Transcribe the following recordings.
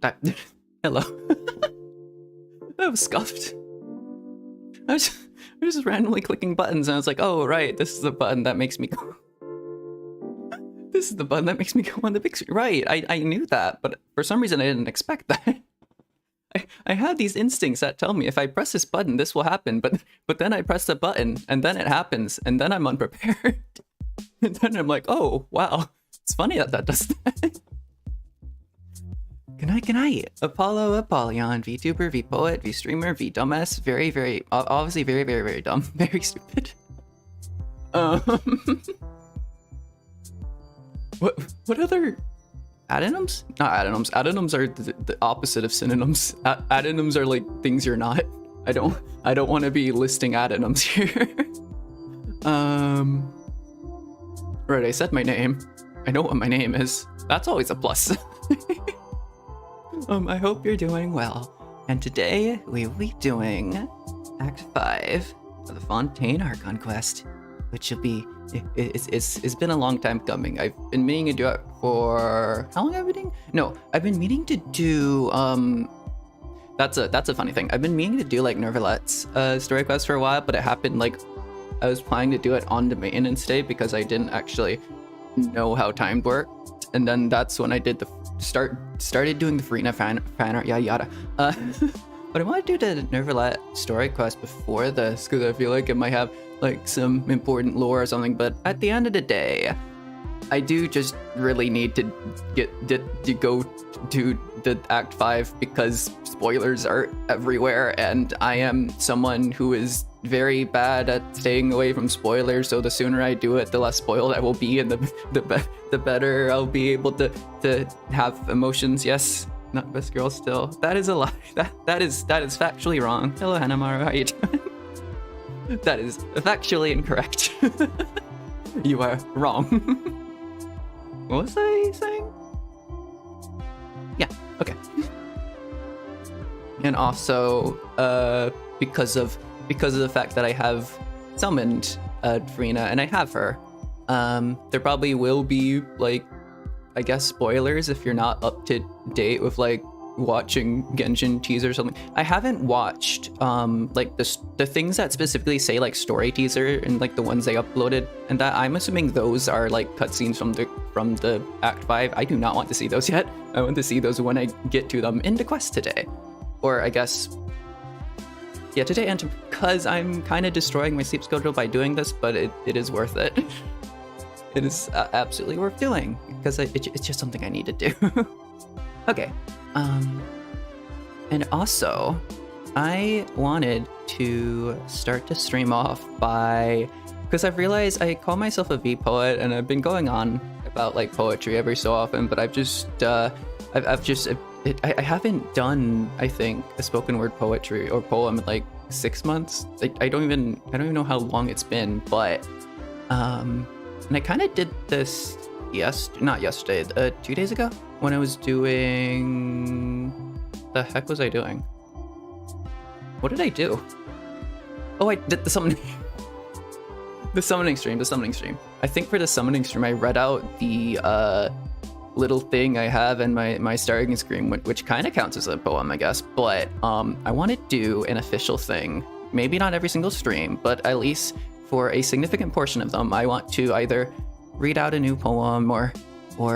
That, hello. I was scuffed. I was just randomly clicking buttons and I was like, oh right, this is the button that makes me go. This is the button that makes me go on the big screen. Right, I knew that, but for some reason I didn't expect that. I have these instincts that tell me if I press this button, this will happen, but then I press the button and then it happens and then I'm unprepared. And then I'm like, oh wow, it's funny that that does that. Good night. Apollo, Apollyon, VTuber, VPoet, VStreamer, VDumbass. Very, obviously very dumb. Very stupid. What other adonyms? Not adonyms. Adonyms are the opposite of synonyms. Adonyms are like things you're not. I don't want to be listing adonyms here. Right, I said my name. I know what my name is. That's always a plus. I hope you're doing well. And today we will be doing Act 5 of the Fontaine Archon quest, which will be it's been a long time coming. I've been meaning to do it for how long have I been doing? No, I've been meaning to do that's a funny thing. I've been meaning to do like Nervalet's story quest for a while, but it happened like I was planning to do it on the maintenance day because I didn't actually know how time worked, and then that's when I did the started doing the Furina fan art, yada yada. But I want to do the Nervalet story quest before this, because I feel like it might have like some important lore or something. But at the end of the day, I do just really need to go to the Act 5 because spoilers are everywhere, and I am someone who is very bad at staying away from spoilers. So the sooner I do it, the less spoiled I will be, and the better I'll be able to have emotions. Yes, not best girl still. That is a lie. That is factually wrong. Hello, Hanamaru. How are you doing? That is factually incorrect. You are wrong. What was I saying? Yeah, okay. And also, because of the fact that I have summoned Furina, and I have her, there probably will be, like, I guess spoilers if you're not up to date with, like, watching Genshin teaser or something. I haven't watched like the things that specifically say like story teaser and like the ones they uploaded, and that I'm assuming those are like cutscenes from the Act 5. I do not want to see those yet. I want to see those when I get to them in the quest today, or I guess yeah, today, and because I'm kind of destroying my sleep schedule by doing this, but it is worth it. It is absolutely worth doing because it's just something I need to do. Okay. And also, I wanted to start to stream off because I've realized I call myself a V poet, and I've been going on about like poetry every so often, but I've just, I haven't done, I think, a spoken word poetry or poem in like 6 months. I don't even know how long it's been, but, and I kind of did this not yesterday, 2 days ago, when I was doing... The heck was I doing? What did I do? Oh, I did the summoning... the summoning stream. I think for the summoning stream, I read out the little thing I have in my starting screen, which kind of counts as a poem, I guess. But I want to do an official thing. Maybe not every single stream, but at least for a significant portion of them, I want to either read out a new poem or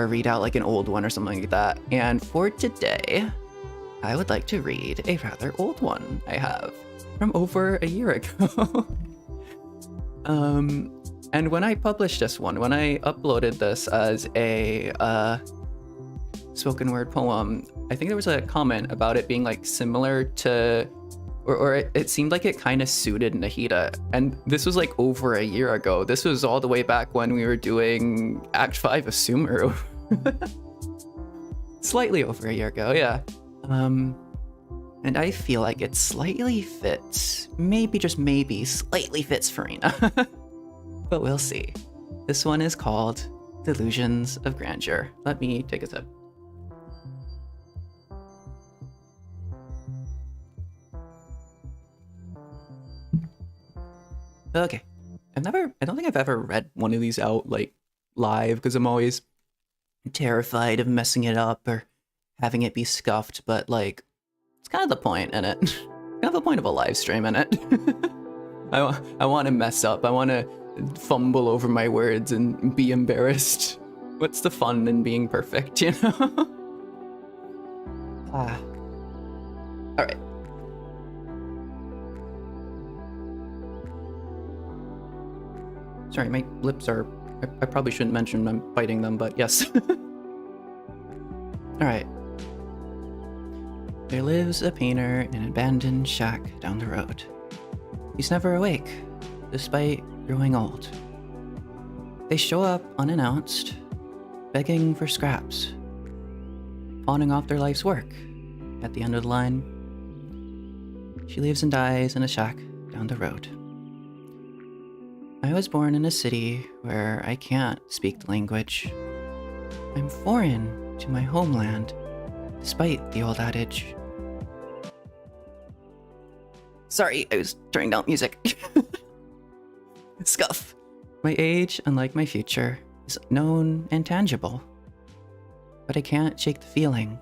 read out like an old one or something like that. And for today, I would like to read a rather old one I have from over a year ago. And when I published this one, when I uploaded this as a spoken word poem, I think there was a comment about it being like similar to, or it seemed like it kind of suited Nahida. And this was like over a year ago. This was all the way back when we were doing Act 5 of Sumeru. Slightly over a year ago, yeah. And I feel like it slightly fits, maybe just maybe, slightly fits Furina. But we'll see. This one is called Delusions of Grandeur. Let me take a sip. Okay. I don't think I've ever read one of these out like live because I'm always terrified of messing it up or having it be scuffed, but like it's kind of the point in it. Kind of the point of a live stream in it. I want to mess up. I want to fumble over my words and be embarrassed. What's the fun in being perfect, you know? All right. Sorry, my lips are... I probably shouldn't mention I'm biting them, but yes. Alright. There lives a painter in an abandoned shack down the road. He's never awake, despite growing old. They show up unannounced, begging for scraps, pawning off their life's work. At the end of the line, she lives and dies in a shack down the road. I was born in a city where I can't speak the language. I'm foreign to my homeland, despite the old adage. Sorry, I was turning down music. Scuff. My age, unlike my future, is known and tangible. But I can't shake the feeling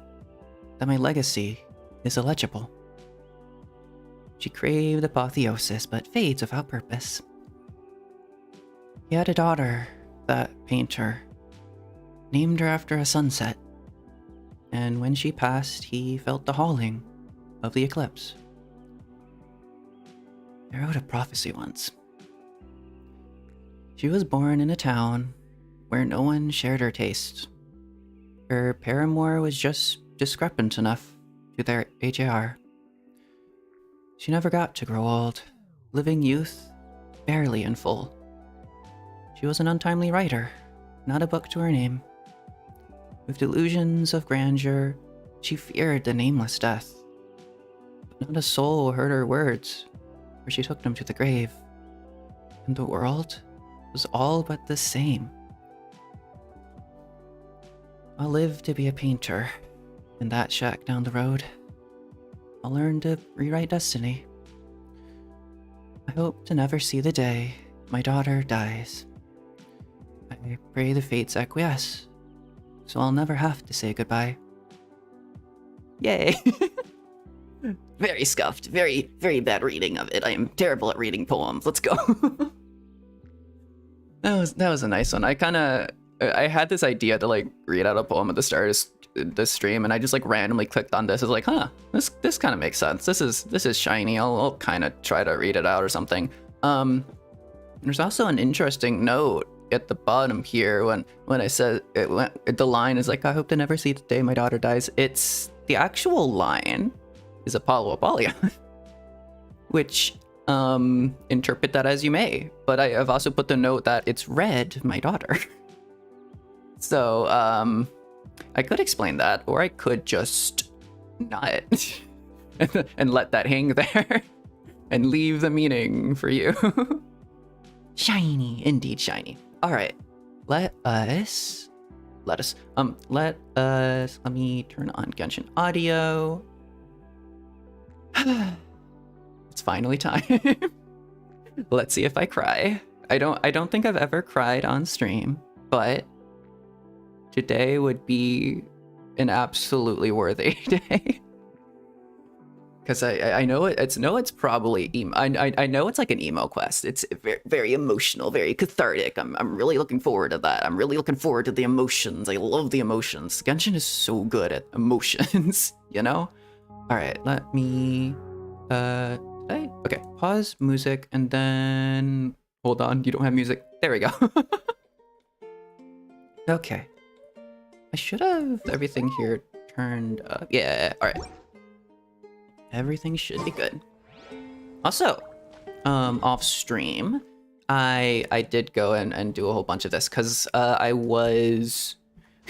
that my legacy is illegible. She craved apotheosis, but fades without purpose. He had a daughter, that painter, named her after a sunset, and when she passed, he felt the hauling of the eclipse. I wrote a prophecy once. She was born in a town where no one shared her taste. Her paramour was just discrepant enough to their HAR. She never got to grow old, living youth barely in full. She was an untimely writer, not a book to her name. With delusions of grandeur, she feared the nameless death. But not a soul heard her words, for she took them to the grave. And the world was all but the same. I'll live to be a painter in that shack down the road. I'll learn to rewrite destiny. I hope to never see the day my daughter dies. I pray the fates acquiesce, so I'll never have to say goodbye. Yay! Very scuffed. Very, very bad reading of it. I am terrible at reading poems. Let's go. That was a nice one. I had this idea to like read out a poem at the start of this stream, and I just like randomly clicked on this. I was like, huh, this kind of makes sense. This is shiny. I'll kind of try to read it out or something. There's also an interesting note at the bottom here when I said the line is like, I hope to never see the day my daughter dies. It's the actual line is Apollo Apollyon, which interpret that as you may, but I have also put the note that it's read my daughter. So I could explain that, or I could just not and let that hang there and leave the meaning for you. Shiny, indeed shiny. All right, let me turn on Genshin audio. It's finally time. Let's see if I cry. I don't think I've ever cried on stream, but today would be an absolutely worthy day. Because I know it's probably emo. I know it's like an emo quest. It's very, very emotional, very cathartic. I'm really looking forward to that. I'm really looking forward to the emotions. I love the emotions. Genshin is so good at emotions, you know? All right, let me okay, pause music and then hold on, you don't have music. There we go. Okay. I should have everything here turned up. Yeah, all right. Everything should be good. Also, off stream, I did go and do a whole bunch of this because I was,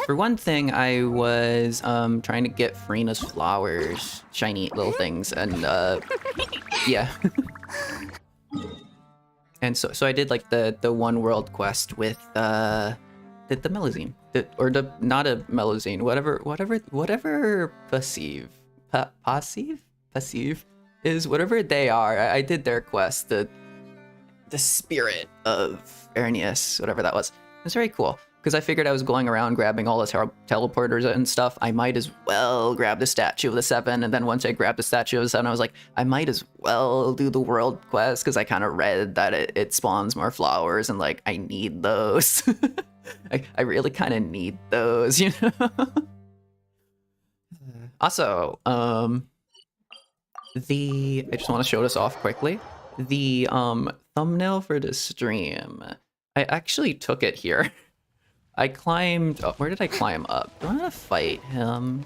for one thing, I was trying to get Furina's flowers, shiny little things, and yeah. And so I did like the one world quest with the melazine, not a melazine, whatever passive is, whatever they are. I did their quest, the spirit of Ernius, whatever that was. It's very cool because I figured I was going around grabbing all the teleporters and stuff. I might as well grab the statue of the 7, and then once I grabbed the statue of the 7, I was like, I might as well do the world quest because I kind of read that it spawns more flowers and like I need those. I really kind of need those, you know. Also, I just want to show this off quickly. The thumbnail for this stream, I actually took it here. I climbed up. Where did I climb up? Do I want to fight him?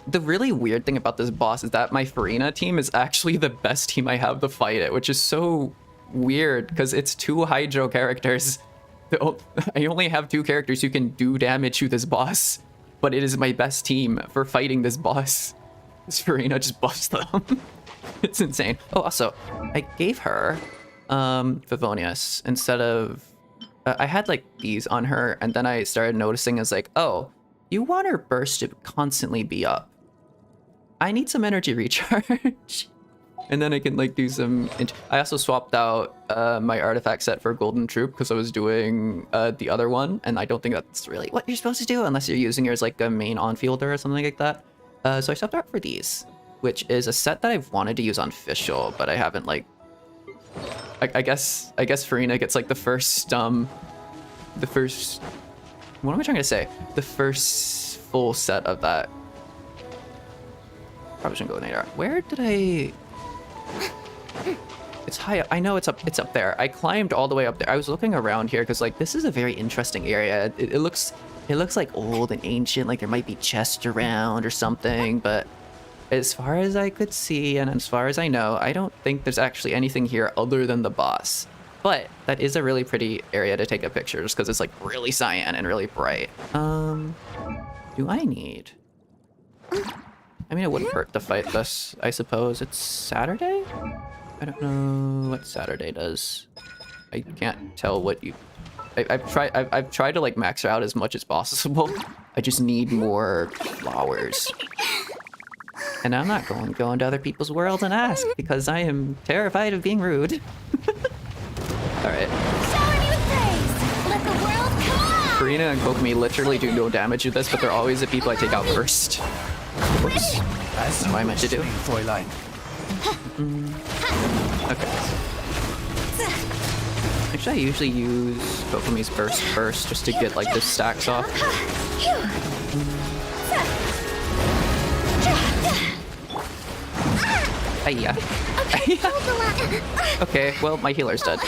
The really weird thing about this boss is that my Furina team is actually the best team I have to fight it, which is so weird because it's 2 Hydro characters. I only have 2 characters who can do damage to this boss, but it is my best team for fighting this boss. This Furina just buffs them. It's insane. Oh, also, I gave her Favonius instead of... I had like these on her, and then I started noticing as like, oh, you want her burst to constantly be up. I need some energy recharge. And then I can like do some... I also swapped out my artifact set for Golden Troop because I was doing the other one, and I don't think that's really what you're supposed to do unless you're using yours like a main on-fielder or something like that. So I swapped out for these, which is a set that I've wanted to use on Fischl, but I haven't like... I guess Furina gets like the first... What am I trying to say? The first full set of that. Probably shouldn't go with Nadar. Where did I... It's high. I know it's up there. I climbed all the way up there. I was looking around here because like this is a very interesting area. It looks like old and ancient, like there might be chests around or something, but as far as I could see and as far as I know, I don't think there's actually anything here other than the boss. But that is a really pretty area to take a picture just because it's like really cyan and really bright. Do I need? I mean, it wouldn't hurt to fight this, I suppose. It's Saturday? I don't know what Saturday does. I can't tell what you... I've tried to like max out as much as possible. I just need more flowers. And I'm not going to go into other people's worlds and ask because I am terrified of being rude. Alright. Furina and Kokomi literally do no damage to this, but they're always the people I take out first. Whoops. That's what I meant to do. Okay. Actually, I usually use Kokomi's burst first just to get like the stacks off. Hiya. Okay, well, my healer's dead.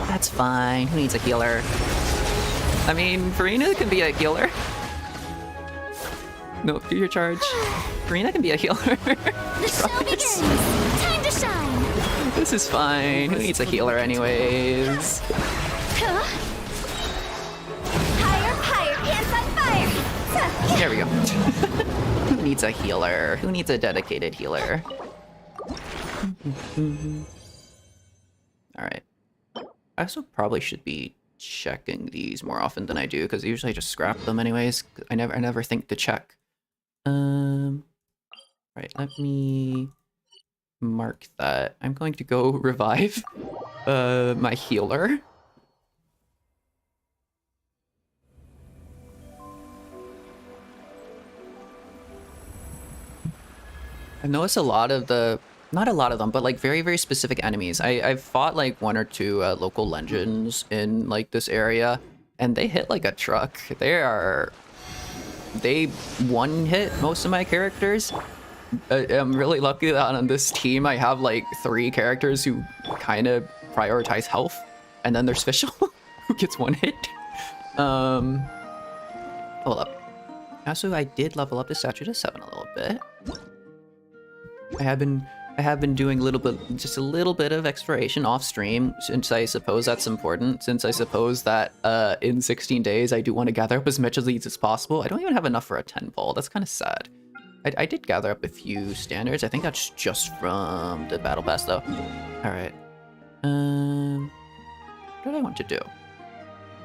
That's fine. Who needs a healer? I mean, Furina can be a healer. No, do your charge. Furina can be a healer. The show begins. Time to shine. This is fine. Who needs a healer anyways? Higher, higher, pants on fire. There we go. Who needs a healer? Who needs a dedicated healer? Alright. I also probably should be checking these more often than I do, because usually I just scrap them anyways. I never think to check. Right, let me mark that. I'm going to go revive my healer. I've noticed a lot of the, not a lot of them, but like very, very specific enemies. I've fought like one or two local legends in like this area, and they hit like a truck. They one-hit most of my characters. I'm really lucky that on this team I have like 3 characters who kind of prioritize health, and then there's Fischl who gets one hit. Hold up. Also, I did level up the statue to 7 a little bit. I have been doing just a little bit of exploration off stream, since I suppose that's important, since I suppose that in 16 days I do want to gather up as much of these as possible. I don't even have enough for a 10 pole. That's kind of sad. I did gather up a few standards. I think that's just from the battle pass though. Alright. What did I want to do?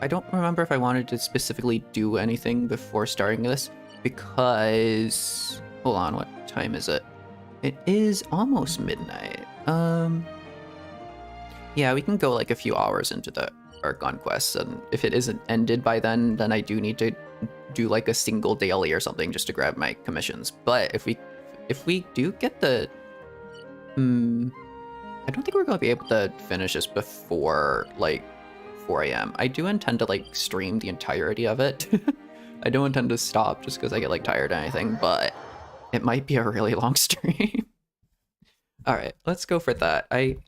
I don't remember if I wanted to specifically do anything before starting this, because... Hold on, what time is it? It is almost midnight. Yeah, we can go like a few hours into the Archon quest, and if it isn't ended by then I do need to do like a single daily or something just to grab my commissions. But if we do get the... I don't think we're going to be able to finish this before like 4 AM. I do intend to like stream the entirety of it. I don't intend to stop just because I get like tired or anything, but it might be a really long stream. All right, let's go for that. I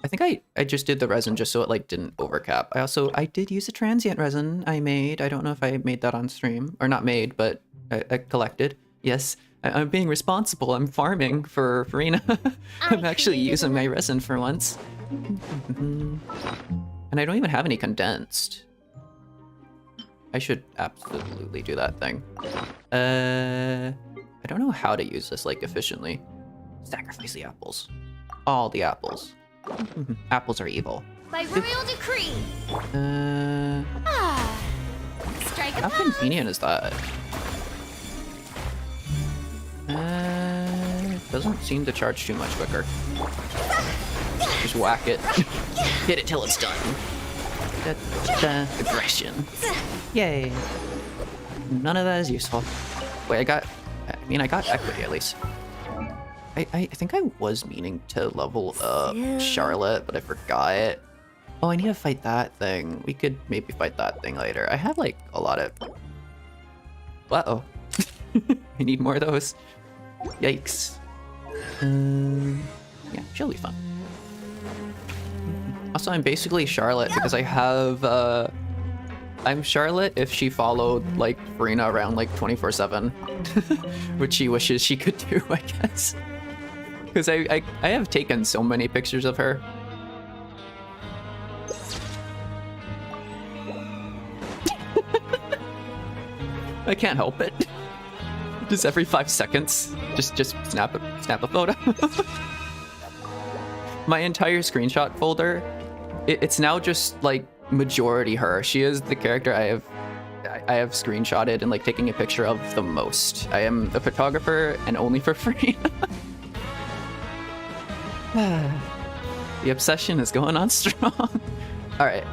think I just did the resin just so it like didn't overcap. I did use a transient resin I made. I don't know if I made that on stream, or not made, but I collected. Yes, I'm being responsible. I'm farming for Furina. I'm actually using my resin for once. And I don't even have any condensed. I should absolutely do that thing. I don't know how to use this like efficiently. Sacrifice the apples. All the apples. Apples are evil. By royal decree. Strike a How convenient is that? It doesn't seem to charge too much quicker. Just whack it. Hit it till it's done. Aggression. Yay. None of that is useful. Wait, I got equity at least. I think I was meaning to level up Charlotte, but I forgot. Oh, I need to fight that thing. We could maybe fight that thing later. I have like a lot of... Uh-oh. I need more of those. Yikes. Yeah, she'll be fun. Also, I'm basically Charlotte because I have, I'm Charlotte if she followed, like, Furina around, like, 24/7. Which she wishes she could do, I guess. Because I have taken so many pictures of her. I can't help it. Just every 5 seconds, just snap a photo. My entire screenshot folder, it's now just like majority her. She is the character I have screenshotted and like taking a picture of the most. I am a photographer and only for free. The obsession is going on strong. All right.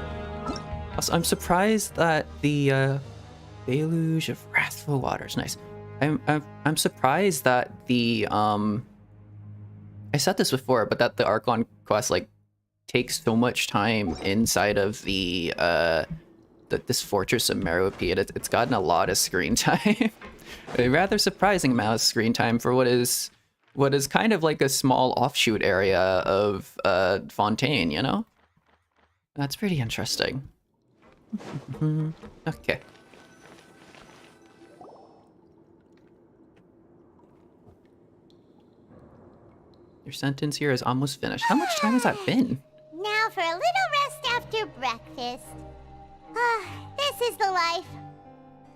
Also, I'm surprised that the deluge of wrathful waters. Nice. I'm surprised that the I said this before, but that the Archon quest like takes so much time inside of the this fortress of Meropide. It's gotten a lot of screen time. A rather surprising amount of screen time for what is kind of like a small offshoot area of Fontaine, you know? That's pretty interesting. Okay. Your sentence here is almost finished. How much time has that been? Now for a little rest after breakfast. This is the life.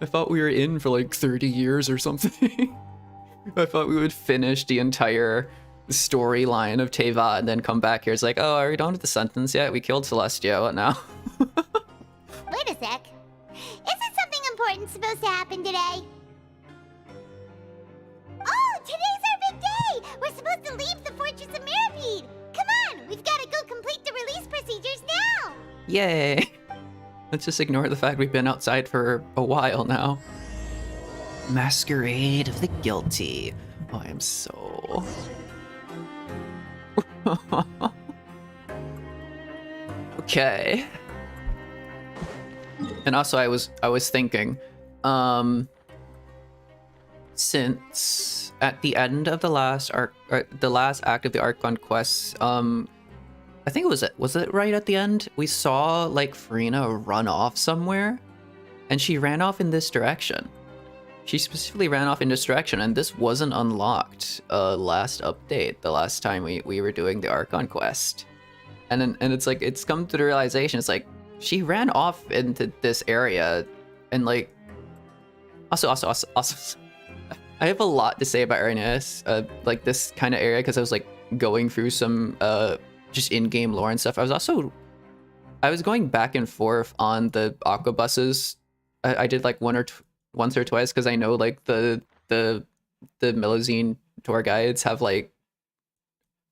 I thought we were in for like 30 years or something. I thought we would finish the entire storyline of Teva and then come back here. It's like, oh, are we done with the sentence yet? We killed Celestia. What now? Wait a sec. Isn't something important supposed to happen today? Oh, today's our big day! We're supposed to leave the Fortress of Meropide! Come on, we've got to go complete the release procedures now! Yay! Let's just ignore the fact we've been outside for a while now. Masquerade of the Guilty. Oh, I am so... Okay. And also I was thinking, since at the end of the last arc, the last act of the Archon quest, I think was it right at the end? We saw like Furina run off somewhere, and she ran off in this direction. She specifically ran off in this direction, and this wasn't unlocked last update, the last time we were doing the Archon quest. And it's like, it's come to the realization, it's like, she ran off into this area, and like, also, I have a lot to say about Arenas, like this kind of area, because I was like going through some just in-game lore and stuff. I was going back and forth on the aqua buses. I did like once or twice because I know like the Melazine tour guides have like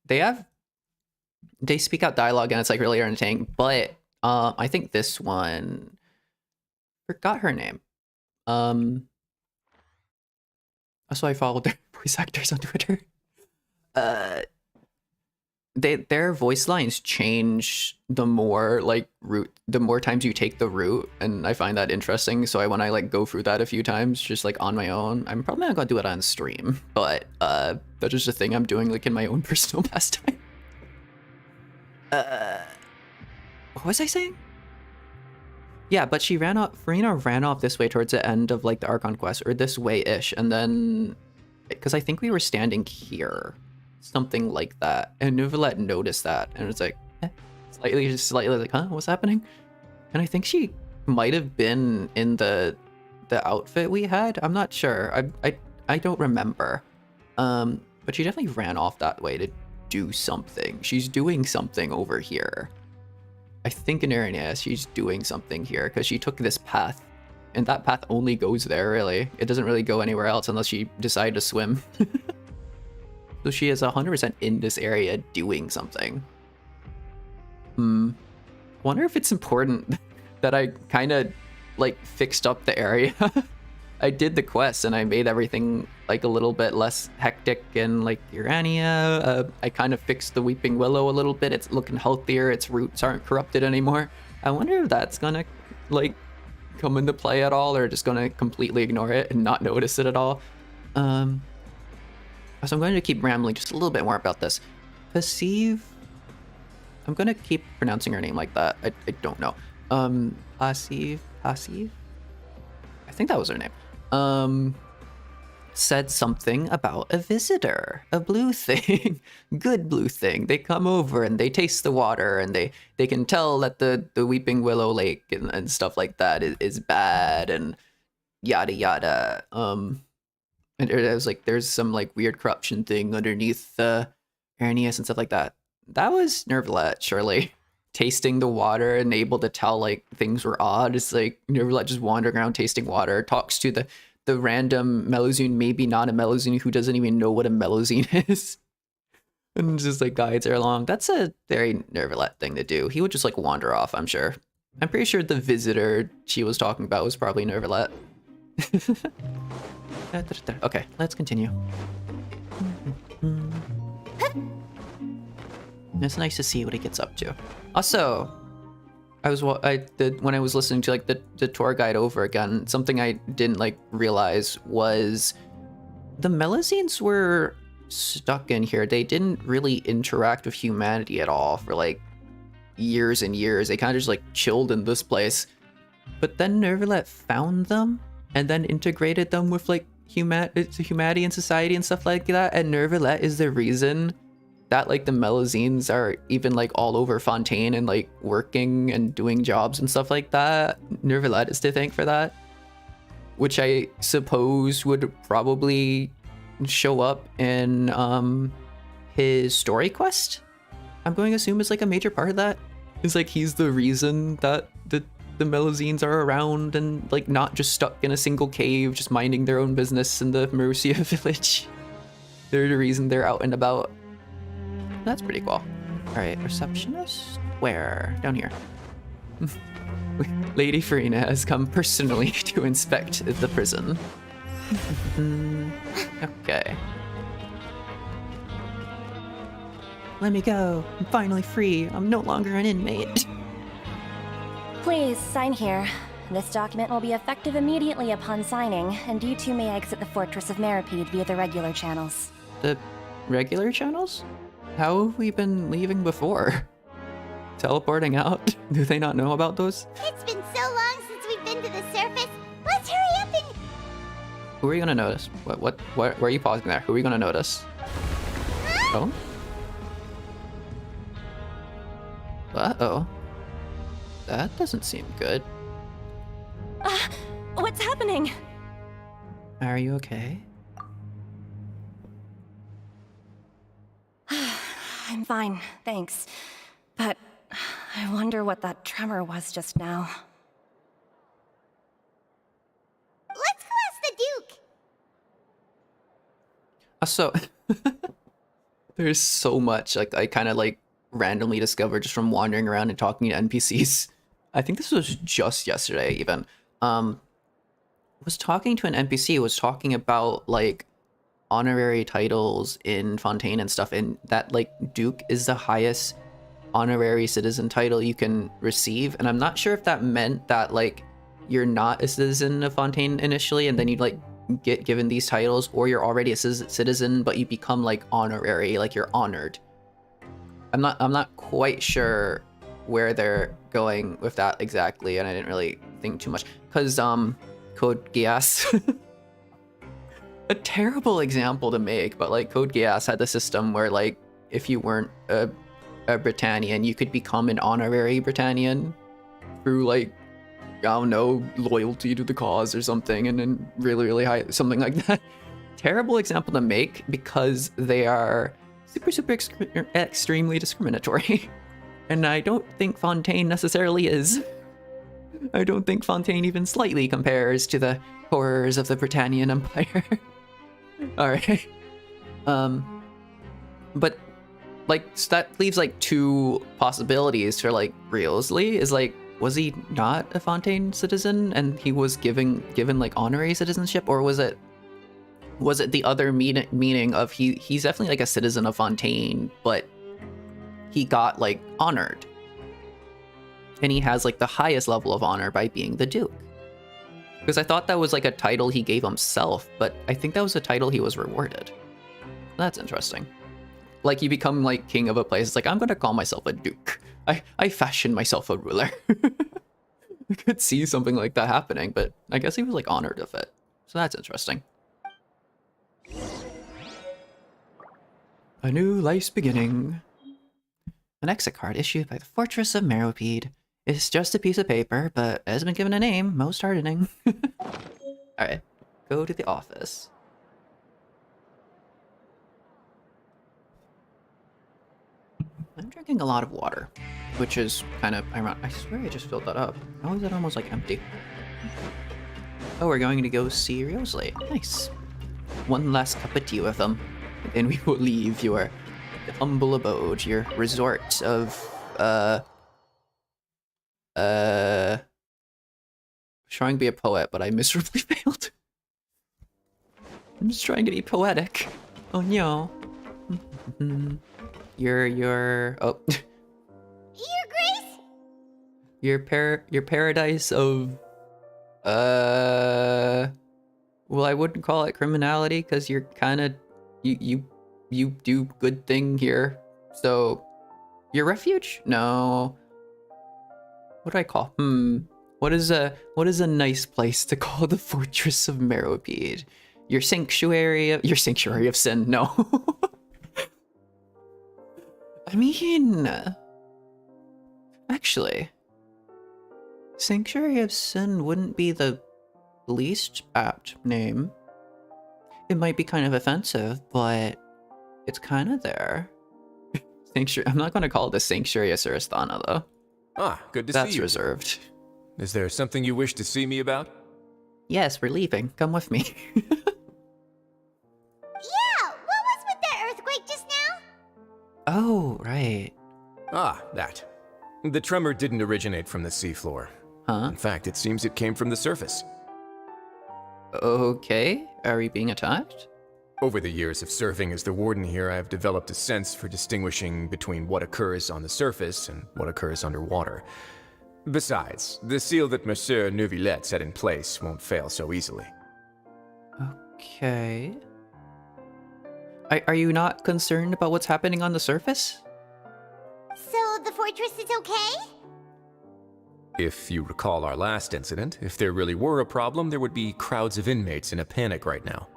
they speak out dialogue and it's like really entertaining. But I think this one, forgot her name. So I followed their voice actors on Twitter. Their voice lines change the more like the more times you take the route, and I find that interesting. So when I like go through that a few times just like on my own, I'm probably not gonna do it on stream, but that's just a thing I'm doing like in my own personal pastime. What was I saying? Yeah, but Furina ran off this way towards the end of like the Archon quest, or this way-ish, and then because I think we were standing here, something like that, and Nuvalet noticed that, and it's like slightly like, huh, what's happening? And I think she might have been in the outfit we had. I'm not sure. I don't remember. But she definitely ran off that way to do something. She's doing something over here. I think in Arenas, she's doing something here because she took this path, and that path only goes there, really. It doesn't really go anywhere else unless she decided to swim. So she is 100% in this area doing something. Wonder if it's important that I kind of like fixed up the area. I did the quest and I made everything like a little bit less hectic and like Urania. I kind of fixed the Weeping Willow a little bit. It's looking healthier. Its roots aren't corrupted anymore. I wonder if that's gonna like come into play at all, or just gonna completely ignore it and not notice it at all. So I'm going to keep rambling just a little bit more about this. Pixiv, I'm gonna keep pronouncing her name like that. I don't know. Pixiv? I think that was her name. Said something about a visitor, a blue thing, good blue thing. They come over and they taste the water, and they can tell that the Weeping Willow Lake and stuff like that is bad, and yada yada. And it was like there's some like weird corruption thing underneath the Arrhenius and stuff like that. That was Nervalet, surely. Tasting the water and able to tell like things were odd. It's like Nervalet just wandering around tasting water, talks to the random Melozine, maybe not a Melozine, who doesn't even know what a Melozine is, and just like guides her along. That's a very Nervalet thing to do. He would just like wander off, I'm sure. I'm pretty sure the visitor she was talking about was probably Nervalet. Okay, let's continue. It's nice to see what he gets up to. Also, when I was listening to like the tour guide over again, something I didn't like realize was the Melozines were stuck in here. They didn't really interact with humanity at all for like years and years. They kind of just like chilled in this place. But then Nervalet found them and then integrated them with like humanity and society and stuff like that. And Nervalet is the reason that like the Melozines are even like all over Fontaine and like working and doing jobs and stuff like that. Nervalet is to thank for that, which I suppose would probably show up in his story quest. I'm going to assume is like a major part of that. It's like he's the reason that the Melozines are around and like not just stuck in a single cave just minding their own business in the Marussia village. They're the reason they're out and about. That's pretty cool. All right, receptionist? Where? Down here. Lady Furina has come personally to inspect the prison. Okay. Let me go. I'm finally free. I'm no longer an inmate. Please, sign here. This document will be effective immediately upon signing, and you two may exit the Fortress of Meripede via the regular channels. The regular channels? How have we been leaving before? Teleporting out? Do they not know about those? It's been so long since we've been to the surface. Let's hurry up and... Who are you gonna notice? What, where are you pausing there? Who are you gonna notice? Oh? Uh-oh. That doesn't seem good. What's happening? Are you okay? I'm fine, thanks. But I wonder what that tremor was just now. Let's go ask the Duke. So, there's so much like I kind of like randomly discovered just from wandering around and talking to NPCs. I think this was just yesterday even. Was talking to an NPC, was talking about like honorary titles in Fontaine and stuff, and that like Duke is the highest honorary citizen title you can receive. And I'm not sure if that meant that like you're not a citizen of Fontaine initially and then you'd like get given these titles, or you're already a citizen but you become like honorary, like you're honored. I'm not quite sure where they're going with that exactly, and I didn't really think too much because Code Geass a terrible example to make, but like Code Geass had the system where like if you weren't a Britannian, you could become an honorary Britannian through like, I don't know, loyalty to the cause or something, and then really high, something like that. Terrible example to make because they are super extremely discriminatory. And I don't think Fontaine necessarily is. I don't think Fontaine even slightly compares to the horrors of the Britannian Empire. Alright. But like that leaves like two possibilities for like Realsley. Is like, was he not a Fontaine citizen and he was given like honorary citizenship, or was it the other meaning of he's definitely like a citizen of Fontaine, but he got like honored, and he has like the highest level of honor by being the Duke? Because I thought that was like a title he gave himself, but I think that was a title he was rewarded. That's interesting. like you become like king of a place. It's like, I'm gonna call myself a duke. I fashion myself a ruler. I could see something like that happening, but I guess he was like honored of it. So that's interesting. A new life's beginning. An exit card issued by the Fortress of Meropide. It's just a piece of paper, but it has been given a name. Most hardening. Alright, go to the office. I'm drinking a lot of water, which is kind of ironic. I swear I just filled that up. How is it almost like empty? Oh, we're going to go see Riosley. Nice. One last cup of tea with them, and then we will leave your humble abode, your resort of, trying to be a poet, but I miserably failed. I'm just trying to be poetic. Oh no. Your oh Your Grace? your paradise of well, I wouldn't call it criminality because you're kind of you do good thing here. So your refuge? No. What do I call? What is a nice place to call the Fortress of Meropide? Your sanctuary of sin. No. I mean, actually, Sanctuary of Sin wouldn't be the least apt name. It might be kind of offensive, but it's kind of there. Sanctuary. I'm not going to call it the Sanctuary of Suristana, though. Ah, good to see you. That's reserved. Is there something you wish to see me about? Yes, we're leaving. Come with me. Yeah, what was with that earthquake just now? Oh, right. Ah, that. The tremor didn't originate from the seafloor. Huh? In fact, it seems it came from the surface. Okay. Are we being attacked? Over the years of serving as the warden here, I have developed a sense for distinguishing between what occurs on the surface and what occurs underwater. Besides, the seal that Monsieur Neuvillette set in place won't fail so easily. Okay. Are you not concerned about what's happening on the surface? So the fortress is okay? If you recall our last incident, if there really were a problem, there would be crowds of inmates in a panic right now.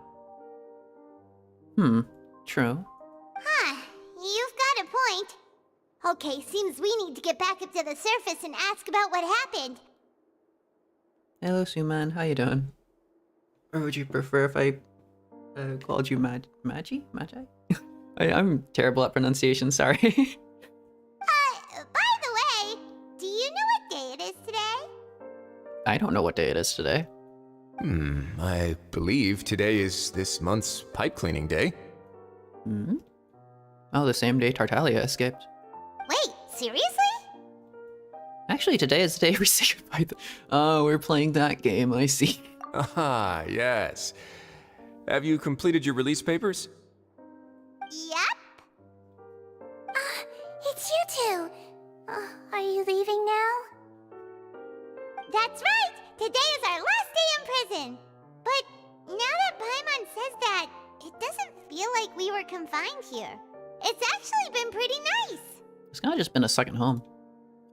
True. Huh, you've got a point. Okay, seems we need to get back up to the surface and ask about what happened. Hello, Suman. How you doing? Or would you prefer if I called you Magi? I'm terrible at pronunciation, sorry. By the way, do you know what day it is today? I don't know what day it is today. I believe today is this month's pipe cleaning day. Oh, the same day Tartaglia escaped. Wait, seriously? Actually, today is the day we say goodbye. Oh, we're playing that game, I see. Ah, yes. Have you completed your release papers? Yep. It's you two. Are you leaving now? That's right! Today is our last day in prison! But now that Paimon says that, it doesn't feel like we were confined here. It's actually been pretty nice! It's kind of just been a second home.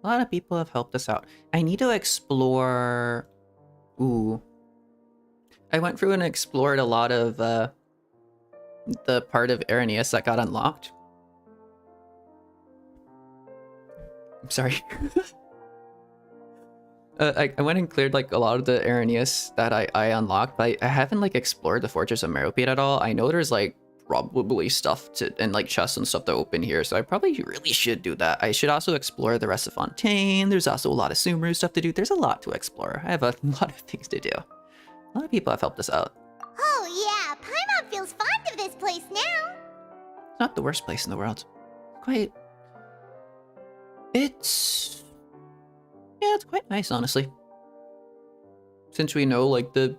A lot of people have helped us out. I need to explore... Ooh. I went through and explored a lot of the part of Araneus that got unlocked. I'm sorry. I went and cleared like a lot of the Araneus that I unlocked, but I haven't like explored the Fortress of Meropide at all. I know there's like probably stuff to and like chests and stuff to open here, so I probably really should do that. I should also explore the rest of Fontaine. There's also a lot of Sumeru stuff to do. There's a lot to explore. I have a lot of things to do. A lot of people have helped us out. Oh yeah, Paimon feels fond of this place now! It's not the worst place in the world. Quite... It's... Yeah, it's quite nice, honestly. Since we know, like, the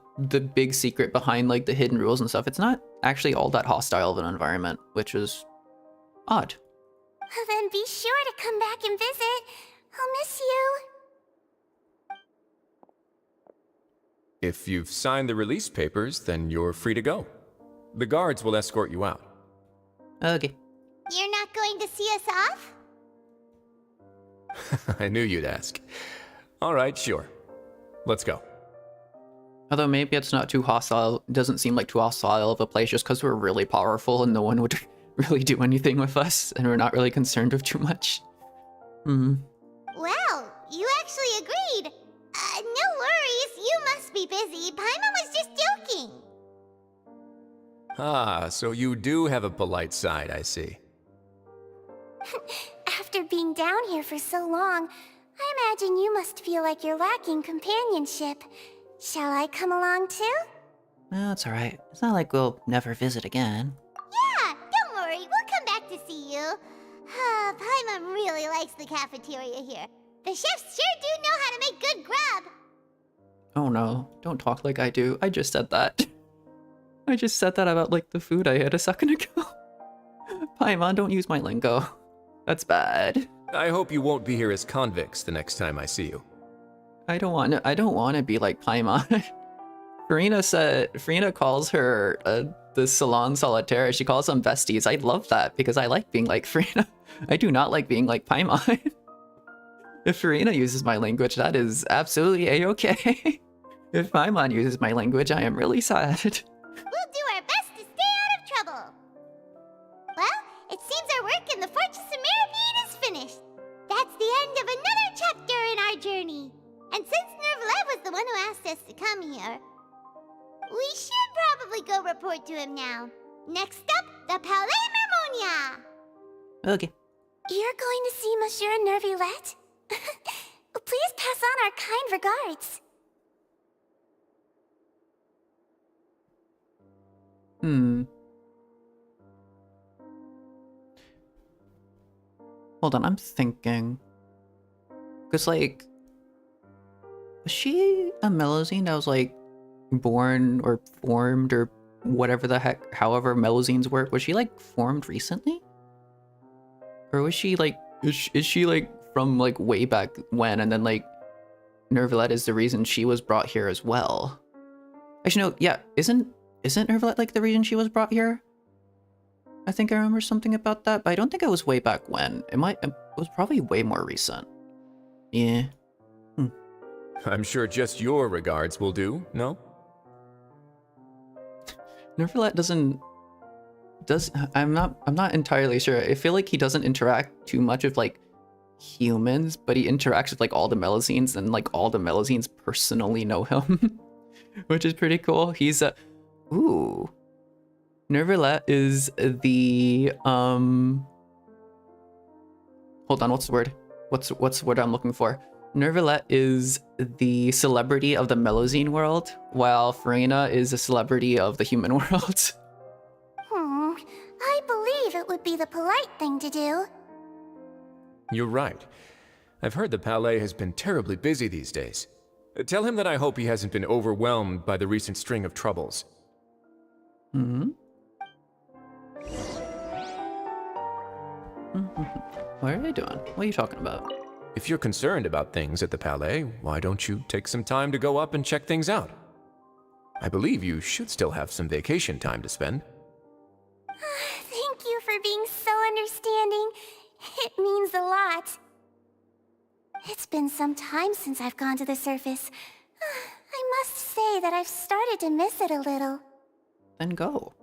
big secret behind, like, the hidden rules and stuff, it's not actually all that hostile of an environment, which is odd. Then be sure to come back and visit. I'll miss you. If you've signed the release papers, then you're free to go. The guards will escort you out. Okay. You're not going to see us off? I knew you'd ask. All right, sure. Let's go. Although maybe it's not too hostile, doesn't seem like too hostile of a place just because we're really powerful and no one would really do anything with us and we're not really concerned with too much. Well, you actually agreed. No worries, you must be busy. Paimon was just joking. Ah, so you do have a polite side, I see. After being down here for so long, I imagine you must feel like you're lacking companionship. Shall I come along too? Well, it's alright. It's not like we'll never visit again. Yeah, don't worry, we'll come back to see you. Paimon really likes the cafeteria here. The chefs sure do know how to make good grub. Oh no, don't talk like I do. I just said that. I just said that about like the food I had a second ago. Paimon, don't use my lingo. That's bad. I hope you won't be here as convicts the next time I see you. I don't want to be like Paimon. Furina calls her the Salon Solitaire. She calls them besties. I love that because I like being like Furina. I do not like being like Paimon. If Furina uses my language, that is absolutely a-okay. If Paimon uses my language, I am really sad. We'll do our best to stay out of trouble. Well, it seems our work in the Fortress of Meropide is finished. That's the end of another chapter in our journey. And since Nervalet was the one who asked us to come here, we should probably go report to him now. Next up, the Palais Mermonia. Okay. You're going to see Monsieur Nervilette? Please pass on our kind regards. Hold on, I'm thinking. Because, like, was she a Melusine that was, like, born or formed or whatever the heck, however Melusines work? Was she, like, formed recently? Or was she, like, is she, like, from, like, way back when, and then, like, Nervilette is the reason she was brought here as well? Actually, no, yeah, isn't Nervilette, like, the reason she was brought here? I think I remember something about that, but I don't think it was way back when. It was probably way more recent. Yeah. I'm sure just your regards will do, no? Nervilette I'm not entirely sure. I feel like he doesn't interact too much with like humans, but he interacts with like all the Melusines, and like all the Melusines personally know him. Which is pretty cool. He's ooh. Nervilette is the hold on, what's the word? What's the word I'm looking for? Nervilette is the celebrity of the Melusine world, while Furina is a celebrity of the human world. I believe it would be the polite thing to do. You're right. I've heard the Palais has been terribly busy these days. Tell him that I hope he hasn't been overwhelmed by the recent string of troubles. What are they doing? What are you talking about? If you're concerned about things at the Palais, why don't you take some time to go up and check things out? I believe you should still have some vacation time to spend. Thank you for being so understanding. It means a lot. It's been some time since I've gone to the surface. I must say that I've started to miss it a little. Then go.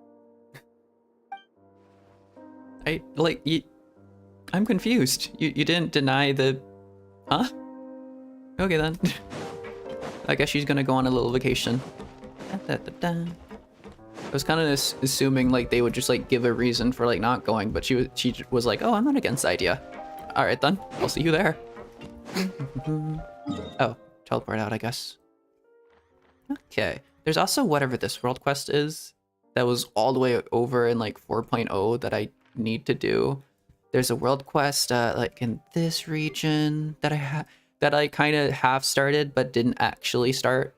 I'm confused. You didn't deny the... Huh? Okay then. I guess she's gonna go on a little vacation. I was kind of assuming like they would just like give a reason for like not going, but she was like, oh, I'm not against the idea. All right then, I'll see you there. Oh, teleport out, I guess. Okay. There's also whatever this world quest is that was all the way over in like 4.0 that I need to do. There's a world quest like in this region that I kind of half started but didn't actually start,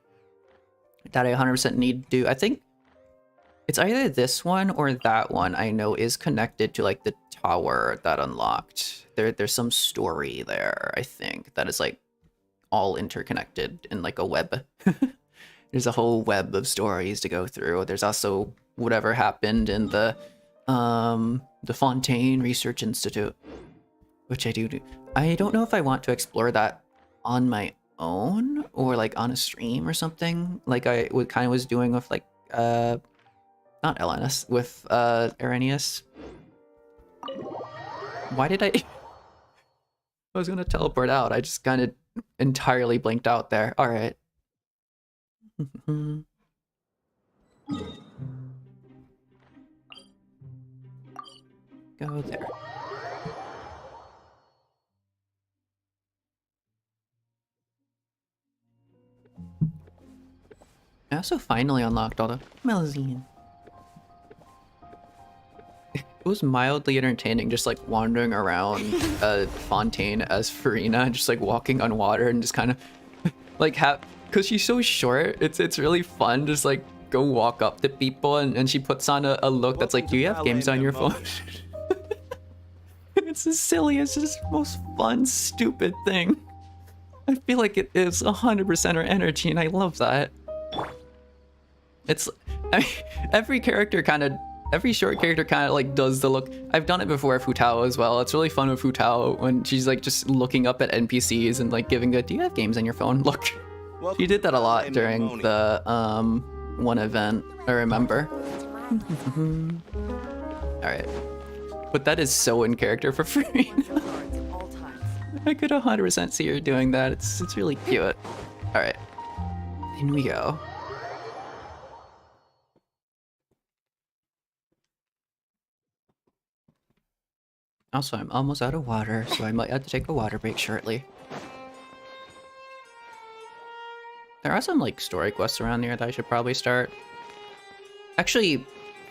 that I 100% need to do. I think it's either this one or that one I know is connected to like the tower that unlocked. There's some story there, I think, that is like all interconnected in like a web. There's a whole web of stories to go through. There's also whatever happened in the the Fontaine Research Institute, which I do. I don't know if I want to explore that on my own or like on a stream or something, like I kind of was doing with like not LNS, with Arrhenius. Why did I I was gonna teleport out. I just kind of entirely blinked out there. All right. Go there. I also finally unlocked all the Melodramatic. It was mildly entertaining, just like wandering around Fontaine as Furina, just like walking on water and just kind of like because she's so short. It's really fun. Just like go walk up to people and she puts on a look that's like, do you have games on your phone? It's the silliest, just most fun, stupid thing. I feel like it is 100% her energy, and I love that. It's, I mean, every short character kind of like does the look. I've done it before with Futao as well. It's really fun with Futao when she's like just looking up at NPCs and like giving a, do you have games on your phone? Look. She did that a lot during the one event, I remember. Alright. But that is so in character for Furina. I could 100% see her doing that. It's really cute. Alright. In we go. Also, I'm almost out of water, so I might have to take a water break shortly. There are some, like, story quests around here that I should probably start. Actually,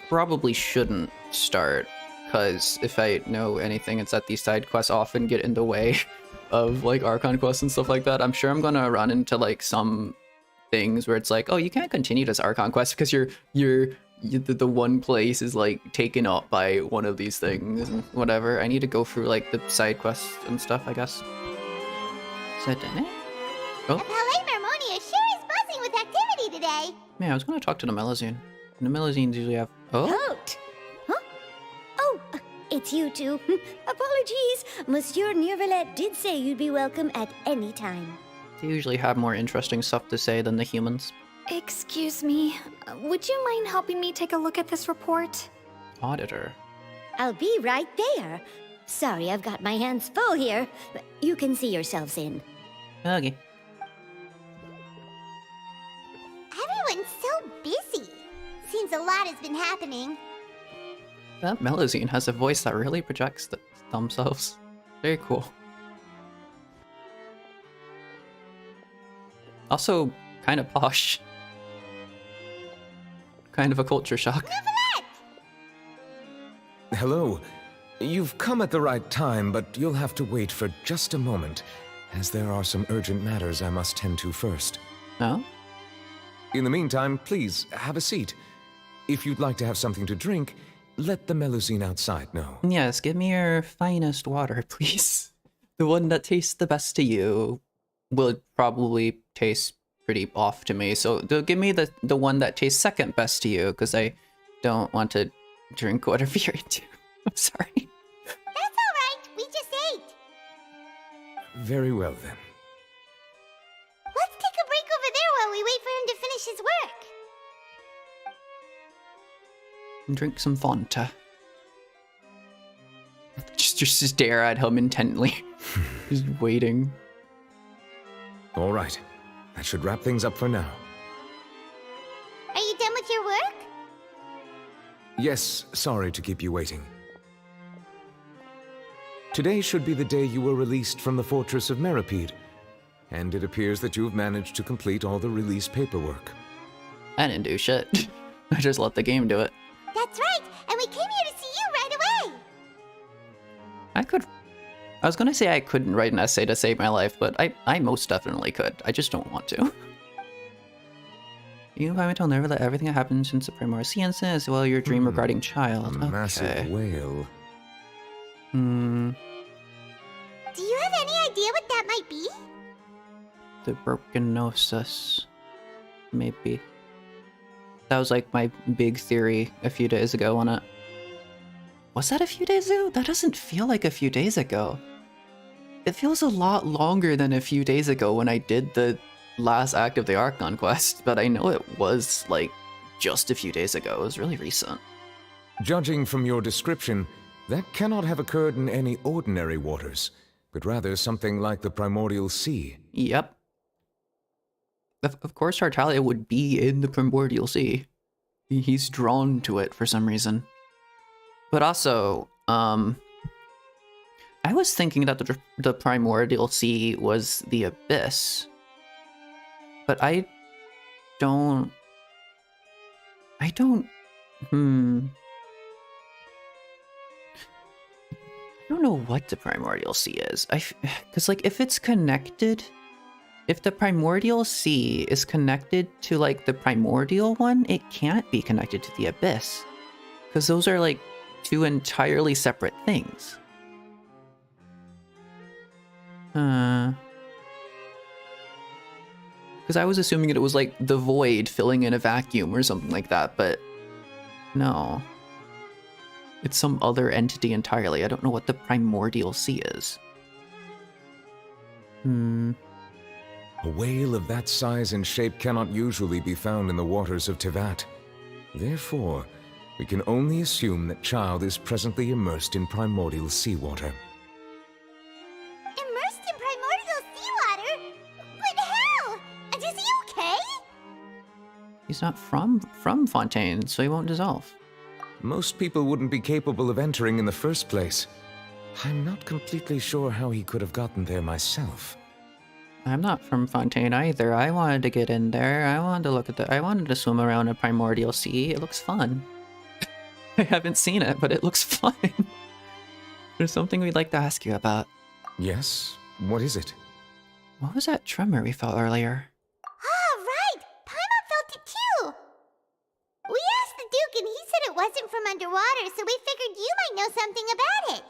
probably shouldn't start, because if I know anything, it's that these side quests often get in the way of, like, Archon quests and stuff like that. I'm sure I'm gonna run into, like, some things where it's like, oh, you can't continue this Archon quest because the one place is like taken up by one of these things and whatever. I need to go through like the side quests and stuff, I guess. Is that done it? Oh. The Palais Mermonia sure is buzzing with activity today. Man, I was gonna talk to the Melazine. The Melazines usually have. Oh? Out! Huh? Oh, it's you two. Apologies. Monsieur Neuvillette did say you'd be welcome at any time. They usually have more interesting stuff to say than the humans. Excuse me, would you mind helping me take a look at this report? Auditor. I'll be right there. Sorry, I've got my hands full here. You can see yourselves in. Okay. Everyone's so busy. Seems a lot has been happening. That Melazine has a voice that really projects themselves. Very cool. Also, kind of posh. Kind of a culture shock. Hello. You've come at the right time, but you'll have to wait for just a moment, as there are some urgent matters I must tend to first. No? In the meantime, please, have a seat. If you'd like to have something to drink, let the Melusine outside know. Yes, give me your finest water, please. The one that tastes the best to you will probably taste pretty off to me, so give me the one that tastes second best to you, because I don't want to drink whatever you're into. I'm sorry. That's all right. We just ate. Very well, then. Let's take a break over there while we wait for him to finish his work. And drink some Fanta. Just stare at him intently. Just waiting. All right. That should wrap things up for now. Are you done with your work? Yes, sorry to keep you waiting. Today should be the day you were released from the Fortress of Meripede, and it appears that you've managed to complete all the release paperwork. I didn't do shit. I just let the game do it. That's right, and we came here to see you right away. I was gonna say I couldn't write an essay to save my life, but I most definitely could. I just don't want to. You invite me to never let everything that happened since the primary science as well your dream regarding child. A massive whale. Hmm. Do you have any idea what that might be? The broken gnosis. Maybe. That was like my big theory a few days ago on it. Was that a few days ago? That doesn't feel like a few days ago. It feels a lot longer than a few days ago when I did the last act of the Archon quest, but I know it was like just a few days ago. It was really recent. Judging from your description, that cannot have occurred in any ordinary waters, but rather something like the primordial sea. Yep. Of course Tartaglia would be in the primordial sea. He's drawn to it for some reason. But also, I was thinking that the primordial sea was the abyss. But I don't know what the primordial sea is. Because like if it's connected, if the primordial sea is connected to like the primordial one, it can't be connected to the abyss. Because those are like two entirely separate things. Because I was assuming it was like the void filling in a vacuum or something like that, but no. It's some other entity entirely. I don't know what the primordial sea is. A whale of that size and shape cannot usually be found in the waters of Tevat. Therefore, we can only assume that Child is presently immersed in primordial seawater. Immersed in primordial seawater? But how? And is he okay? He's not from Fontaine, so he won't dissolve. Most people wouldn't be capable of entering in the first place. I'm not completely sure how he could have gotten there myself. I'm not from Fontaine either. I wanted to get in there. I wanted to look at I wanted to swim around a primordial sea. It looks fun. I haven't seen it, but it looks fun. There's something we'd like to ask you about. Yes? What is it? What was that tremor we felt earlier? Ah, right! Paimon felt it too! We asked the Duke and he said it wasn't from underwater, so we figured you might know something about it.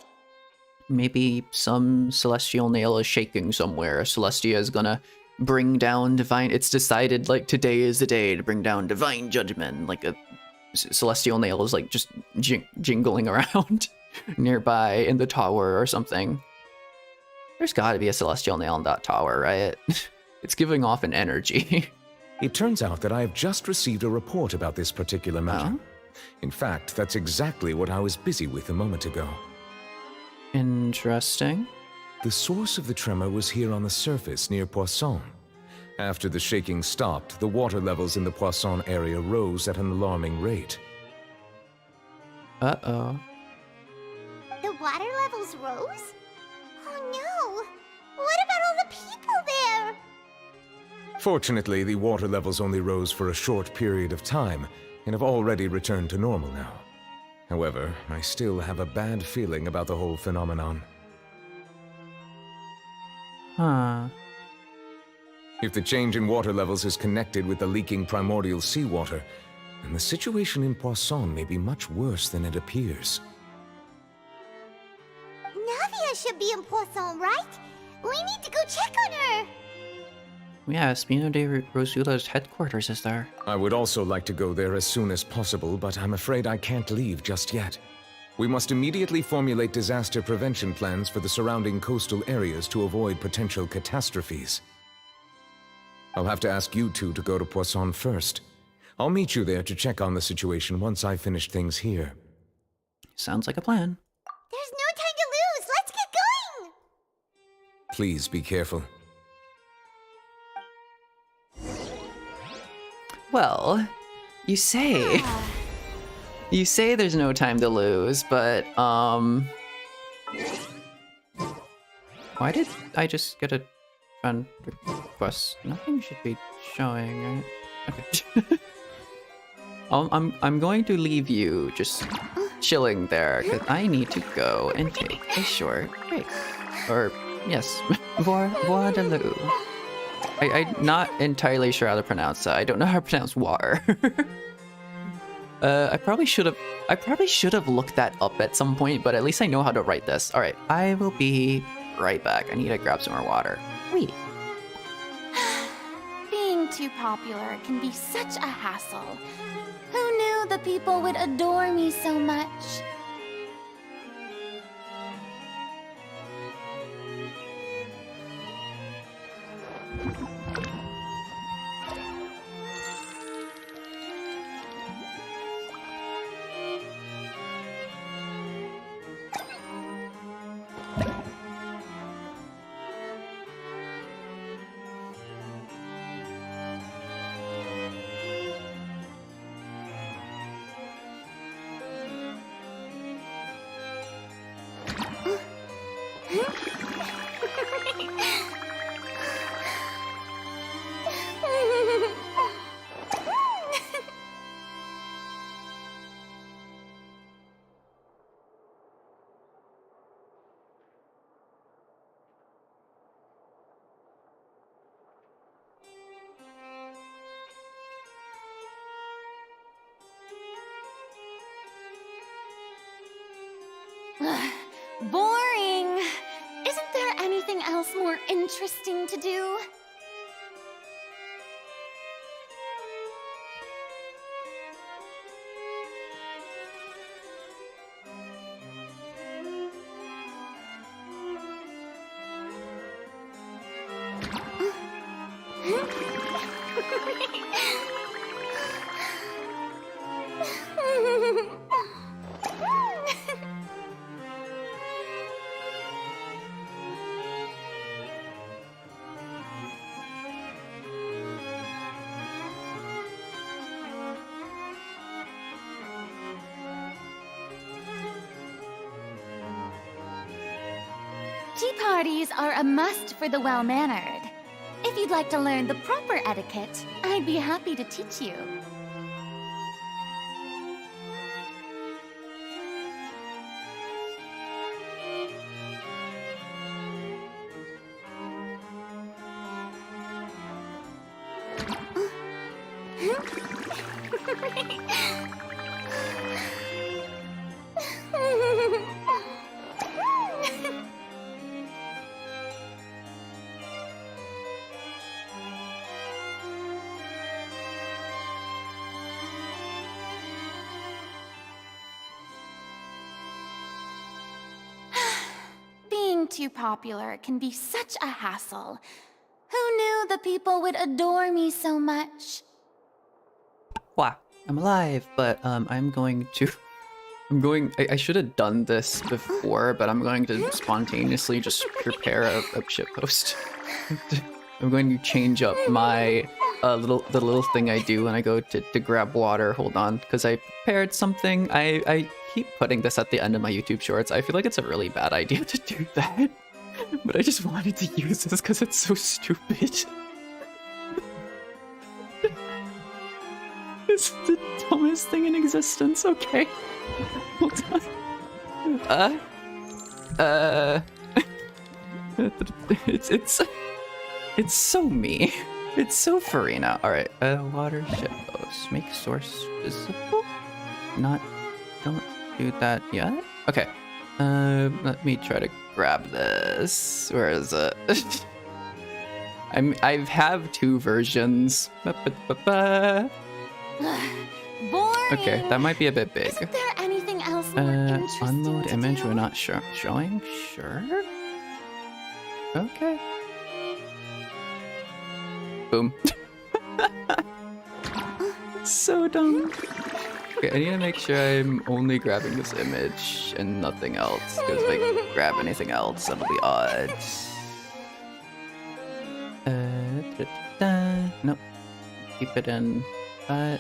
Maybe some celestial nail is shaking somewhere. Celestia is gonna bring down divine... It's decided, like, today is the day to bring down divine judgment. Like, a celestial nail is, like, just jingling around nearby in the tower or something. There's gotta be a celestial nail in that tower, right? It's giving off an energy. It turns out that I have just received a report about this particular matter. Oh? In fact, that's exactly what I was busy with a moment ago. Interesting. The source of the tremor was here on the surface near Poisson. After the shaking stopped, the water levels in the Poisson area rose at an alarming rate. Uh-oh. The water levels rose? Oh no! What about all the people there? Fortunately, the water levels only rose for a short period of time and have already returned to normal now. However, I still have a bad feeling about the whole phenomenon. Huh. If the change in water levels is connected with the leaking primordial seawater, then the situation in Poisson may be much worse than it appears. Navia should be in Poisson, right? We need to go check on her! Yeah, Espino de Rosula's headquarters is there. I would also like to go there as soon as possible, but I'm afraid I can't leave just yet. We must immediately formulate disaster prevention plans for the surrounding coastal areas to avoid potential catastrophes. I'll have to ask you two to go to Poisson first. I'll meet you there to check on the situation once I've finished things here. Sounds like a plan. There's no time to lose! Let's get going! Please be careful. Well, you say there's no time to lose, but why did I just get a friend request? Nothing should be showing, right? Okay. I'm going to leave you just chilling there because I need to go and take a short break. Or yes, Voidaloo. I'm not entirely sure how to pronounce that. I don't know how to pronounce war. I probably should have looked that up at some point, but at least I know how to write this. All right, I will be right back. I need to grab some more water. Wait. Being too popular can be such a hassle. Who knew the people would adore me so much? Boring! Isn't there anything else more interesting to do? Tea parties are a must for the well-mannered. If you'd like to learn the proper etiquette, I'd be happy to teach you. Being too popular can be such a hassle. Who knew the people would adore me so much? Wow, I'm alive, but I'm going to... I should have done this before, but I'm going to spontaneously just prepare a shitpost. I'm going to change up my the little thing I do when I go to grab water. Hold on, because I prepared something. I keep putting this at the end of my YouTube shorts. I feel like it's a really bad idea to do that, but I just wanted to use this because it's so stupid. It's the dumbest thing in existence. Okay, hold on. It's so me. It's so Furina. All right. Water shitpost. Make source visible. Don't do that yet. Okay. Let me try to grab this. Where is it? I have two versions. Boring. Okay, that might be a bit big. Isn't there anything else more interesting Unload to image. do? We're not showing. Sure. Okay. Boom. So dumb. Okay, I need to make sure I'm only grabbing this image and nothing else. Because if I grab anything else, that'll be odd. Nope. Keep it in. But.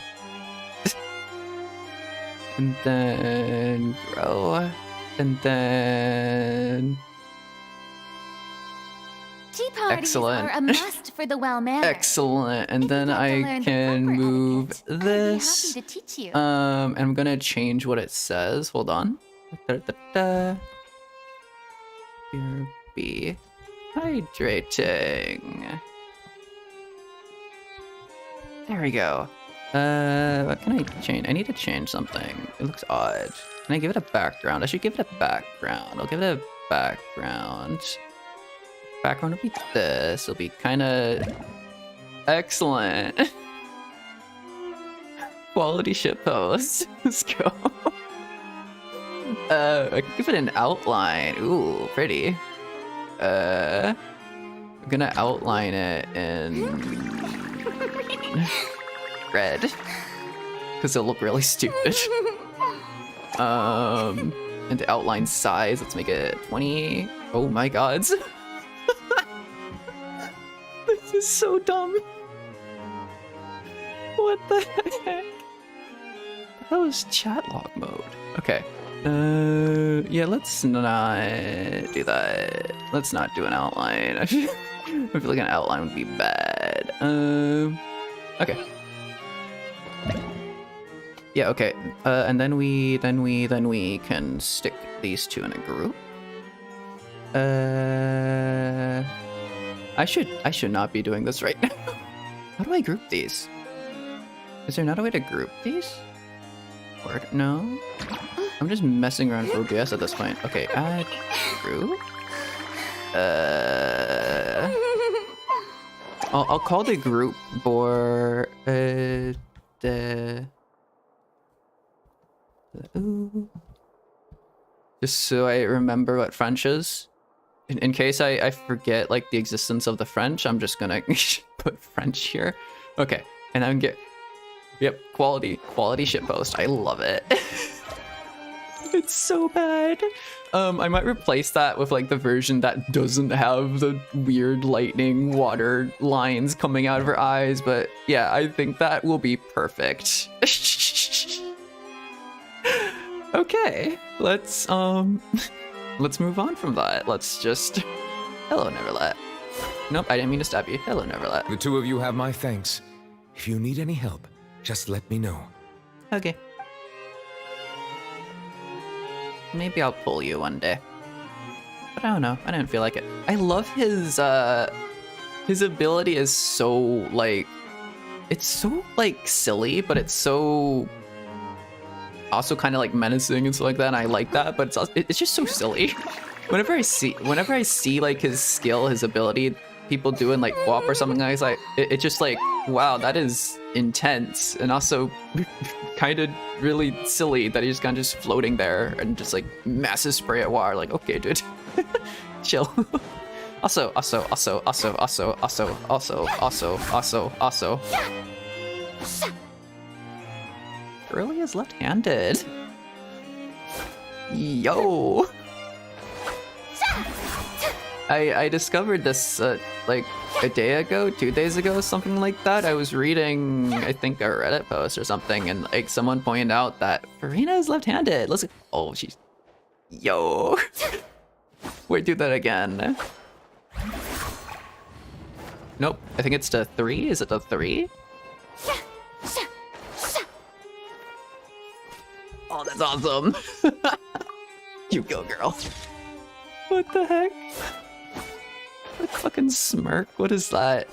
And then grow. And then. Tea parties Excellent. are a must for the well-mannered. Excellent. And If then you'd like to I learn the can proper move etiquette, I'd be this. happy to teach you. And I'm gonna change what it says. Hold on. Here be hydrating. There we go. What can I change? I need to change something. It looks odd. Can I give it a background? I should give it a background. I'll give it a background. Background will be this. It'll be kind of excellent. Quality shitpost. Let's go. I can give it an outline. Ooh, pretty. I'm gonna outline it in red because it'll look really stupid. And the outline size, let's make it 20. Oh my god. This is so dumb. What the heck? That was chat log mode. Okay. Yeah, let's not do that. Let's not do an outline. I feel like an outline would be bad. Okay. Yeah, okay. And then we can stick these two in a group. I should not be doing this right now. How do I group these? Is there not a way to group these? Or no? I'm just messing around with OBS at this point. Okay, add group. I'll call the group for just so I remember what French is. In case I forget like the existence of the French, I'm just gonna put French here. Okay, and I'm yep, quality shitpost. I love it. It's so bad. I might replace that with like the version that doesn't have the weird lightning water lines coming out of her eyes, but yeah, I think that will be perfect. Okay, let's move on from that. Let's just... Hello, Neverlet. Nope, I didn't mean to stab you. Hello, Neverlet. The two of you have my thanks. If you need any help, just let me know. Okay. Maybe I'll pull you one day. But I don't know. I didn't feel like it. I love his ability is so, like... It's so, like, silly, but it's so... also kind of, like, menacing and stuff like that, and I like that, but it's just so silly. Whenever I see, like, his skill, his ability, people doing, like, co-op or something like that, it's just like, wow, that is intense, and also kind of really silly that he's kind of just floating there and just, like, massive spray of water, like, okay, dude. Chill. Also. Curly is left-handed. Yo! I discovered this like a day ago, 2 days ago, something like that. I was reading, I think, a Reddit post or something, and like someone pointed out that Furina is left-handed. Let's. Oh, she's. Yo! Wait, do that again. Nope. I think it's to 3. Is it to 3? Oh, that's awesome. You go, girl. What the heck? That fucking smirk? What is that?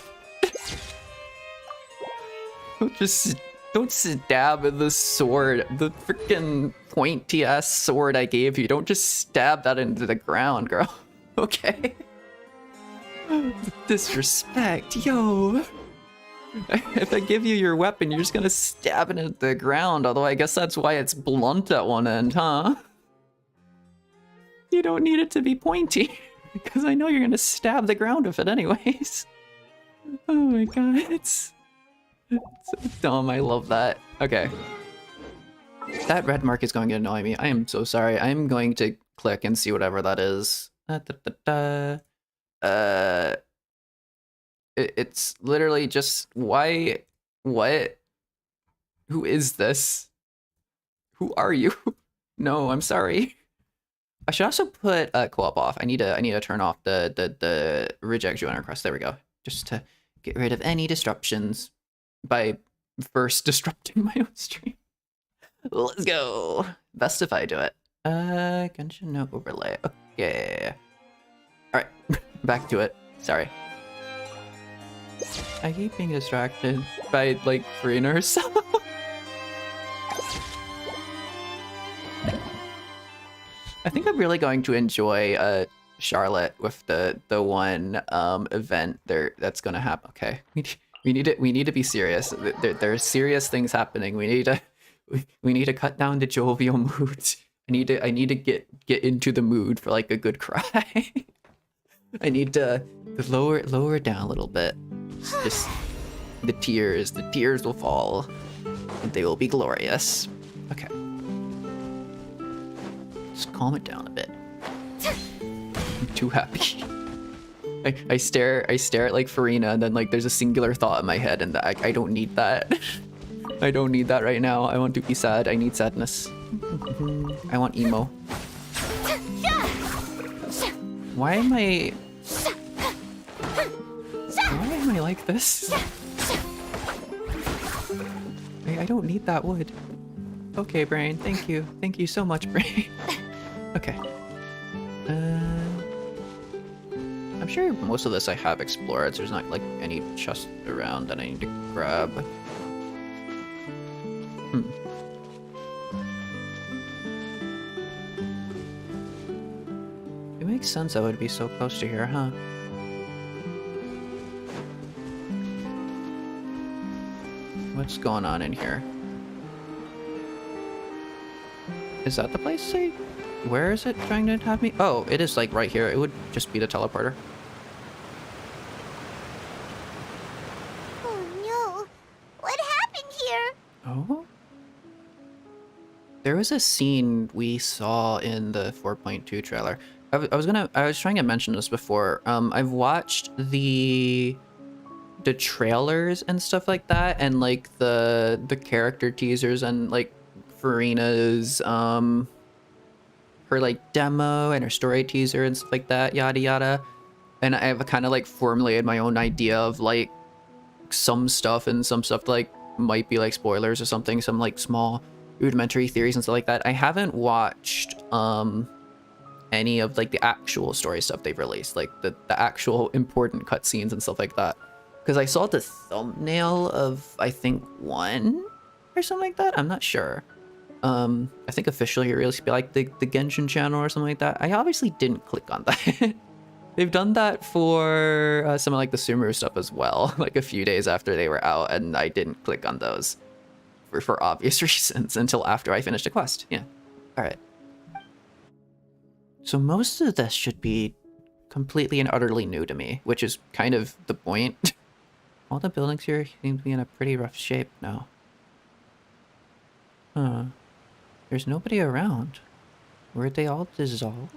Don't stab at the sword. The freaking pointy ass sword I gave you. Don't just stab that into the ground, girl. Okay. Disrespect, yo. If I give you your weapon, you're just gonna stab it into the ground, although I guess that's why it's blunt at one end, huh? You don't need it to be pointy, because I know you're gonna stab the ground with it anyways. Oh my god, it's so dumb, I love that. Okay. That red mark is going to annoy me. I am so sorry. I'm going to click and see whatever that is. It's literally just, why, what? Who is this? Who are you? No, I'm sorry. I should also put co-op off. I need to turn off the reject join request. There we go. Just to get rid of any disruptions by first disrupting my own stream. Let's go. Best if I do it. Genshin no overlay. Okay. All right, back to it. Sorry. I keep being distracted by, like, Furina herself. I think I'm really going to enjoy Charlotte with the one event there that's gonna happen. Okay, we need to be serious. There are serious things happening. We need to cut down the jovial mood. I need to get into the mood for like a good cry. I need to lower it down a little bit. Just the tears will fall, and they will be glorious. Okay. Just calm it down a bit. I'm too happy. I stare at like Furina, and then like there's a singular thought in my head, and I don't need that. I don't need that right now. I want to be sad. I need sadness. I want emo. Why am I like this? I don't need that wood. Okay, Brain. Thank you. Thank you so much, Brain. Okay. I'm sure most of this I have explored. So there's not like any chest around that I need to grab. makes sense that would be so close to here, huh? What's going on in here? Is that the place? Where is it trying to have me? Oh, it is like right here. It would just be the teleporter. Oh no. What happened here? Oh? There was a scene we saw in the 4.2 trailer. I was trying to mention this before. I've watched the trailers and stuff like that, and like the character teasers and like Furina's her like demo and her story teaser and stuff like that, yada yada. And I've kind of like formulated my own idea of like some stuff, and some stuff like might be like spoilers or something, some like small rudimentary theories and stuff like that. I haven't watched any of like the actual story stuff they've released, like the actual important cutscenes and stuff like that, because I saw the thumbnail of I think one or something like that. I'm not sure. I think officially it released by like the Genshin channel or something like that. I obviously didn't click on that. They've done that for some of like the Sumeru stuff as well, like a few days after they were out, and I didn't click on those for obvious reasons until after I finished a quest. Yeah. All right. So most of this should be completely and utterly new to me, which is kind of the point. All the buildings here seem to be in a pretty rough shape now. Huh. There's nobody around. Were they all dissolved?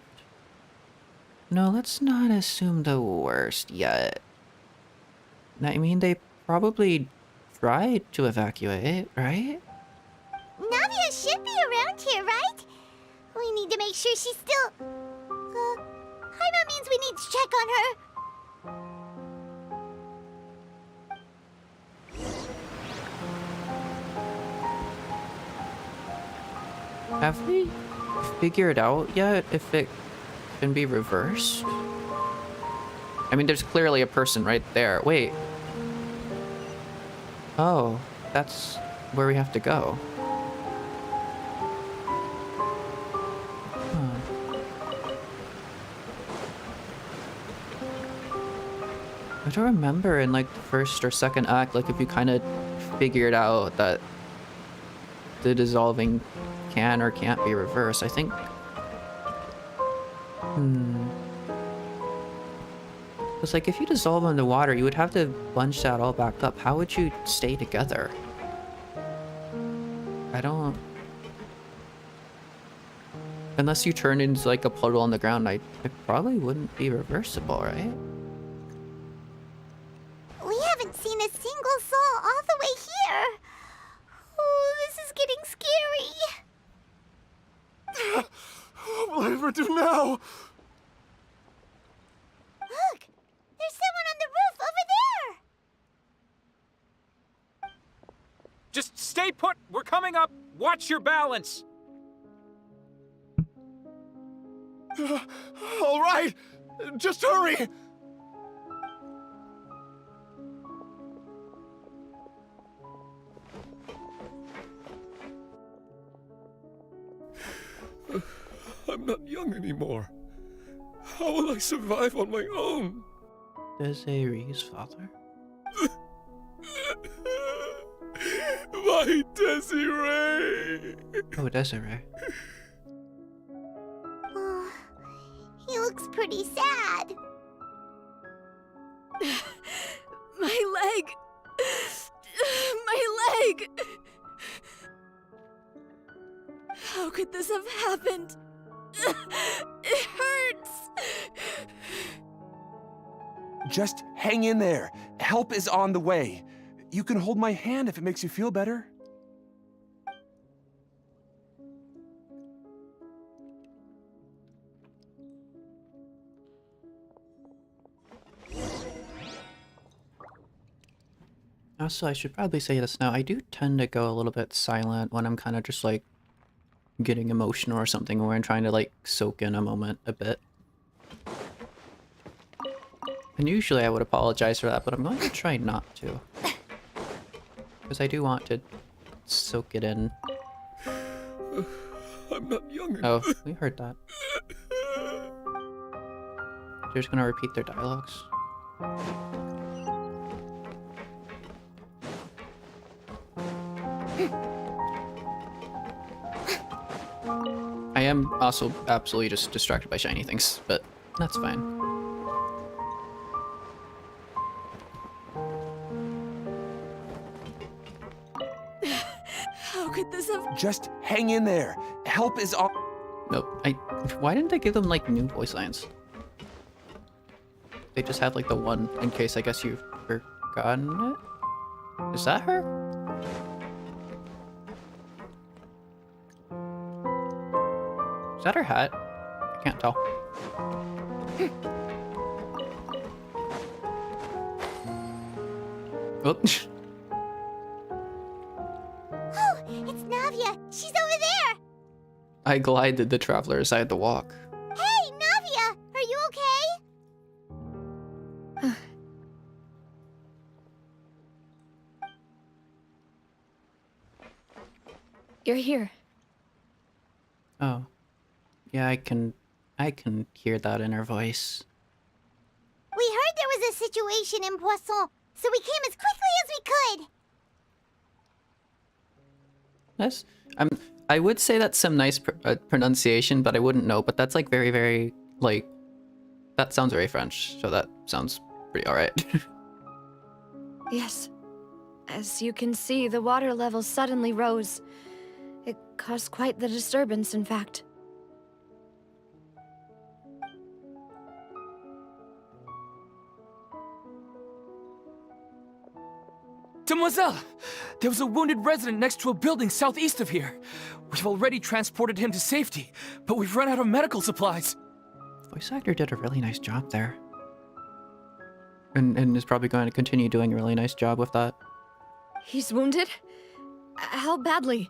No, let's not assume the worst yet. I mean, they probably tried to evacuate, right? Nadia should be around here, right? We need to make sure she's still... Jaime means we need to check on her. Have we figured out yet if it can be reversed? I mean, there's clearly a person right there. Wait. Oh, that's where we have to go. Huh. I don't remember in like the first or second act, like if you kind of figured out that the dissolving can or can't be reversed. I think... It's like if you dissolve in the water, you would have to bunch that all back up. How would you stay together? I don't... Unless you turn into like a puddle on the ground, it probably wouldn't be reversible, right? We haven't seen a single soul all the way here. Oh, this is getting scary. What will I ever do now? Look, there's someone on the roof over there. Just stay put. We're coming up. Watch your balance. All right, just hurry. I'm not young anymore. How will I survive on my own? Desiree's father? My Desiree! Oh, Desiree. Oh, he looks pretty sad. My leg! My leg! How could this have happened? It hurts! Just hang in there. Help is on the way. You can hold my hand if it makes you feel better. Also, I should probably say this now. I do tend to go a little bit silent when I'm kind of just like getting emotional or something, where I'm trying to like soak in a moment a bit. And usually I would apologize for that, but I'm going to try not to. Because I do want to soak it in. I'm not young Oh, enough. we heard that. They're just gonna repeat their dialogues. I am also absolutely just distracted by shiny things, but that's fine. How could this have... Just hang in there. Help is on. Nope. Why didn't they give them like new voice lines? They just had like the one in case I guess you've forgotten it? Is that her? Is that her hat? I can't tell. Oh. Oh, it's Navia. She's over there. I glided the traveler aside the walk. Hey, Navia, are you okay? You're here. Oh. Yeah, I can hear that in her voice. We heard there was a situation in Poisson, so we came as quickly as we could. That's I would say that's some nice pronunciation, but I wouldn't know. But that's like very, very like that sounds very French, so that sounds pretty alright. Yes. As you can see, the water level suddenly rose. It caused quite the disturbance, in fact. Demoiselle! There was a wounded resident next to a building southeast of here. We've already transported him to safety, but we've run out of medical supplies. Voice actor did a really nice job there. And is probably going to continue doing a really nice job with that. He's wounded? How badly?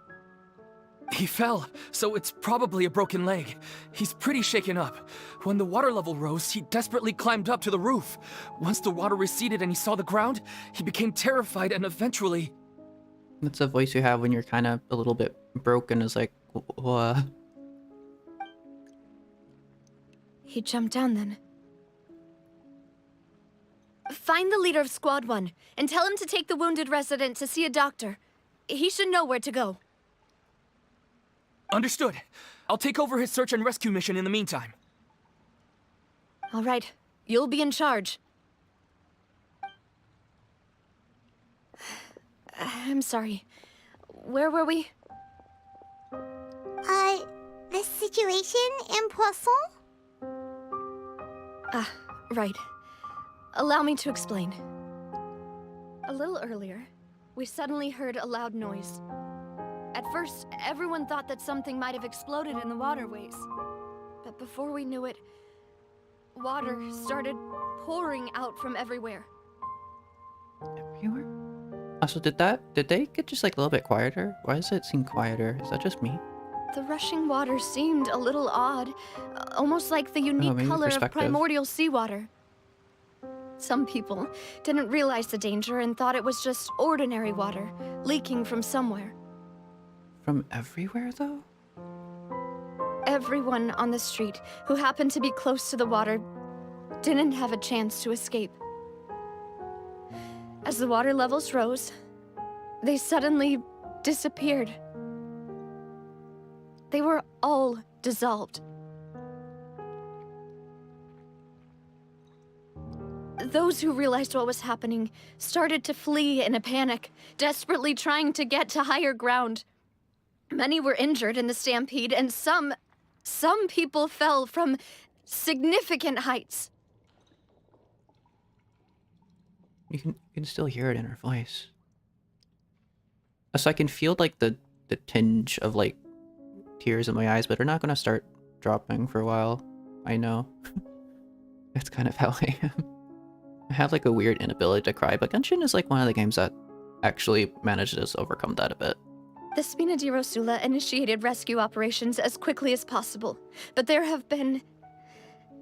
He fell, so it's probably a broken leg. He's pretty shaken up. When the water level rose, he desperately climbed up to the roof. Once the water receded and he saw the ground, he became terrified and eventually... That's a voice you have when you're kind of a little bit broken, is like, what? He jumped down then. Find the leader of Squad 1 and tell him to take the wounded resident to see a doctor. He should know where to go. Understood. I'll take over his search and rescue mission in the meantime. All right. You'll be in charge. I'm sorry. Where were we? The situation in Poisson? Ah, right. Allow me to explain. A little earlier, we suddenly heard a loud noise. At first, everyone thought that something might have exploded in the waterways. But before we knew it, water started pouring out from everywhere. Everywhere? Also, did they get just like a little bit quieter? Why does it seem quieter? Is that just me? The rushing water seemed a little odd, almost like the unique color of primordial seawater. Some people didn't realize the danger and thought it was just ordinary water, leaking from somewhere. From everywhere, though? Everyone on the street who happened to be close to the water didn't have a chance to escape. As the water levels rose, they suddenly disappeared. They were all dissolved. Those who realized what was happening started to flee in a panic, desperately trying to get to higher ground. Many were injured in the stampede, and some people fell from significant heights. You can still hear it in her voice. So I can feel like the tinge of like tears in my eyes, but they're not gonna start dropping for a while. I know. That's kind of how I am. I have like a weird inability to cry, but Genshin is like one of the games that actually manages to overcome that a bit. The Spina di Rosula initiated rescue operations as quickly as possible, but there have been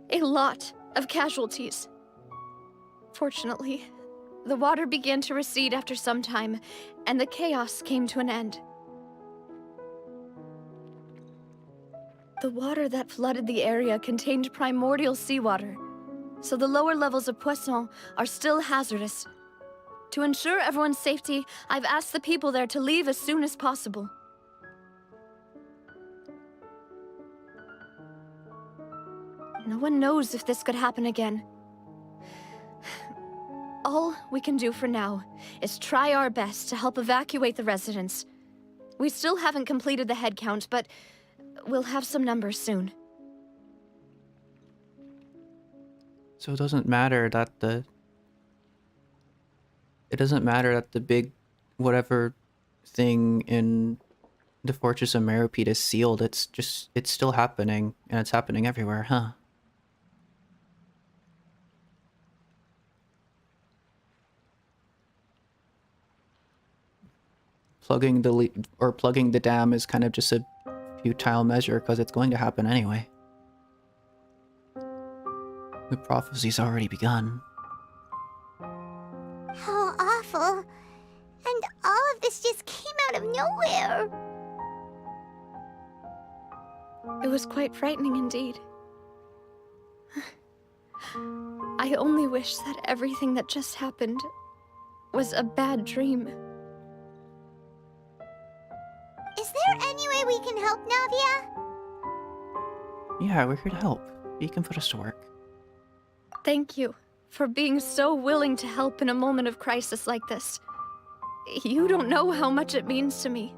a lot of casualties. Fortunately, the water began to recede after some time, and the chaos came to an end. The water that flooded the area contained primordial seawater, so the lower levels of Poisson are still hazardous. To ensure everyone's safety, I've asked the people there to leave as soon as possible. No one knows if this could happen again. All we can do for now is try our best to help evacuate the residents. We still haven't completed the head count, but we'll have some numbers soon. So it doesn't matter that the big whatever thing in the Fortress of Meropide is sealed. It's still happening, and it's happening everywhere, huh? Plugging the dam is kind of just a futile measure because it's going to happen anyway. The prophecy's already begun. How awful. And all of this just came out of nowhere. It was quite frightening indeed. I only wish that everything that just happened was a bad dream. Is there any way we can help, Navia? Yeah, we're here to help. You can put us to work. Thank you for being so willing to help in a moment of crisis like this. You don't know how much it means to me.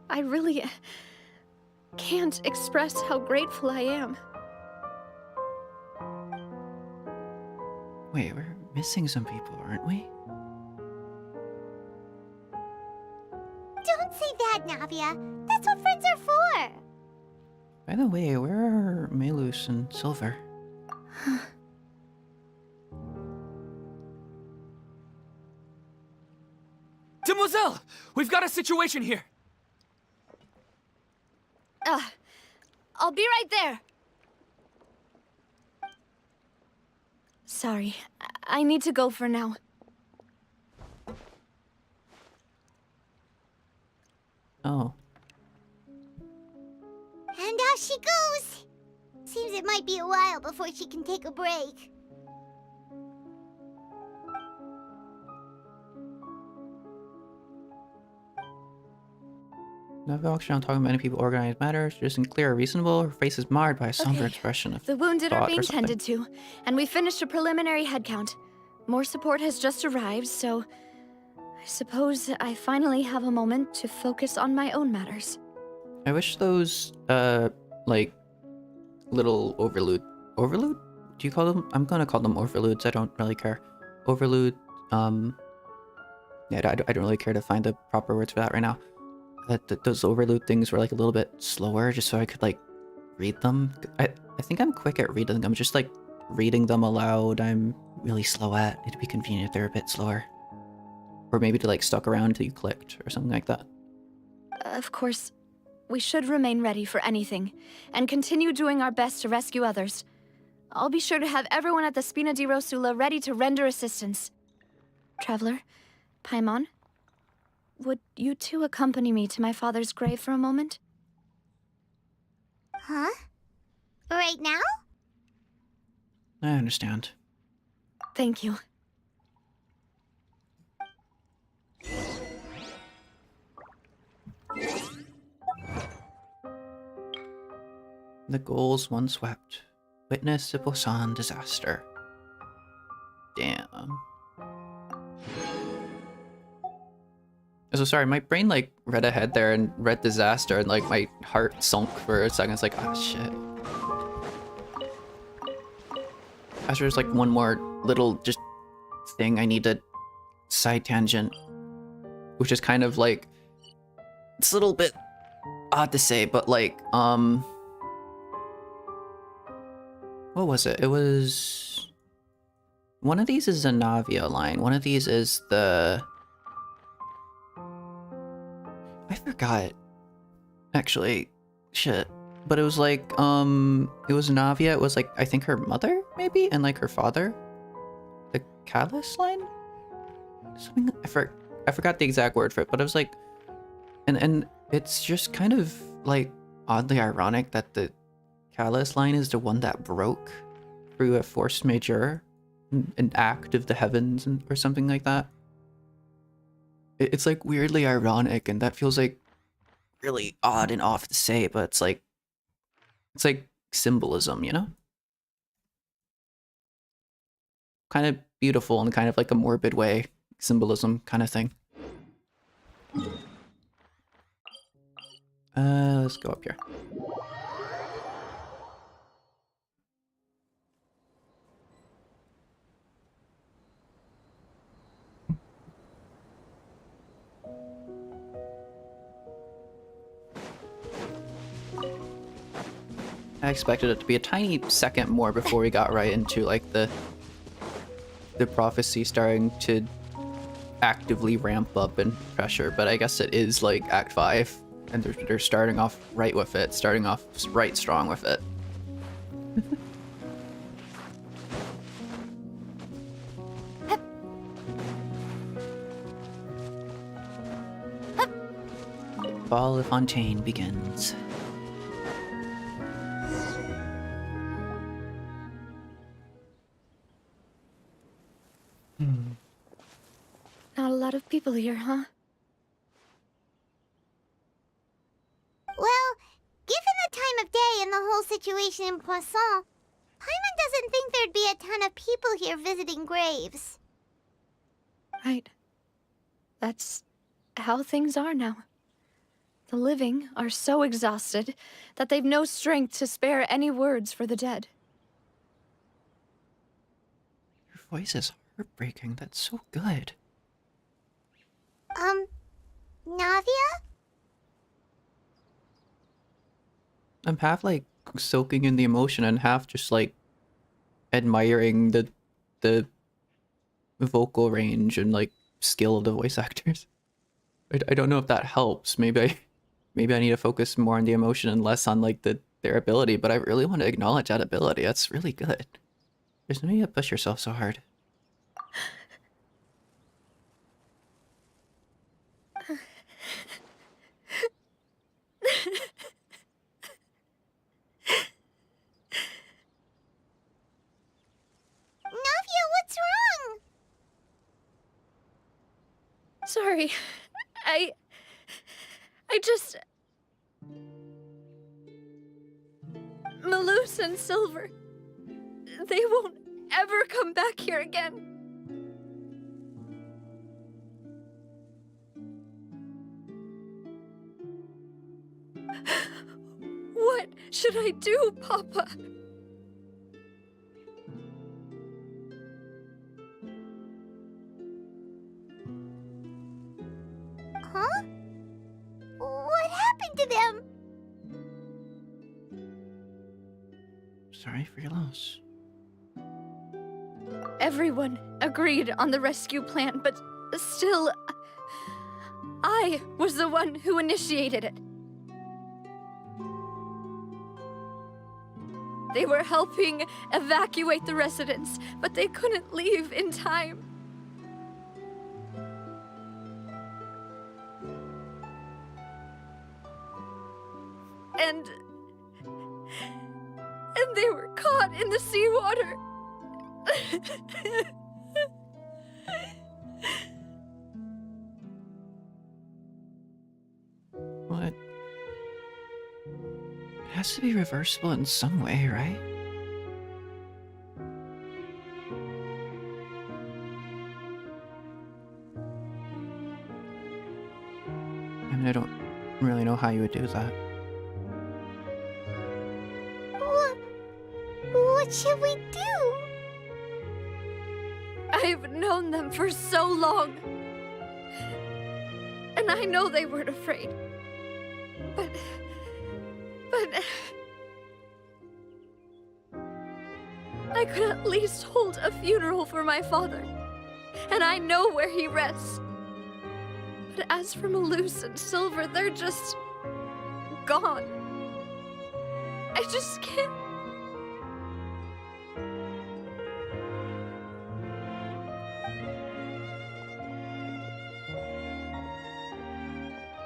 I really can't express how grateful I am. Wait, we're missing some people, aren't we? Don't say that, Navia. That's what friends are for. By the way, where are Melus and Silver? Demoiselle! We've got a situation here! I'll be right there. Sorry, I need to go for now. Oh. And off she goes. Seems it might be a while before she can take a break. No auction on talking many people organized matters. She isn't clear or reasonable. Her face is marred by a somber expression of The wounded are thought being or something. tended to, and we finished a preliminary head count. More support has just arrived, so I suppose I finally have a moment to focus on my own matters. I wish those, like, little overload... Overload? Do you call them? I'm gonna call them overloads. I don't really care. Overload, yeah, I don't really care to find the proper words for that right now. Those overload things were, like, a little bit slower, just so I could, like, read them. I think I'm quick at reading them. Just, like, reading them aloud, I'm really slow at. It'd be convenient if they're a bit slower. Or maybe to, like, stuck around until you clicked, or something like that. Of course, we should remain ready for anything, and continue doing our best to rescue others. I'll be sure to have everyone at the Spina di Rosula ready to render assistance. Traveler, Paimon, would you two accompany me to my father's grave for a moment? Huh? Right now? I understand. Thank you. The goals one swept. Witness the Poisson disaster. Damn. So sorry, my brain like read ahead there and read disaster and like my heart sunk for a second. It's like, oh shit. Actually, there's like one more little just thing I need to side tangent, which is kind of like, it's a little bit odd to say, but like, what was it? It was, one of these is a Navia line. One of these is the, I forgot, actually, shit. But it was like, it was Navia. It was like, I think her mother, maybe? And like her father? The Callus line? Something, I forgot the exact word for it, but it was like, and it's just kind of like oddly ironic that the Callus line is the one that broke through a force majeure, an act of the heavens, or something like that. It's like weirdly ironic, and that feels like really odd and off to say, but it's like symbolism, you know? Kind of beautiful in kind of like a morbid way, symbolism kind of thing. Let's go up here. I expected it to be a tiny second more before we got right into like the prophecy starting to actively ramp up in pressure, but I guess it is like Act 5, and they're starting off right with it, starting off right strong with it. Fall of Fontaine begins. Not a lot of people here, huh? Well, given the time of day and the whole situation in Poisson, Paimon doesn't think there'd be a ton of people here visiting graves. Right. That's how things are now. The living are so exhausted that they've no strength to spare any words for the dead. Your voice is heartbreaking. That's so good. Navia? I'm half like soaking in the emotion and half just like admiring the vocal range and like skill of the voice actors. I don't know if that helps. Maybe I need to focus more on the emotion and less on like their ability, but I really want to acknowledge that ability. That's really good. There's no need to push yourself so hard. Navia, what's wrong? Sorry. I just... Malus and Silver. They won't ever come back here again. What should I do, Papa? Huh? What happened to them? Sorry for your loss. Everyone agreed on the rescue plan, but still, I was the one who initiated it. They were helping evacuate the residents, but they couldn't leave in time. And they were caught in the seawater. What? It has to be reversible in some way, right? I mean, I don't really know how you would do that. What should we do? I've known them for so long. And I know they weren't afraid. But... I could at least hold a funeral for my father. And I know where he rests. But as for Malus and Silver, they're just... gone. I just can't...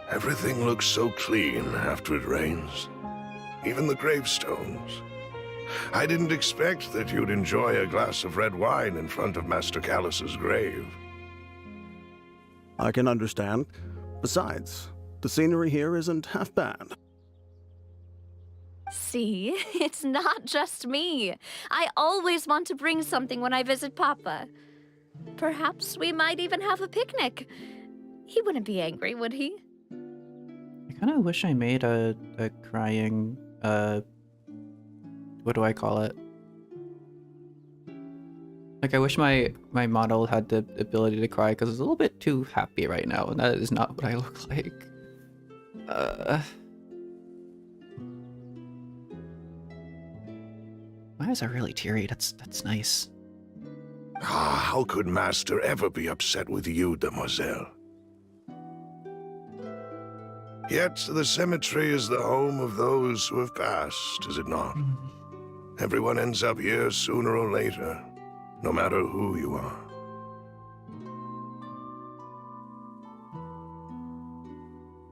Everything looks so clean after it rains. Even the gravestones. I didn't expect that you'd enjoy a glass of red wine in front of Master Callus's grave. I can understand. Besides, the scenery here isn't half bad. See, it's not just me. I always want to bring something when I visit Papa. Perhaps we might even have a picnic. He wouldn't be angry, would he? I kind of wish I made a crying, what do I call it? Like, I wish my model had the ability to cry, because it's a little bit too happy right now, and that is not what I look like. My eyes are really teary. That's nice. Ah, how could Master ever be upset with you, demoiselle? Yet the cemetery is the home of those who have passed, is it not? Everyone ends up here sooner or later, no matter who you are.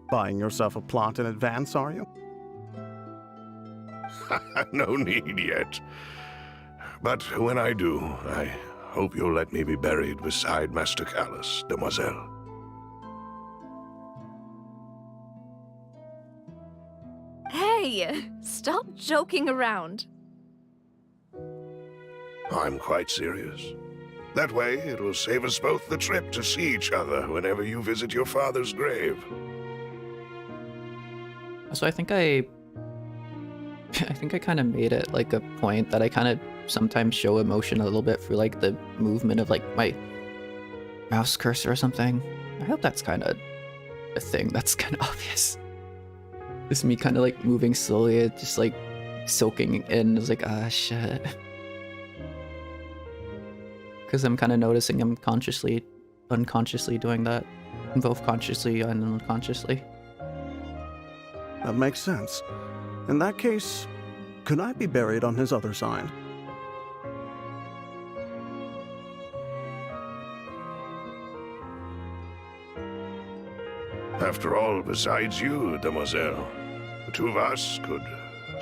Buying yourself a plot in advance, are you? No need yet. But when I do, I hope you'll let me be buried beside Master Callus, demoiselle. Hey, stop joking around. I'm quite serious. That way, it'll save us both the trip to see each other whenever you visit your father's grave. So I think I kind of made it like a point that I kind of sometimes show emotion a little bit through like the movement of like my mouse cursor or something. I hope that's kind of a thing that's kind of obvious. Just me kind of like moving slowly, just like soaking in. It's like, ah, shit. Because I'm kind of noticing I'm unconsciously doing that. Both consciously and unconsciously. That makes sense. In that case, could I be buried on his other side? After all, besides you, demoiselle, the two of us could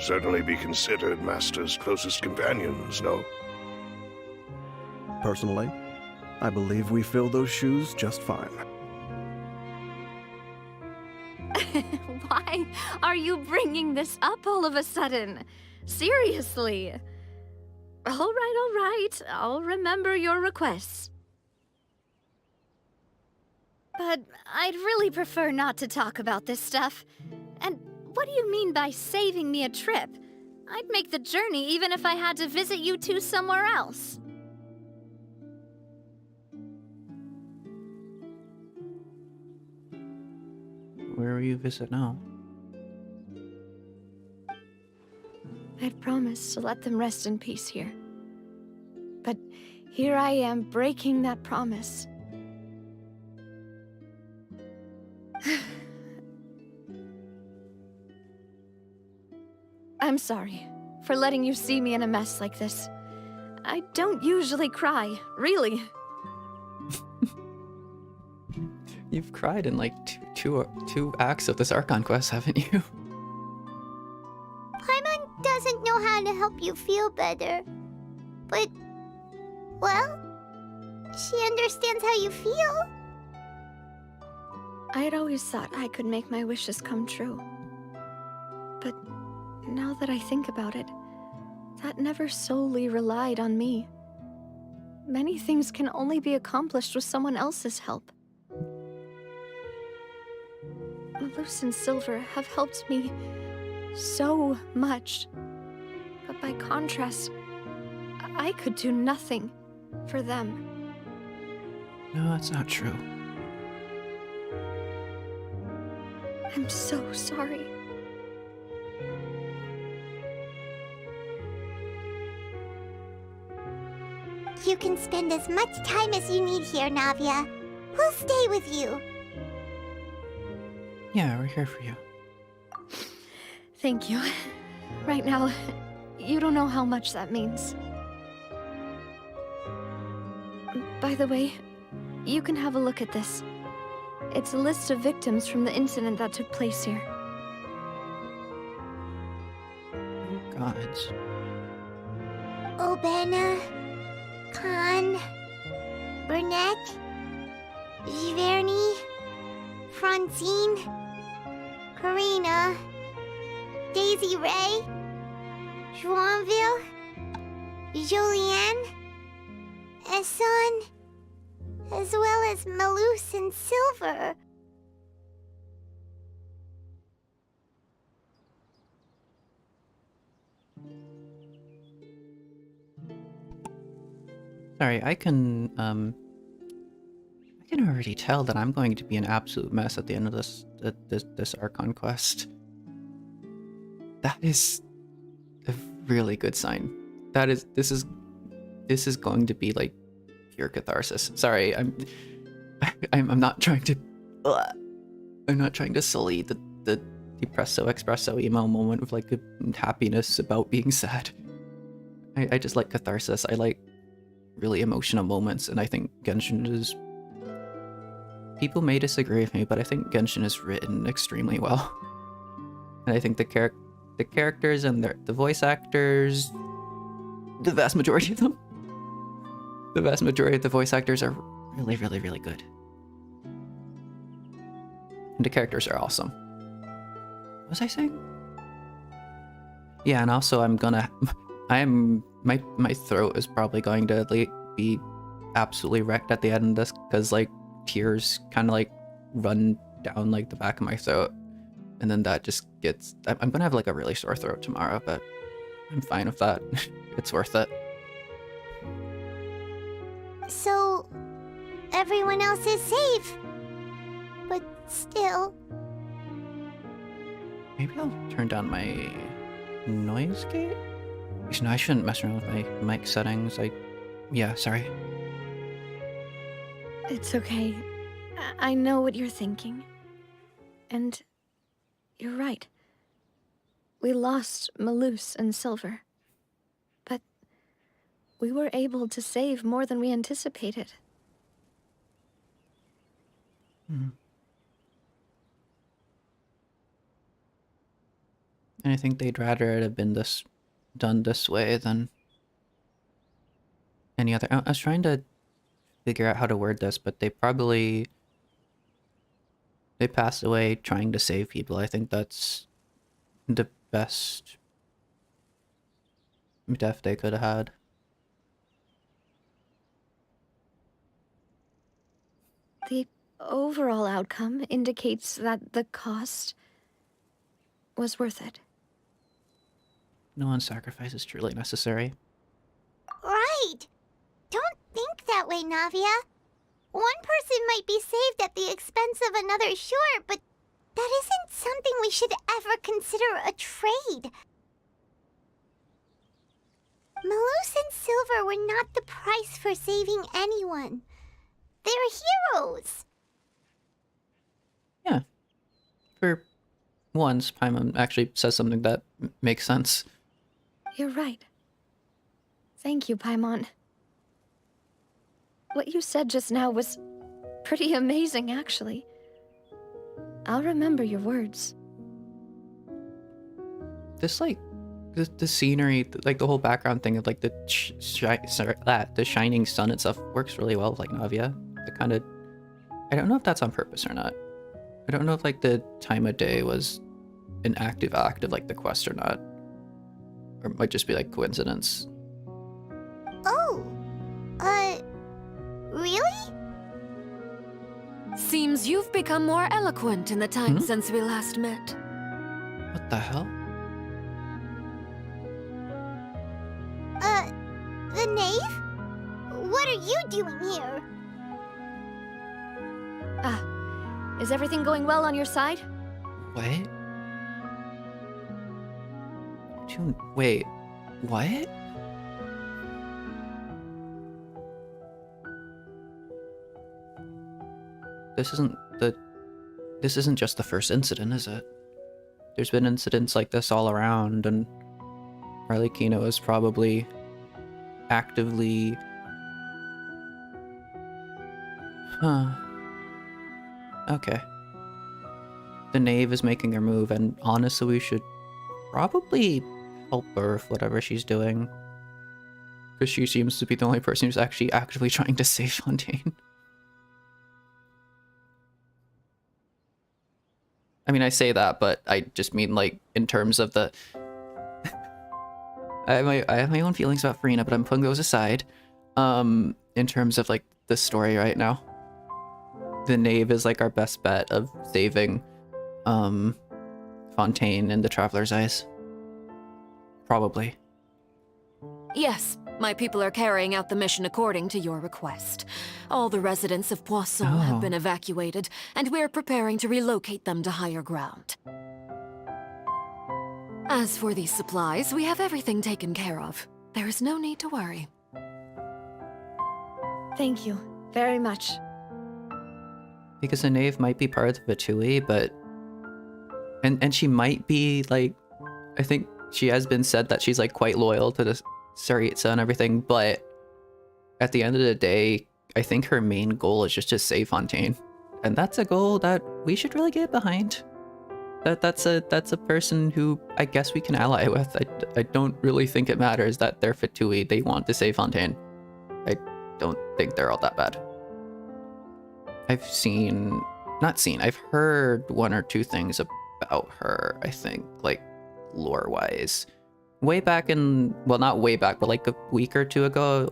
certainly be considered Master's closest companions, no? Personally, I believe we fill those shoes just fine. Why are you bringing this up all of a sudden? Seriously. All right. I'll remember your requests. But I'd really prefer not to talk about this stuff. And what do you mean by saving me a trip? I'd make the journey even if I had to visit you two somewhere else. Where will you visit now? I'd promised to let them rest in peace here. But here I am breaking that promise. I'm sorry for letting you see me in a mess like this. I don't usually cry, really. You've cried in like two acts of this Archon quest, haven't you? Paimon doesn't know how to help you feel better. But, well, she understands how you feel. I had always thought I could make my wishes come true. But now that I think about it, that never solely relied on me. Many things can only be accomplished with someone else's help. Malus and Silver have helped me so much. But by contrast, I could do nothing for them. No, that's not true. I'm so sorry. You can spend as much time as you need here, Navia. We'll stay with you. Yeah, we're here for you. Thank you. Right now, you don't know how much that means. By the way, you can have a look at this. It's a list of victims from the incident that took place here. Gods. Obena, Khan, Burnett, Giverny, Francine, Karina, Daisy Ray, Joinville, Julianne, Esson, as well as Malus and Silver. Sorry, I can already tell that I'm going to be an absolute mess at the end of this Archon quest. That is a really good sign. This is going to be like pure catharsis. Sorry, I'm not trying to I'm not trying to sully the depresso espresso emo moment of like happiness about being sad. I just like catharsis. I like really emotional moments, and I think Genshin is... People may disagree with me, but I think Genshin is written extremely well. And I think the characters and the voice actors, the vast majority of them, the vast majority of the voice actors are really, really, really good. And the characters are awesome. What was I saying? Yeah, and also my throat is probably going to be absolutely wrecked at the end of this, because like tears kind of like run down like the back of my throat, and then that just gets... I'm gonna have like a really sore throat tomorrow, but I'm fine with that. It's worth it. So, everyone else is safe. But still... Maybe I'll turn down my noise gate? No, I shouldn't mess around with my mic settings. Yeah, sorry. It's okay. I know what you're thinking. And you're right. We lost Malus and Silver. But we were able to save more than we anticipated. And I think they'd rather it have been done this way than any other... I was trying to figure out how to word this, but they passed away trying to save people. I think that's the best death they could have had. The overall outcome indicates that the cost was worth it. No one's sacrifice is truly necessary. Right! Don't think that way, Navia. One person might be saved at the expense of another, sure, but that isn't something we should ever consider a trade. Malus and Silver were not the price for saving anyone. They're heroes! Yeah. For once, Paimon actually says something that makes sense. You're right. Thank you, Paimon. What you said just now was pretty amazing, actually. I'll remember your words. This, like, the scenery, like, the whole background thing of, like, the shining sun and stuff works really well with, like, Navia. It kind of... I don't know if that's on purpose or not. I don't know if, like, the time of day was an active act of, like, the quest or not. Or it might just be, like, coincidence. Oh! Really? Seems you've become more eloquent in the time since we last met. What the hell? The knave? What are you doing here? Is everything going well on your side? What? Wait, what? This isn't just the first incident, is it? There's been incidents like this all around, and Arlecchino is probably actively... Huh. Okay. The knave is making her move, and honestly we should probably help her with whatever she's doing. Because she seems to be the only person who's actually actively trying to save Fontaine. I mean, I say that, but I just mean, like, in terms of the... I have my own feelings about Furina, but I'm putting those aside. In terms of, like, the story right now. The Knave is, like, our best bet of saving, Fontaine in the Traveler's Eyes. Probably. Yes, my people are carrying out the mission according to your request. All the residents of Poisson Oh. have been evacuated, and we're preparing to relocate them to higher ground. As for these supplies, we have everything taken care of. There is no need to worry. Thank you very much. Because the Knave might be part of the Vitui, but... And she might be, like... I think she has been said that she's, like, quite loyal to the Tsaritsa and everything, but... At the end of the day, I think her main goal is just to save Fontaine. And that's a goal that we should really get behind. That's a person who I guess we can ally with. I don't really think it matters that they're Vitui. They want to save Fontaine. I don't think they're all that bad. I've heard one or two things about her, I think, like, lore-wise. Way back in, well, not way back, but like a week or two ago.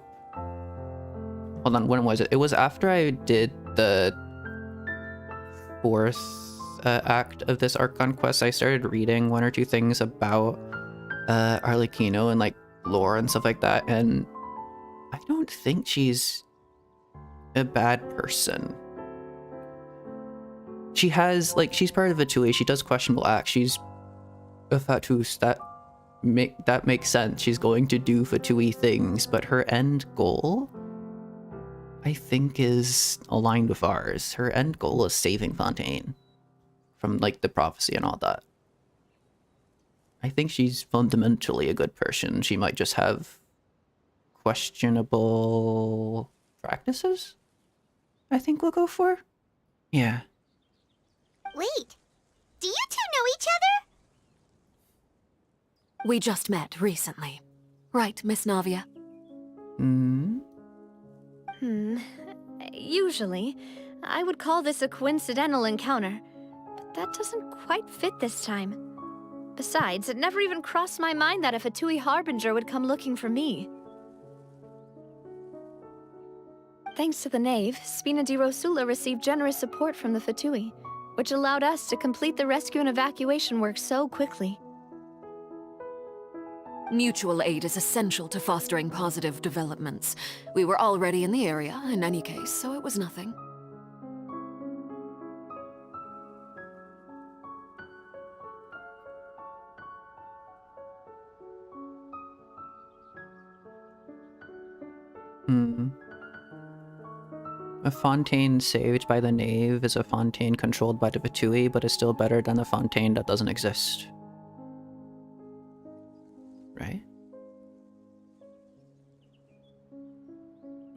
Hold on, when was it? It was after I did the 4th act of this Archon quest. I started reading one or two things about Arlecchino and, like, lore and stuff like that, and I don't think she's a bad person. She has, like, she's part of Vitui, she does questionable acts, she's a Fatus, that makes sense. She's going to do Vitui things, but her end goal, I think, is aligned with ours. Her end goal is saving Fontaine from, like, the prophecy and all that. I think she's fundamentally a good person. She might just have questionable practices, I think we'll go for. Yeah. Wait, do you two know each other? We just met recently. Right, Miss Navia? Usually, I would call this a coincidental encounter, but that doesn't quite fit this time. Besides, it never even crossed my mind that a Fatui Harbinger would come looking for me. Thanks to the Knave, Spina di Rosula received generous support from the Fatui, which allowed us to complete the rescue and evacuation work so quickly. Mutual aid is essential to fostering positive developments. We were already in the area, in any case, so it was nothing. A Fontaine saved by the Knave is a Fontaine controlled by the Vitui, but is still better than a Fontaine that doesn't exist. Right?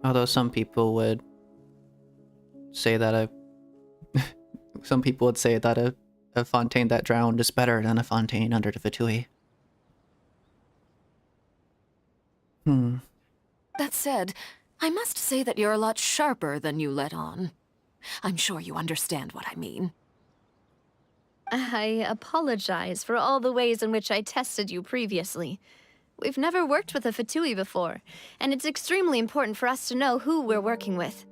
Although some people would say that a Fontaine that drowned is better than a Fontaine under the Vitui. That said, I must say that you're a lot sharper than you let on. I'm sure you understand what I mean. I apologize for all the ways in which I tested you previously. We've never worked with a Fatui before, and it's extremely important for us to know who we're working with.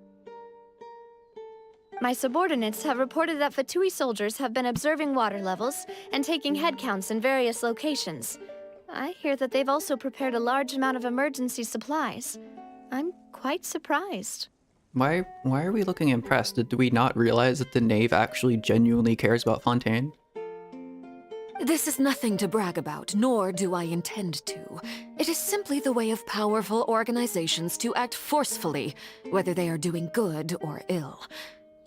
My subordinates have reported that Fatui soldiers have been observing water levels and taking head counts in various locations. I hear that they've also prepared a large amount of emergency supplies. I'm quite surprised. Why are we looking impressed? Did we not realize that the Knave actually genuinely cares about Fontaine? This is nothing to brag about, nor do I intend to. It is simply the way of powerful organizations to act forcefully, whether they are doing good or ill.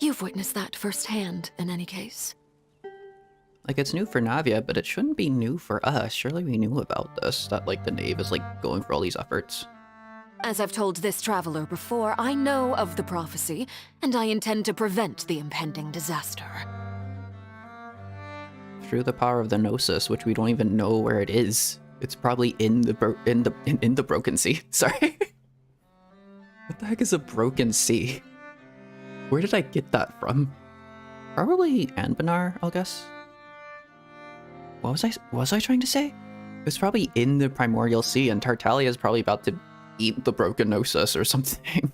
You've witnessed that firsthand, in any case. Like, it's new for Navia, but it shouldn't be new for us. Surely we knew about this, that, like, the Knave is, like, going for all these efforts. As I've told this traveler before, I know of the prophecy, and I intend to prevent the impending disaster. Through the power of the Gnosis, which we don't even know where it is. It's probably in the broken sea. Sorry. What the heck is a broken sea? Where did I get that from? Probably Anbanar, I'll guess. What was I trying to say? It was probably in the Primordial Sea, and Tartaglia is probably about to eat the broken Gnosis or something.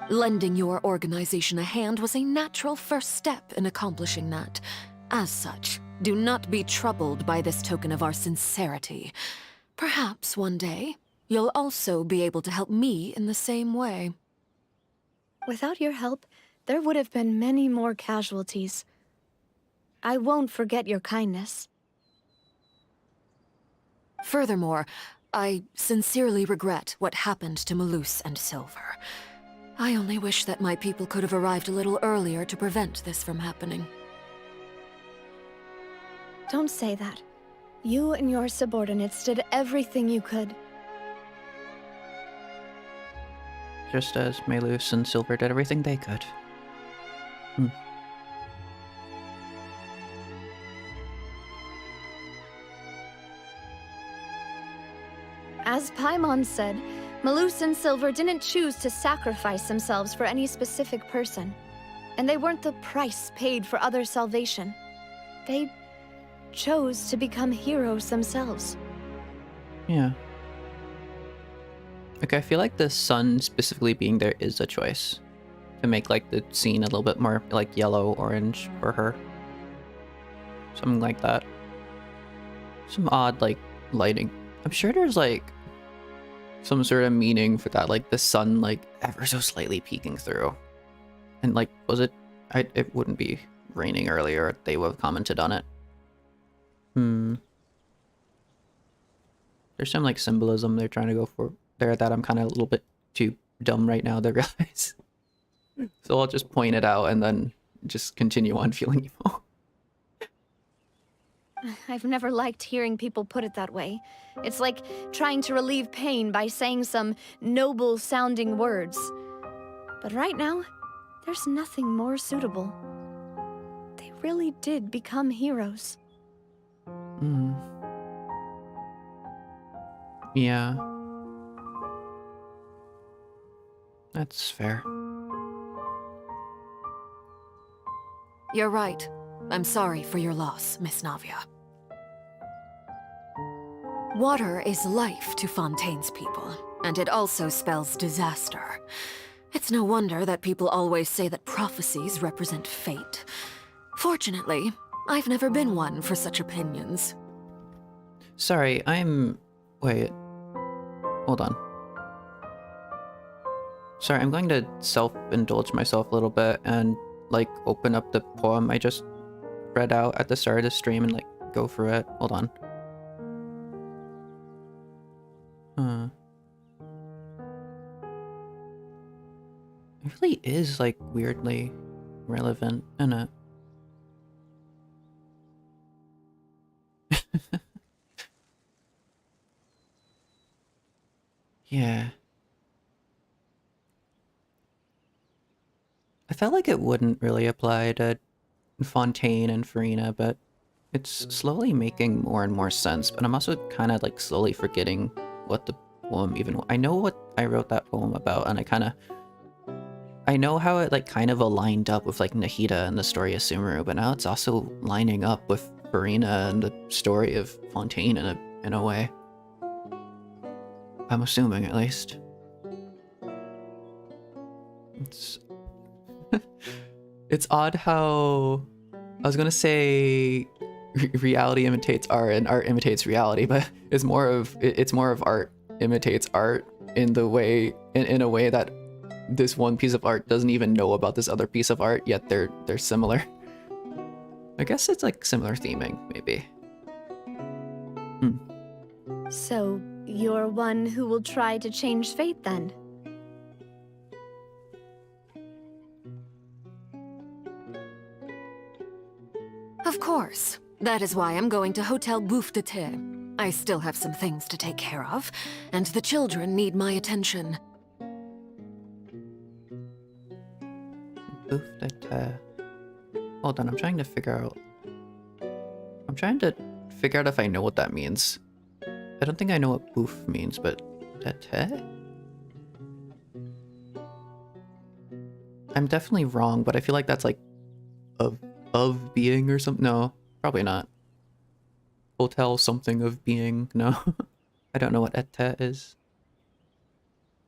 Lending your organization a hand was a natural first step in accomplishing that. As such, do not be troubled by this token of our sincerity. Perhaps one day, you'll also be able to help me in the same way. Without your help, there would have been many more casualties. I won't forget your kindness. Furthermore, I sincerely regret what happened to Malus and Silver. I only wish that my people could have arrived a little earlier to prevent this from happening. Don't say that. You and your subordinates did everything you could. Just as Malus and Silver did everything they could. As Paimon said, Malus and Silver didn't choose to sacrifice themselves for any specific person. And they weren't the price paid for other salvation. They chose to become heroes themselves. Yeah. Okay, I feel like the sun specifically being there is a choice. To make like the scene a little bit more like yellow, orange for her. Something like that. Some odd like lighting. I'm sure there's like some sort of meaning for that, like the sun like ever so slightly peeking through. And like, was it? It wouldn't be raining earlier. They would have commented on it. There's some like symbolism they're trying to go for there that I'm kind of a little bit too dumb right now to realize. So I'll just point it out and then just continue on feeling emo. I've never liked hearing people put it that way. It's like trying to relieve pain by saying some noble-sounding words. But right now, there's nothing more suitable. They really did become heroes. Yeah. That's fair. You're right. I'm sorry for your loss, Miss Navia. Water is life to Fontaine's people, and it also spells disaster. It's no wonder that people always say that prophecies represent fate. Fortunately, I've never been one for such opinions. Sorry, wait. Hold on. Sorry, I'm going to self-indulge myself a little bit and, like, open up the poem I just read out at the start of the stream and, like, go through it. Hold on. It really is, like, weirdly relevant, isn't it? Yeah. I felt like it wouldn't really apply to Fontaine and Furina, but it's slowly making more and more sense. But I'm also kind of like slowly forgetting what the poem even... I know what I wrote that poem about, and I know how it like kind of aligned up with like Nahida and the story of Sumeru, but now it's also lining up with Furina and the story of Fontaine in a way. I'm assuming, at least. It's odd how... I was gonna say reality imitates art and art imitates reality, but it's more of art imitates art in a way that this one piece of art doesn't even know about this other piece of art, yet they're similar. I guess it's like similar theming, maybe. So, you're one who will try to change fate, then? Of course. That is why I'm going to Hotel Bouffe de Thé. I still have some things to take care of, and the children need my attention. Bouffe de Thé. Hold on, I'm trying to figure out... I'm trying to figure out if I know what that means. I don't think I know what poof means, but tete? I'm definitely wrong, but I feel like that's like of being or something. No, probably not. Hotel something of being. No. I don't know what ete is.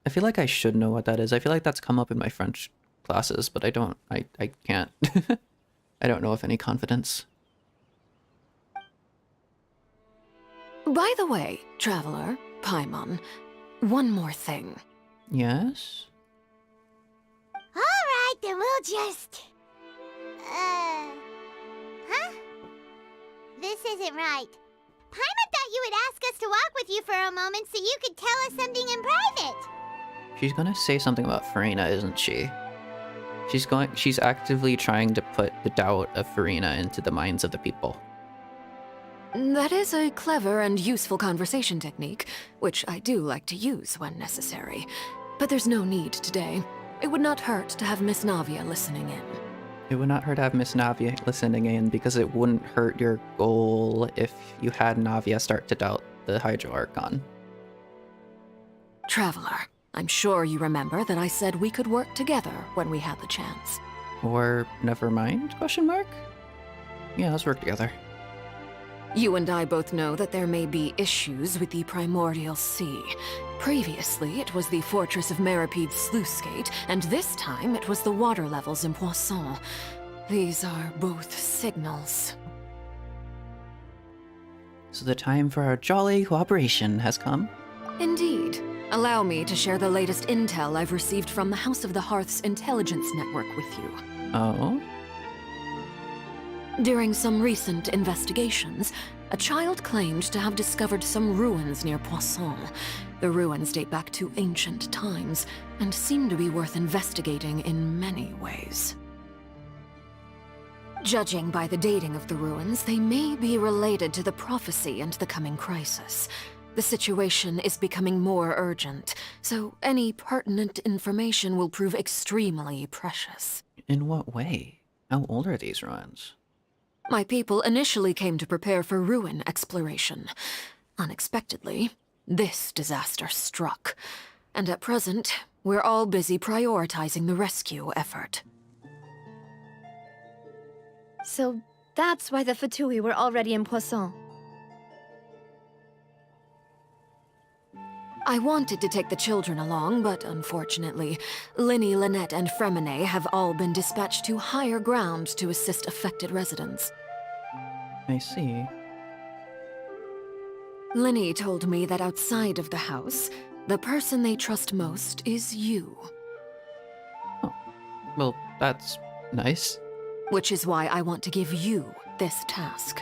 I feel like I should know what that is. I feel like that's come up in my French classes, but I can't. I don't know with any confidence. By the way, Traveler, Paimon, one more thing. Yes? Alright, then we'll just... Huh? This isn't right. Paimon thought you would ask us to walk with you for a moment so you could tell us something in private. She's gonna say something about Furina, isn't she? She's actively trying to put the doubt of Furina into the minds of the people. That is a clever and useful conversation technique, which I do like to use when necessary. But there's no need today. It would not hurt to have Miss Navia listening in. It would not hurt to have Miss Navia listening in, because it wouldn't hurt your goal if you had Navia start to doubt the Hydro Archon. Traveler, I'm sure you remember that I said we could work together when we had the chance. Or never mind, question mark? Yeah, let's work together. You and I both know that there may be issues with the Primordial Sea. Previously, it was the Fortress of Meripede's sluice gate, and this time it was the water levels in Poisson. These are both signals. So the time for our jolly cooperation has come? Indeed. Allow me to share the latest intel I've received from the House of the Hearth's intelligence network with you. Oh? During some recent investigations, a child claimed to have discovered some ruins near Poisson. The ruins date back to ancient times, and seem to be worth investigating in many ways. Judging by the dating of the ruins, they may be related to the prophecy and the coming crisis. The situation is becoming more urgent, so any pertinent information will prove extremely precious. In what way? How old are these ruins? My people initially came to prepare for ruin exploration. Unexpectedly, this disaster struck. And at present, we're all busy prioritizing the rescue effort. So that's why the Fatui were already in Poisson. I wanted to take the children along, but unfortunately, Linny, Lynette, and Fremine have all been dispatched to higher ground to assist affected residents. I see. Linny told me that outside of the house, the person they trust most is you. Oh, well, that's nice. Which is why I want to give you this task.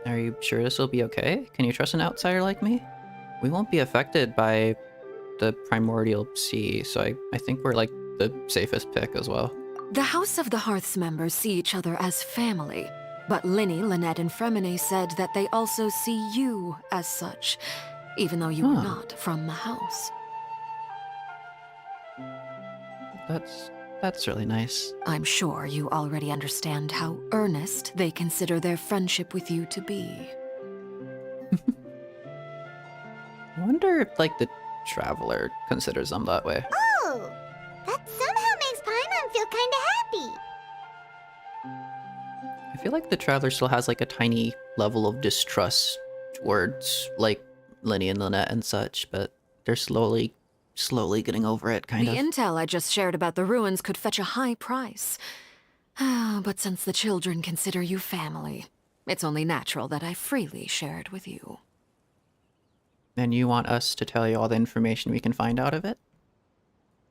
Are you sure this will be okay? Can you trust an outsider like me? We won't be affected by the Primordial Sea, so I think we're like the safest pick as well. The House of the Hearth's members see each other as family, but Linny, Lynette, and Fremine said that they also see you as such, even though you are not from the house. That's really nice. I'm sure you already understand how earnest they consider their friendship with you to be. I wonder if, like, the Traveler considers them that way. Oh! That somehow makes Paimon feel kinda happy. I feel like the Traveler still has, like, a tiny level of distrust towards, like, Linny and Lynette and such, but they're slowly getting over it, kind of. The intel I just shared about the ruins could fetch a high price. But since the children consider you family, it's only natural that I freely share it with you. And you want us to tell you all the information we can find out of it?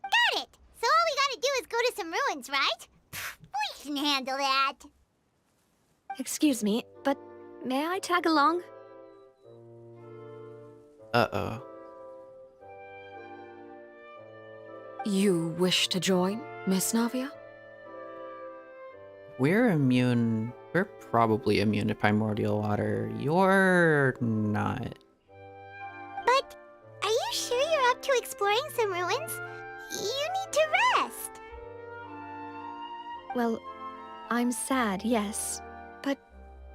Got it! So all we gotta do is go to some ruins, right? We can handle that. Excuse me, but may I tag along? Uh-oh. You wish to join, Miss Navia? We're probably immune to primordial water. You're not. But are you sure you're up to exploring some ruins? You need to rest. Well, I'm sad, yes. But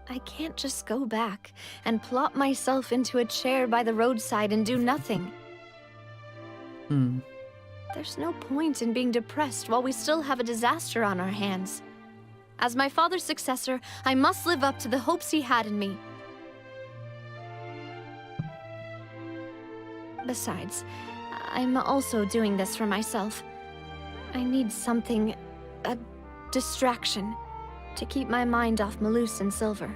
I can't just go back and plop myself into a chair by the roadside and do nothing. There's no point in being depressed while we still have a disaster on our hands. As my father's successor, I must live up to the hopes he had in me. Besides, I'm also doing this for myself. I need something, a distraction, to keep my mind off Malus and Silver.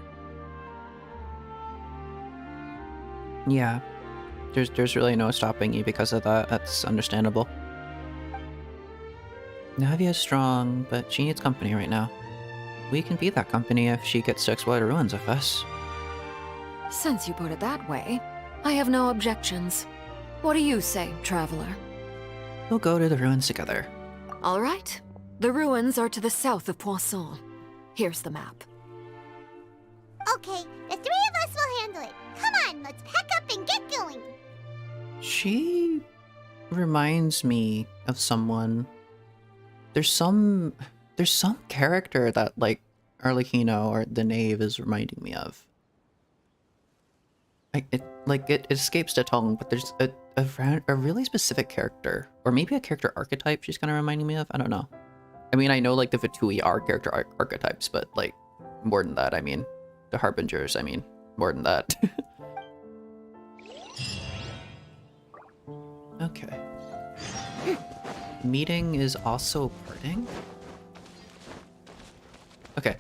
Yeah. There's really no stopping you because of that. That's understandable. Navia's strong, but she needs company right now. We can be that company if she gets to explore the ruins with us. Since you put it that way, I have no objections. What do you say, traveler? We'll go to the ruins together. All right. The ruins are to the south of Poisson. Here's the map. Okay, the three of us will handle it. Come on, let's pack up and get going. She reminds me of someone. There's some character that like Arlecchino or the Knave is reminding me of. It escapes the tongue, but there's a really specific character, or maybe a character archetype she's kind of reminding me of. I don't know. I mean, I know like the Vitui are character archetypes, but like more than that, I mean, the Harbingers, I mean, more than that. Okay. Meeting is also parting? Okay.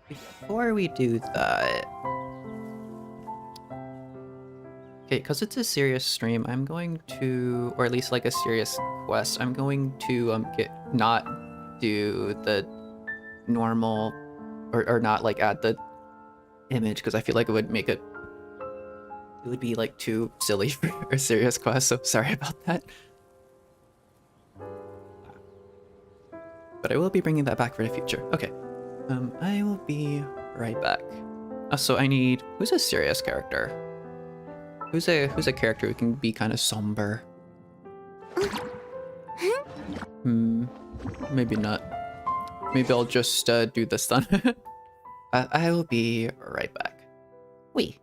Before we do that... Okay, because it's a serious stream, I'm going to, or at least like a serious quest, I'm going to not do the normal, or not like add the image, because I feel like it would make it would be like too silly for a serious quest, so sorry about that. But I will be bringing that back for the future. Okay, I will be right back. So I need, who's a serious character? Who's a character who can be kind of somber? Maybe not. Maybe I'll just do this then. I will be right back. Wee.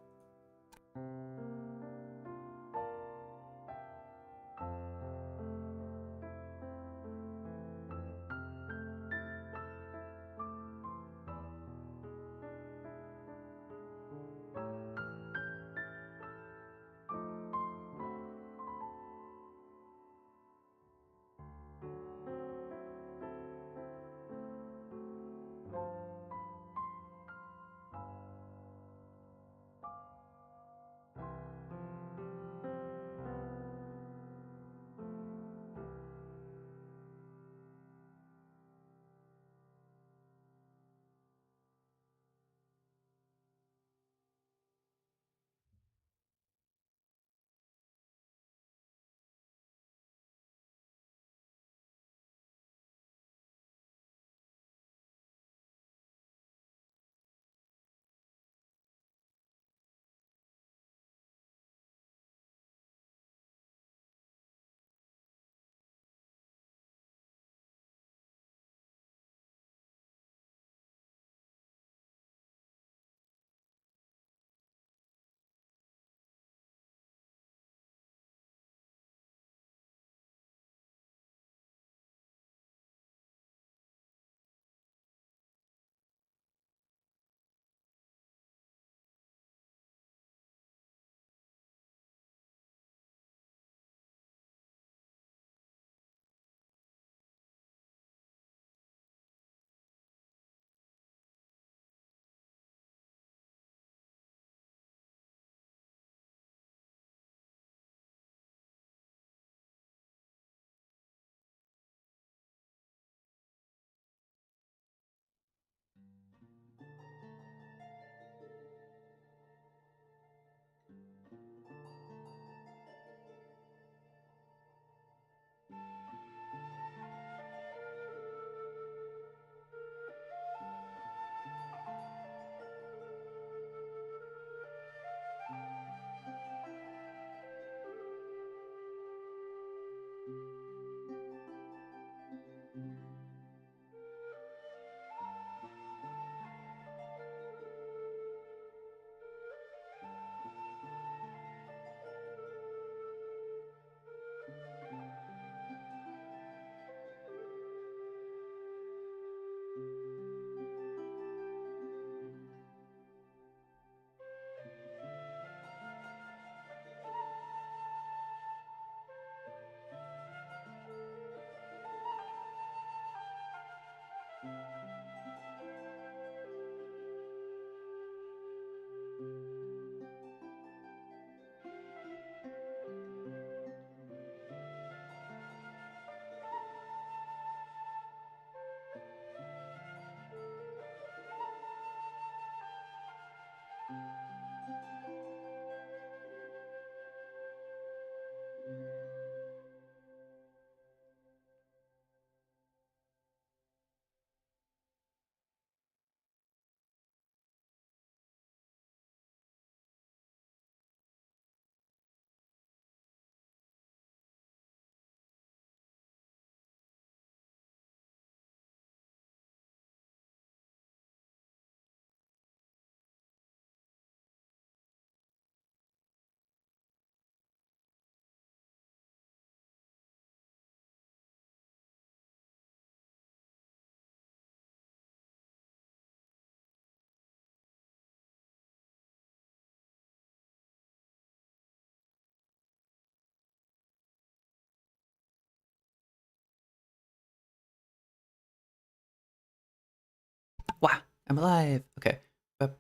I'm alive. Okay. Let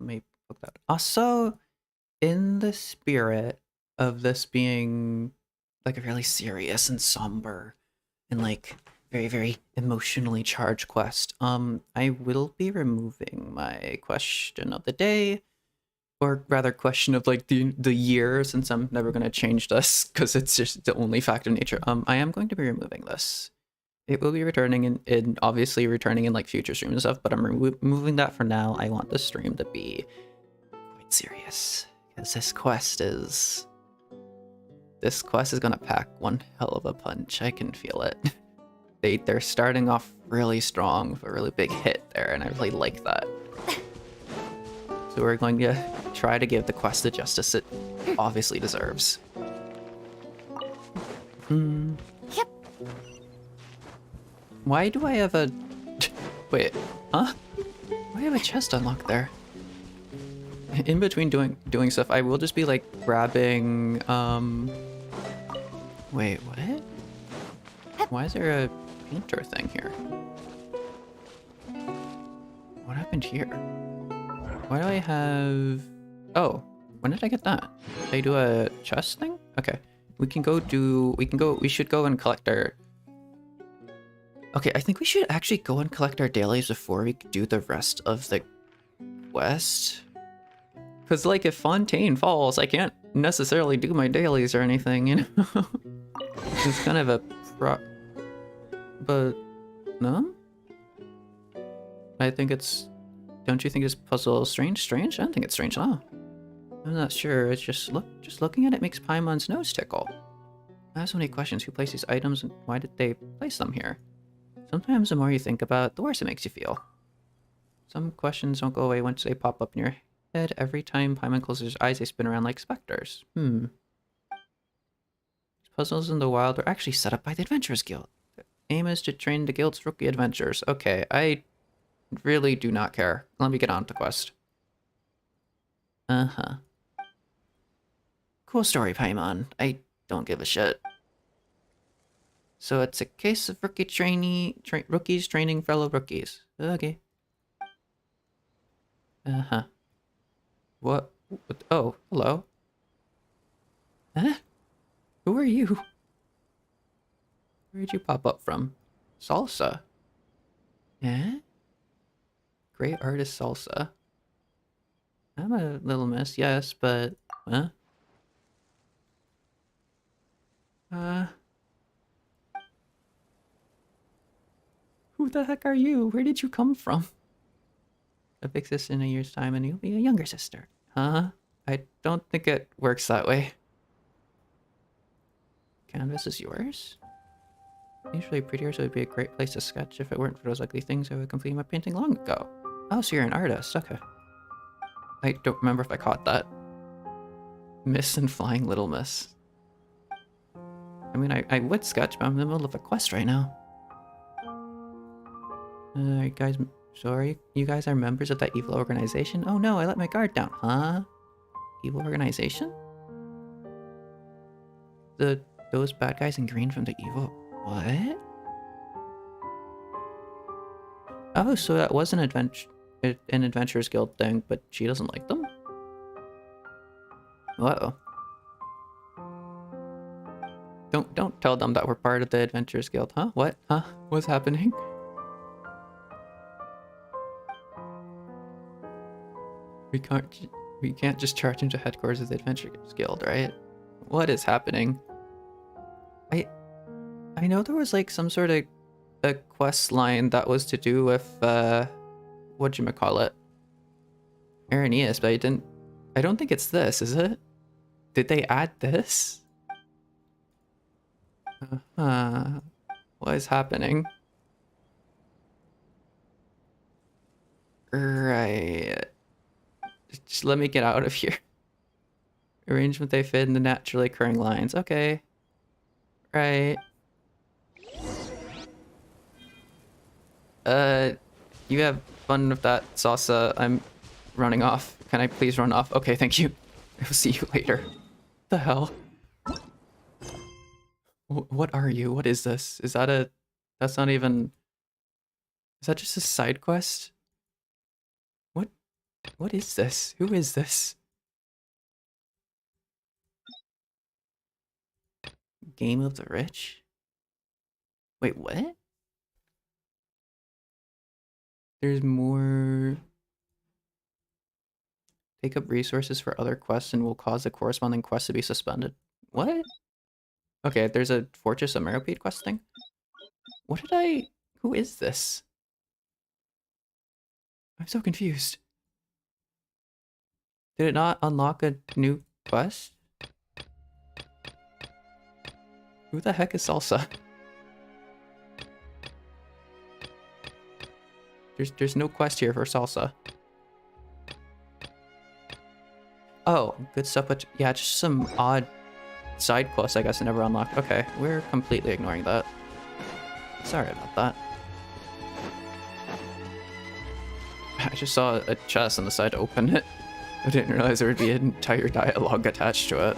me book that. Also, in the spirit of this being like a really serious and somber and like very, very emotionally charged quest, I will be removing my question of the day, or rather question of like the year, since I'm never going to change this because it's just the only fact of nature. I am going to be removing this. It will be returning in obviously returning in like future streams and stuff, but I'm removing that for now. I want the stream to be quite serious because this quest is gonna pack one hell of a punch. I can feel it. They're starting off really strong with a really big hit there, and I really like that. So we're going to try to give the quest the justice it obviously deserves. Yep. Why do I have a... Wait, huh? Why do I have a chest unlocked there? In between doing stuff, I will just be like grabbing, Wait, what? Why is there a painter thing here? What happened here? Why do I have... Oh, when did I get that? Did I do a chest thing? Okay. We should go and collect our... Okay, I think we should actually go and collect our dailies before we do the rest of the quest. Because, like, if Fontaine falls, I can't necessarily do my dailies or anything, you know? It's kind of a But, no? I think it's... Don't you think this puzzle strange? Strange? I don't think it's strange at all. I'm not sure. It's just looking at it makes Paimon's nose tickle. I have so many questions. Who placed these items and why did they place them here? Sometimes the more you think about it, the worse it makes you feel. Some questions don't go away once they pop up in your head. Every time Paimon closes his eyes, they spin around like specters. These puzzles in the wild are actually set up by the Adventurers Guild. The aim is to train the guild's rookie adventurers. Okay, I really do not care. Let me get on to the quest. Uh-huh. Cool story, Paimon. I don't give a shit. So it's a case of rookies training fellow rookies. Okay. Uh-huh. What? Oh, hello. Huh? Who are you? Where'd you pop up from? Salsa? Eh? Great artist Salsa. I'm a little miss, yes, but... Huh? Who the heck are you? Where did you come from? A big sister in a year's time and you'll be a younger sister. Huh? I don't think it works that way. Canvas is yours? Usually prettier, so it'd be a great place to sketch. If it weren't for those ugly things, I would complete my painting long ago. Oh, so you're an artist. Okay. I don't remember if I caught that. Miss and Flying Little Miss. I mean, I would sketch, but I'm in the middle of a quest right now. You guys... Sorry, you guys are members of that evil organization? Oh no, I let my guard down. Huh? Evil organization? Those bad guys in green from the evil... What? Oh, so that was an Adventurers Guild thing, but she doesn't like them? Uh-oh. Don't tell them that we're part of the Adventurers Guild, huh? What? Huh? What's happening? We can't just charge into headquarters of the Adventurers Guild, right? What is happening? I know there was like some sort of a quest line that was to do with whatchamacallit? Irenaeus, but I don't think it's this, is it? Did they add this? What is happening? Right. Just let me get out of here. Arrangement they fit in the naturally occurring lines. Okay. Right. You have fun with that, Salsa. I'm running off. Can I please run off? Okay, thank you. I will see you later. The hell? What are you? What is this? Is that a... That's not even... Is that just a side quest? What is this? Who is this? Game of the Rich? Wait, what? There's more... Take up resources for other quests and will cause the corresponding quest to be suspended. What? Okay, there's a Fortress of Meropide quest thing? What did I... Who is this? I'm so confused. Did it not unlock a new quest? Who the heck is Salsa? There's no quest here for Salsa. Oh, good stuff, but yeah, just some odd side quests I guess I never unlocked. Okay, we're completely ignoring that. Sorry about that. I just saw a chest and decided to open it. I didn't realize there would be an entire dialogue attached to it.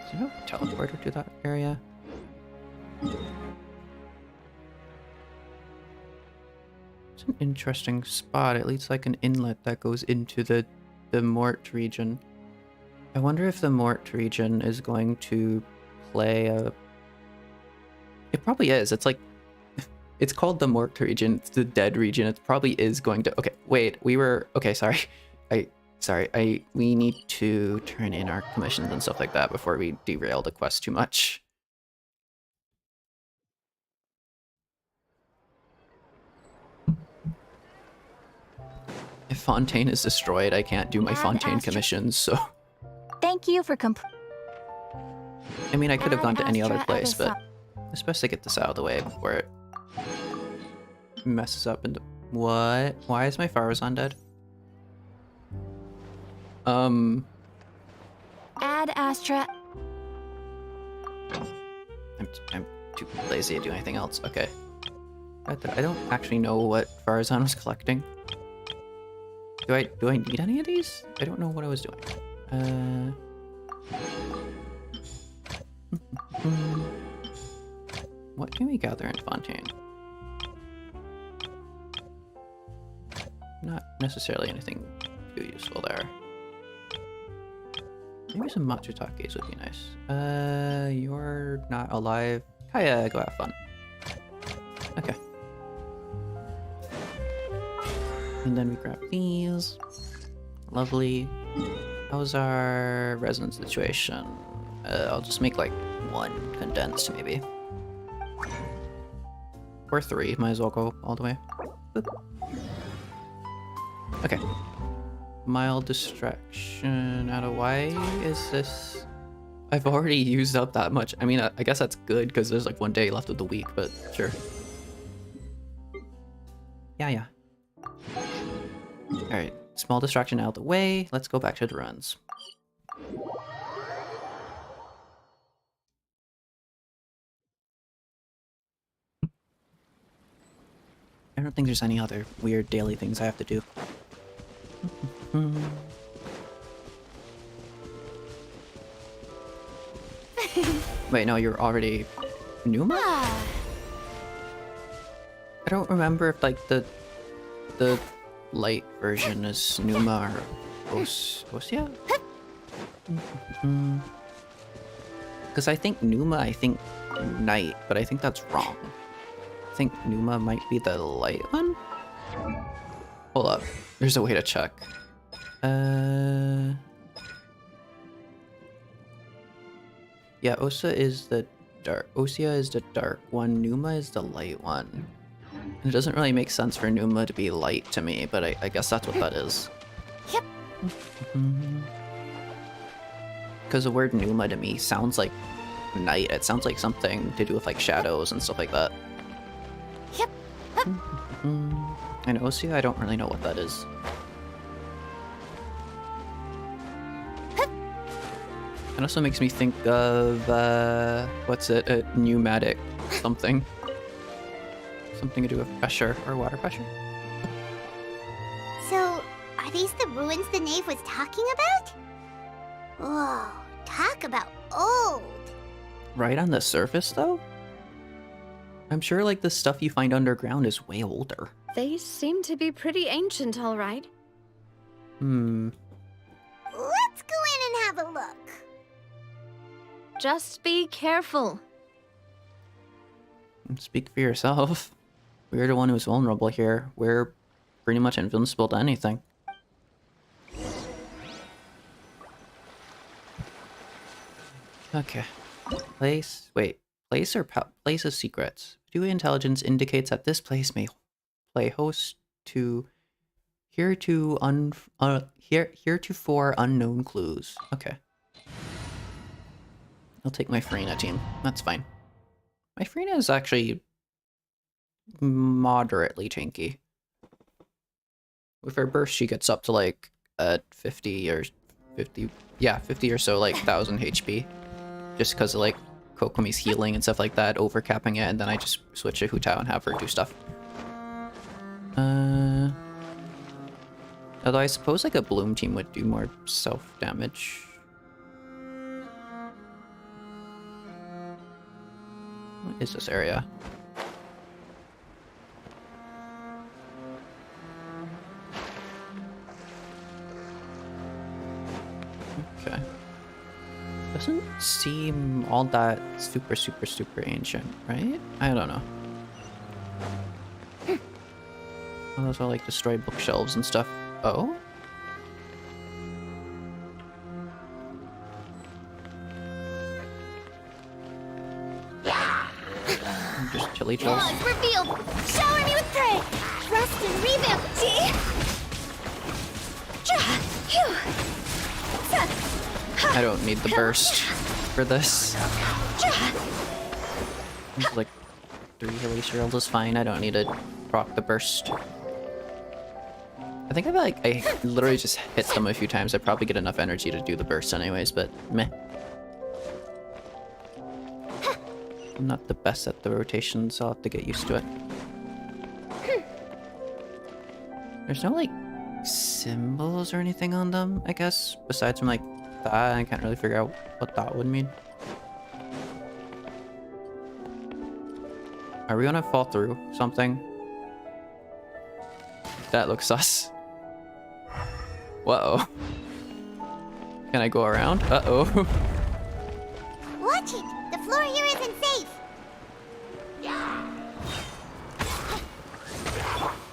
Is there no teleporter to that area? It's an interesting spot. It leads like an inlet that goes into the Mort region. I wonder if the Mort region is going to play a... It probably is. It's like... It's called the Mort region. It's the dead region. It probably is going to... Okay, wait. We were... Okay, sorry. We need to turn in our commissions and stuff like that before we derail the quest too much. If Fontaine is destroyed, I can't do my Fontaine commissions, so... Thank you for I mean, I could have gone to any other place, but it's best to get this out of the way before it messes up into... What? Why is my Farazan dead? Add Astra. I'm too lazy to do anything else. Okay. I don't actually know what Farazan was collecting. Do I need any of these? I don't know what I was doing. What can we gather in Fontaine? Not necessarily anything too useful there. Maybe some Matsutakes would be nice. You're not alive. Kaya, go have fun. Okay. And then we grab these. Lovely. How's our resin situation? I'll just make like one condensed maybe. Or three, might as well go all the way. Boop. Okay. Mild distraction out of why is this? I've already used up that much. I mean, I guess that's good because there's like one day left of the week, but sure. Yeah. Alright, small distraction out of the way. Let's go back to the runs. I don't think there's any other weird daily things I have to do. Wait, no, you're already Numa? I don't remember if like the light version is Numa or Osia? Because I think Numa, I think night, but I think that's wrong. I think Numa might be the light one? Hold up, there's a way to check. Yeah, Osia is the dark one, Numa is the light one. And it doesn't really make sense for Numa to be light to me, but I guess that's what that is. Yep. Because the word Numa to me sounds like night. It sounds like something to do with like shadows and stuff like that. Yep. And Osia, I don't really know what that is. It also makes me think of, what's it, a pneumatic something. Something to do with pressure or water pressure. So, are these the ruins the knave was talking about? Whoa, talk about old. Right on the surface, though? I'm sure like the stuff you find underground is way older. They seem to be pretty ancient, all right. Let's go in and have a look. Just be careful. Speak for yourself. We're the one who's vulnerable here. We're pretty much invincible to anything. Okay. Place. Wait. Place or place of secrets. Two intelligence indicates that this place may play host to heretofore unknown clues. Okay. I'll take my Furina team. That's fine. My Furina is actually moderately tanky. With her burst, she gets up to like 50 or so, like 1000 HP. Just because of like Kokomi's healing and stuff like that, overcapping it, and then I just switch to Hu Tao and have her do stuff. Although I suppose like a Bloom team would do more self-damage. What is this area? Okay. Doesn't seem all that super ancient, right? I don't know. Oh, those are like destroyed bookshelves and stuff. Oh? Just chilly chills. It's revealed! Shower me with prey! Rest and revamp! See? I don't need the burst for this. It's like 3 Erasure is fine. I don't need to proc the burst. I think I literally just hit them a few times. I probably get enough energy to do the burst anyways, but meh. I'm not the best at the rotations, so I'll have to get used to it. There's no like symbols or anything on them, I guess, besides from like that. I can't really figure out what that would mean. Are we gonna fall through something? That looks sus. Whoa. Can I go around? Uh-oh. Watch it! The floor here isn't safe!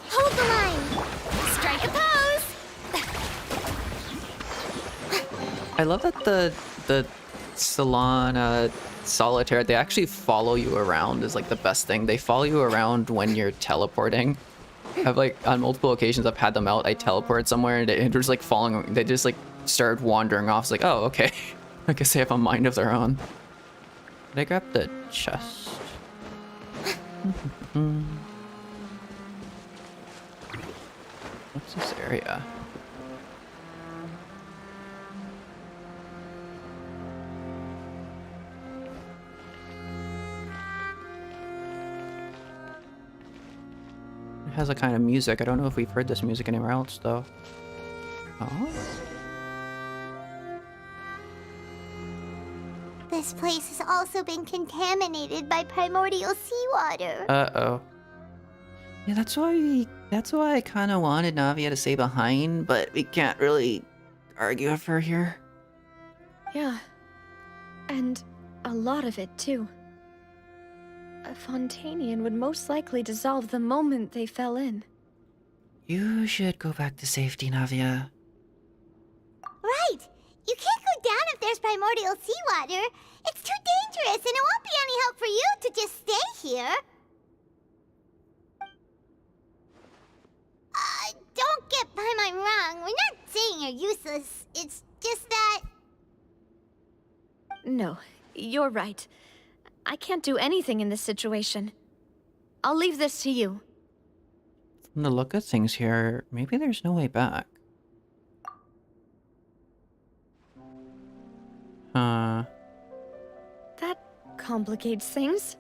Hold the line! Strike a pose! I love that the Salon Solitaire, they actually follow you around is like the best thing. They follow you around when you're teleporting. I've like on multiple occasions I've had them out. I teleport somewhere and they're just like following. They just like started wandering off. It's like, oh, okay. I guess they have a mind of their own. Did I grab the chest? What's this area? It has a kind of music. I don't know if we've heard this music anywhere else, though. Oh? This place has also been contaminated by primordial seawater. Uh-oh. Yeah, that's why I kind of wanted Navia to stay behind, but we can't really argue with her here. Yeah. And a lot of it, too. A Fontainian would most likely dissolve the moment they fell in. You should go back to safety, Navia. Right! You can't go down if there's primordial seawater. It's too dangerous, and it won't be any help for you to just stay here. Don't get by my wrong. We're not saying you're useless. It's just that... No, you're right. I can't do anything in this situation. I'll leave this to you. From the look of things here, maybe there's no way back. That complicates things.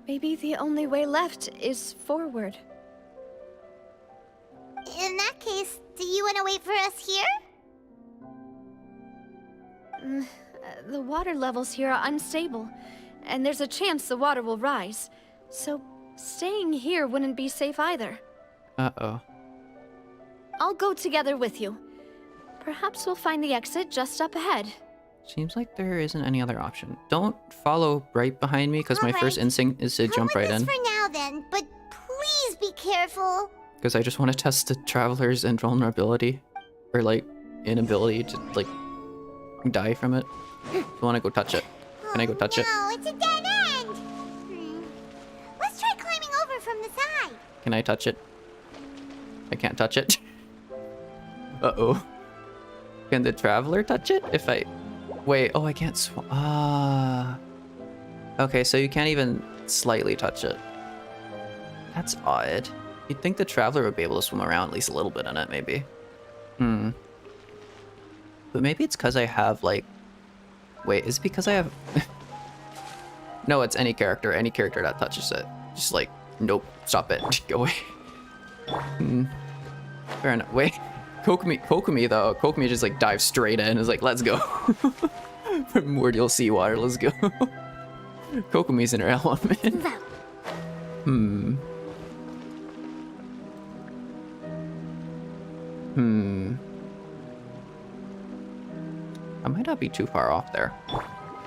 Maybe the only way left is forward. In that case, do you want to wait for us here? The water levels here are unstable, and there's a chance the water will rise. So staying here wouldn't be safe either. Uh-oh. I'll go together with you. Perhaps we'll find the exit just up ahead. Seems like there isn't any other option. Don't follow right behind me, because my first instinct is to jump right in. For now then, but please be careful. Because I just want to test the traveler's invulnerability. Or, like, inability to, like, die from it. I want to go touch it. Can I go touch it? No, it's a dead end. Let's try climbing over from the side. Can I touch it? I can't touch it. Uh-oh. Can the traveler touch it? If I... Wait, oh, I can't okay, so you can't even slightly touch it. That's odd. You'd think the traveler would be able to swim around at least a little bit in it, maybe. Hmm. But maybe it's because I have, like... Wait, is it because I have... No, it's any character that touches it. Just like, nope, stop it, go away. Fair enough. Wait, Kokomi though. Kokomi just like dives straight in and is like, let's go. Primordial seawater, let's go. Kokomi's in her element. I might not be too far off there.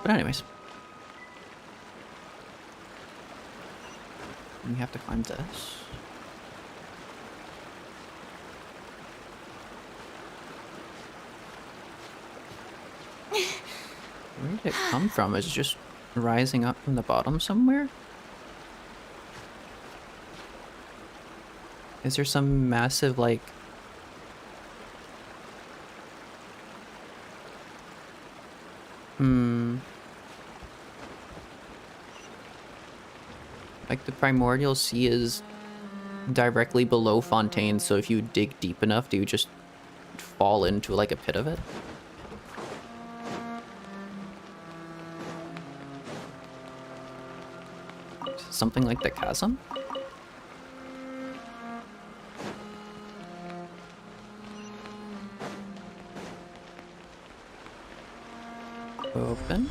But anyways. We have to climb this. Where did it come from? Is it just rising up from the bottom somewhere? Is there some massive, like... Like, the primordial sea is directly below Fontaine, so if you dig deep enough, do you just fall into, like, a pit of it? Something like the chasm? Open.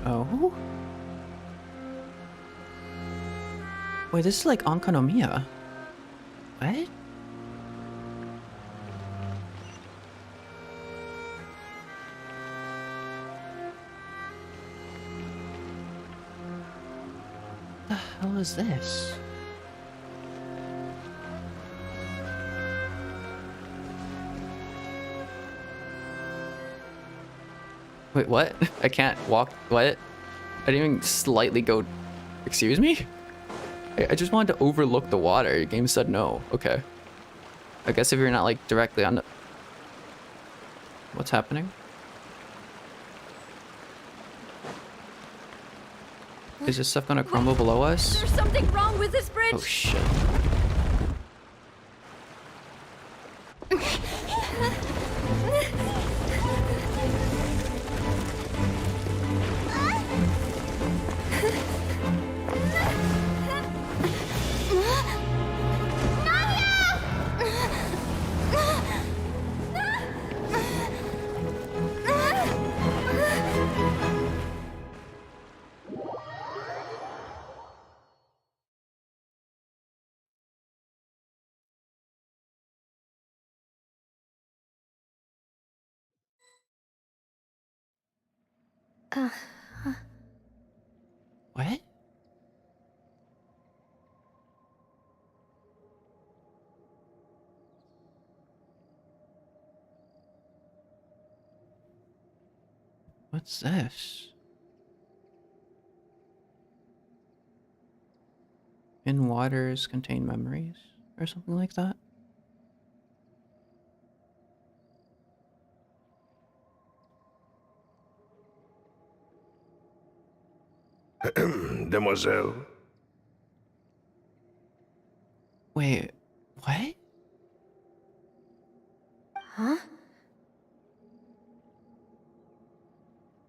Oh? Wait, this is like Onkonomiya. What? The hell is this? Wait, what? I can't walk. What? I didn't even slightly go. Excuse me? I just wanted to overlook the water. Your game said no. Okay. I guess if you're not like directly on the... What's happening? Is this stuff gonna crumble below us? There's something wrong with this bridge. Oh shit. What? What's this? In waters contain memories or something like that? Demoiselle. Wait, what? Huh?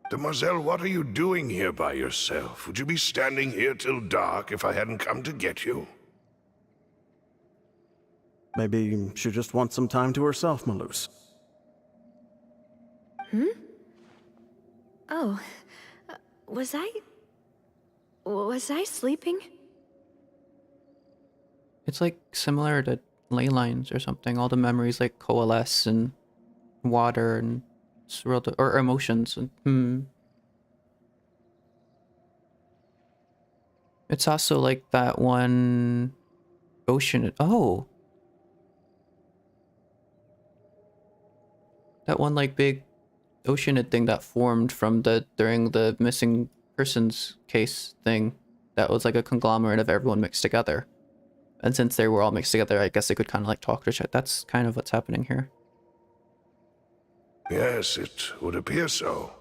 Demoiselle, what are you doing here by yourself? Would you be standing here till dark if I hadn't come to get you? Maybe she just wants some time to herself, Maloose. Oh, was I sleeping? It's like similar to ley lines or something. All the memories like coalesce and water and swirl or emotions. And, It's also like that one ocean. Oh, that one like big oceanid thing that formed from during the missing persons case thing. That was like a conglomerate of everyone mixed together. And since they were all mixed together, I guess they could kind of like talk to each other. That's kind of what's happening here. Yes, it would appear so.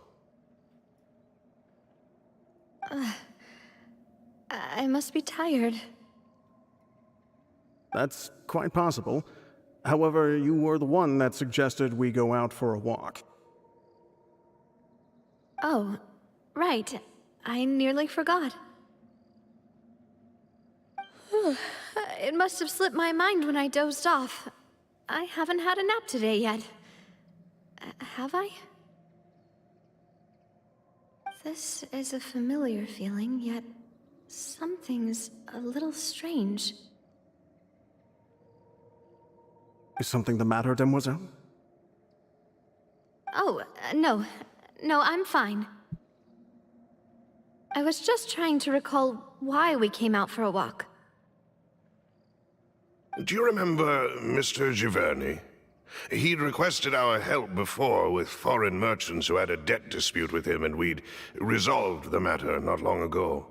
I must be tired. That's quite possible. However, you were the one that suggested we go out for a walk. Oh, right. I nearly forgot. It must have slipped my mind when I dozed off. I haven't had a nap today yet. Have I? This is a familiar feeling, yet something's a little strange. Is something the matter, demoiselle? Oh, no. No, I'm fine. I was just trying to recall why we came out for a walk. Do you remember Mr. Giverny? He'd requested our help before with foreign merchants who had a debt dispute with him, and we'd resolved the matter not long ago.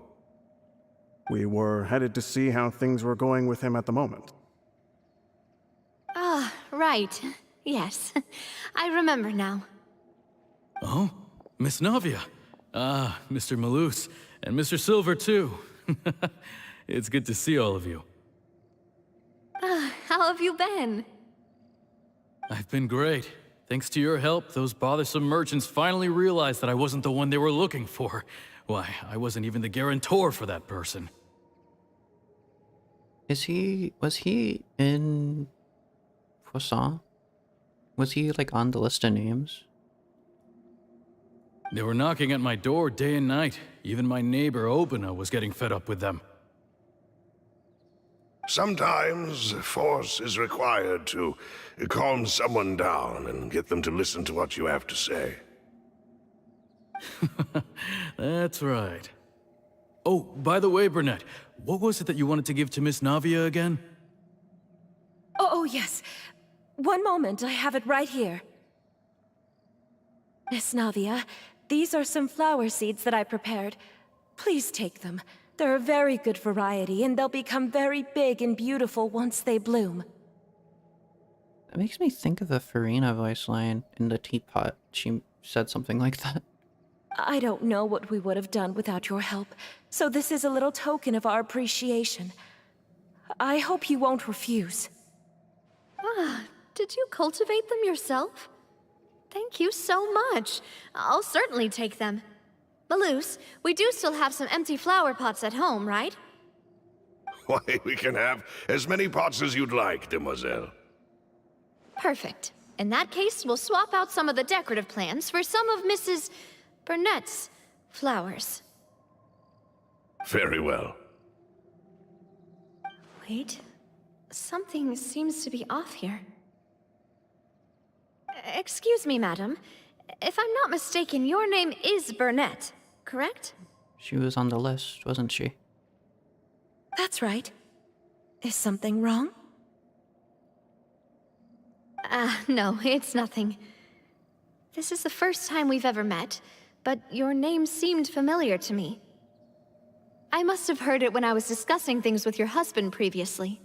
We were headed to see how things were going with him at the moment. Ah, right. Yes. I remember now. Oh, Miss Navia. Ah, Mr. Malus, and Mr. Silver, too. It's good to see all of you. How have you been? I've been great. Thanks to your help, those bothersome merchants finally realized that I wasn't the one they were looking for. Why, I wasn't even the guarantor for that person. Was he in Fontaine? Was he like on the list of names? They were knocking at my door day and night. Even my neighbor Obina was getting fed up with them. Sometimes force is required to calm someone down and get them to listen to what you have to say. That's right. Oh, by the way, Burnett, what was it that you wanted to give to Miss Navia again? Oh, yes. One moment, I have it right here. Miss Navia, these are some flower seeds that I prepared. Please take them. They're a very good variety, and they'll become very big and beautiful once they bloom. That makes me think of the Furina voice line in the teapot. She said something like that. I don't know what we would have done without your help, so this is a little token of our appreciation. I hope you won't refuse. Ah, did you cultivate them yourself? Thank you so much. I'll certainly take them. Malus, we do still have some empty flower pots at home, right? Why, we can have as many pots as you'd like, demoiselle. Perfect. In that case, we'll swap out some of the decorative plants for some of Mrs. Burnett's flowers. Very well. Wait. Something seems to be off here. Excuse me, madam. If I'm not mistaken, your name is Burnett, correct? She was on the list, wasn't she? That's right. Is something wrong? No, it's nothing. This is the first time we've ever met, but your name seemed familiar to me. I must have heard it when I was discussing things with your husband previously.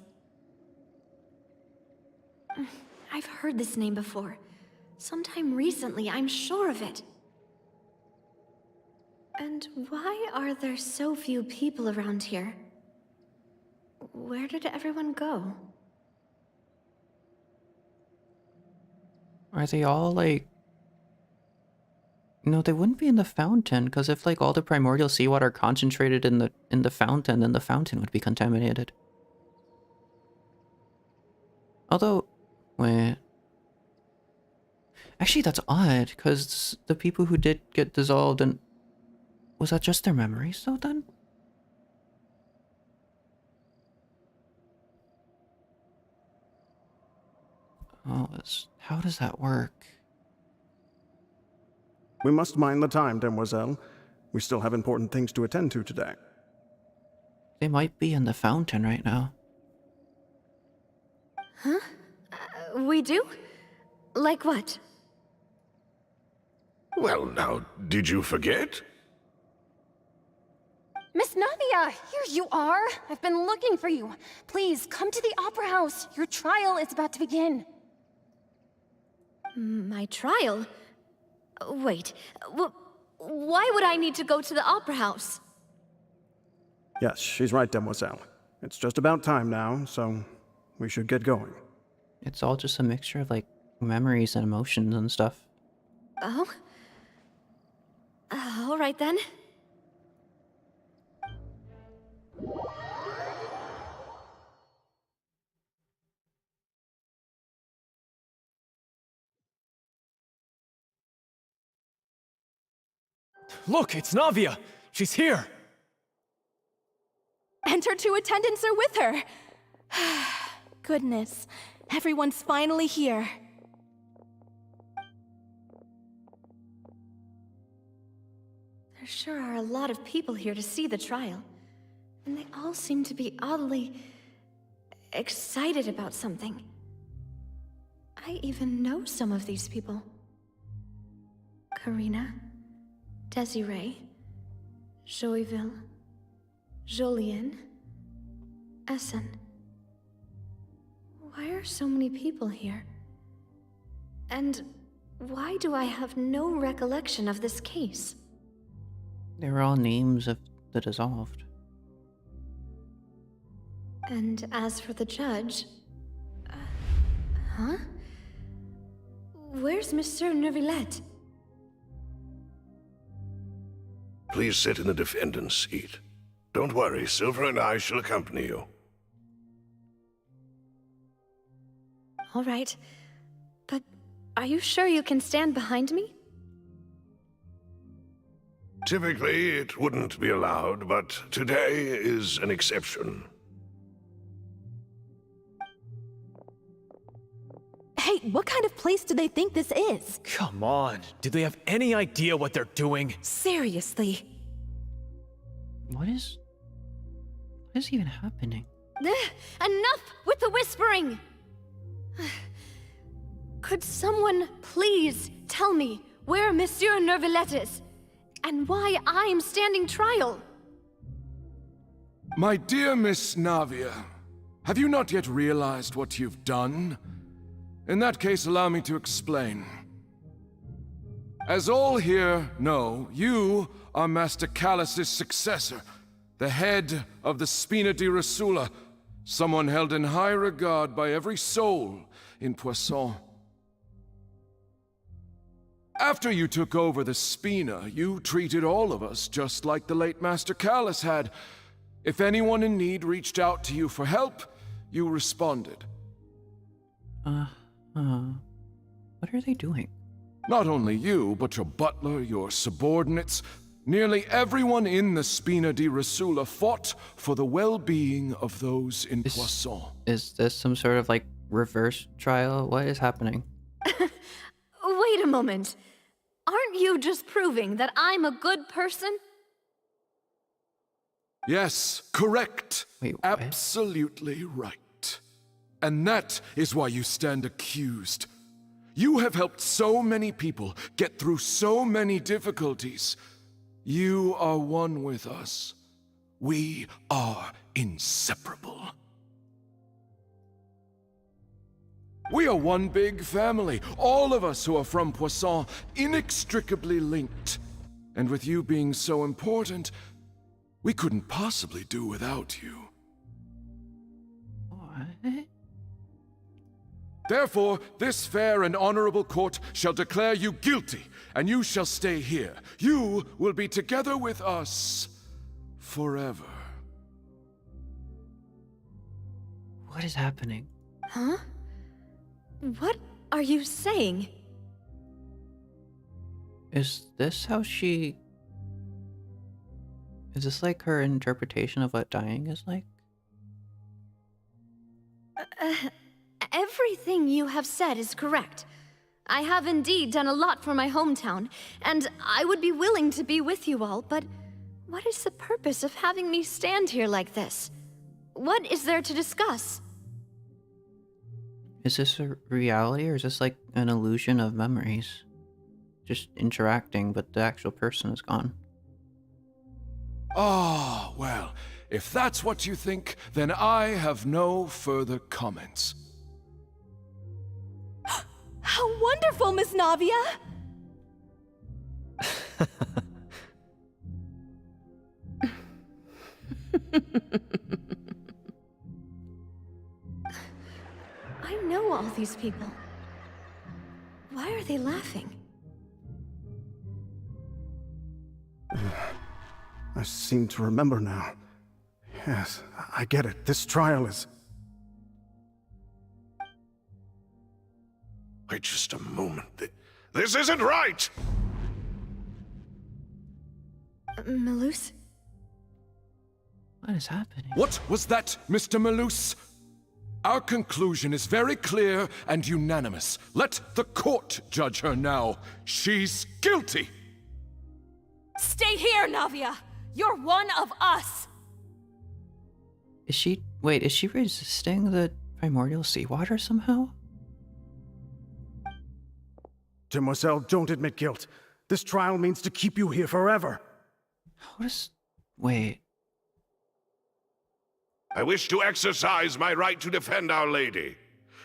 I've heard this name before. Sometime recently, I'm sure of it. And why are there so few people around here? Where did everyone go? Are they all like... No, they wouldn't be in the fountain, because if like all the primordial seawater concentrated in the fountain, then the fountain would be contaminated. Although... Wait... Actually, that's odd, because the people who did get dissolved, and was that just their memories though then? Oh, how does that work? We must mind the time, demoiselle. We still have important things to attend to today. They might be in the fountain right now. Huh? We do? Like what? Well, now, did you forget? Miss Navia, here you are! I've been looking for you. Please, come to the Opera House. Your trial is about to begin. My trial? Wait, why would I need to go to the Opera House? Yes, she's right, demoiselle. It's just about time now, so we should get going. It's all just a mixture of, like, memories and emotions and stuff. Oh? All right then. Look, it's Navia! She's here! And her 2 attendants are with her! Goodness, everyone's finally here. There sure are a lot of people here to see the trial. And they all seem to be oddly excited about something. I even know some of these people. Karina, Desiree, Joyville, Jolien, Essen. Why are so many people here? And why do I have no recollection of this case? They were all names of the dissolved. And as for the judge... huh? Where's Monsieur Neuvillette? Please sit in the defendant's seat. Don't worry, Silver and I shall accompany you. All right. But are you sure you can stand behind me? Typically, it wouldn't be allowed, but today is an exception. Hey, what kind of place do they think this is? Come on, do they have any idea what they're doing? Seriously. What is even happening? Enough with the whispering! Could someone please tell me where Monsieur Neuvillette is? And why I'm standing trial? My dear Miss Navia, have you not yet realized what you've done? In that case, allow me to explain. As all here know, you are Master Callus's successor, the head of the Spina di Rosula, someone held in high regard by every soul in Poisson. After you took over the Spina, you treated all of us just like the late Master Callus had. If anyone in need reached out to you for help, you responded. What are they doing? Not only you, but your butler, your subordinates, nearly everyone in the Spina di Rosula fought for the well-being of those in Poisson. Is this some sort of, like, reverse trial? What is happening? Wait a moment. Aren't you just proving that I'm a good person? Yes, correct. Wait, what? Absolutely right. And that is why you stand accused. You have helped so many people get through so many difficulties. You are one with us. We are inseparable. We are one big family, all of us who are from Poisson, inextricably linked. And with you being so important, we couldn't possibly do without you. What? Therefore, this fair and honorable court shall declare you guilty, and you shall stay here. You will be together with us forever. What is happening? Huh? What are you saying? Is this how she... Is this like her interpretation of what dying is like? Everything you have said is correct. I have indeed done a lot for my hometown, and I would be willing to be with you all, but what is the purpose of having me stand here like this? What is there to discuss? Is this a reality or is this like an illusion of memories? Just interacting, but the actual person is gone. Ah, well, if that's what you think, then I have no further comments. How wonderful, Miss Navia! I know all these people. Why are they laughing? I seem to remember now. Yes, I get it. This trial is... Wait just a moment. This isn't right! Melus? What is happening? What was that, Mr. Melus? Our conclusion is very clear and unanimous. Let the court judge her now. She's guilty! Stay here, Navia! You're one of us! Is she... Wait, is she resisting the primordial seawater somehow? Demoiselle, don't admit guilt. This trial means to keep you here forever. How does... Wait... I wish to exercise my right to defend Our Lady.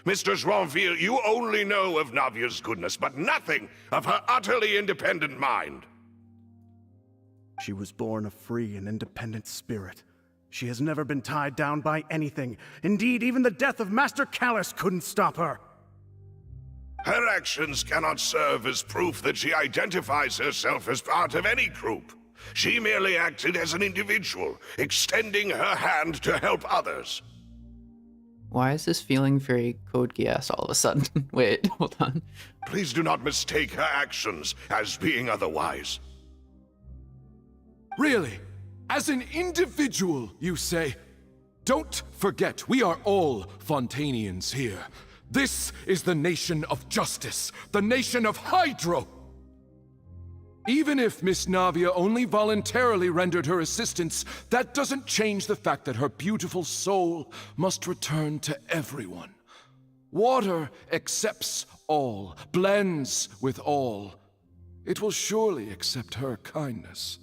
Mr. Joinville, you only know of Navia's goodness, but nothing of her utterly independent mind. She was born a free and independent spirit. She has never been tied down by anything. Indeed, even the death of Master Callus couldn't stop her. Her actions cannot serve as proof that she identifies herself as part of any group. She merely acted as an individual, extending her hand to help others. Why is this feeling very Code Geass all of a sudden? Wait, hold on. Please do not mistake her actions as being otherwise. Really? As an individual, you say? Don't forget, we are all Fontainians here. This is the nation of justice, the nation of Hydro! Even if Miss Navia only voluntarily rendered her assistance, that doesn't change the fact that her beautiful soul must return to everyone. Water accepts all, blends with all. It will surely accept her kindness.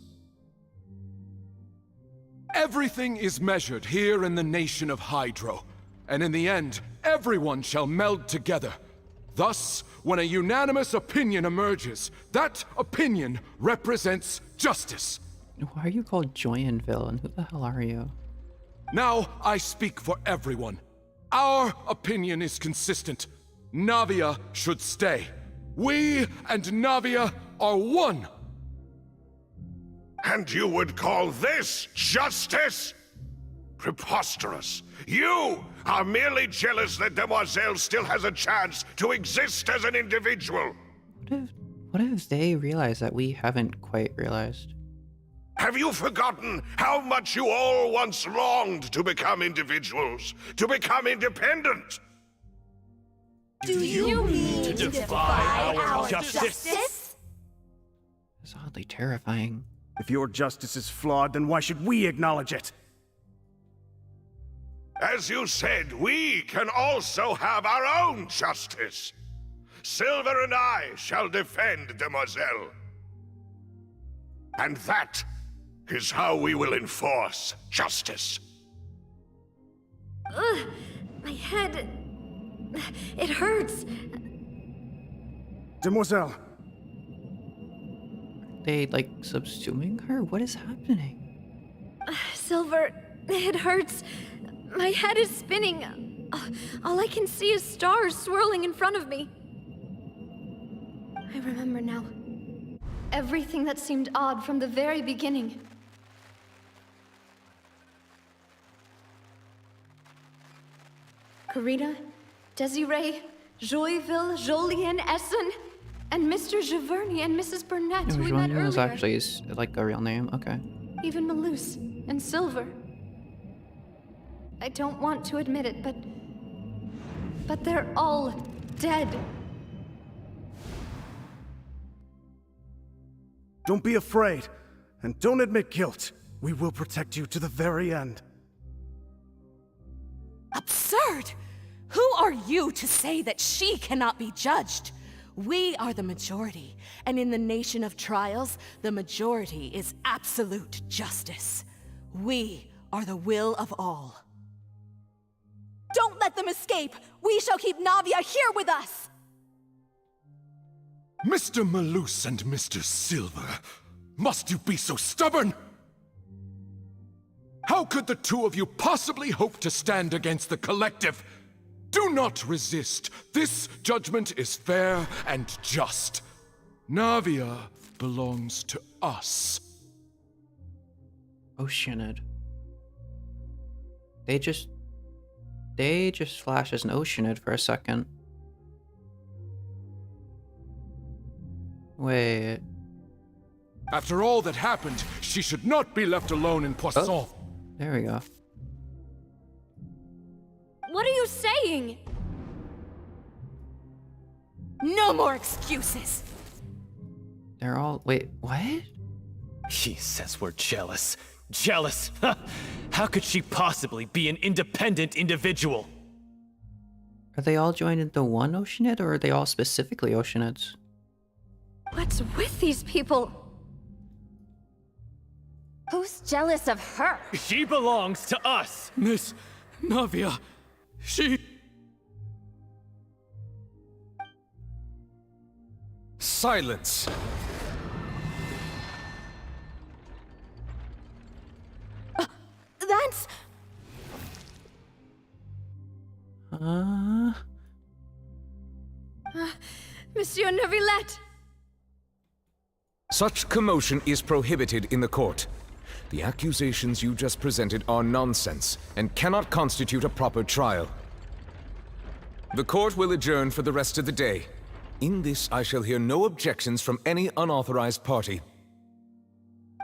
Everything is measured here in the nation of Hydro, and in the end, everyone shall meld together. Thus, when a unanimous opinion emerges, that opinion represents justice. Why are you called Joyenville, and who the hell are you? Now I speak for everyone. Our opinion is consistent. Navia should stay. We and Navia are one. And you would call this justice? Preposterous. You are merely jealous that Demoiselle still has a chance to exist as an individual. What if they realize that we haven't quite realized? Have you forgotten how much you all once longed to become individuals, to become independent? Do you mean to defy our justice? It's oddly terrifying. If your justice is flawed, then why should we acknowledge it? As you said, we can also have our own justice. Silver and I shall defend Demoiselle. And that is how we will enforce justice. Ugh, my head... It hurts. Demoiselle. They, like, subsuming her? What is happening? Silver, it hurts. My head is spinning. All I can see is stars swirling in front of me. I remember now. Everything that seemed odd from the very beginning. Karina, Desiree, Joyville, Jolien, Essen. And Mr. Giverny and Mrs. Burnett, No, we met Joanna is earlier. actually like a real name. Okay. Even Malus and Silver. I don't want to admit it, but they're all dead. Don't be afraid, and don't admit guilt. We will protect you to the very end. Absurd! Who are you to say that she cannot be judged? We are the majority, and in the nation of trials, the majority is absolute justice. We are the will of all. Don't let them escape! We shall keep Navia here with us! Mr. Malus and Mr. Silver, must you be so stubborn? How could the two of you possibly hope to stand against the collective? Do not resist. This judgment is fair and just. Navia belongs to us. Oceanid. They just flash as an Oceanid for a second. Wait. After all that happened, she should not be left alone in Poisson. Oh, there we go. What are you saying? No more excuses. They're all... Wait, what? She says we're jealous. Jealous? How could she possibly be an independent individual? Are they all joined into one Oceanid, or are they all specifically Oceanids? What's with these people? Who's jealous of her? She belongs to us! Miss Navia, she... Silence! That's... Monsieur Neuvillette! Such commotion is prohibited in the court. The accusations you just presented are nonsense and cannot constitute a proper trial. The court will adjourn for the rest of the day. In this, I shall hear no objections from any unauthorized party.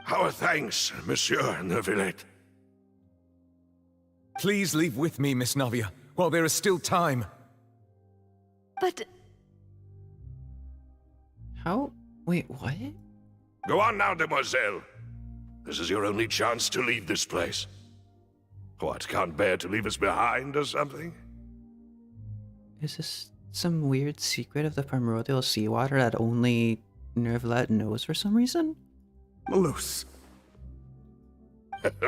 Our thanks, Monsieur Neuvillette. Please leave with me, Miss Navia, while there is still time. But... How? Wait, what? Go on now, demoiselle. This is your only chance to leave this place. What, can't bear to leave us behind or something? Is this some weird secret of the primordial seawater that only Neuvillette knows for some reason? Malus.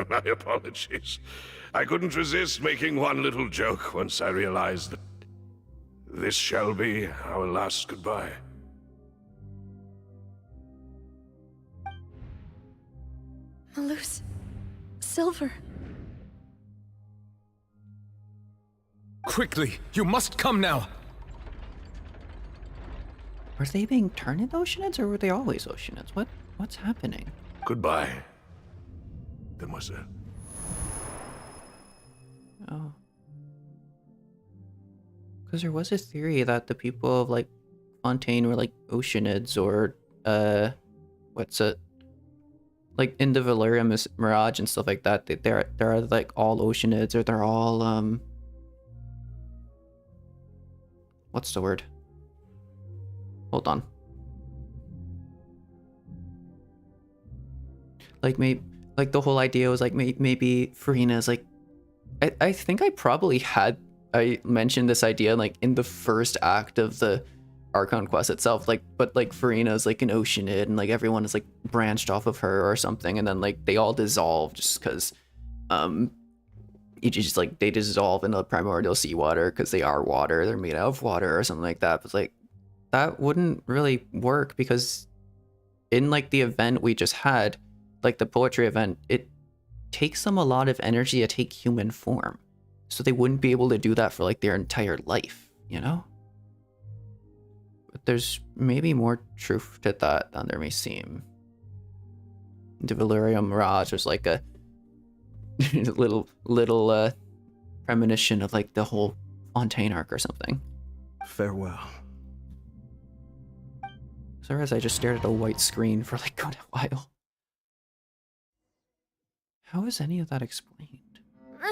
My apologies. I couldn't resist making one little joke once I realized that this shall be our last goodbye. Malus. Silver. Quickly, you must come now! Were they being turned into Oceanids, or were they always Oceanids? What's happening? Goodbye, demoiselle. Oh. Because there was a theory that the people of, like, Fontaine were, like, Oceanids, or, what's it? Like, in the Valerian Mirage and stuff like that, they're like, all Oceanids, or they're all, what's the word? Hold on. Like, like, the whole idea was, like, maybe Furina is, like, I think I mentioned this idea, like, in the first act of the Archon quest itself, like, but, like, Furina is, like, an Oceanid, and, like, everyone is, like, branched off of her or something, and then, like, they all dissolve just because, they dissolve into the primordial seawater because they are water, they're made out of water or something like that, but, like, that wouldn't really work because in, like, the event we just had, like, the poetry event, it takes them a lot of energy to take human form. So they wouldn't be able to do that for, like, their entire life, you know? But there's maybe more truth to that than there may seem. The Valerian Mirage was like a little premonition of, like, the whole Fontaine arc or something. Farewell. So as I just stared at a white screen for like a while. How is any of that explained? No,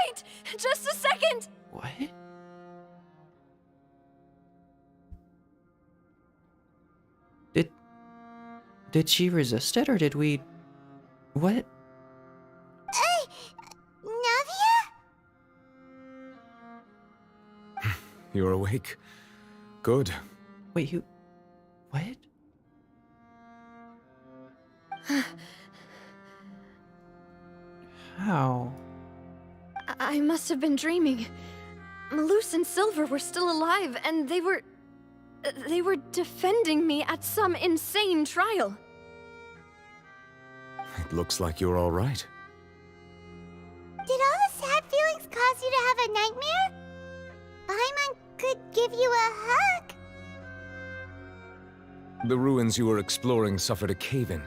wait! Just a second! What? Did she resist it, or did we... What? Navia? You're awake. Good. Wait, you... What? How? I must have been dreaming. Malus and Silver were still alive, and they were defending me at some insane trial. It looks like you're all right. Did all the sad feelings cause you to have a nightmare? Paimon could give you a hug. The ruins you were exploring suffered a cave-in.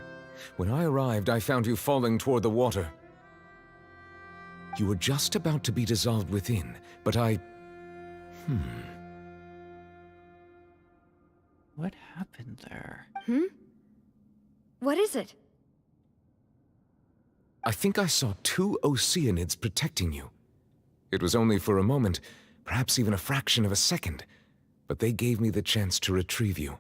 When I arrived, I found you falling toward the water. You were just about to be dissolved within, but I... What happened there? What is it? I think I saw 2 Oceanids protecting you. It was only for a moment, perhaps even a fraction of a second, but they gave me the chance to retrieve you.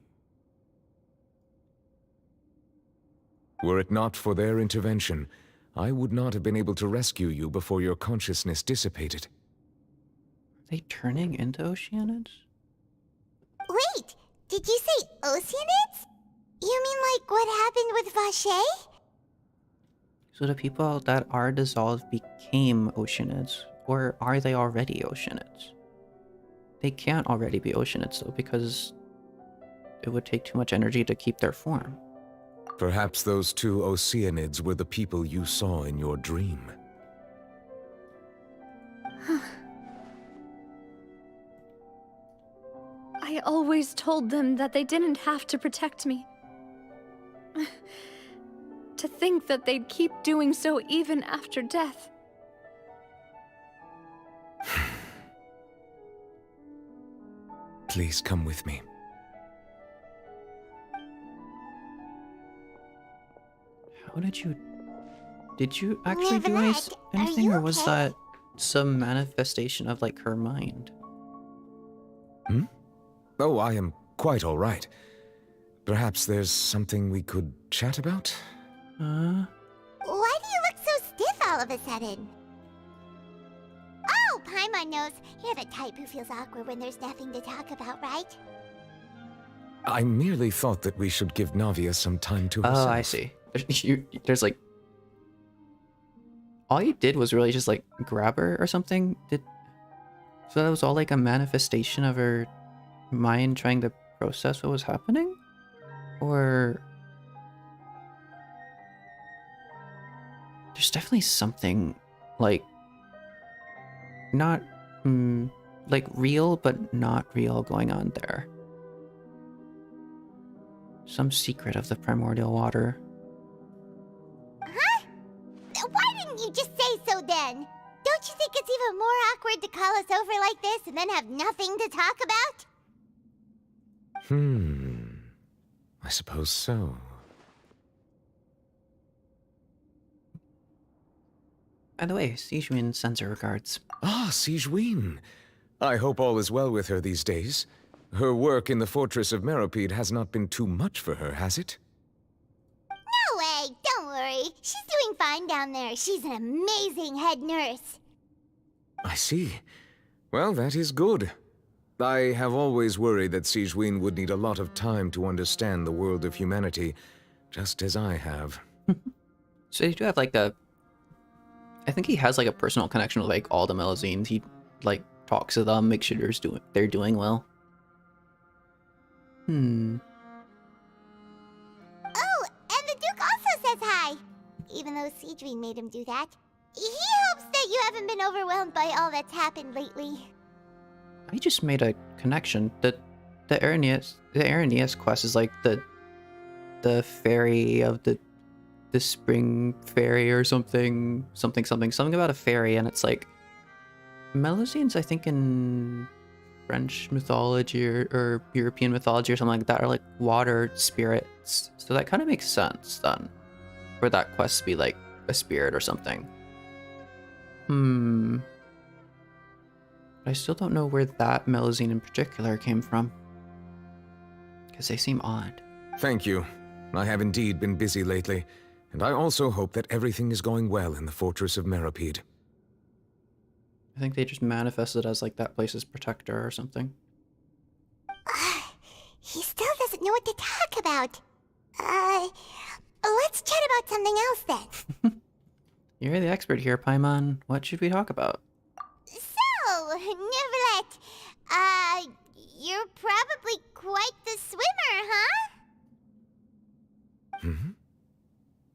Were it not for their intervention, I would not have been able to rescue you before your consciousness dissipated. Are they turning into Oceanids? Wait, did you say Oceanids? You mean like what happened with Vache? So the people that are dissolved became Oceanids, or are they already Oceanids? They can't already be Oceanids though, because it would take too much energy to keep their form. Perhaps those 2 Oceanids were the people you saw in your dream. I always told them that they didn't have to protect me. To think that they'd keep doing so even after death. Please come with me. How did you actually do anything, or was that some manifestation of like her mind? Oh, I am quite all right. Perhaps there's something we could chat about? Why do you look so stiff all of a sudden? Oh, Paimon knows. You're the type who feels awkward when there's nothing to talk about, right? I merely thought that we should give Navia some time to herself. Oh, I see. There's like... All you did was really just like grab her or something? So that was all like a manifestation of her mind trying to process what was happening? Or... There's definitely something like... Not... like real but not real going on there. Some secret of the primordial water. Huh? Why didn't you just say so then? Don't you think it's even more awkward to call us over like this and then have nothing to talk about? I suppose so. By the way, Sijun sends her regards. Ah, Sijun. I hope all is well with her these days. Her work in the Fortress of Meropide has not been too much for her, has it? No way! Don't worry. She's doing fine down there. She's an amazing head nurse. I see. Well, that is good. I have always worried that Sijun would need a lot of time to understand the world of humanity, just as I have. So you do have like a... I think he has like a personal connection with like all the Melazines. He like talks to them, makes sure they're doing well. Oh, and the Duke also says hi. Even though Sijun made him do that. He hopes that you haven't been overwhelmed by all that's happened lately. I just made a connection. The Araneas quest is like the fairy of the spring fairy or something about a fairy, and it's like Melazines, I think, in French mythology or European mythology or something like that are like water spirits. So that kind of makes sense then, for that quest to be like a spirit or something. But I still don't know where that Melazine in particular came from, because they seem odd. Thank you. I have indeed been busy lately, and I also hope that everything is going well in the Fortress of Meropide. I think they just manifested as like that place's protector or something. He still doesn't know what to talk about. Let's chat about something else then. You're the expert here, Paimon. What should we talk about? So, Neverlet, you're probably quite the swimmer, huh?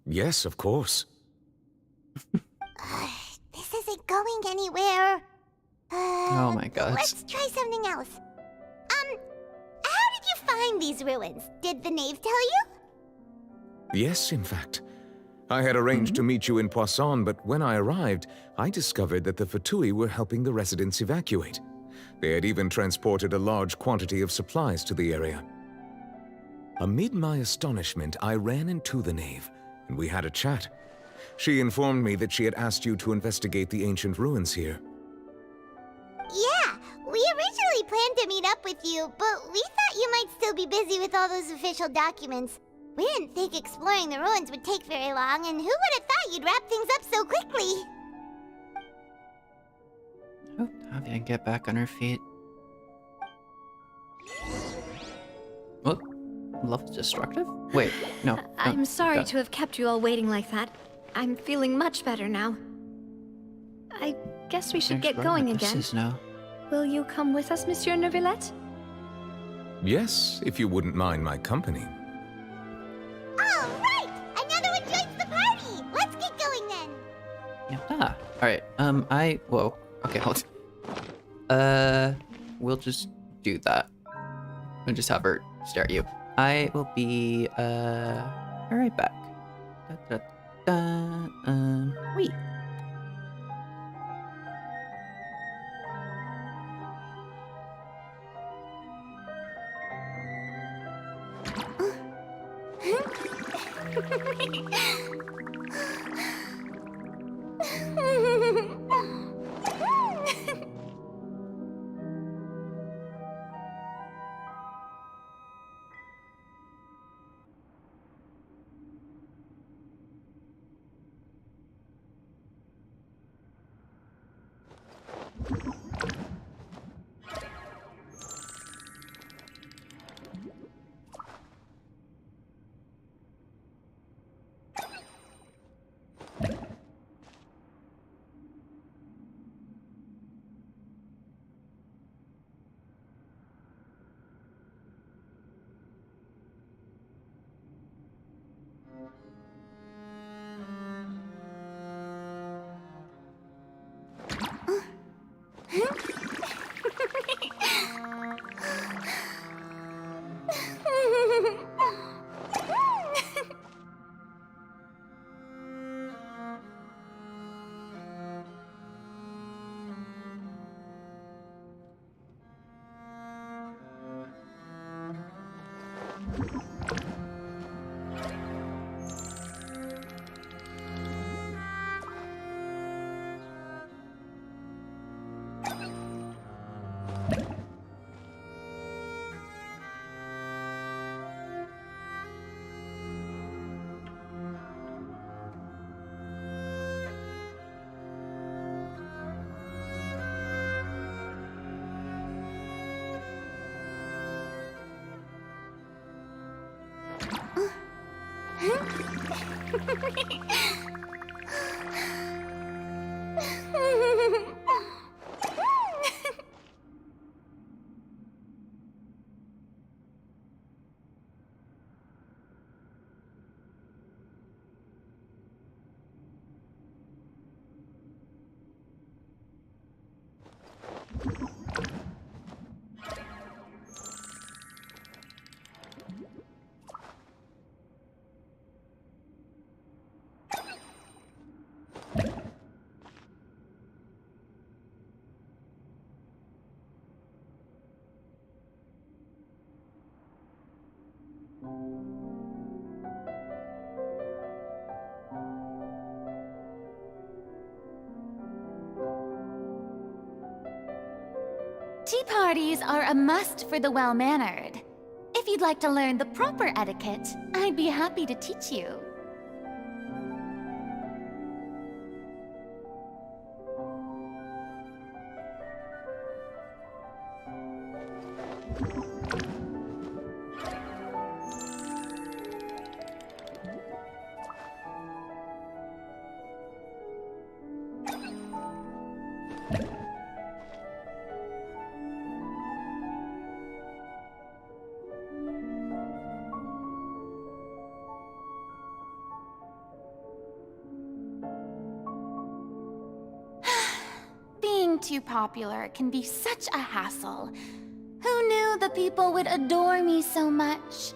Yes, of course. This isn't going anywhere. Oh my god. Let's try something else. How did you find these ruins? Did the knave tell you? Yes, in fact. I had arranged to meet you in Poisson, but when I arrived, I discovered that the Fatui were helping the residents evacuate. They had even transported a large quantity of supplies to the area. Amid my astonishment, I ran into the knave, and we had a chat. She informed me that she had asked you to investigate the ancient ruins here. Yeah, we originally planned to meet up with you, but we thought you might still be busy with all those official documents. We didn't think exploring the ruins would take very long, and who would have thought you'd wrap things up so quickly? Oh, Navia can get back on her feet. What? Love's destructive? Wait, no. I'm sorry to have kept you all waiting like that. I'm feeling much better now. I guess we should get going again. Now. Will you come with us, Monsieur Neuvillette? Yes, if you wouldn't mind my company. All right! Another one joins the party! Let's get going then! Yeah. Alright, whoa. Okay, hold we'll just do that. We'll just have her stare at you. I will be, right back. Wait. Tea parties are a must for the well-mannered. If you'd like to learn the proper etiquette, I'd be happy to teach you. Being too popular can be such a hassle. Who knew the people would adore me so much?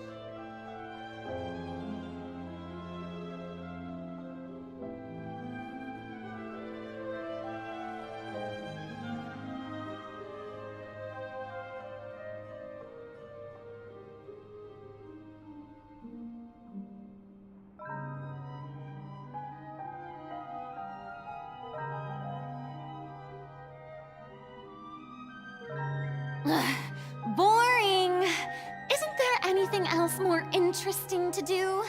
Boring! Isn't there anything else more interesting to do?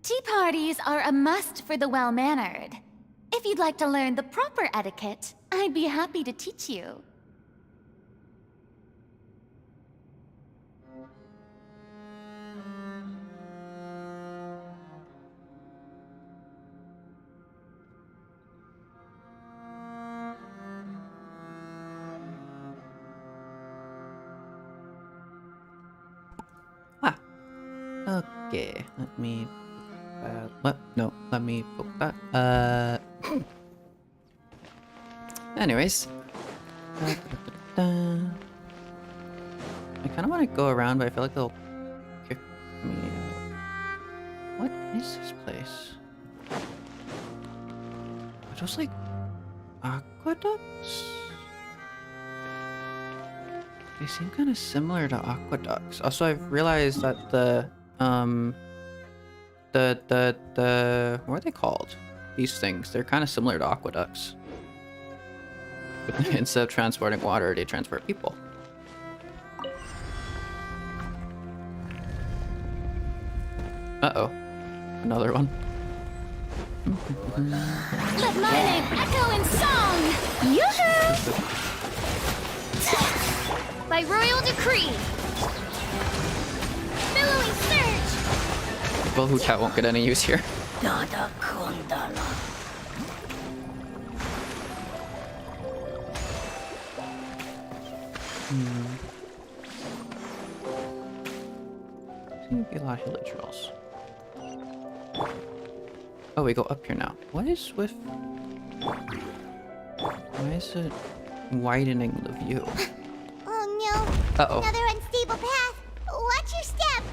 Tea parties are a must for the well-mannered. If you'd like to learn the proper etiquette, I'd be happy to teach you. Okay, let me... what? No, let me poke that. Anyways. I kind of want to go around, but I feel like they'll kick me out. What is this place? Are those like aqueducts? They seem kind of similar to aqueducts. Also, I've realized that the what are they called? These things, they're kind of similar to aqueducts. But instead of transporting water, they transport people. Uh-oh. Another one. Let my name echo in song! Yoo-hoo! By royal decree! Billowing surge! Well, Hutat won't get any use here. Dada Kundala. Seems to be a lot of hilly trails. Oh, we go up here now. What is with... Why is it widening the view? Oh no! Uh-oh. Another unstable path! Watch your step!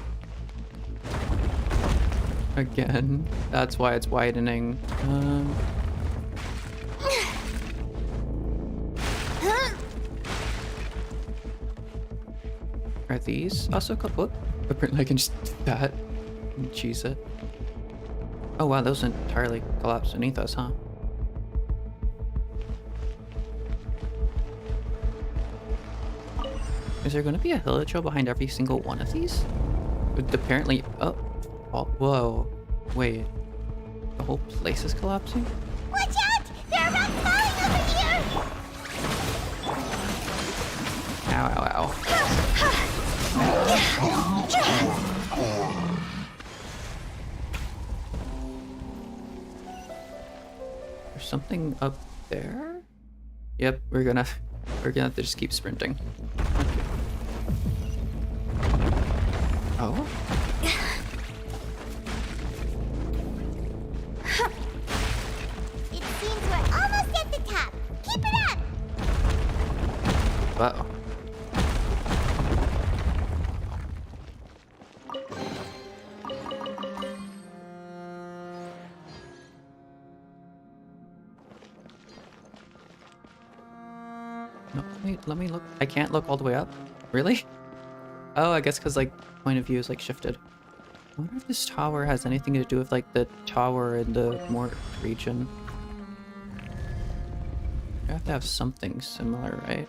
Again. That's why it's widening. Are these also called... Whoop. Apparently I can just do that and cheese it. Oh wow, those entirely collapse beneath us, huh? Is there going to be a hill trail behind every single one of these? Apparently... Oh. Whoa. Wait. The whole place is collapsing? Watch out! There are rocks falling over here! Ow, ow, ow. There's something up there? Yep, we're gonna have to just keep sprinting. Oh? Uh-oh. No, let me look. I can't look all the way up. Really? Oh, I guess because, like, point of view is, like, shifted. I wonder if this tower has anything to do with, like, the tower in the Mort region. I have to have something similar, right?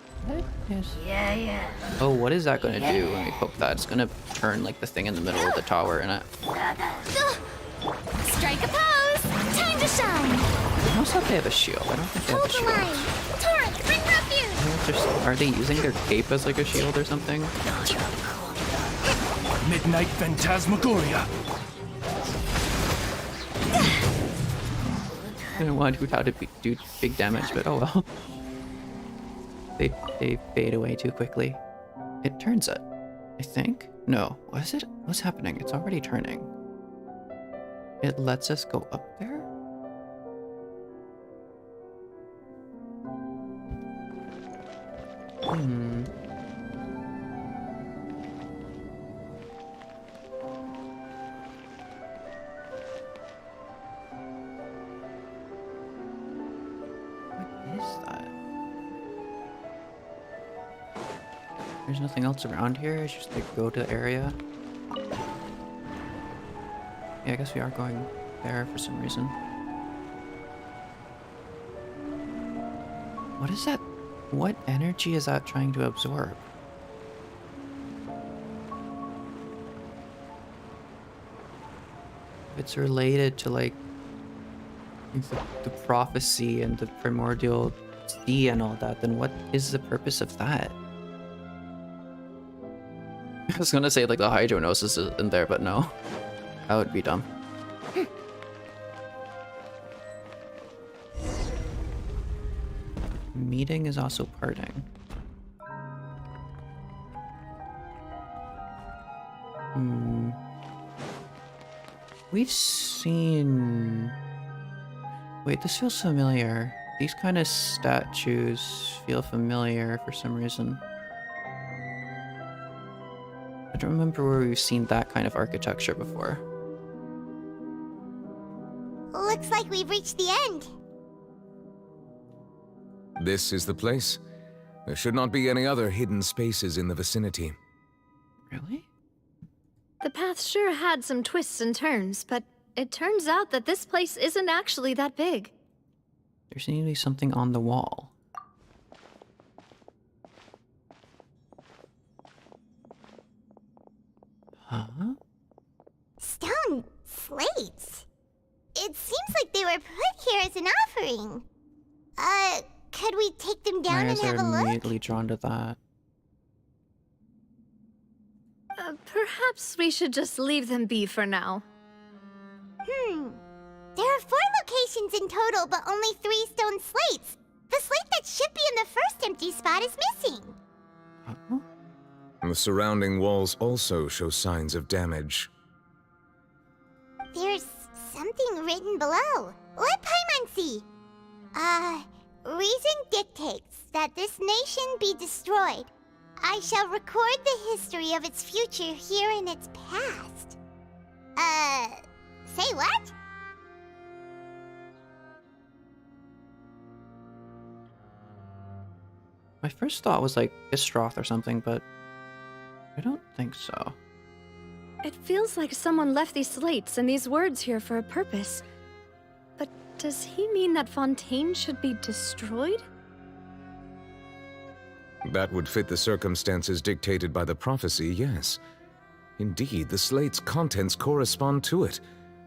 Yes. Yeah. Oh, what is that gonna do when we poke that? It's gonna turn, like, the thing in the middle of the tower, and Strike a pose! Time to shine! I also have to have a shield. I don't think they have a shield. Torrent, bring refuge! Are they using their cape as, like, a shield or something? Midnight Phantasmagoria. I don't want how to do big damage, but oh well. They fade away too quickly. It turns it, I think. No, what is it? What's happening? It's already turning. It lets us go up there? Hmm. There's nothing else around here. It's just like go to the area. Yeah, I guess we are going there for some reason. What is that? What energy is that trying to absorb? If it's related to like the prophecy and the primordial sea and all that, then what is the purpose of that? I was gonna say like the hydronosis is in there, but no. That would be dumb. Meeting is also parting. We've seen... Wait, this feels familiar. These kind of statues feel familiar for some reason. I don't remember where we've seen that kind of architecture before. Looks like we've reached the end. This is the place. There should not be any other hidden spaces in the vicinity. Really? The path sure had some twists and turns, but it turns out that this place isn't actually that big. There seems to be something on the wall. Huh? Stone slates. It seems like they were put here as an offering. Could we take them down and have a look? Immediately drawn to that. Perhaps we should just leave them be for now. There are 4 locations in total, but only 3 stone slates. The slate that should be in the first empty spot is missing. The surrounding walls also show signs of damage. There's something written below. Let Paimon see. Reason dictates that this nation be destroyed. I shall record the history of its future here in its past. Say what? My first thought was like Istroth or something, but I don't think so. It feels like someone left these slates and these words here for a purpose. But does he mean that Fontaine should be destroyed? That would fit the circumstances dictated by the prophecy, yes. Indeed, the slate's contents correspond to it.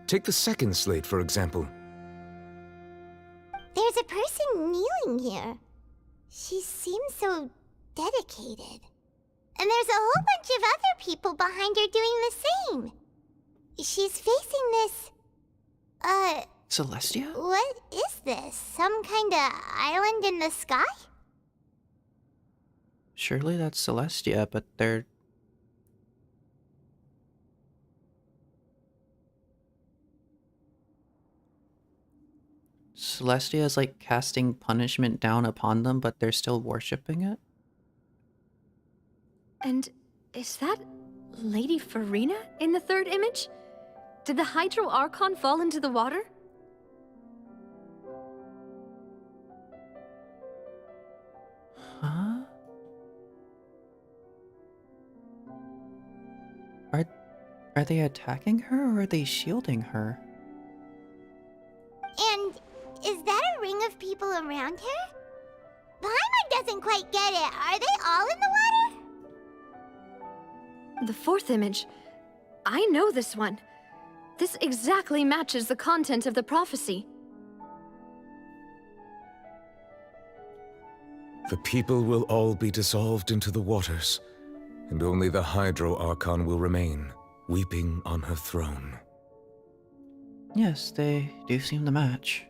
Take the second slate, for example. There's a person kneeling here. She seems so dedicated. And there's a whole bunch of other people behind her doing the same. She's facing this... Celestia? What is this? Some kind of island in the sky? Surely that's Celestia, but they're... Celestia is like casting punishment down upon them, but they're still worshipping it? And is that Lady Furina in the third image? Did the Hydro Archon fall into the water? Huh? Are they attacking her or are they shielding her? And is that a ring of people around her? Paimon doesn't quite get it. Are they all in the water? The fourth image. I know this one. This exactly matches the content of the prophecy. The people will all be dissolved into the waters, and only the Hydro Archon will remain, weeping on her throne. Yes, they do seem to match.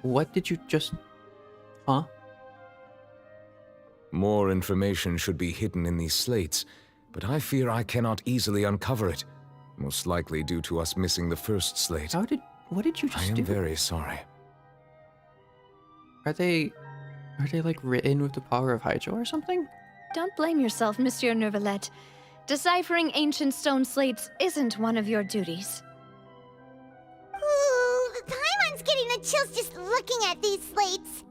What did you just... Huh? More information should be hidden in these slates, but I fear I cannot easily uncover it. Most likely due to us missing the first slate. What did you just do? I am very sorry. Are they like written with the power of Hydro or something? Don't blame yourself, Monsieur Neuvillette. Deciphering ancient stone slates isn't one of your duties. Ooh, Paimon's getting the chills just looking at these slates.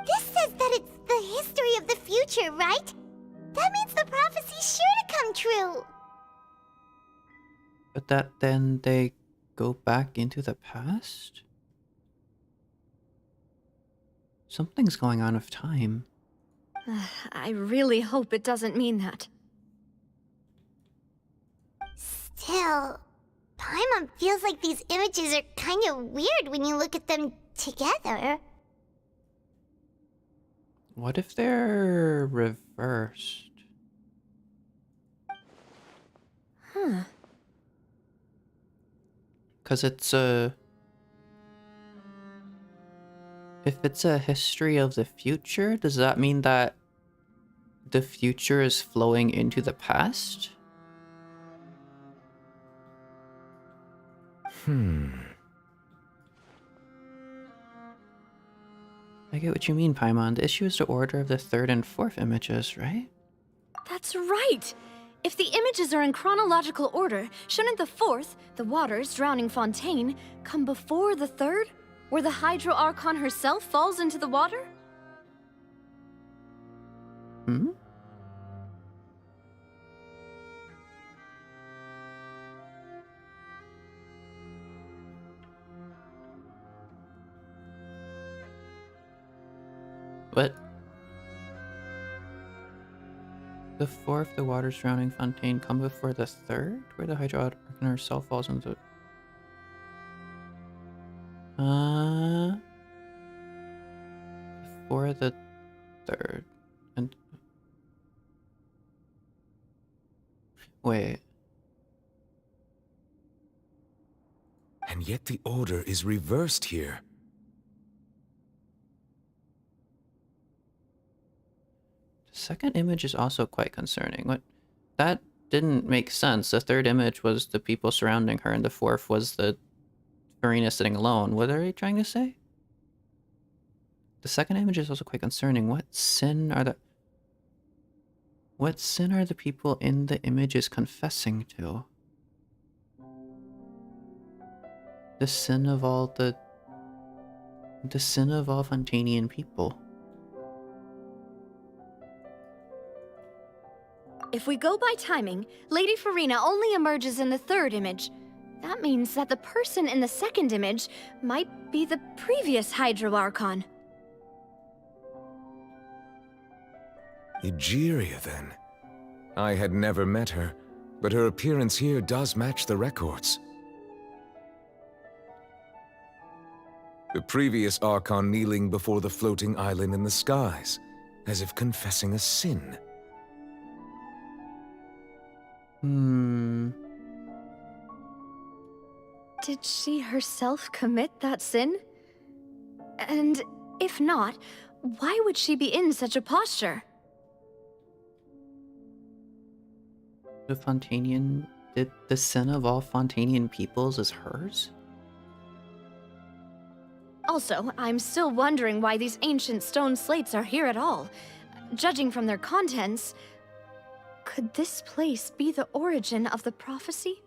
This says that it's the history of the future, right? That means the prophecy's sure to come true. But then they go back into the past? Something's going on with time. I really hope it doesn't mean that. Still, Paimon feels like these images are kind of weird when you look at them together. What if they're reversed? Huh. Because it's if it's a history of the future, does that mean that the future is flowing into the past? I get what you mean, Paimon. The issue is the order of the third and fourth images, right? That's right! If the images are in chronological order, shouldn't the fourth, the waters drowning Fontaine, come before the third, where the Hydro Archon herself falls into the water? Hmm? What? The fourth, the waters drowning Fontaine, come before the third, where the Hydro Archon herself falls into... Before the third. And... Wait. And yet the order is reversed here. The second image is also quite concerning. What? That didn't make sense. The third image was the people surrounding her, and the fourth was the Furina sitting alone. What are they trying to say? The second image is also quite concerning. What sin are the people in the images confessing to? The sin of all Fontanian people. If we go by timing, Lady Furina only emerges in the third image. That means that the person in the second image might be the previous Hydro Archon. Egeria, then. I had never met her, but her appearance here does match the records. The previous Archon kneeling before the floating island in the skies, as if confessing a sin. Did she herself commit that sin? And if not, why would she be in such a posture? The Fontainian... Did the sin of all Fontainian peoples is hers? Also, I'm still wondering why these ancient stone slates are here at all. Judging from their contents, could this place be the origin of the prophecy?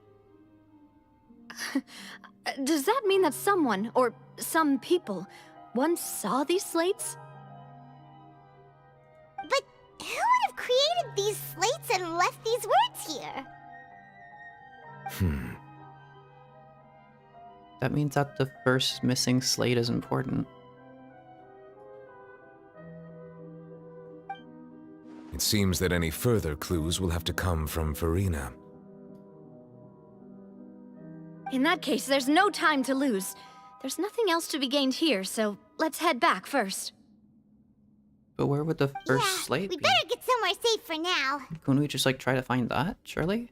Does that mean that someone, or some people, once saw these slates? But who would have created these slates and left these words here? That means that the first missing slate is important. It seems that any further clues will have to come from Furina. In that case, there's no time to lose. There's nothing else to be gained here, so let's head back first. But where would the first slate We be? better get somewhere safe for now. Couldn't we just, like, try to find that, surely?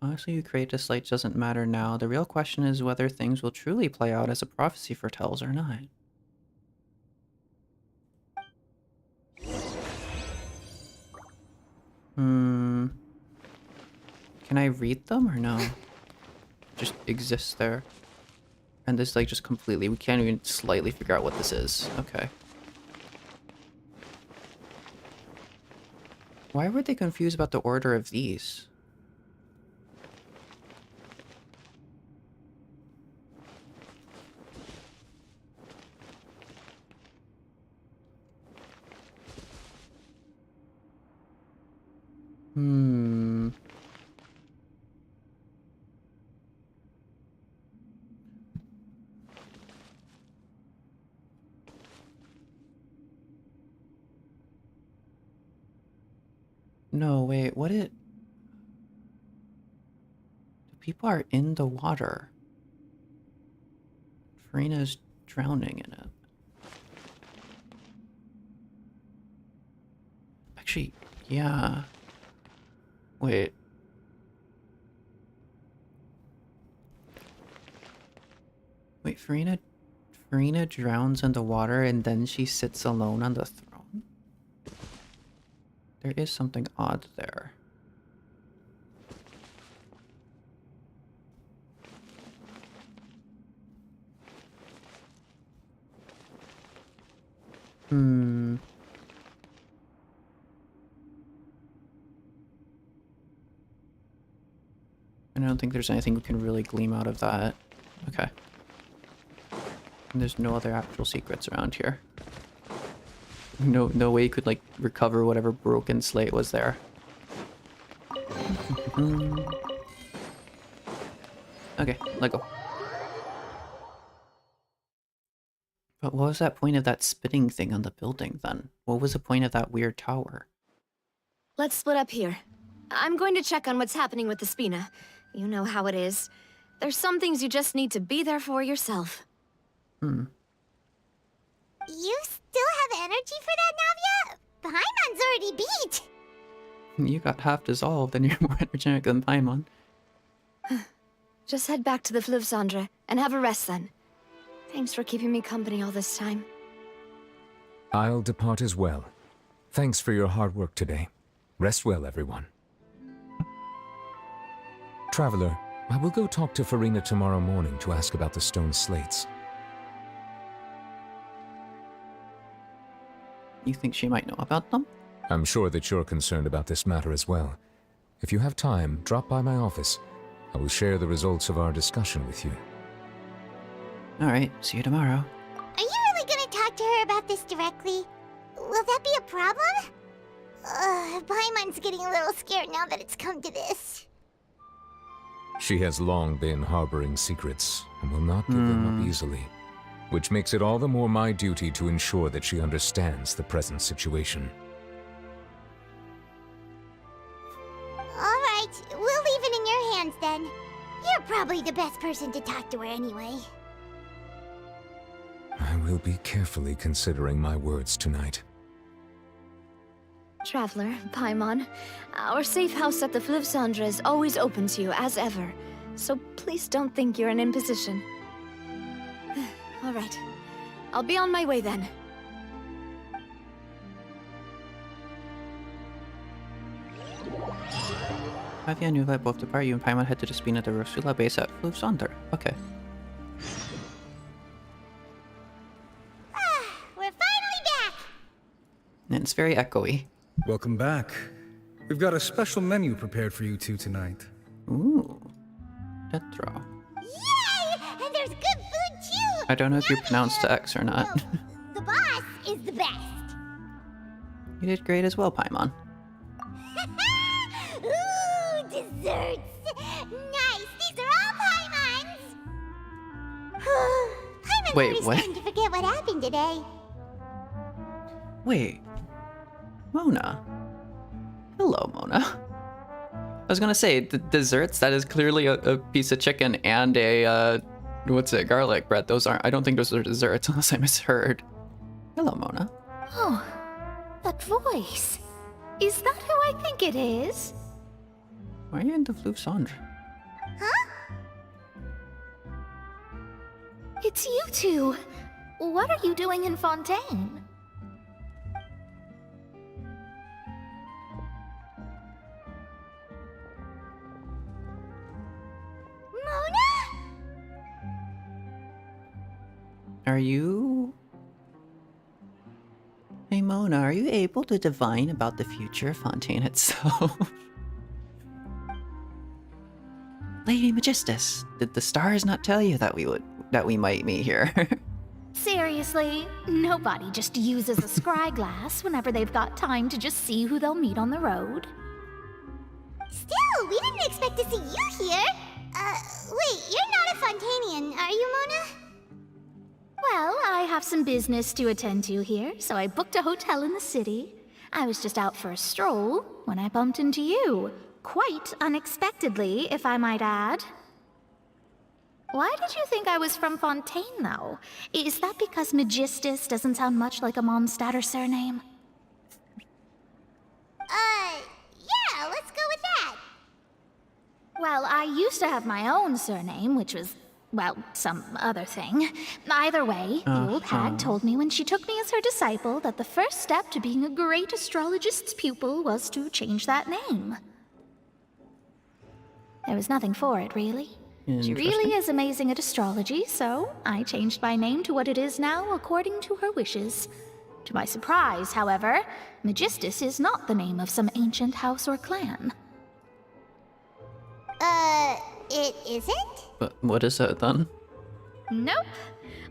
Honestly, who created a slate doesn't matter now. The real question is whether things will truly play out as a prophecy foretells or not. Can I read them or no? Just exists there. And this, like, just completely... We can't even slightly figure out what this is. Okay. Why were they confused about the order of these? No, wait, what it... The people are in the water. Furina's drowning in it. Actually, yeah. Wait. Wait, Furina drowns in the water and then she sits alone on the throne? There is something odd there. I don't think there's anything we can really glean out of that. Okay. And there's no other actual secrets around here. No way you could, like, recover whatever broken slate was there. Okay, let go. But what was that point of that spitting thing on the building, then? What was the point of that weird tower? Let's split up here. I'm going to check on what's happening with the Spina. You know how it is. There's some things you just need to be there for yourself. You still have energy for that, Navia? Paimon's already beat! You got half dissolved and you're more energetic than Paimon. Just head back to the Fleuve Cendre and have a rest then. Thanks for keeping me company all this time. I'll depart as well. Thanks for your hard work today. Rest well, everyone. Traveler, I will go talk to Furina tomorrow morning to ask about the stone slates. You think she might know about them? I'm sure that you're concerned about this matter as well. If you have time, drop by my office. I will share the results of our discussion with you. Alright, see you tomorrow. Are you really gonna talk to her about this directly? Will that be a problem? Paimon's getting a little scared now that it's come to this. She has long been harboring secrets and will not give them up easily, which makes it all the more my duty to ensure that she understands the present situation. Alright, we'll leave it in your hands then. You're probably the best person to talk to her anyway. I will be carefully considering my words tonight. Traveler, Paimon, our safe house at the Fleuve Cendre is always open to you as ever, so please don't think you're an imposition. All right, I'll be on my way then. Avia and Nuva both depart. You and Paimon head to the Spina de Rosula base at Flufsonder. Okay. We're finally back! And it's very echoey. Welcome back. We've got a special menu prepared for you two tonight. Ooh. Tetro. Yay! And there's good food too! I don't know if you pronounced the X or not. The boss is the best! You did great as well, Paimon. Ooh, desserts! Nice! These are all Paimon's! Paimon's Wait, already what? starting to forget what happened today. Wait. Mona. Hello, Mona. I was gonna say, the desserts, that is clearly a piece of chicken and a, what's it, garlic bread. Those aren't, I don't think those are desserts unless I misheard. Hello, Mona. Oh, that voice. Is that who I think it is? Why are you into Flufsonder? Huh? It's you two. What are you doing in Fontaine? Mona? Are you... Hey, Mona, are you able to divine about the future of Fontaine itself? Lady Magistus, did the stars not tell you that we might meet here? Seriously, nobody just uses a scry glass whenever they've got time to just see who they'll meet on the road. Still, we didn't expect to see you here! Wait, you're not a Fontainian, are you, Mona? Well, I have some business to attend to here, so I booked a hotel in the city. I was just out for a stroll when I bumped into you. Quite unexpectedly, if I might add. Why did you think I was from Fontaine, though? Is that because Magistus doesn't sound much like a Mondstadt surname? Yeah, let's go with that. Well, I used to have my own surname, which was, well, some other thing. Either way, the old hag told me when she took me as her disciple that the first step to being a great astrologist's pupil was to change that name. There was nothing for it, really. She really is amazing at astrology, so I changed my name to what it is now according to her wishes. To my surprise, however, Magistus is not the name of some ancient house or clan. It isn't? But what is that then? Nope.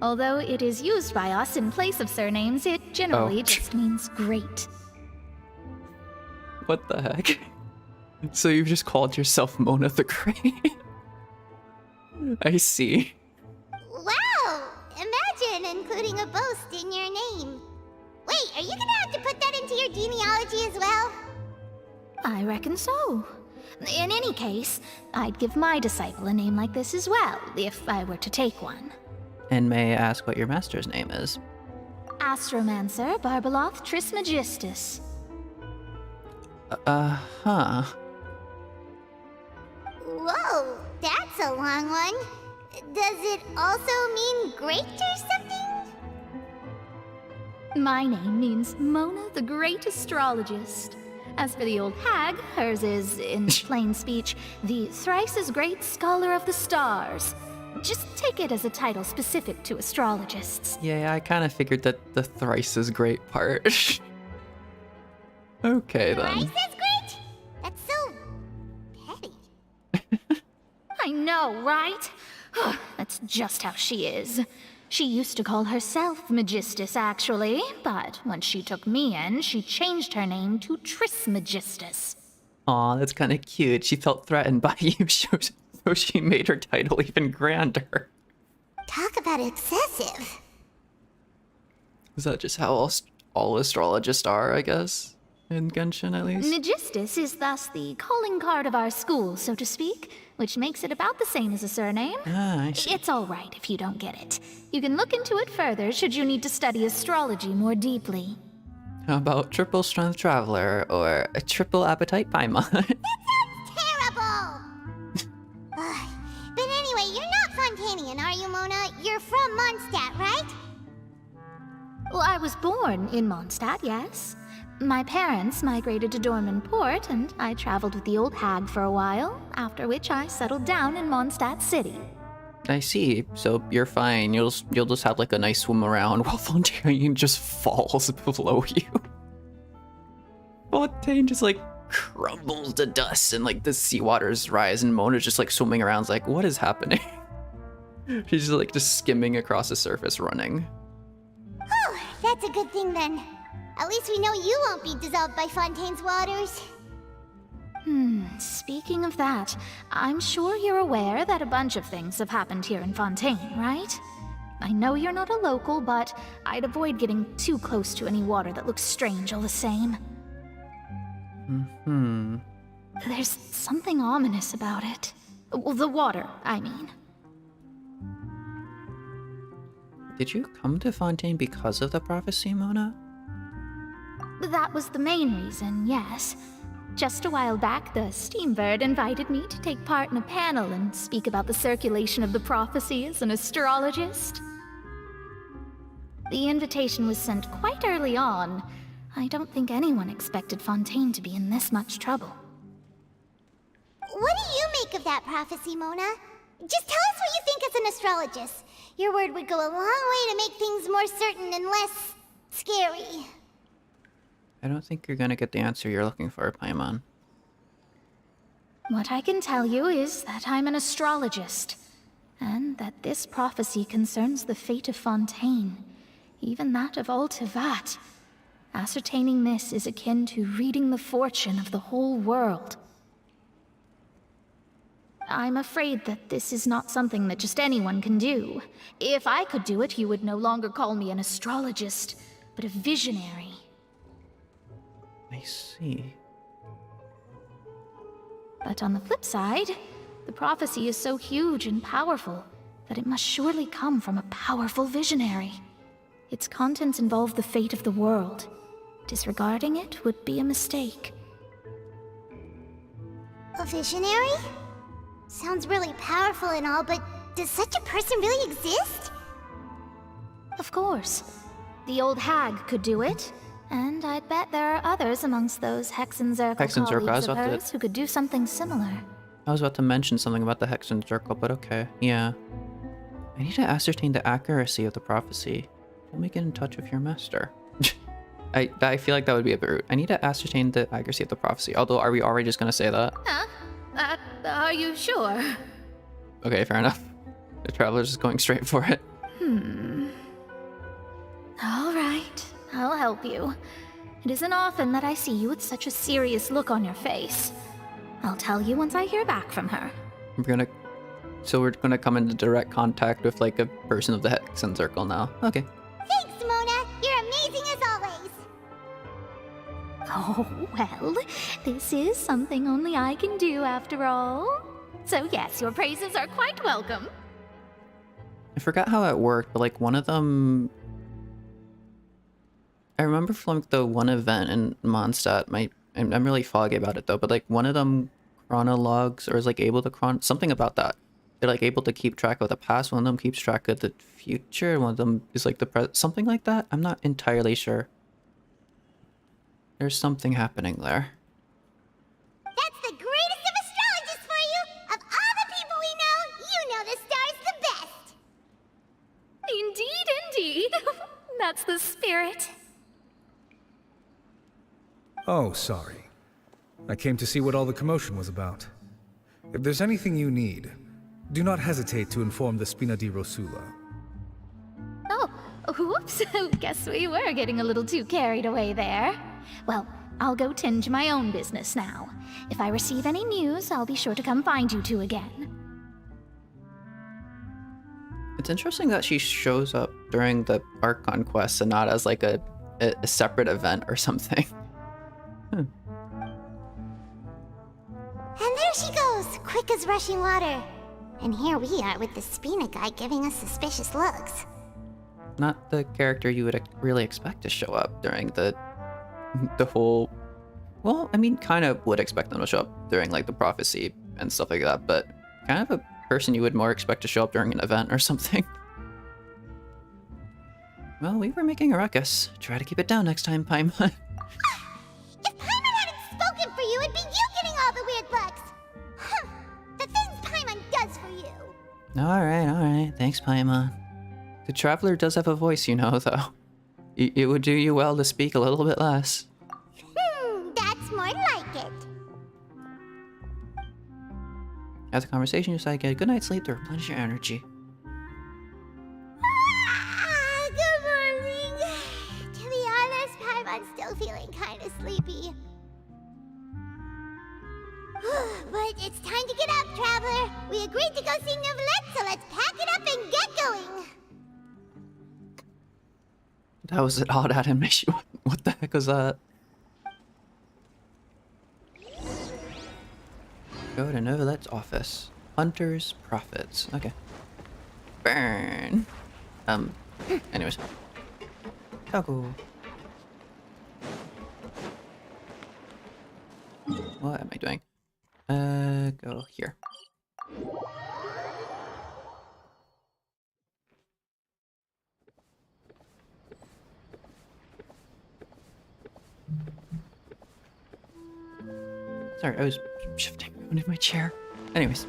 Although it is used by us in place of surnames, it generally just means great. What the heck? So you've just called yourself Mona the Great? I see. Wow! Imagine including a boast in your name. Wait, are you gonna have to put that into your genealogy as well? I reckon so. In any case, I'd give my disciple a name like this as well, if I were to take one. And may I ask what your master's name is? Astromancer Barbeloth Trismegistus. Huh. Whoa, that's a long one. Does it also mean great or something? My name means Mona the Great Astrologist. As for the old hag, hers is, in plain speech, the thrice-as-great Scholar of the Stars. Just take it as a title specific to astrologists. Yeah, I kind of figured that the thrice is great part. Okay, then. Thrice as great? That's so petty. I know, right? That's just how she is. She used to call herself Magistus, actually, but when she took me in, she changed her name to Trismegistus. Aw, that's kind of cute. She felt threatened by you, so she made her title even grander. Talk about excessive. Is that just how all astrologists are, I guess? In Genshin, at least? Magistus is thus the calling card of our school, so to speak, which makes it about the same as a surname. Ah, I see. It's all right if you don't get it. You can look into it further should you need to study astrology more deeply. How about triple strength traveler or a triple appetite Paimon? Terrible! But anyway, you're not Fontainian, are you, Mona? You're from Mondstadt, right? Well, I was born in Mondstadt, yes. My parents migrated to Dorman Port, and I traveled with the old hag for a while, after which I settled down in Mondstadt City. I see. So you're fine. You'll just have like a nice swim around while Fontaine just falls below you. Fontaine just like crumbles to dust and like the seawaters rise and Mona's just like swimming around like, what is happening? She's like just skimming across the surface running. Oh, that's a good thing then. At least we know you won't be dissolved by Fontaine's waters. Speaking of that, I'm sure you're aware that a bunch of things have happened here in Fontaine, right? I know you're not a local, but I'd avoid getting too close to any water that looks strange all the same. There's something ominous about it. Well, the water, I mean. Did you come to Fontaine because of the prophecy, Mona? That was the main reason, yes. Just a while back, the Steambird invited me to take part in a panel and speak about the circulation of the prophecy as an astrologist. The invitation was sent quite early on. I don't think anyone expected Fontaine to be in this much trouble. What do you make of that prophecy, Mona? Just tell us what you think as an astrologist. Your word would go a long way to make things more certain and less scary. I don't think you're gonna get the answer you're looking for, Paimon. What I can tell you is that I'm an astrologist, and that this prophecy concerns the fate of Fontaine, even that of all Tevat. Ascertaining this is akin to reading the fortune of the whole world. I'm afraid that this is not something that just anyone can do. If I could do it, you would no longer call me an astrologist, but a visionary. I see. But on the flip side, the prophecy is so huge and powerful that it must surely come from a powerful visionary. Its contents involve the fate of the world. Disregarding it would be a mistake. A visionary? Sounds really powerful and all, but does such a person really exist? Of course. The old hag could do it. And I'd bet there are others amongst those Hexenzirkel colleagues of hers who could do something similar. I was about to mention something about the Hexenzirkel, but okay. Yeah. I need to ascertain the accuracy of the prophecy. Let me get in touch with your master. I feel like that would be a bit rude. I need to ascertain the accuracy of the prophecy. Although, are we already just gonna say that? Are you sure? Okay, fair enough. The traveler's just going straight for it. All right. I'll help you. It isn't often that I see you with such a serious look on your face. I'll tell you once I hear back from her. So we're gonna come into direct contact with like a person of the Hexenzirkel now. Okay. Thanks, Mona. You're amazing as always. Oh, well, this is something only I can do after all. So yes, your praises are quite welcome. I forgot how it worked, but like one of them... I remember from the one event in Mondstadt, I'm really foggy about it though, but like one of them chronologues or is like able to something about that. They're like able to keep track of the past, one of them keeps track of the future, one of them is like the present, something like that. I'm not entirely sure. There's something happening there. That's the greatest of astrologists for you! Of all the people we know, you know the star's the best! Indeed, indeed. That's the spirit. Oh, sorry. I came to see what all the commotion was about. If there's anything you need, do not hesitate to inform the Spina di Rosula. Oh, whoops. Guess we were getting a little too carried away there. Well, I'll go tend to my own business now. If I receive any news, I'll be sure to come find you two again. It's interesting that she shows up during the Archon quest and not as like a separate event or something. And there she goes, quick as rushing water. And here we are with the Spina guy giving us suspicious looks. Not the character you would really expect to show up during the whole... Well, I mean, kind of would expect them to show up during like the prophecy and stuff like that, but kind of a person you would more expect to show up during an event or something. Well, we were making a ruckus. Try to keep it down next time, Paimon. If Paimon hadn't spoken for you, it'd be you getting all the weird looks. Huh. The things Paimon does for you. Alright. Thanks, Paimon. The Traveler does have a voice, you know, though. It would do you well to speak a little bit less. That's more like it. After the conversation, you decide to get a good night's sleep to replenish your energy. Good morning. To be honest, Paimon's still feeling kind of sleepy. But it's time to get up, Traveler. We agreed to go see Neuvillette, so let's pack it up and get going. That was an odd animation. What the heck was that? Go to Neuvillette's office. Hunters, Prophets. Okay. Burn. Anyways. Toggle. What am I doing? Go here. Sorry, I was shifting around in my chair. Anyways.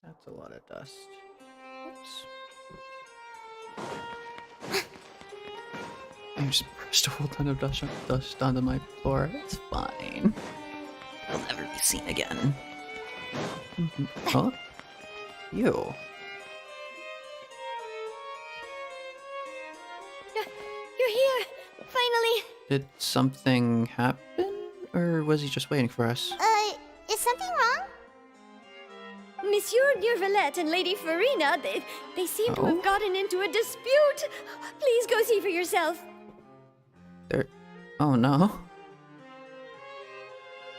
That's a lot of dust. Oops. I just brushed a whole ton of dust onto my floor. It's fine. It'll never be seen again. Huh? You. You're here! Finally! Did something happen? Or was he just waiting for us? Is something wrong? Monsieur Neuvillette and Lady Furina, they seem to have gotten into a dispute. Please go see for yourself. Oh no.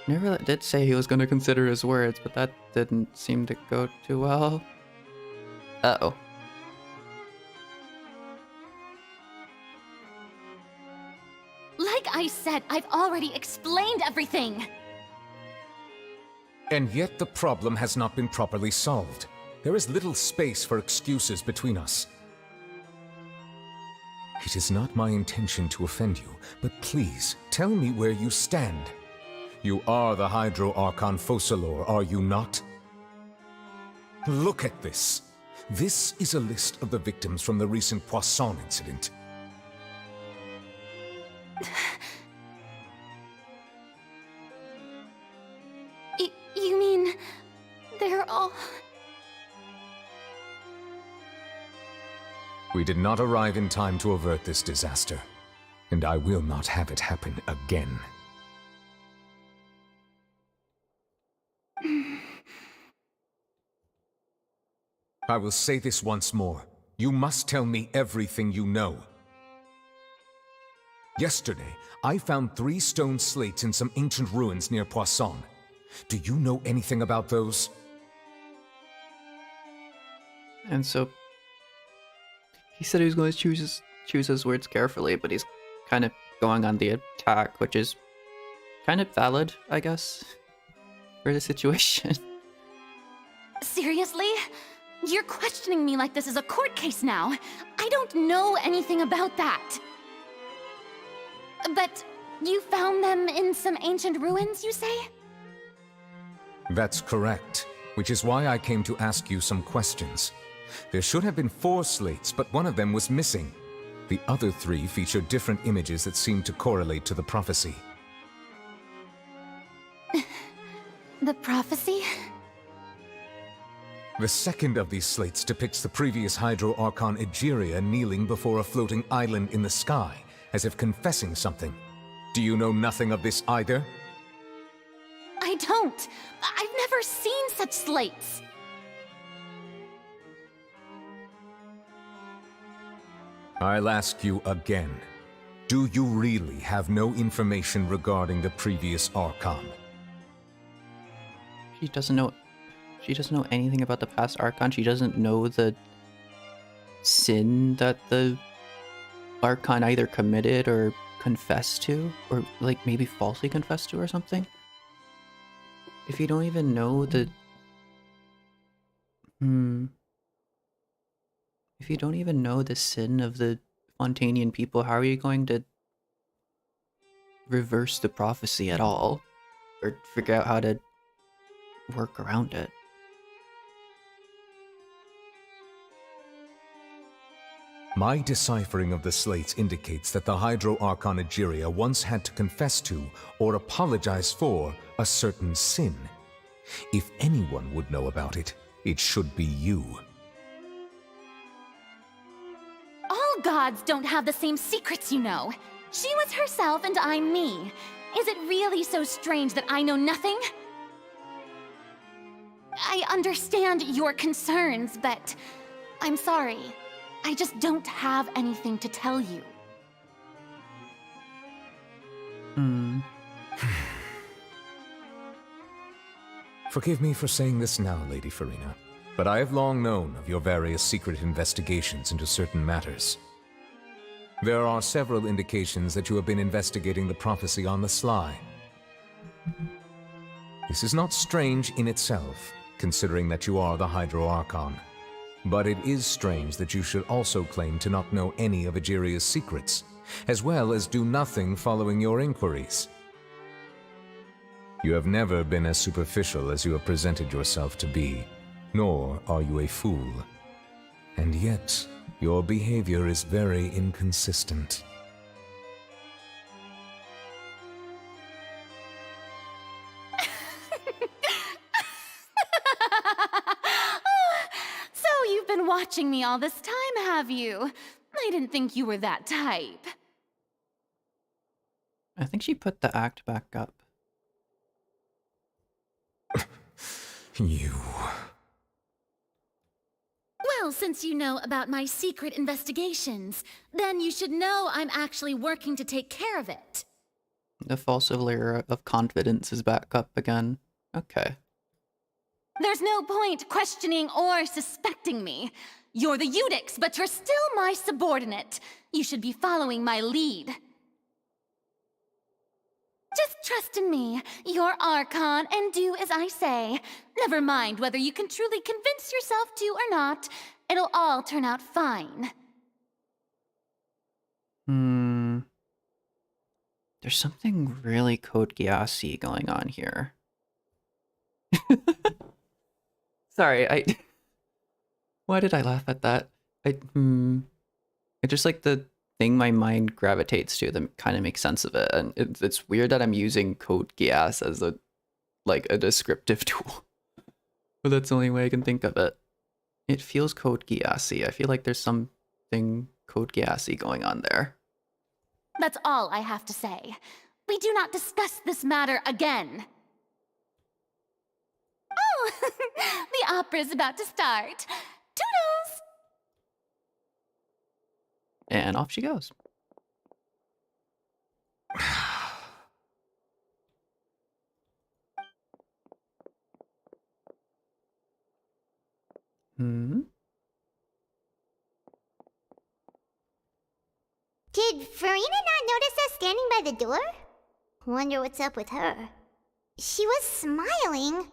Neuvillette did say he was going to consider his words, but that didn't seem to go too well. Uh-oh. Like I said, I've already explained everything. And yet the problem has not been properly solved. There is little space for excuses between us. It is not my intention to offend you, but please, tell me where you stand. You are the Hydro Archon Focalor, are you not? Look at this. This is a list of the victims from the recent Poisson incident. You mean... they're all... We did not arrive in time to avert this disaster, and I will not have it happen again. I will say this once more. You must tell me everything you know. Yesterday, I found 3 stone slates in some ancient ruins near Poisson. Do you know anything about those? And so he said he was going to choose his words carefully, but he's kind of going on the attack, which is kind of valid, I guess, for the situation. Seriously? You're questioning me like this is a court case now. I don't know anything about that. But you found them in some ancient ruins, you say? That's correct, which is why I came to ask you some questions. There should have been 4 slates, but one of them was missing. The other 3 featured different images that seemed to correlate to the prophecy. The prophecy? The second of these slates depicts the previous Hydro Archon Egeria kneeling before a floating island in the sky, as if confessing something. Do you know nothing of this either? I don't. I've never seen such slates. I'll ask you again. Do you really have no information regarding the previous Archon? She doesn't know anything about the past Archon. She doesn't know the sin that the Archon either committed or confess to, or like maybe falsely confess to or something? If you don't even know the... If you don't even know the sin of the Fontainian people, how are you going to reverse the prophecy at all? Or figure out how to work around it? My deciphering of the slates indicates that the Hydro Archon Egeria once had to confess to, or apologize for, a certain sin. If anyone would know about it, it should be you. All gods don't have the same secrets, you know. She was herself and I'm me. Is it really so strange that I know nothing? I understand your concerns, but I'm sorry. I just don't have anything to tell you. Forgive me for saying this now, Lady Furina, but I have long known of your various secret investigations into certain matters. There are several indications that you have been investigating the prophecy on the sly. This is not strange in itself, considering that you are the Hydro Archon. But it is strange that you should also claim to not know any of Egeria's secrets, as well as do nothing following your inquiries. You have never been as superficial as you have presented yourself to be, nor are you a fool. And yet, your behavior is very inconsistent. You've been watching me all this time, have you? I didn't think you were that type. I think she put the act back up. You... Well, since you know about my secret investigations, then you should know I'm actually working to take care of it. The false layer of confidence is back up again. Okay. There's no point questioning or suspecting me. You're the Eudix, but you're still my subordinate. You should be following my lead. Just trust in me, your Archon, and do as I say. Never mind whether you can truly convince yourself to or not. It'll all turn out fine. There's something really Code Geass-y going on here. Sorry, why did I laugh at that? It's just like the thing my mind gravitates to that kind of makes sense of it, and it's weird that I'm using Code Geass as a descriptive tool. But that's the only way I can think of it. It feels Code Geass-y. I feel like there's something Code Geass-y going on there. That's all I have to say. We do not discuss this matter again. Oh, the opera's about to start. Toodles! And off she goes. Did Furina not notice us standing by the door? Wonder what's up with her. She was smiling.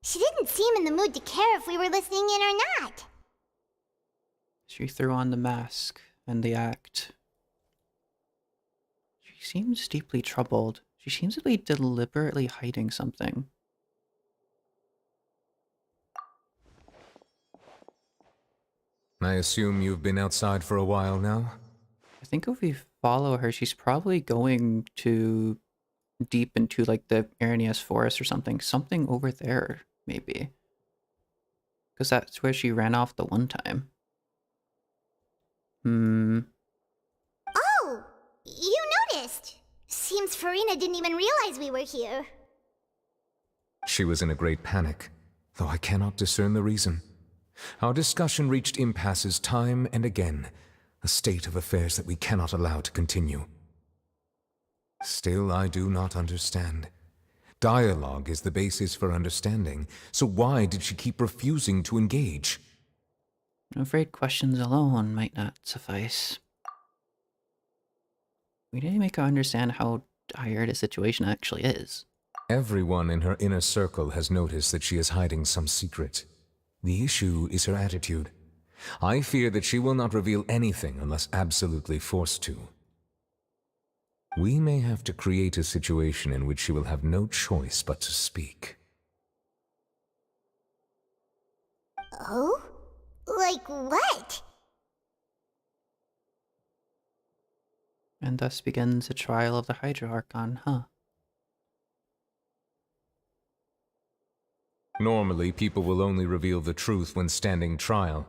She didn't seem in the mood to care if we were listening in or not. She threw on the mask and the act. She seems deeply troubled. She seems to be deliberately hiding something. I assume you've been outside for a while now? I think if we follow her, she's probably going to deep into like the Aranias forest or something. Something over there, maybe. Because that's where she ran off the one time. Oh! You noticed! Seems Furina didn't even realize we were here. She was in a great panic, though I cannot discern the reason. Our discussion reached impasses time and again, a state of affairs that we cannot allow to continue. Still, I do not understand. Dialogue is the basis for understanding, so why did she keep refusing to engage? I'm afraid questions alone might not suffice. We need to make her understand how dire the situation actually is. Everyone in her inner circle has noticed that she is hiding some secret. The issue is her attitude. I fear that she will not reveal anything unless absolutely forced to. We may have to create a situation in which she will have no choice but to speak. Oh? Like what? And thus begins the trial of the Hydra Archon, huh? Normally, people will only reveal the truth when standing trial.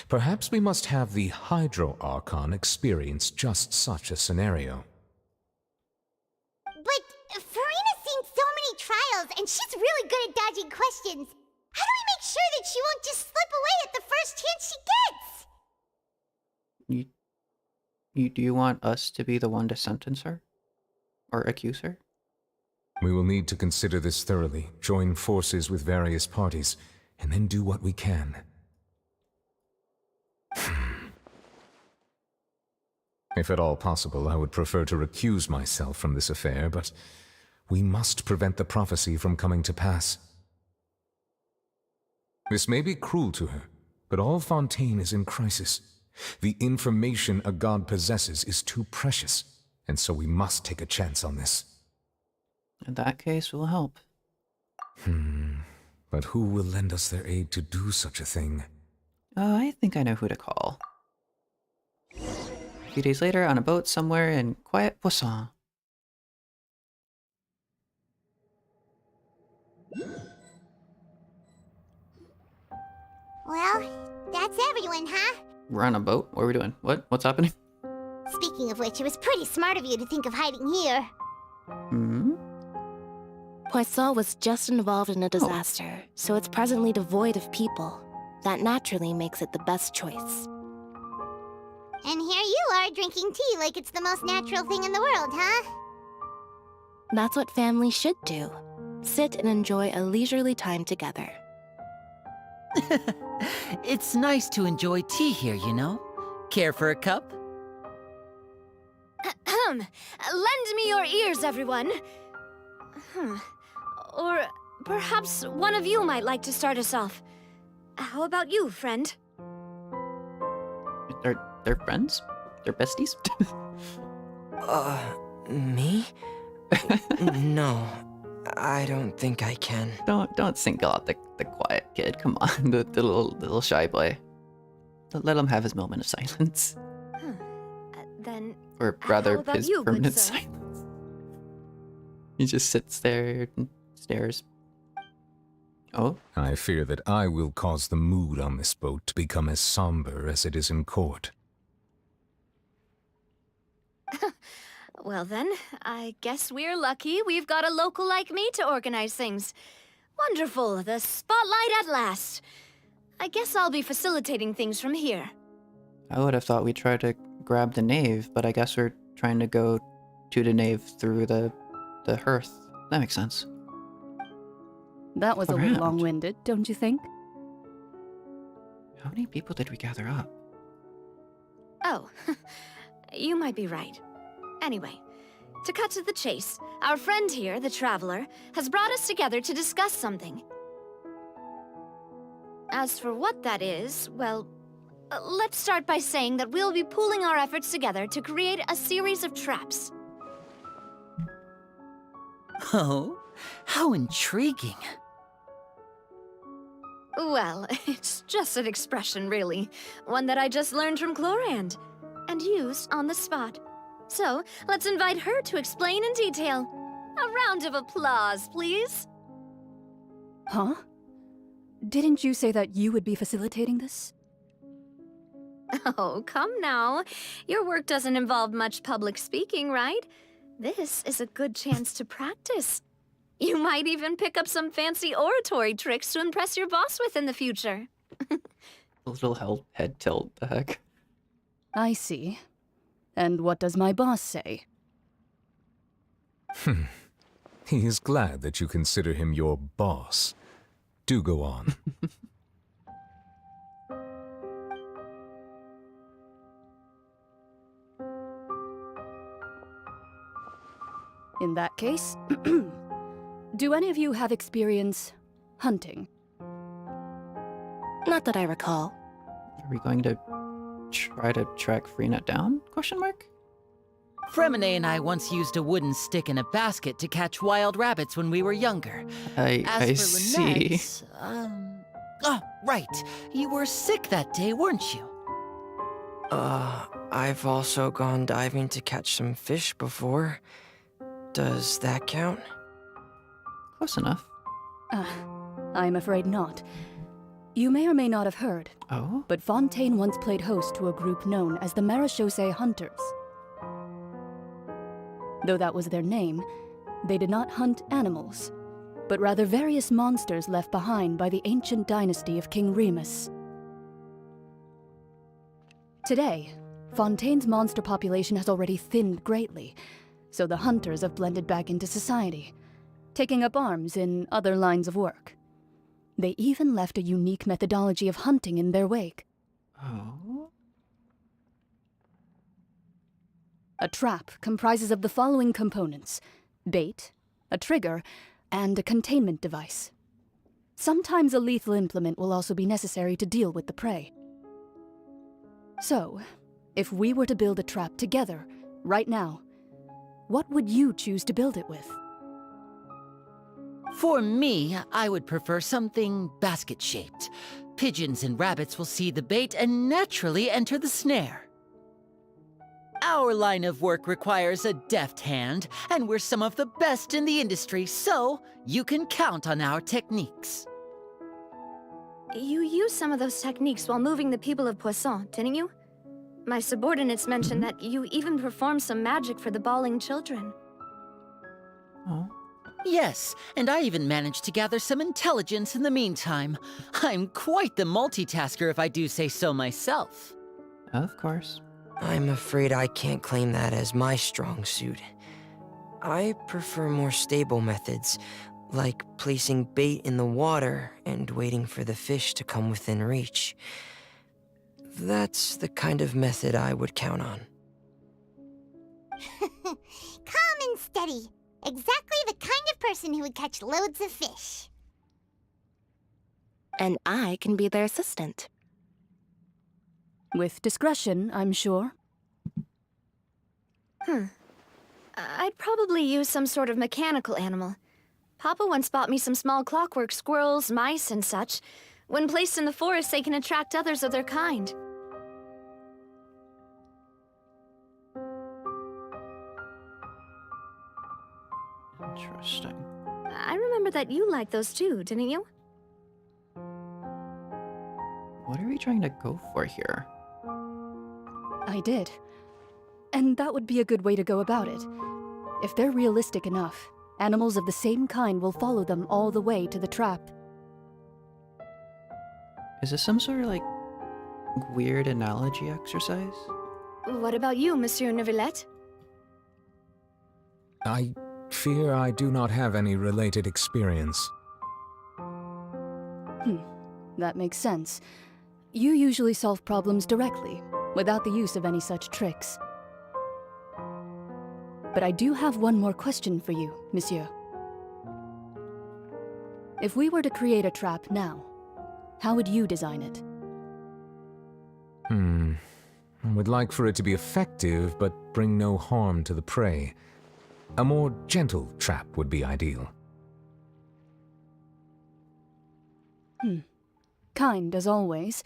Perhaps we must have the Hydro Archon experience just such a scenario. But Furina's seen so many trials, and she's really good at dodging questions. How do we make sure that she won't just slip away at the first chance she gets? Do you want us to be the one to sentence her? Or accuse her? We will need to consider this thoroughly, join forces with various parties, and then do what we can. If at all possible, I would prefer to recuse myself from this affair, but we must prevent the prophecy from coming to pass. This may be cruel to her, but all Fontaine is in crisis. The information a god possesses is too precious, and so we must take a chance on this. In that case, we'll help. But who will lend us their aid to do such a thing? I think I know who to call. A few days later, on a boat somewhere in quiet Poisson. Well, that's everyone, huh? We're on a boat? What are we doing? What's happening? Speaking of which, it was pretty smart of you to think of hiding here. Poisson was just involved in a disaster, so it's presently devoid of people. That naturally makes it the best choice. And here you are drinking tea like it's the most natural thing in the world, huh? That's what families should do. Sit and enjoy a leisurely time together. It's nice to enjoy tea here, you know? Care for a cup? Lend me your ears, everyone. Or perhaps one of you might like to start us off. How about you, friend? They're friends? They're besties? Me? No, I don't think I can. Don't single out the quiet kid. Come on, the little shy boy. Let him have his moment of silence. Then, Or rather, how about his you, good permanent sir? silence. He just sits there and stares. Oh? I fear that I will cause the mood on this boat to become as somber as it is in court. Well then, I guess we're lucky we've got a local like me to organize things. Wonderful, the spotlight at last. I guess I'll be facilitating things from here. I would have thought we'd try to grab the nave, but I guess we're trying to go to the nave through the hearth. That makes sense. That was a little long-winded, don't you think? How many people did we gather up? Oh, you might be right. Anyway, to cut to the chase, our friend here, the Traveler, has brought us together to discuss something. As for what that is, well, let's start by saying that we'll be pooling our efforts together to create a series of traps. Oh, how intriguing. Well, it's just an expression, really. One that I just learned from Chlorand, and used on the spot. So, let's invite her to explain in detail. A round of applause, please. Huh? Didn't you say that you would be facilitating this? Oh, come now. Your work doesn't involve much public speaking, right? This is a good chance to practice. You might even pick up some fancy oratory tricks to impress your boss with in the future. A little head tilt, the heck. I see. And what does my boss say? He is glad that you consider him your boss. Do go on. In that case, do any of you have experience hunting? Not that I recall. Are we going to try to track Furina down? Question mark? Fremine and I once used a wooden stick in a basket to catch wild rabbits when we were younger. I see. Lynette's, oh, right. You were sick that day, weren't you? I've also gone diving to catch some fish before. Does that count? Close enough. I'm afraid not. You may or may not have heard, but Fontaine once played host to a group known as the Marechaussee Hunters. Though that was their name, they did not hunt animals, but rather various monsters left behind by the ancient dynasty of King Remus. Today, Fontaine's monster population has already thinned greatly, so the hunters have blended back into society, taking up arms in other lines of work. They even left a unique methodology of hunting in their wake. Oh? A trap comprises of the following components: bait, a trigger, and a containment device. Sometimes a lethal implement will also be necessary to deal with the prey. So, if we were to build a trap together, right now, what would you choose to build it with? For me, I would prefer something basket-shaped. Pigeons and rabbits will see the bait and naturally enter the snare. Our line of work requires a deft hand, and we're some of the best in the industry, so you can count on our techniques. You used some of those techniques while moving the people of Poisson, didn't you? My subordinates mentioned that you even performed some magic for the bawling children. Oh. Yes, and I even managed to gather some intelligence in the meantime. I'm quite the multitasker if I do say so myself. Of course. I'm afraid I can't claim that as my strong suit. I prefer more stable methods, like placing bait in the water and waiting for the fish to come within reach. That's the kind of method I would count on. Calm and steady. Exactly the kind of person who would catch loads of fish. And I can be their assistant. With discretion, I'm sure. I'd probably use some sort of mechanical animal. Papa once bought me some small clockwork squirrels, mice, and such. When placed in the forest, they can attract others of their kind. Interesting. I remember that you liked those too, didn't you? What are we trying to go for here? I did. And that would be a good way to go about it. If they're realistic enough, animals of the same kind will follow them all the way to the trap. Is this some sort of, like, weird analogy exercise? What about you, Monsieur Neuvillette? I fear I do not have any related experience. That makes sense. You usually solve problems directly, without the use of any such tricks. But I do have one more question for you, monsieur. If we were to create a trap now, how would you design it? I would like for it to be effective, but bring no harm to the prey. A more gentle trap would be ideal. Kind as always.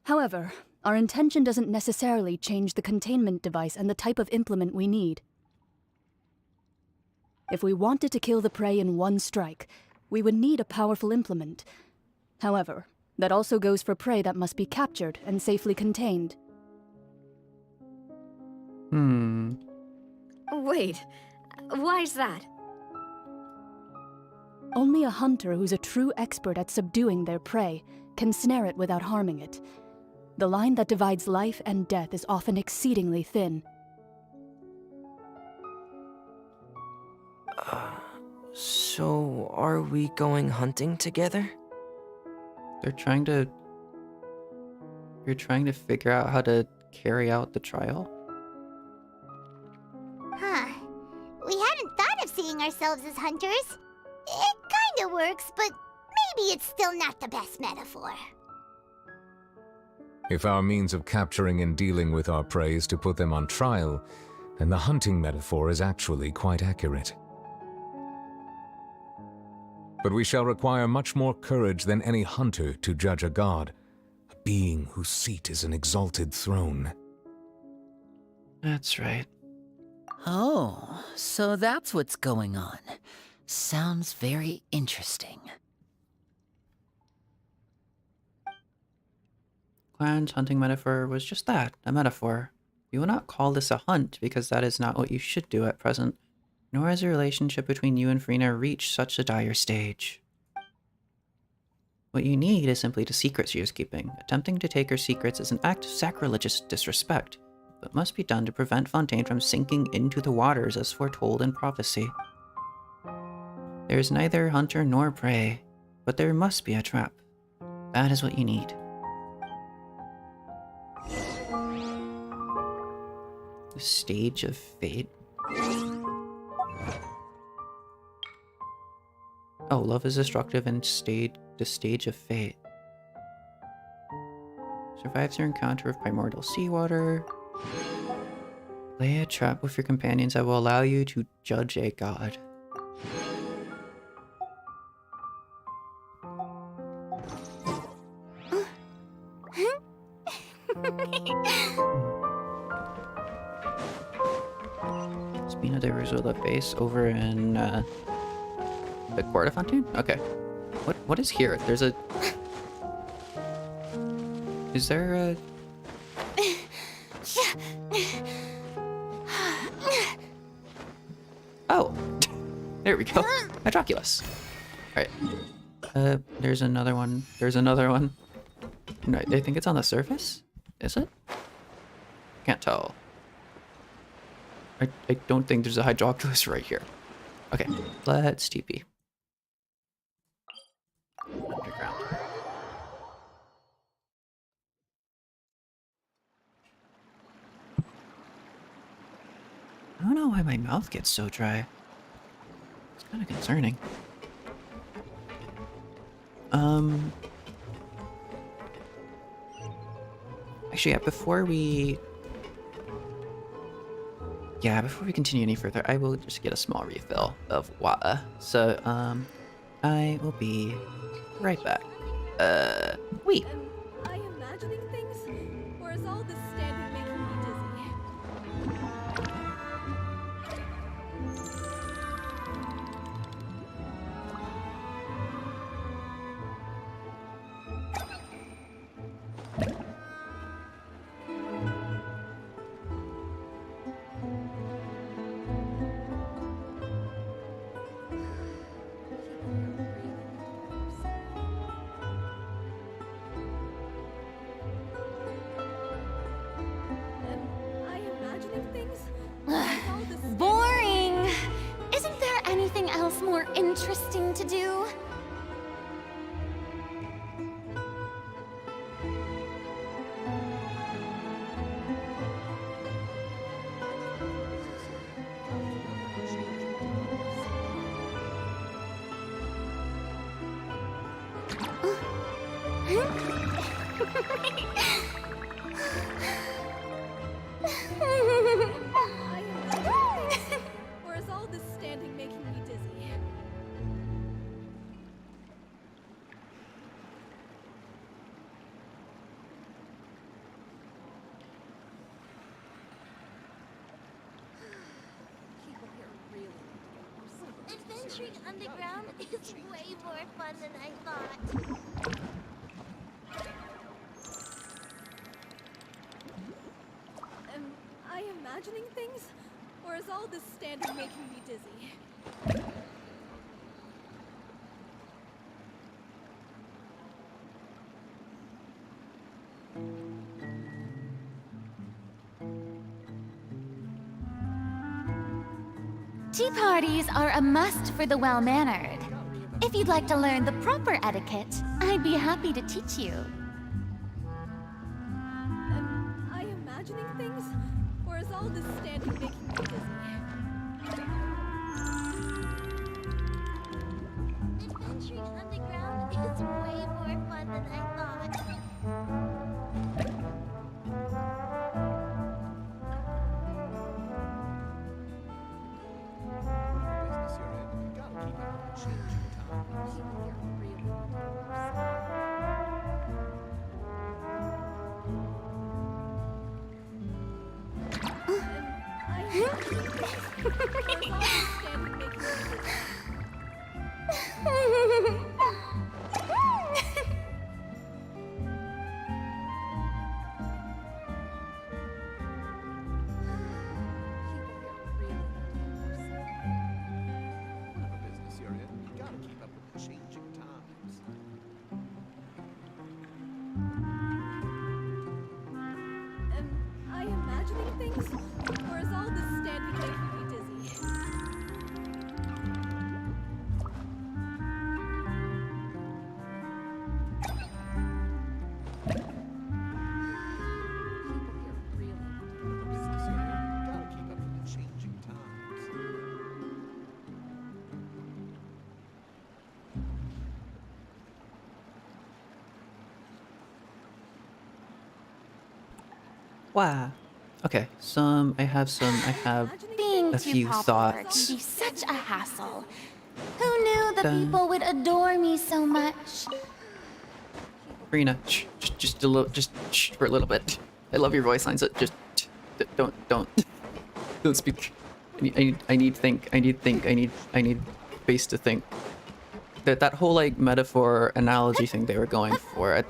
However, our intention doesn't necessarily change the containment device and the type of implement we need. If we wanted to kill the prey in one strike, we would need a powerful implement. However, that also goes for prey that must be captured and safely contained. Wait, why's that? Only a hunter who's a true expert at subduing their prey can snare it without harming it. The line that divides life and death is often exceedingly thin. So are we going hunting together? You're trying to figure out how to carry out the trial? Huh. We hadn't thought ourselves as hunters. It kinda works, but maybe it's still not the best metaphor. If our means of capturing and dealing with our prey is to put them on trial, then the hunting metaphor is actually quite accurate. But we shall require much more courage than any hunter to judge a god, a being whose seat is an exalted throne. That's right. Oh, so that's what's going on. Sounds very interesting. Clan's hunting metaphor was just that, a metaphor. You will not call this a hunt, because that is not what you should do at present, nor has the relationship between you and Furina reached such a dire stage. What you need is simply the secret she is keeping. Attempting to take her secrets is an act of sacrilegious disrespect, but must be done to prevent Fontaine from sinking into the waters as foretold in prophecy. There is neither hunter nor prey, but there must be a trap. That is what you need. The Stage of Fate. Oh, love is destructive and the Stage of Fate. Survives your encounter with primordial seawater. Lay a trap with your companions that will allow you to judge a god. Spina de Rosola base over in the Court of Fontaine? Okay. What is here? There's a... Is there a... Oh! There we go. Hydroculus. Alright. There's another one. There's another one. No, I think it's on the surface? Is it? Can't tell. I don't think there's a Hydroculus right here. Okay, let's TP. Underground. I don't know why my mouth gets so dry. It's kind of concerning. Actually, yeah, before we continue any further, I will just get a small refill of water. So, I will be right back. Wait. Am I imagining things? Or is all this standing making me dizzy? Boring! Isn't there anything else more interesting to do? Or is all this standing making me dizzy? Adventuring underground is way more fun than I thought. Am I imagining things? Or is all this standing making me dizzy? Tea parties are a must for the well-mannered. If you'd like to learn the proper etiquette, I'd be happy to teach you. Am I imagining things? Or is all this standing making me dizzy? underground is way more fun than I thought. Am I imagining things? Or is all this standing making me dizzy? Wow. Okay, I have Being a too few popular thoughts. can be such a hassle. Who knew the Dun. people would adore me so much? Furina, just a little, just for a little bit. I love your voice lines. Just don't speak. I need space to think. That whole like metaphor analogy thing they were going for.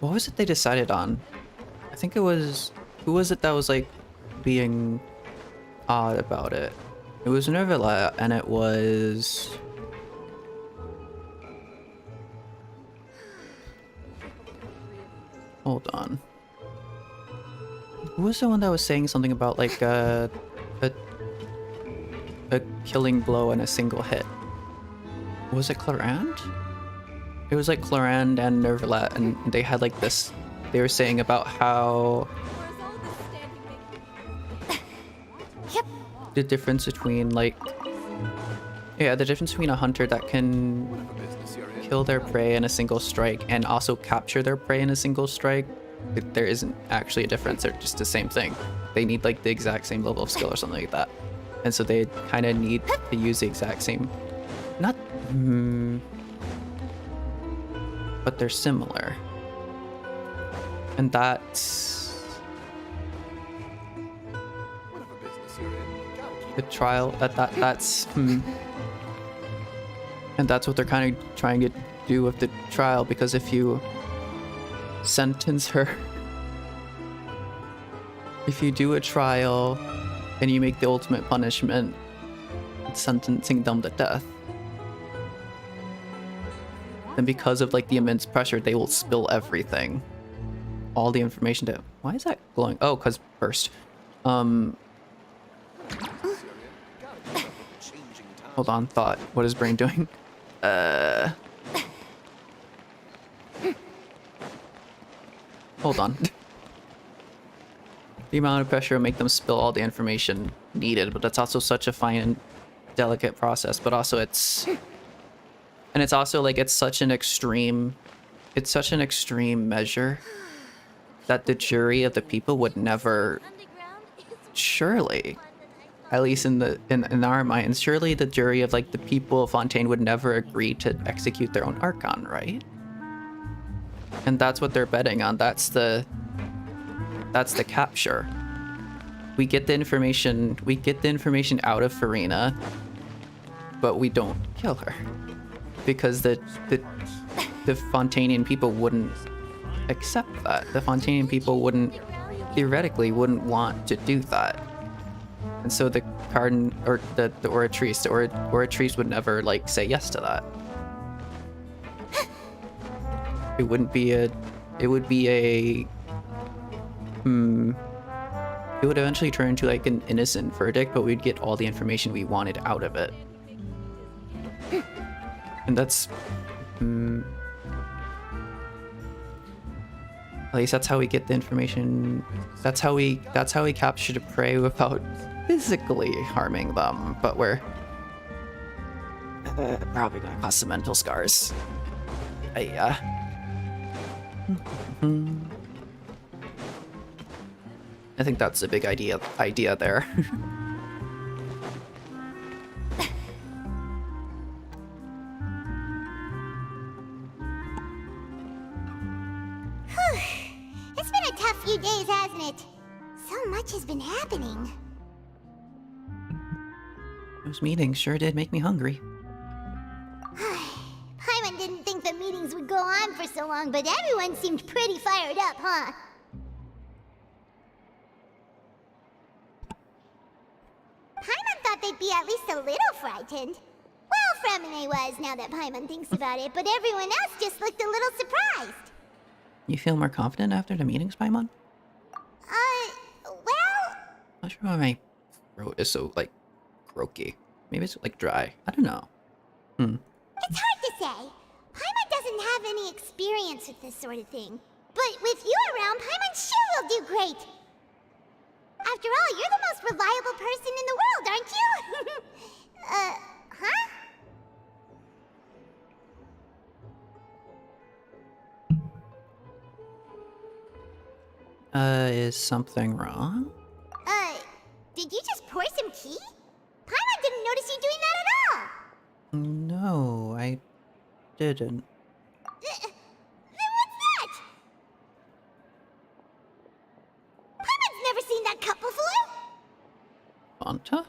What was it they decided on? I think it was, who was it that was like being odd about it? It was Nervilla, and it was. Hold on. Who was the one that was saying something about like a killing blow and a single hit? Was it Clarand? It was like Clarand and Nervilla, and they had like this. They were saying about how the difference between like, yeah, the difference between a hunter that can kill their prey in a single strike and also capture their prey in a single strike, there isn't actually a difference. They're just the same thing. They need like the exact same level of skill or something like that, and so they kind of need to use the exact same, not but they're similar. And that's the trial, that's and that's what they're kind of trying to do with the trial, because if you sentence her, if you do a trial and you make the ultimate punishment sentencing them to death, then because of like the immense pressure, they will spill everything, all the information to. Why is that glowing? Oh, cause burst. Hold on, thought. What is brain doing? Hold on. The amount of pressure will make them spill all the information needed, but that's also such a fine and delicate process. But also it's also like it's such an extreme measure that the jury of the people would never, surely, at least in our minds, surely the jury of like the people of Fontaine would never agree to execute their own Archon, right? And that's what they're betting on. That's the capture. We get the information out of Furina, but we don't kill her. Because the Fontainian people wouldn't accept that. The Fontainian people theoretically wouldn't want to do that. And so the Cardin or the Oratrice would never like say yes to that. It would eventually turn into like an innocent verdict, but we'd get all the information we wanted out of it. And that's at least that's how we get the information. That's how we capture the prey without physically harming them. But Probably gonna cause some mental scars. I think that's a big idea there. It's been a tough few days, hasn't it? So much has been happening. Those meetings sure did make me hungry. Paimon didn't think the meetings would go on for so long, but everyone seemed pretty fired up, huh? Paimon thought they'd be at least a little frightened. Well, Fremine was, now that Paimon thinks about it, but everyone else just looked a little surprised. You feel more confident after the meetings, Paimon? Well... Not sure why my throat is so, like, croaky. Maybe it's, like, dry. I don't know. It's hard to say. Paimon doesn't have any experience with this sort of thing. But with you around, Paimon sure will do great. After all, you're the most reliable person in the world, aren't you? Huh? Is something wrong? Did you just pour some tea? Paimon didn't notice you doing that at all. No, I didn't. Then what's that? Paimon's never seen that cup before. Fanta?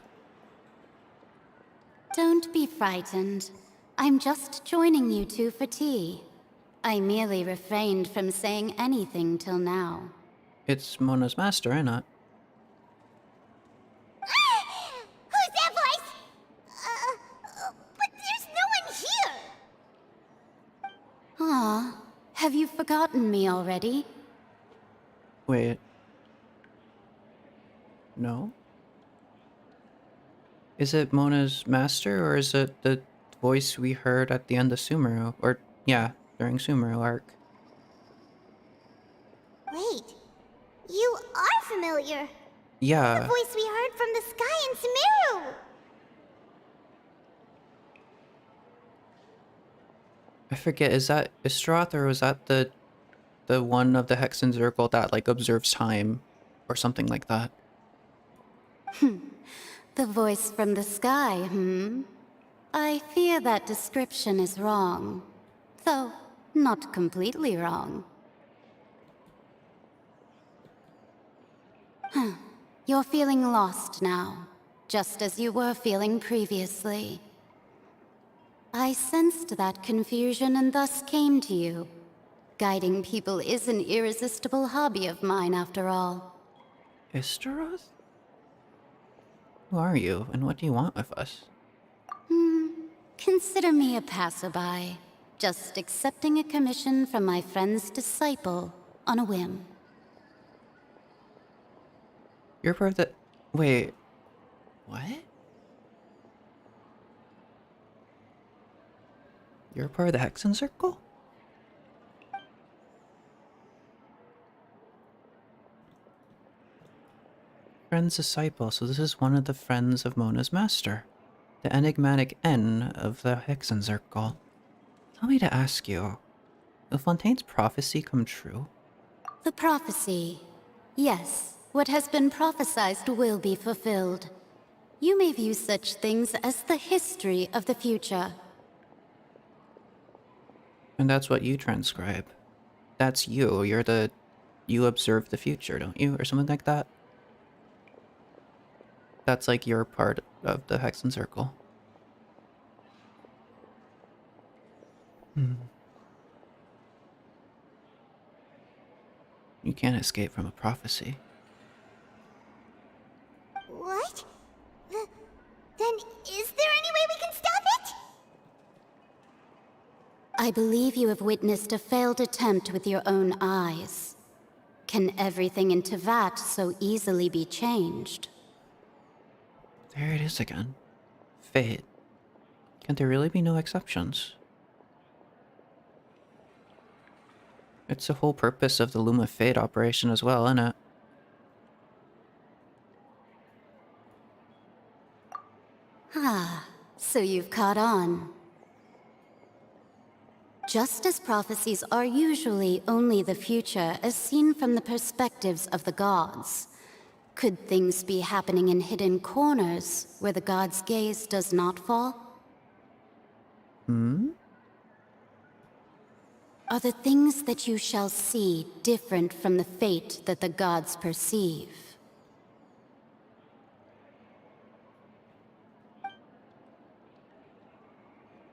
Don't be frightened. I'm just joining you two for tea. I merely refrained from saying anything till now. It's Mona's master, ain't it? Who's that voice? But there's no one here. Ah, have you forgotten me already? Wait. No? Is it Mona's master, or is it the voice we heard at the end of Sumeru? Or, yeah, during Sumeru arc. Wait, you are familiar. Yeah. The voice we heard from the sky in Sumeru. I forget, is that Istroth, or was that the one of the Hexen Circle that, like, observes time? Or something like that? The voice from the sky, I fear that description is wrong. Though, not completely wrong. You're feeling lost now, just as you were feeling previously. I sensed that confusion and thus came to you. Guiding people is an irresistible hobby of mine, after all. Istroth? Who are you, and what do you want with us? Consider me a passerby, just accepting a commission from my friend's disciple on a whim. You're part of the... Wait... What? You're part of the Hexen Circle? Friend's disciple, so this is one of the friends of Mona's master. The enigmatic N of the Hexen Circle. Tell me to ask you, will Fontaine's prophecy come true? The prophecy. Yes, what has been prophesized will be fulfilled. You may view such things as the history of the future. And that's what you transcribe. That's you. You're the... You observe the future, don't you? Or something like that? That's like your part of the Hexen Circle. You can't escape from a prophecy. What? Then is there any way we can stop it? I believe you have witnessed a failed attempt with your own eyes. Can everything in Tevat so easily be changed? There it is again. Fate. Can there really be no exceptions? It's the whole purpose of the Loom of Fate operation as well, isn't it? Ah, so you've caught on. Just as prophecies are usually only the future as seen from the perspectives of the gods, could things be happening in hidden corners where the gods' gaze does not fall? Are the things that you shall see different from the fate that the gods perceive?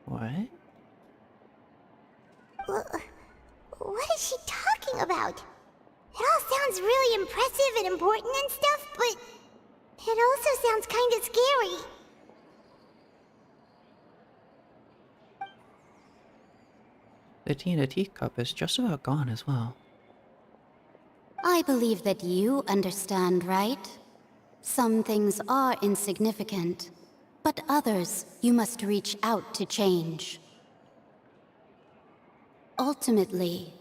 What? What is she talking about? It all sounds really impressive and important and stuff, but it also sounds kind of scary. The tea in a teacup is just about gone as well. I believe that you understand, right? Some things are insignificant, but others you must reach out to change. Ultimately,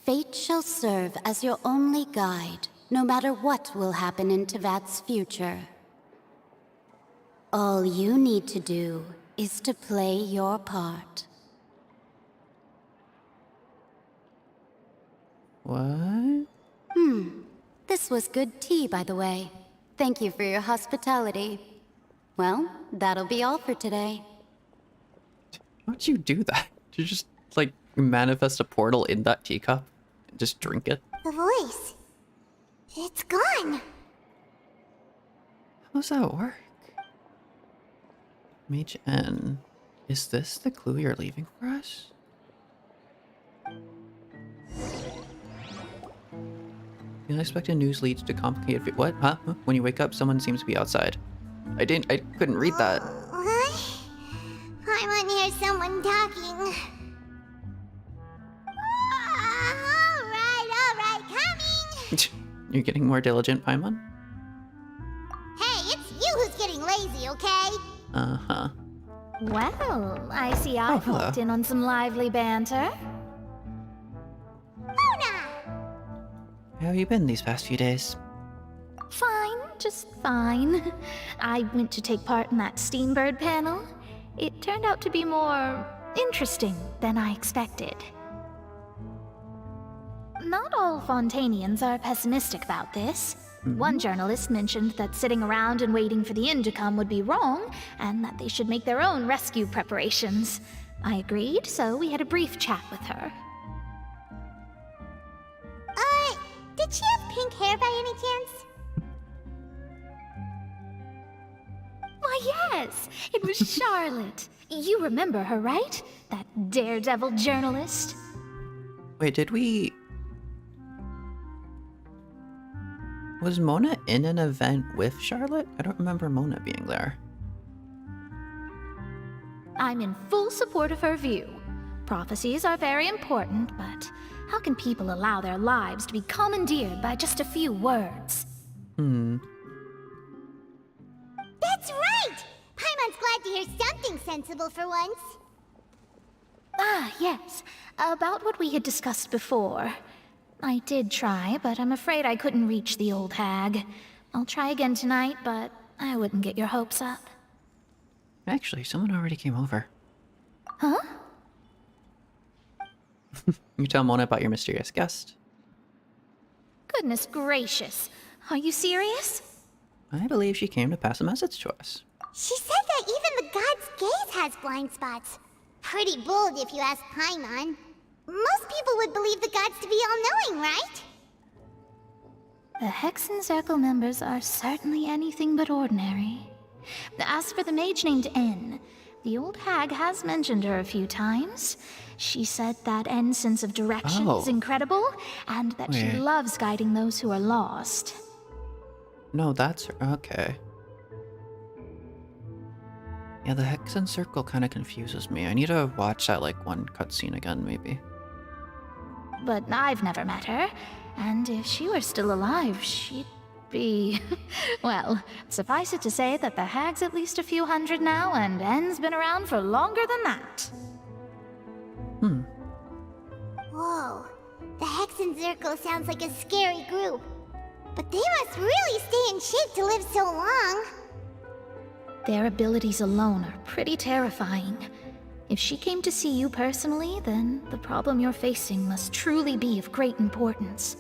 fate shall serve as your only guide, no matter what will happen in Tevat's future. All you need to do is to play your part. What? This was good tea, by the way. Thank you for your hospitality. Well, that'll be all for today. How'd you do that? Did you just, like, manifest a portal in that teacup and just drink it? The voice. It's gone. How does that work? Mage N. Is this the clue you're leaving for us? The unexpected news leads to complicated what? Huh? When you wake up, someone seems to be outside. I couldn't read that. What? I want to hear someone talking. Alright, coming! You're getting more diligent, Paimon? Hey, it's you who's getting lazy, okay? Uh-huh. Well, I see I've walked in on some lively banter. How have you been these past few days? Fine, just fine. I went to take part in that Steambird panel. It turned out to be more interesting than I expected. Not all Fontainians are pessimistic about this. One journalist mentioned that sitting around and waiting for the end to come would be wrong, and that they should make their own rescue preparations. I agreed, so we had a brief chat with her. Did she have pink hair by any chance? Why, yes! It was Charlotte. You remember her, right? That daredevil journalist. Wait, did we... Was Mona in an event with Charlotte? I don't remember Mona being there. I'm in full support of her view. Prophecies are very important, but how can people allow their lives to be commandeered by just a few words? That's right! Paimon's glad to hear something sensible for once. Ah, yes. About what we had discussed before. I did try, but I'm afraid I couldn't reach the old hag. I'll try again tonight, but I wouldn't get your hopes up. Actually, someone already came over. Huh? You tell Mona about your mysterious guest. Goodness gracious. Are you serious? I believe she came to pass a message to us. She said that even the god's gaze has blind spots. Pretty bold if you ask Paimon. Most people would believe the gods to be all-knowing, right? The Hexen Circle members are certainly anything but ordinary. As for the mage named N, the old hag has mentioned her a few times. She said that N's sense of direction is incredible, and that she loves guiding those who are lost. No, that's her. Okay. Yeah, the Hexen Circle kind of confuses me. I need to watch that, like, one cutscene again, maybe. But I've never met her, and if she were still alive, she'd be... Well, suffice it to say that the hag's at least a few hundred now, and N's been around for longer than that. Whoa, the Hexen Circle sounds like a scary group. But they must really stay in shape to live so long. Their abilities alone are pretty terrifying. If she came to see you personally, then the problem you're facing must truly be of great importance.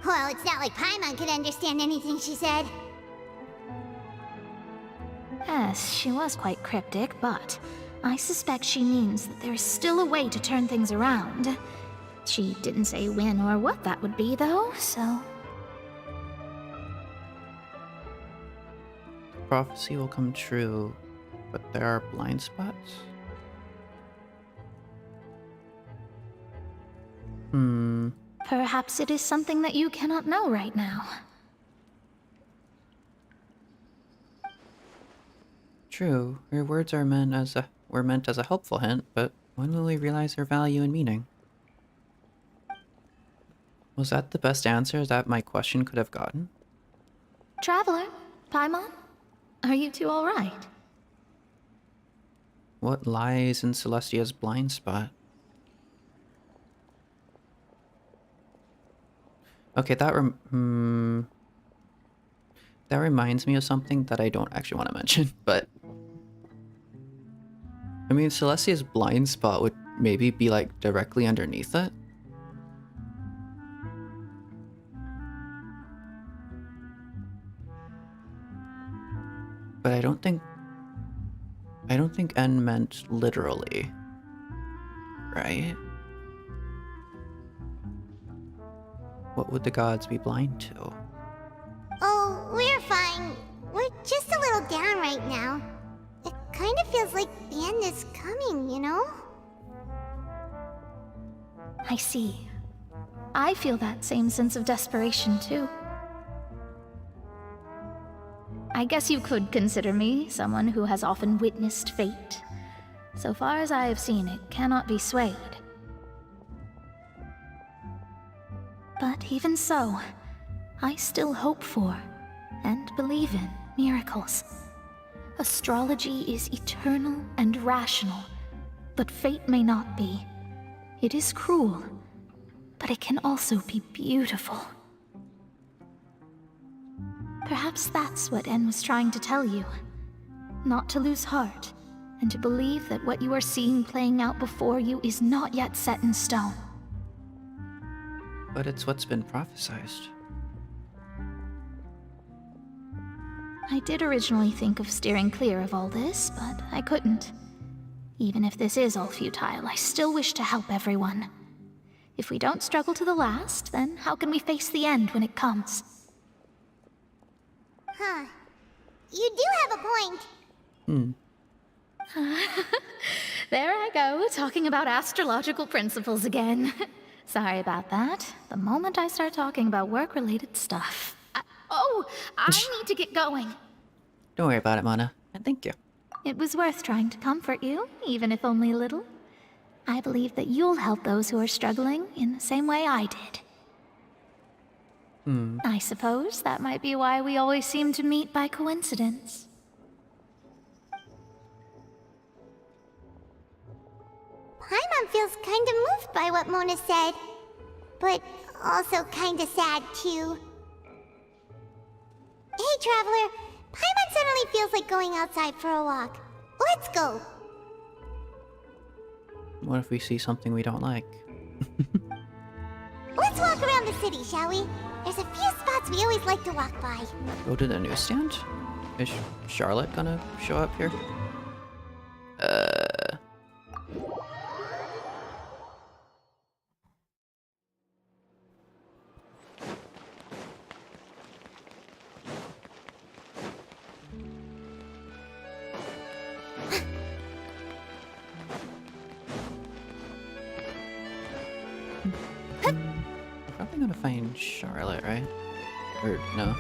Well, it's not like Paimon could understand anything she said. Yes, she was quite cryptic, but I suspect she means that there is still a way to turn things around. She didn't say when or what that would be, though, so... Prophecy will come true, but there are blind spots? Perhaps it is something that you cannot know right now. True, her words were meant as a helpful hint, but when will we realize their value and meaning? Was that the best answer that my question could have gotten? Traveler, Paimon, are you two alright? What lies in Celestia's blind spot? Okay, that reminds me of something that I don't actually want to mention, but... I mean, Celestia's blind spot would maybe be, like, directly underneath it? But I don't think N meant literally, right? What would the gods be blind to? Oh, we're fine. We're just a little down right now. It kind of feels like the end is coming, you know? I see. I feel that same sense of desperation, too. I guess you could consider me someone who has often witnessed fate. So far as I have seen, it cannot be swayed. But even so, I still hope for, and believe in, miracles. Astrology is eternal and rational, but fate may not be. It is cruel, but it can also be beautiful. Perhaps that's what En was trying to tell you. Not to lose heart, and to believe that what you are seeing playing out before you is not yet set in stone. But it's what's been prophesized. I did originally think of steering clear of all this, but I couldn't. Even if this is all futile, I still wish to help everyone. If we don't struggle to the last, then how can we face the end when it comes? Huh. You do have a point. There I go, talking about astrological principles again. Sorry about that. The moment I start talking about work-related stuff... I need to get going. Don't worry about it, Mana. And thank you. It was worth trying to comfort you, even if only a little. I believe that you'll help those who are struggling in the same way I did. I suppose that might be why we always seem to meet by coincidence. Paimon feels kind of moved by what Mona said, but also kind of sad too. Hey, Traveler, Paimon suddenly feels like going outside for a walk. Let's go. What if we see something we don't like? Let's walk around the city, shall we? There's a few spots we always like to walk by. Go to the newsstand? Is Charlotte gonna show up here? Probably gonna find Charlotte, right? Or no?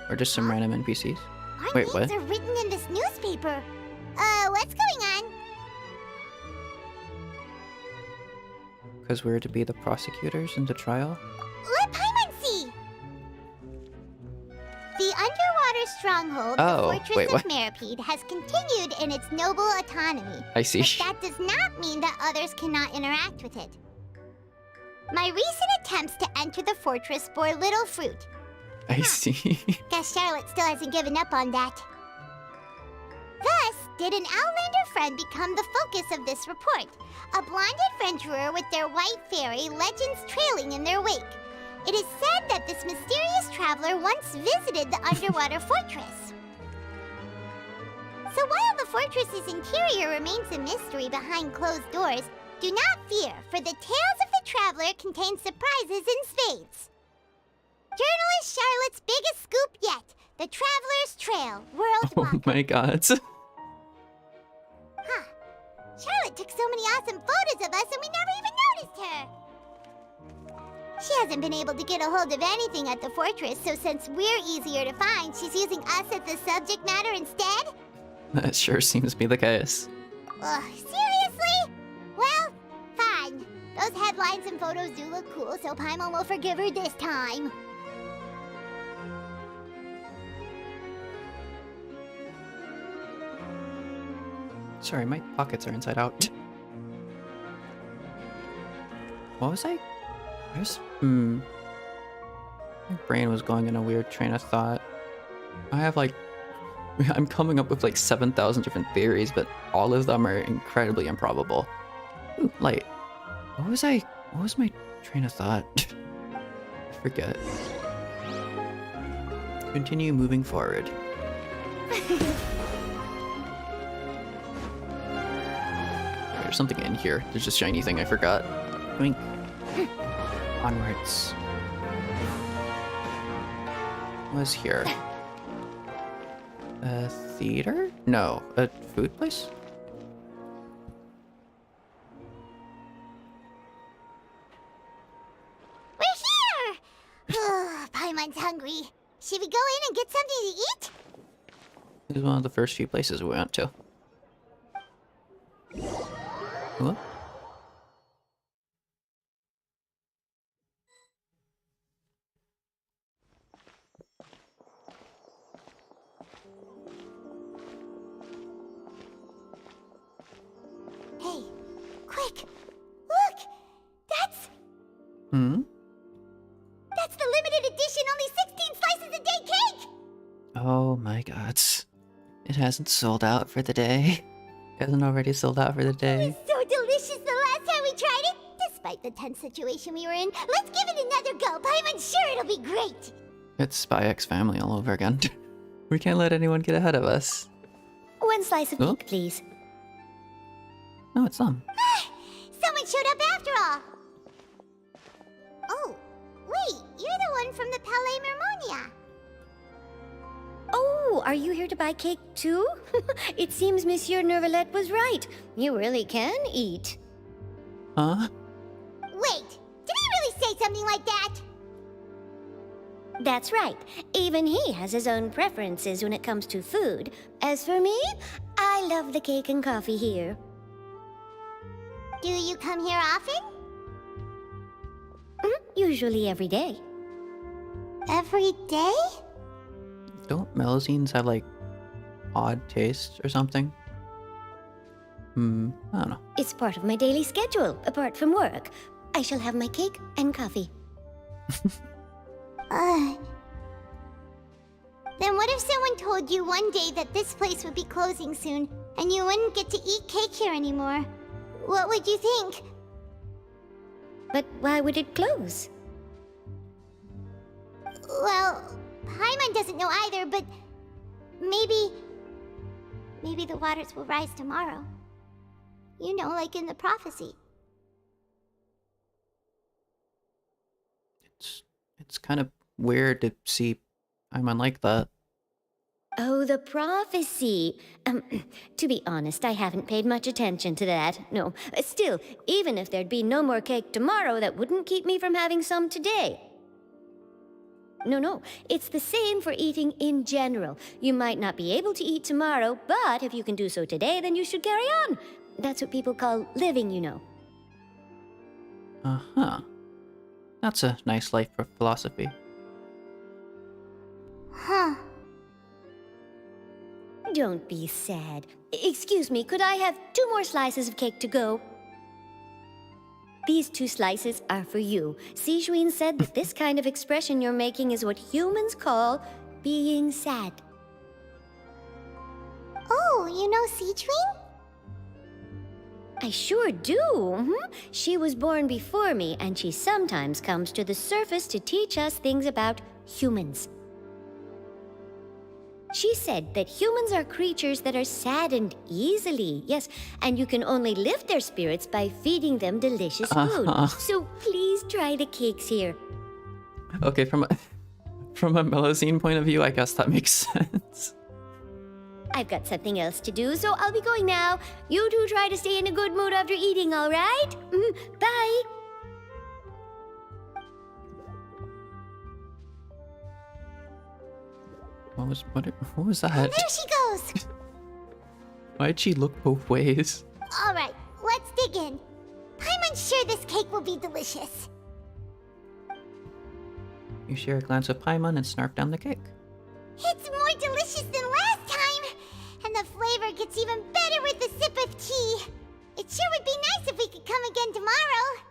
Or just some random NPCs? Our Wait, names what? are written in this newspaper. What's going on? Because we're to be the prosecutors in the trial? Let Paimon see! The underwater stronghold, Oh, the Fortress wait, what? of Meropide, has continued in its noble autonomy. I see. But that does not mean that others cannot interact with it. My recent attempts to enter the fortress bore little fruit. I see. Guess Charlotte still hasn't given up on that. Thus, did an Outlander friend become the focus of this report. A blonde adventurer with their white fairy legends trailing in their wake. It is said that this mysterious traveler once visited the underwater fortress. So while the fortress's interior remains a mystery behind closed doors, do not fear, for the tales of the traveler contain surprises in spades. Journalist Charlotte's biggest scoop yet, the Traveler's Trail, World Oh Walk. my god. Huh. Charlotte took so many awesome photos of us and we never even noticed her. She hasn't been able to get a hold of anything at the fortress, so since we're easier to find, she's using us as the subject matter instead? That sure seems to be the case. Ugh, seriously? Well, fine. Those headlines and photos do look cool, so Paimon will forgive her this time. Sorry, my pockets are inside out. What was I? My brain was going in a weird train of thought. I'm coming up with like 7,000 different theories, but all of them are incredibly improbable. Ooh, light. What was my train of thought? I forget. Continue moving forward. There's something in here. There's a shiny thing I forgot. Wink. Onwards. What was here? A theater? No, a food place? We're here! Paimon's hungry. Should we go in and get something to eat? This is one of the first few places we went to. Hello? Hey, quick! Look! That's the limited edition, only 16 slices a day cake! Oh my god. It hasn't sold out for the day. Hasn't already sold out for the day. So delicious the last time we tried it! Despite the tense situation we were in, let's give it another go. Paimon's sure it'll be great! It's Spy X Family all over again. We can't let anyone get ahead of us. One slice of Oh. cake, please. No, it's them. Someone showed up after all! Oh, wait, you're the one from the Palais Mermonia. Oh, are you here to buy cake too? It seems Monsieur Nervalette was right. You really can eat. Huh? Wait, did he really say something like that? That's right. Even he has his own preferences when it comes to food. As for me, I love the cake and coffee here. Do you come here often? Usually every day. Every day? Don't melazines have like odd tastes or something? I don't know. It's part of my daily schedule, apart from work. I shall have my cake and coffee. Then what if someone told you one day that this place would be closing soon, and you wouldn't get to eat cake here anymore? What would you think? But why would it close? Well, Paimon doesn't know either, but maybe the waters will rise tomorrow. You know, like in the prophecy. It's kind of weird to see Paimon like that. Oh, the prophecy. To be honest, I haven't paid much attention to that. No. Still, even if there'd be no more cake tomorrow, that wouldn't keep me from having some today. No. It's the same for eating in general. You might not be able to eat tomorrow, but if you can do so today, then you should carry on. That's what people call living, you know. Uh-huh. That's a nice life philosophy. Huh. Don't be sad. Excuse me, could I have 2 more slices of cake to go? These 2 slices are for you. Sijuin said that this kind of expression you're making is what humans call being sad. Oh, you know Sijuin? I sure do. She was born before me, and she sometimes comes to the surface to teach us things about humans. She said that humans are creatures that are saddened easily, yes, and you can only lift their spirits by feeding them delicious food. So please try the cakes here. Okay, from a Melusine point of view, I guess that makes sense. I've got something else to do, so I'll be going now. You two try to stay in a good mood after eating, all right? Bye. What was that? Oh, there she goes. Why'd she look both ways? All right, let's dig in. Paimon's sure this cake will be delicious. You share a glance with Paimon and snarf down the cake. It's more delicious than last time, and the flavor gets even better with a sip of tea. It sure would be nice if we could come again tomorrow.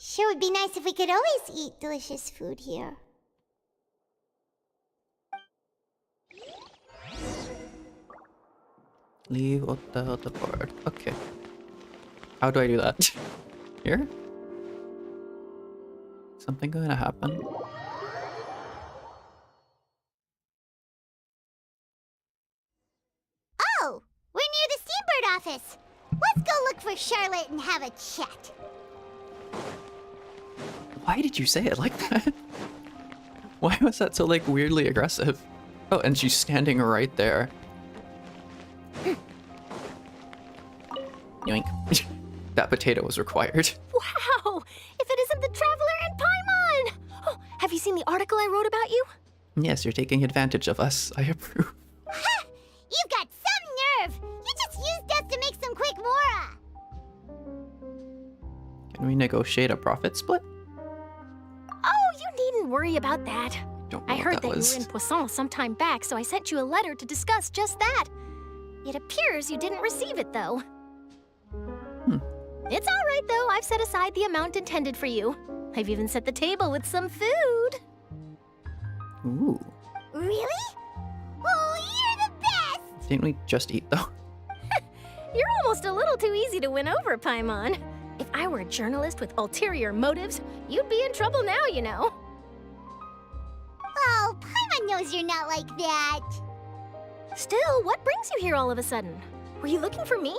Sure would be nice if we could always eat delicious food here. Leave Ota the board. Okay. How do I do that? Here? Something going to happen? Oh, we're near the Steambird office. Let's go look for Charlotte and have a chat. Why did you say it like that? Why was that so, like, weirdly aggressive? Oh, and she's standing right there. Yoink. That potato was required. Wow! If it isn't the Traveler and Paimon! Oh, have you seen the article I wrote about you? Yes, you're taking advantage of us. I approve. Ha! You've got some nerve! You just used us to make some quick mora! Can we negotiate a profit split? Oh, you needn't worry about that. Don't know I what heard that that was. you were in Poisson some time back, so I sent you a letter to discuss just that. It appears you didn't receive it, though. It's all right, though. I've set aside the amount intended for you. I've even set the table with some food. Ooh. Really? Oh, you're the best! Didn't we just eat, though? You're almost a little too easy to win over, Paimon. If I were a journalist with ulterior motives, you'd be in trouble now, you know. Oh, Paimon knows you're not like that. Still, what brings you here all of a sudden? Were you looking for me?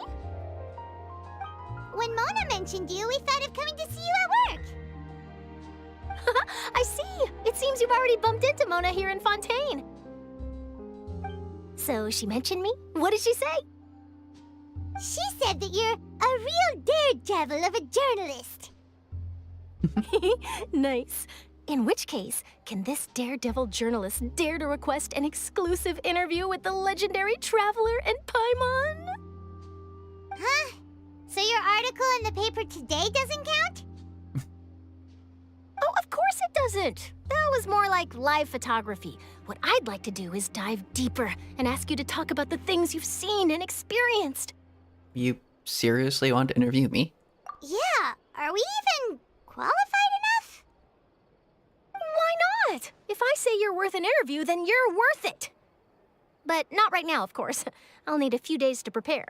When Mona mentioned you, we thought of coming to see you at work. I see. It seems you've already bumped into Mona here in Fontaine. So she mentioned me? What did she say? She said that you're a real daredevil of a journalist. Nice. In which case, can this daredevil journalist dare to request an exclusive interview with the legendary Traveler and Paimon? Huh? So your article in the paper today doesn't count? Oh, of course it doesn't. That was more like live photography. What I'd like to do is dive deeper and ask you to talk about the things you've seen and experienced. You seriously want to interview me? Yeah, are we even qualified enough? Why not? If I say you're worth an interview, then you're worth it. But not right now, of course. I'll need a few days to prepare.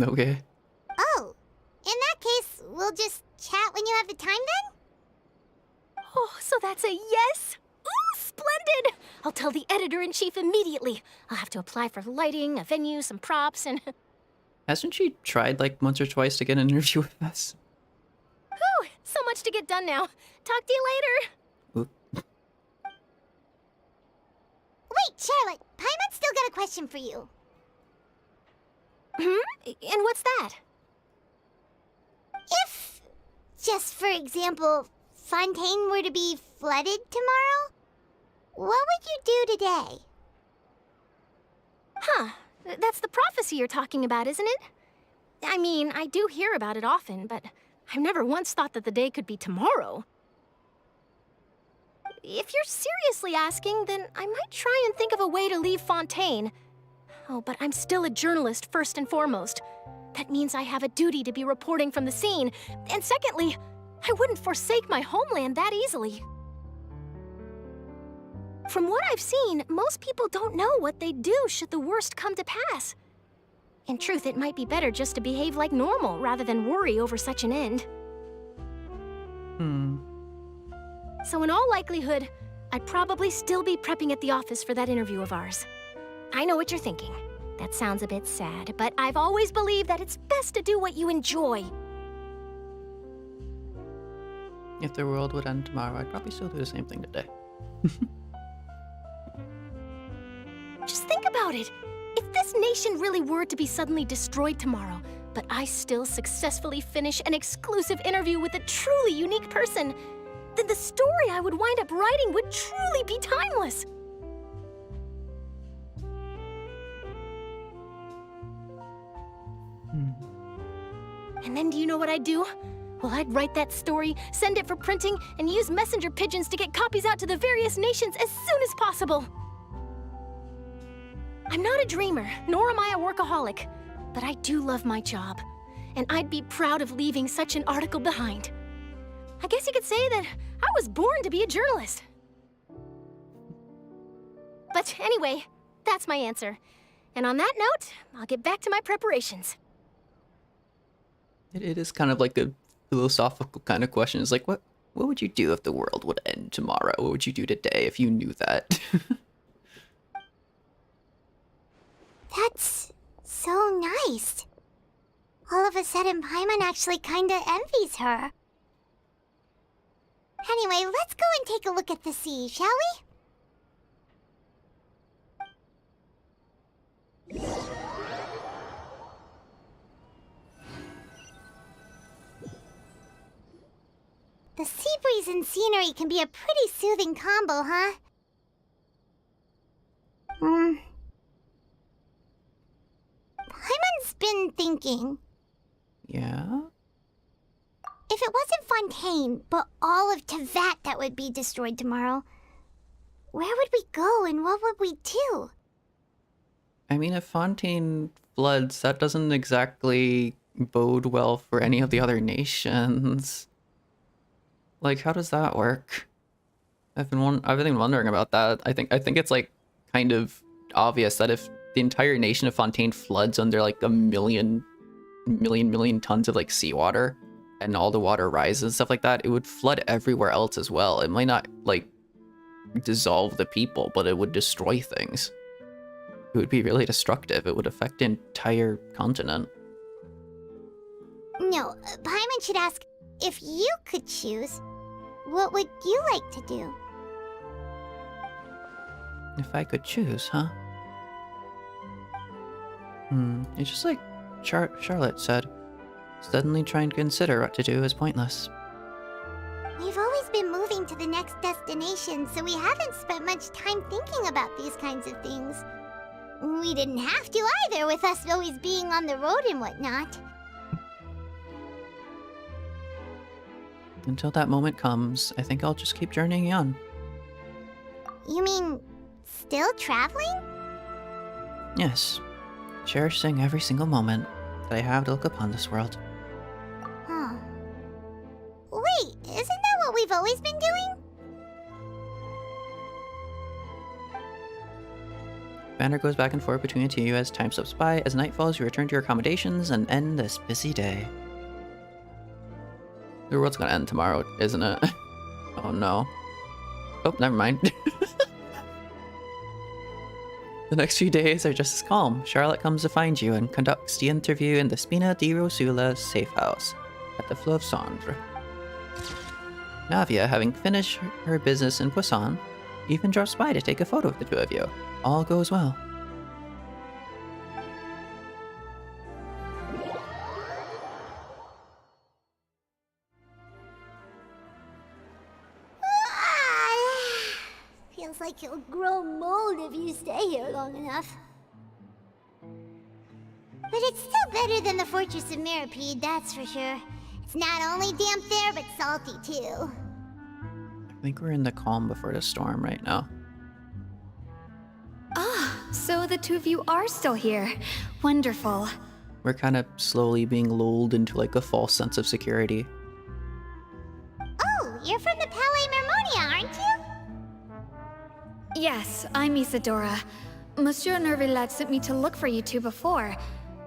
Okay. Oh, in that case, we'll just chat when you have the time then? Oh, so that's a yes? Ooh, splendid! I'll tell the editor-in-chief immediately. I'll have to apply for lighting, a venue, some props, and... Hasn't she tried like once or twice to get an interview with us? Whew, so much to get done now. Talk to you later. Oop. Wait, Charlotte, Paimon's still got a question for you. And what's that? If, just for example, Fontaine were to be flooded tomorrow, what would you do today? Huh. That's the prophecy you're talking about, isn't it? I mean, I do hear about it often, but I've never once thought that the day could be tomorrow. If you're seriously asking, then I might try and think of a way to leave Fontaine. Oh, but I'm still a journalist first and foremost. that means I have a duty to be reporting from the scene. And secondly, I wouldn't forsake my homeland that easily. From what I've seen, most people don't know what they'd do should the worst come to pass. In truth, it might be better just to behave like normal rather than worry over such an end. So in all likelihood, I'd probably still be prepping at the office for that interview of ours. I know what you're thinking. That sounds a bit sad, but I've always believed that it's best to do what you enjoy. If the world would end tomorrow, I'd probably still do the same thing today. Just think about it. If this nation really were to be suddenly destroyed tomorrow, but I still successfully finish an exclusive interview with a truly unique person, then the story I would wind up writing would truly be timeless. And then do you know what I'd do? Well, I'd write that story, send it for printing, and use messenger pigeons to get copies out to the various nations as soon as possible. I'm not a dreamer, nor am I a workaholic, but I do love my job, and I'd be proud of leaving such an article behind. I guess you could say that I was born to be a journalist. But anyway, that's my answer. And on that note, I'll get back to my preparations. It is kind of like a philosophical kind of question. It's like, what would you do if the world would end tomorrow? What would you do today if you knew that? That's so nice. All of a sudden, Paimon actually kinda envies her. Anyway, let's go and take a look at the sea, shall we? The sea breeze and scenery can be a pretty soothing combo, huh? Paimon's been thinking. Yeah? If it wasn't Fontaine, but all of Tevat that would be destroyed tomorrow, where would we go and what would we do? I mean, if Fontaine floods, that doesn't exactly bode well for any of the other nations. Like, how does that work? I've been wondering about that. I think it's like kind of obvious that if the entire nation of Fontaine floods under like a million tons of like seawater, and all the water rises and stuff like that, it would flood everywhere else as well. It might not like dissolve the people, but it would destroy things. It would be really destructive. It would affect the entire continent. No, Paimon should ask, if you could choose, what would you like to do? If I could choose, huh? It's just like Charlotte said. Suddenly trying to consider what to do is pointless. We've always been moving to the next destination, so we haven't spent much time thinking about these kinds of things. We didn't have to either, with us always being on the road and whatnot. Until that moment comes, I think I'll just keep journeying on. You mean, still traveling? Yes. Cherishing every single moment that I have to look upon this world. Huh. Wait, isn't that what we've always been doing? Banner goes back and forth between the two of you as time slips by. As night falls, you return to your accommodations and end this busy day. The world's gonna end tomorrow, isn't it? Oh no. Oh, never mind. The next few days are just as calm. Charlotte comes to find you and conducts the interview in the Spina di Rosula's safe house at the Fleuve Cendre. Navia, having finished her business in Poisson, even drops by to take a photo of the two of you. All goes well. Feels like you'll grow mold if you stay here long enough. But it's still better than the Fortress of Meropide, that's for sure. It's not only damp there, but salty too. I think we're in the calm before the storm right now. Ah, so the two of you are still here. Wonderful. We're kind of slowly being lulled into like a false sense of security. Oh, you're from the Palais Mermonia, aren't you? Yes, I'm Isadora. Monsieur Nervillat sent me to look for you two before.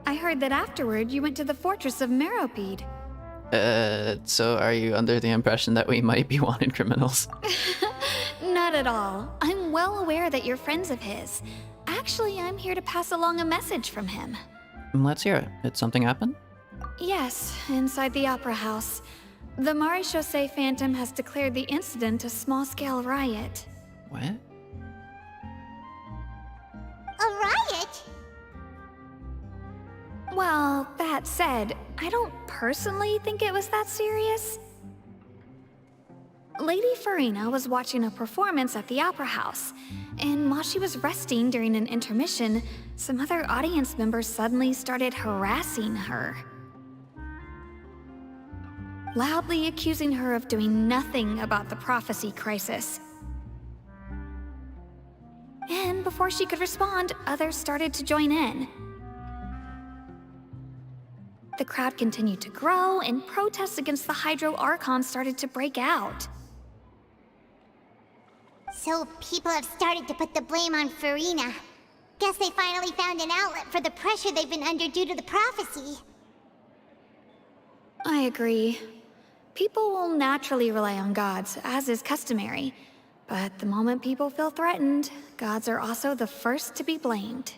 I heard that afterward you went to the fortress of Meropide. So are you under the impression that we might be wanted criminals? Not at all. I'm well aware that you're friends of his. Actually, I'm here to pass along a message from him. Let's hear it. Did something happen? Yes, inside the Opera House. The Maréchaussée Phantom has declared the incident a small-scale riot. What? A riot? Well, that said, I don't personally think it was that serious. Lady Furina was watching a performance at the Opera House, and while she was resting during an intermission, some other audience members suddenly started harassing her, loudly accusing her of doing nothing about the prophecy crisis. And before she could respond, others started to join in. The crowd continued to grow, and protests against the Hydro Archon started to break out. So people have started to put the blame on Furina. Guess they finally found an outlet for the pressure they've been under due to the prophecy. I agree. People will naturally rely on gods, as is customary. But the moment people feel threatened, gods are also the first to be blamed.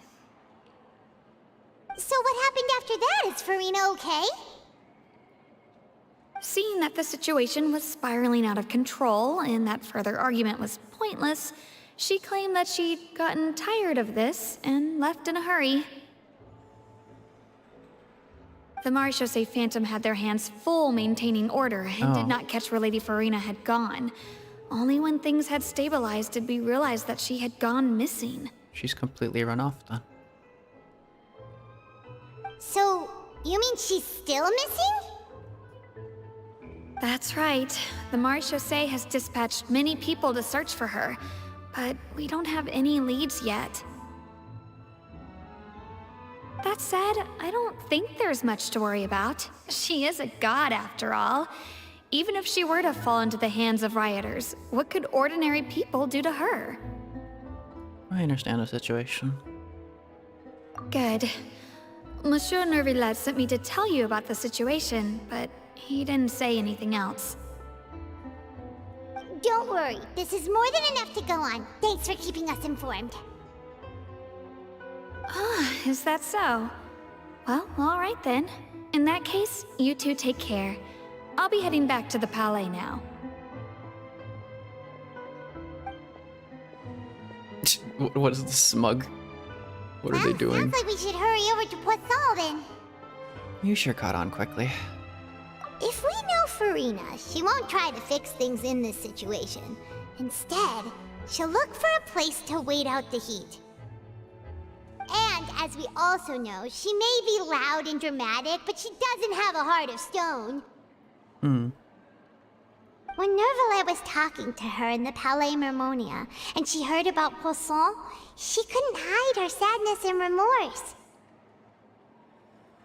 So what happened after that? Is Furina okay? Seeing that the situation was spiraling out of control and that further argument was pointless, she claimed that she'd gotten tired of this and left in a hurry. The Maréchaussée Phantom had their hands full maintaining order and did not catch where Lady Furina had gone. Only when things had stabilized did we realize that she had gone missing. She's completely run off then. So, you mean she's still missing? That's right. The Maréchaussée has dispatched many people to search for her, but we don't have any leads yet. That said, I don't think there's much to worry about. She is a god after all. Even if she were to fall into the hands of rioters, what could ordinary people do to her? I understand the situation. Good. Monsieur Nervillat sent me to tell you about the situation, but he didn't say anything else. Don't worry, this is more than enough to go on. Thanks for keeping us informed. Ah, is that so? Well, all right then. In that case, you two take care. I'll be heading back to the Palais now. What is the smug? What are they doing? Sounds like we should hurry over to Poisson then. You sure caught on quickly. If we know Furina, she won't try to fix things in this situation. Instead, she'll look for a place to wait out the heat. And as we also know, she may be loud and dramatic, but she doesn't have a heart of stone. When Nervillat was talking to her in the Palais Mermonia, and she heard about Poisson, she couldn't hide her sadness and remorse.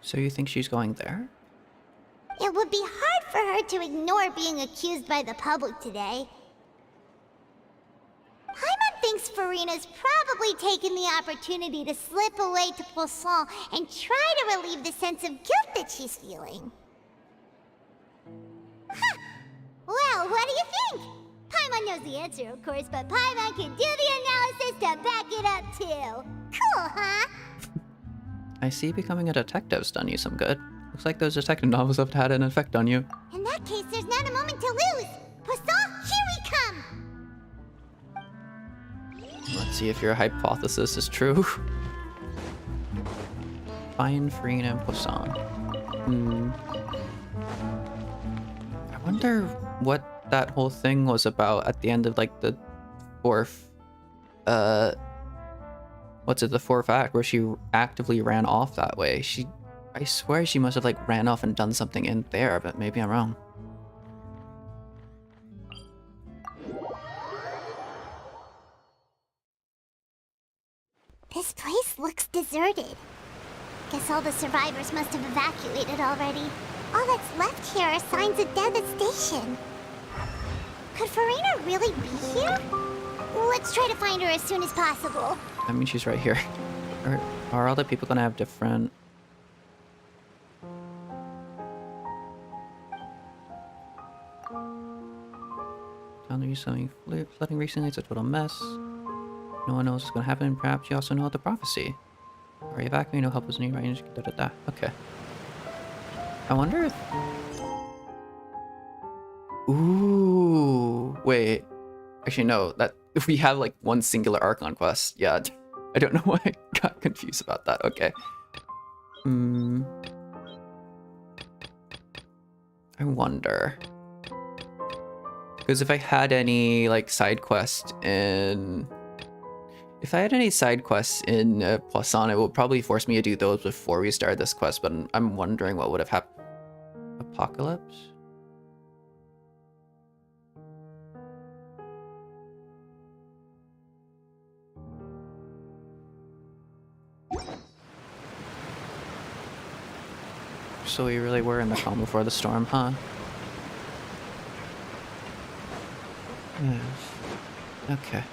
So you think she's going there? It would be hard for her to ignore being accused by the public today. Paimon thinks Furina's probably taken the opportunity to slip away to Poisson and try to relieve the sense of guilt that she's feeling. Huh. Well, what do you think? Paimon knows the answer, of course, but Paimon can do the analysis to back it up too. Cool, huh? I see becoming a detective's done you some good. Looks like those detective novels have had an effect on you. In that case, there's not a moment to lose. Poisson, here we come! Let's see if your hypothesis is true. Find Furina and Poisson. I wonder what that whole thing was about at the end of like the fourth the fourth act where she actively ran off that way. I swear she must have like ran off and done something in there, but maybe I'm wrong. This place looks deserted. Guess all the survivors must have evacuated already. All that's left here are signs of devastation. Could Furina really be here? Let's try to find her as soon as possible. I mean, she's right here. Are other people gonna have different... Found you something flooding recently. It's a total mess. No one knows what's gonna happen. Perhaps you also know the prophecy. Are you evacuating? No help is near range. Okay. I wonder if... Ooh, wait. Actually, no. That if we have like one singular Archon quest, yeah. I don't know why I got confused about that. Okay. I wonder. Because if I had any like side quest in... If I had any side quests in Poisson, it would probably force me to do those before we start this quest, but I'm wondering what would have happened. Apocalypse? So we really were in the calm before the storm, huh? Yes. Okay.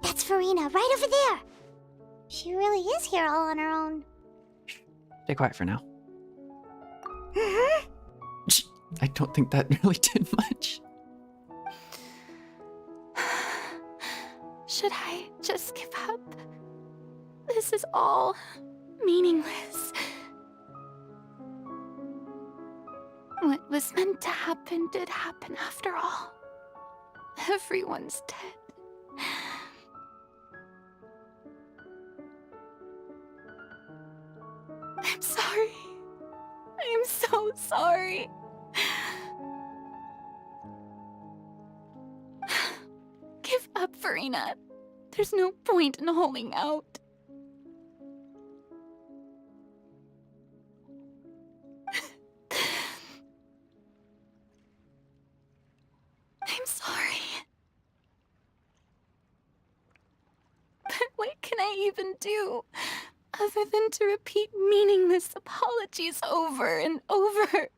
That's Furina, right over there. She really is here all on her own. Stay quiet for now. I don't think that really did much. Should I just give up? This is all meaningless. What was meant to happen did happen after all. Everyone's dead. I'm sorry. I am so sorry. Give up, Furina. There's no point in holding out. I'm sorry. But what can I even do other than to repeat meaningless apologies over and over?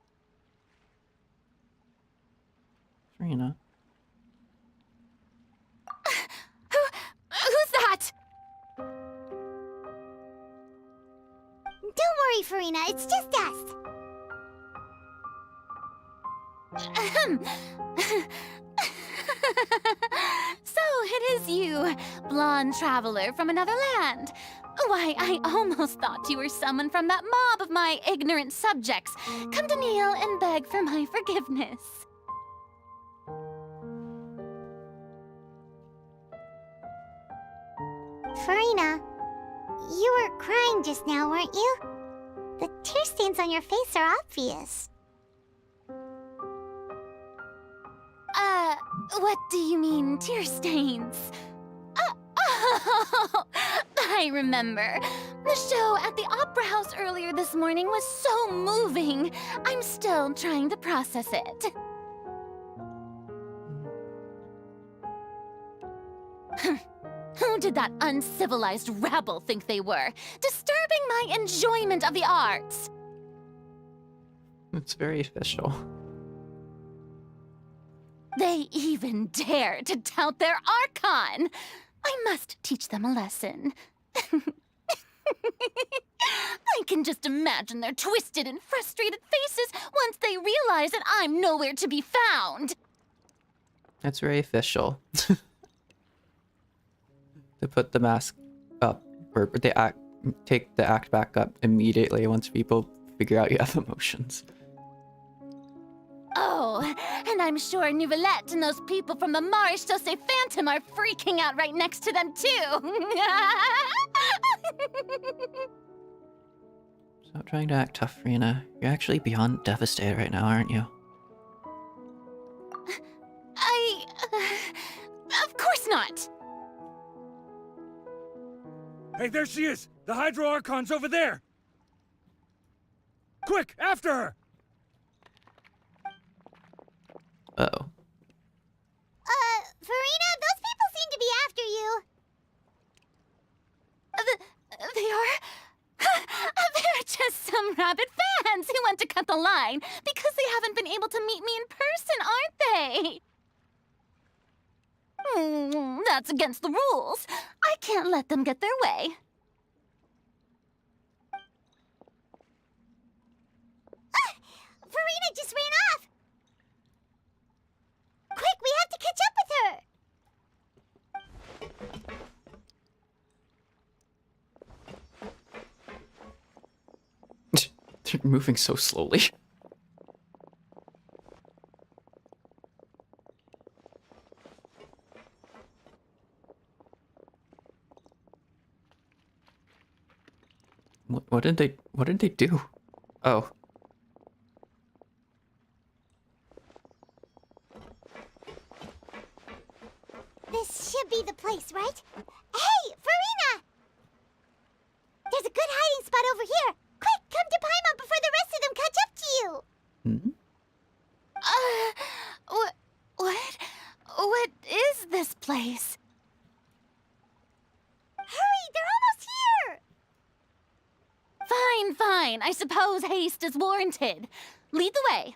Furina. Who's that? Don't worry, Furina. It's just us. So it is you, blonde traveler from another land. Why, I almost thought you were someone from that mob of my ignorant subjects. Come to kneel and beg for my forgiveness. Furina, you were crying just now, weren't you? The tear stains on your face are obvious. What do you mean, tear stains? Oh, I remember. The show at the Opera House earlier this morning was so moving. I'm still trying to process it. Who did that uncivilized rabble think they were? Disturbing my enjoyment of the arts! It's very official. They even dare to tout their Archon! I must teach them a lesson. I can just imagine their twisted and frustrated faces once they realize that I'm nowhere to be found. That's very official. To put the mask up, or they take the act back up immediately once people figure out you have emotions. Oh, and I'm sure Nouvellette and those people from the Marche Sauce Phantom are freaking out right next to them, too. Stop trying to act tough, Furina. You're actually beyond devastated right now, aren't you? Of course not! Hey, there she is! The Hydro Archon's over there! Quick, after her! Uh-oh. Furina, those people seem to be after you. They are? They're just some rabid fans who want to cut the line because they haven't been able to meet me in person, aren't they? That's against the rules. I can't let them get their way. Furina just ran off! Quick, we have to catch up with her! They're moving so slowly. What did they do? Oh. This should be the place, right? Hey, Furina! There's a good hiding spot over here. Quick, come to Paimon before the rest of them catch up to you. What is this place? Hurry, they're almost here! Fine. I suppose haste is warranted. Lead the way.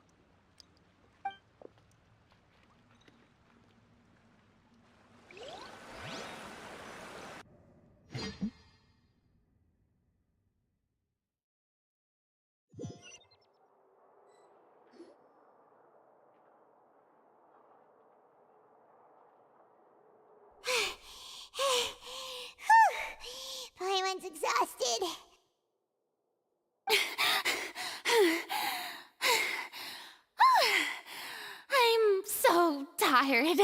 Paimon's exhausted. I'm so tired.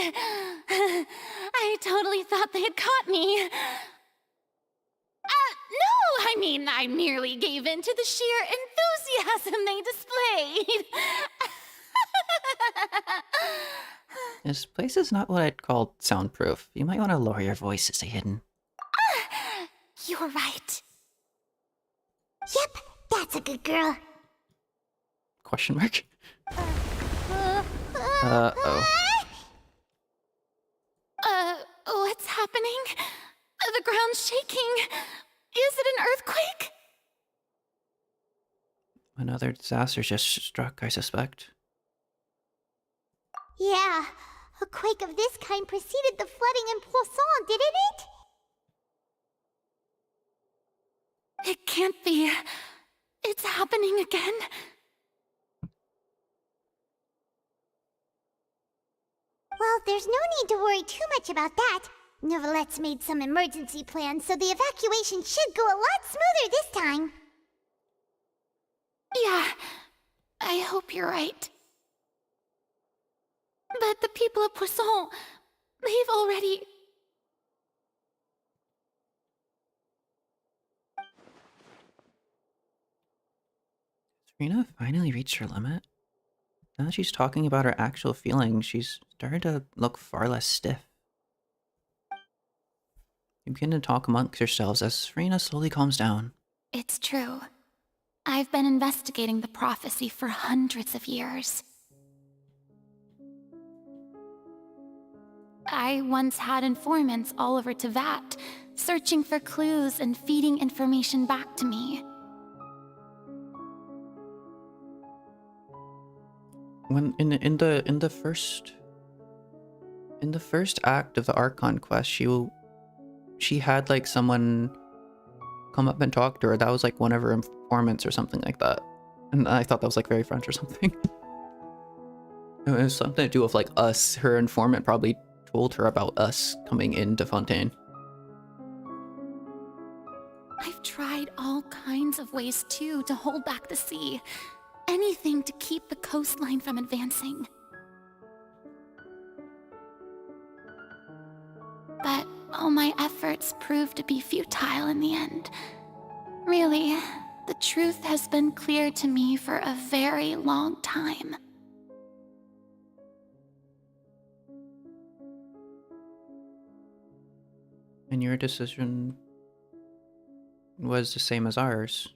I totally thought they had caught me. No, I mean, I merely gave in to the sheer enthusiasm they displayed. This place is not what I'd call soundproof. You might want to lower your voice to stay hidden. You're right. Yep, that's a good girl. Question mark? Uh-oh. What's happening? The ground's shaking. Is it an earthquake? Another disaster just struck, I suspect. Yeah, a quake of this kind preceded the flooding in Poisson, didn't it? It can't be. It's happening again. Well, there's no need to worry too much about that. Novelette's made some emergency plans, so the evacuation should go a lot smoother this time. Yeah, I hope you're right. But the people of Poisson, they've already... Furina finally reached her limit. Now that she's talking about her actual feelings, she's starting to look far less stiff. You begin to talk amongst yourselves as Furina slowly calms down. It's true. I've been investigating the prophecy for hundreds of years. I once had informants all over Tevat, searching for clues and feeding information back to me. When in the first act of the Archon quest, she had like someone come up and talk to her. That was like one of her informants or something like that, and I thought that was like very French or something. It was something to do with like us. Her informant probably told her about us coming into Fontaine. I've tried all kinds of ways too to hold back the sea. Anything to keep the coastline from advancing. But all my efforts proved to be futile in the end. Really, the truth has been clear to me for a very long time. And your decision was the same as ours.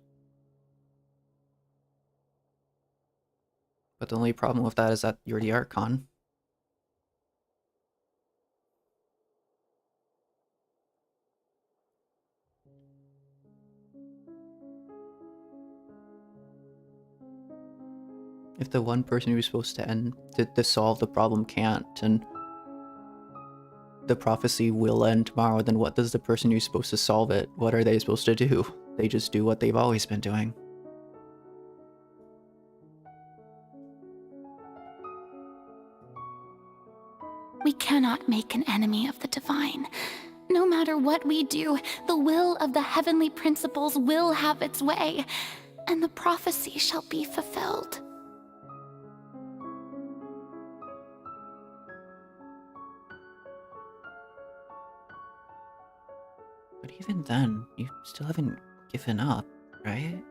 But the only problem with that is that you're the Archon. If the one person who's supposed to solve the problem can't, and the prophecy will end tomorrow, then what does the person who's supposed to solve it, what are they supposed to do? They just do what they've always been doing. We cannot make an enemy of the divine. No matter what we do, the will of the heavenly principles will have its way, and the prophecy shall be fulfilled. But even then, you still haven't given up, right?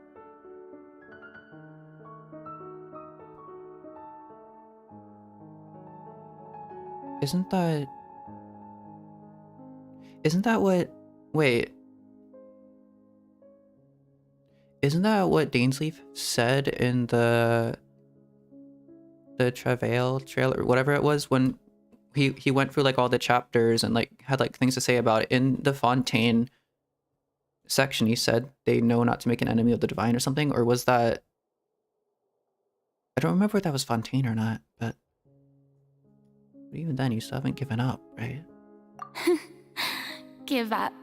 Isn't that what... Wait. Isn't that what Dainsleif said in the Travail trailer, whatever it was, when he went through like all the chapters and like had like things to say about it? In the Fontaine section, he said they know not to make an enemy of the divine or something, or was that... I don't remember if that was Fontaine or not, but even then, you still haven't given up, right? Give up.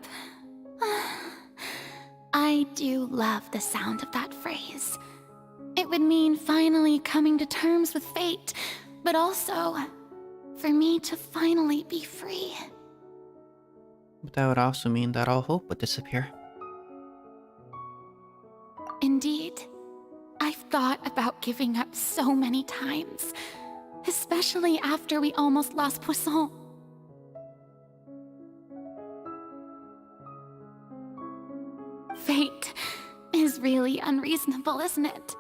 I do love the sound of that phrase. It would mean finally coming to terms with fate, but also for me to finally be free. But that would also mean that all hope would disappear. Indeed. I've thought about giving up so many times, especially after we almost lost Poisson. Fate is really unreasonable, isn't it?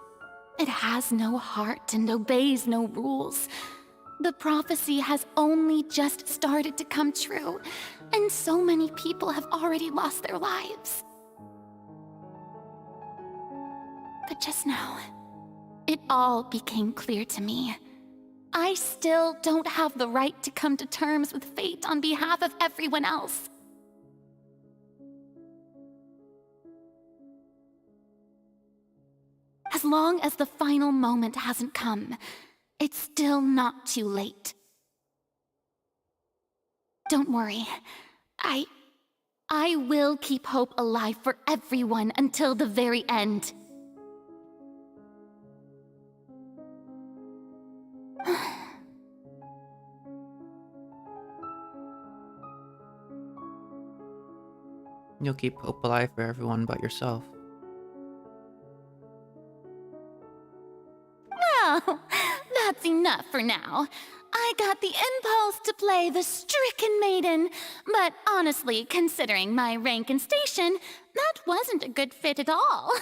It has no heart and obeys no rules. The prophecy has only just started to come true, and so many people have already lost their lives. But just now, it all became clear to me. I still don't have the right to come to terms with fate on behalf of everyone else. As long as the final moment hasn't come, it's still not too late. Don't worry. I will keep hope alive for everyone until the very end. You'll keep hope alive for everyone but yourself. Well, that's enough for now. I got the impulse to play the stricken maiden, but honestly, considering my rank and station, that wasn't a good fit at all.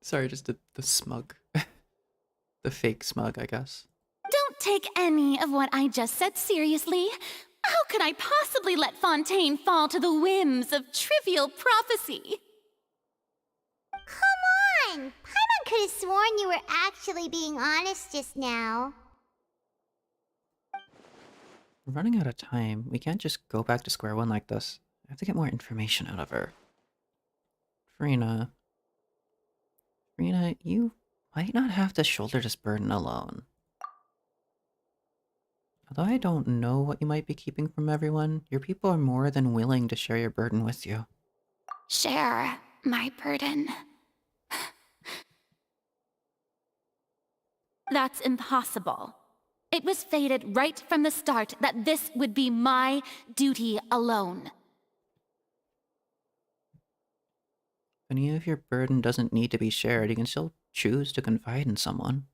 Sorry, just the smug. The fake smug, I guess. Don't take any of what I just said seriously. How could I possibly let Fontaine fall to the whims of trivial prophecy? Come on! Paimon could have sworn you were actually being honest just now. We're running out of time. We can't just go back to square one like this. I have to get more information out of her. Furina, you might not have to shoulder this burden alone. Although I don't know what you might be keeping from everyone, your people are more than willing to share your burden with you. Share my burden. That's impossible. It was fated right from the start that this would be my duty alone. If any of your burden doesn't need to be shared, you can still choose to confide in someone.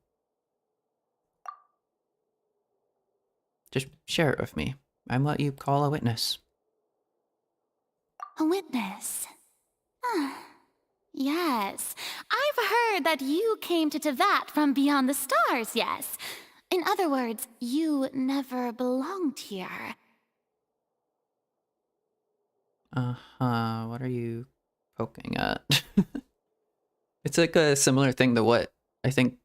Just share it with me. I'm what you call a witness. A witness? Yes. I've heard that you came to Tevat from beyond the stars, yes. In other words, you never belonged here. Uh-huh, what are you poking at? It's like a similar thing to what I think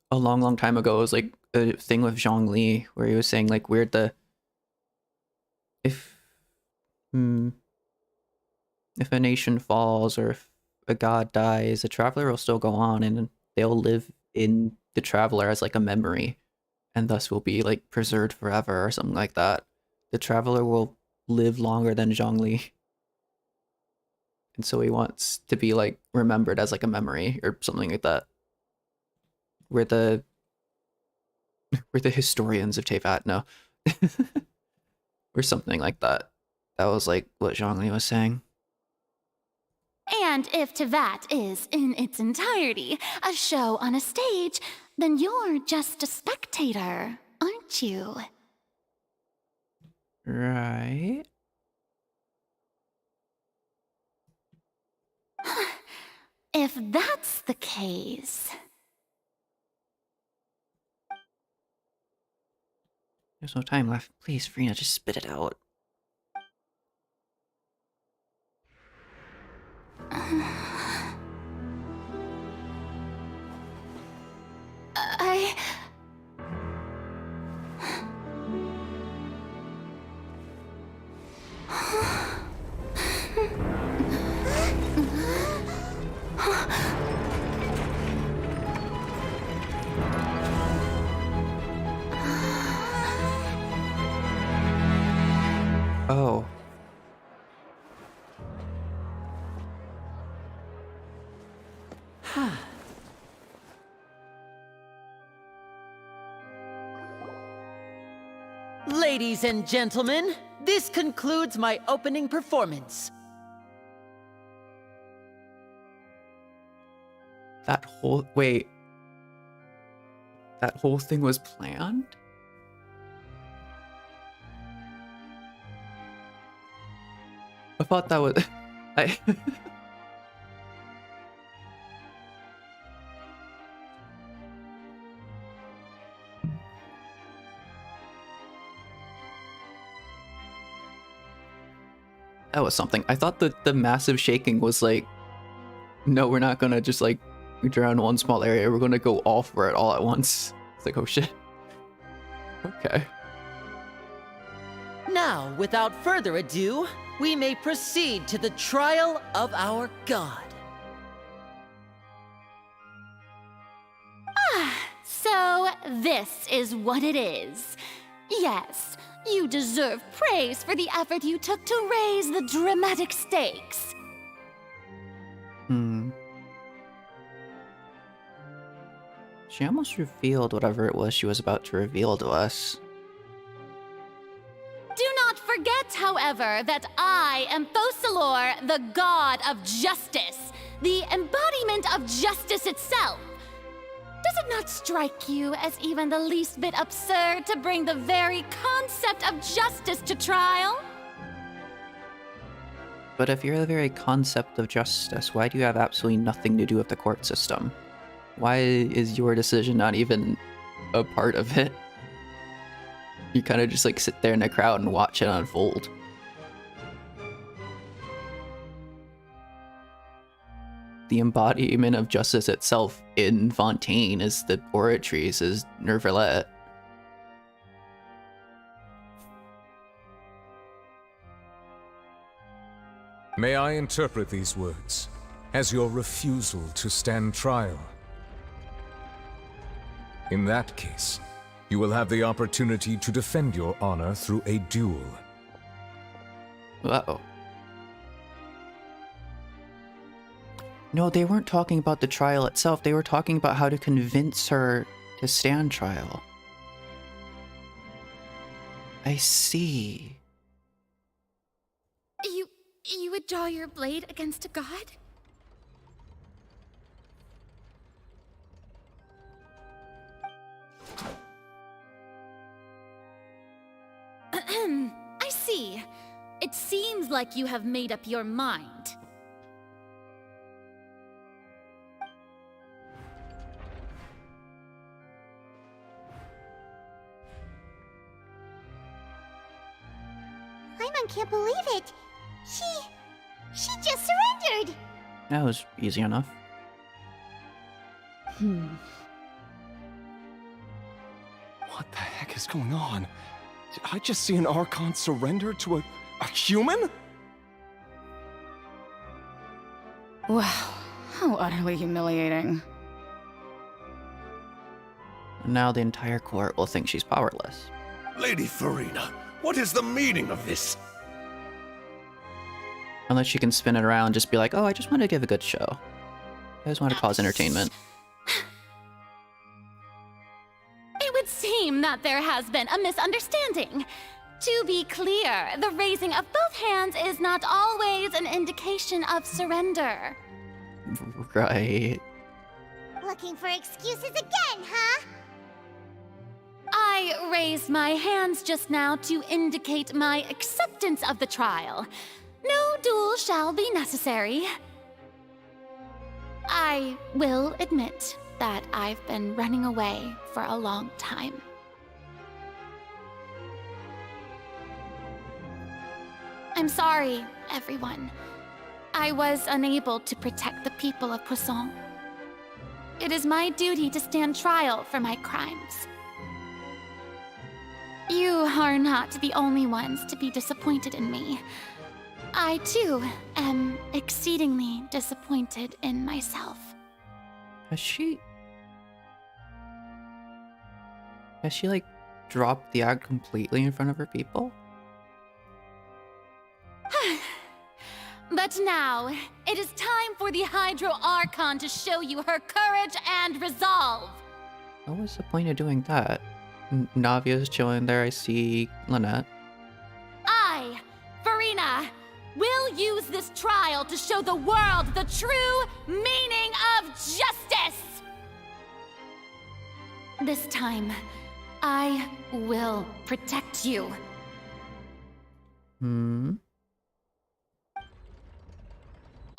a long time ago was like a thing with Zhongli, where he was saying like if if a nation falls or if a god dies, a traveler will still go on and they'll live in the traveler as like a memory, and thus will be like preserved forever or something like that. The traveler will live longer than Zhongli, and so he wants to be like remembered as like a memory or something like that. We're the historians of Teyvat, no. Or something like that. That was like what Zhongli was saying. And if Teyvat is, in its entirety, a show on a stage, then you're just a spectator, aren't you? Right. If that's the case... There's no time left. Please, Furina, just spit it out. Oh. Ladies and gentlemen, this concludes my opening performance. That whole... Wait. That whole thing was planned? I thought that was... That was something. I thought that the massive shaking was like, no, we're not gonna just like drown one small area. We're gonna go all for it all at once. It's like, oh shit. Okay. Now, without further ado, we may proceed to the trial of our god. So, this is what it is. Yes, you deserve praise for the effort you took to raise the dramatic stakes. She almost revealed whatever it was she was about to reveal to us. Do not forget, however, that I am Fosalor, the god of justice, the embodiment of justice itself. Does it not strike you as even the least bit absurd to bring the very concept of justice to trial? But if you're the very concept of justice, why do you have absolutely nothing to do with the court system? Why is your decision not even a part of it? You kind of just like sit there in the crowd and watch it unfold. The embodiment of justice itself in Fontaine is the oratories, is Nervalet. May I interpret these words as your refusal to stand trial? In that case, you will have the opportunity to defend your honor through a duel. Uh-oh. No, they weren't talking about the trial itself. They were talking about how to convince her to stand trial. I see. You would draw your blade against a god? I see. It seems like you have made up your mind. Everyone can't believe it. She just surrendered. That was easy enough. What the heck is going on? Did I just see an Archon surrender to a human? Wow, how utterly humiliating. Now the entire court will think she's powerless. Lady Furina, what is the meaning of this? Unless she can spin it around and just be like, oh, I just want to give a good show. I just want to cause entertainment. It would seem that there has been a misunderstanding. To be clear, the raising of both hands is not always an indication of surrender. Right. Looking for excuses again, huh? I raised my hands just now to indicate my acceptance of the trial. No duel shall be necessary. I will admit that I've been running away for a long time. I'm sorry, everyone. I was unable to protect the people of Poisson. It is my duty to stand trial for my crimes. You are not the only ones to be disappointed in me. I, too, am exceedingly disappointed in myself. Has she, like, dropped the act completely in front of her people? But now, it is time for the Hydro Archon to show you her courage and resolve. What was the point of doing that? Navia's chilling there, I see Lynette. I, Furina, will use this trial to show the world the true meaning of justice! This time, I will protect you.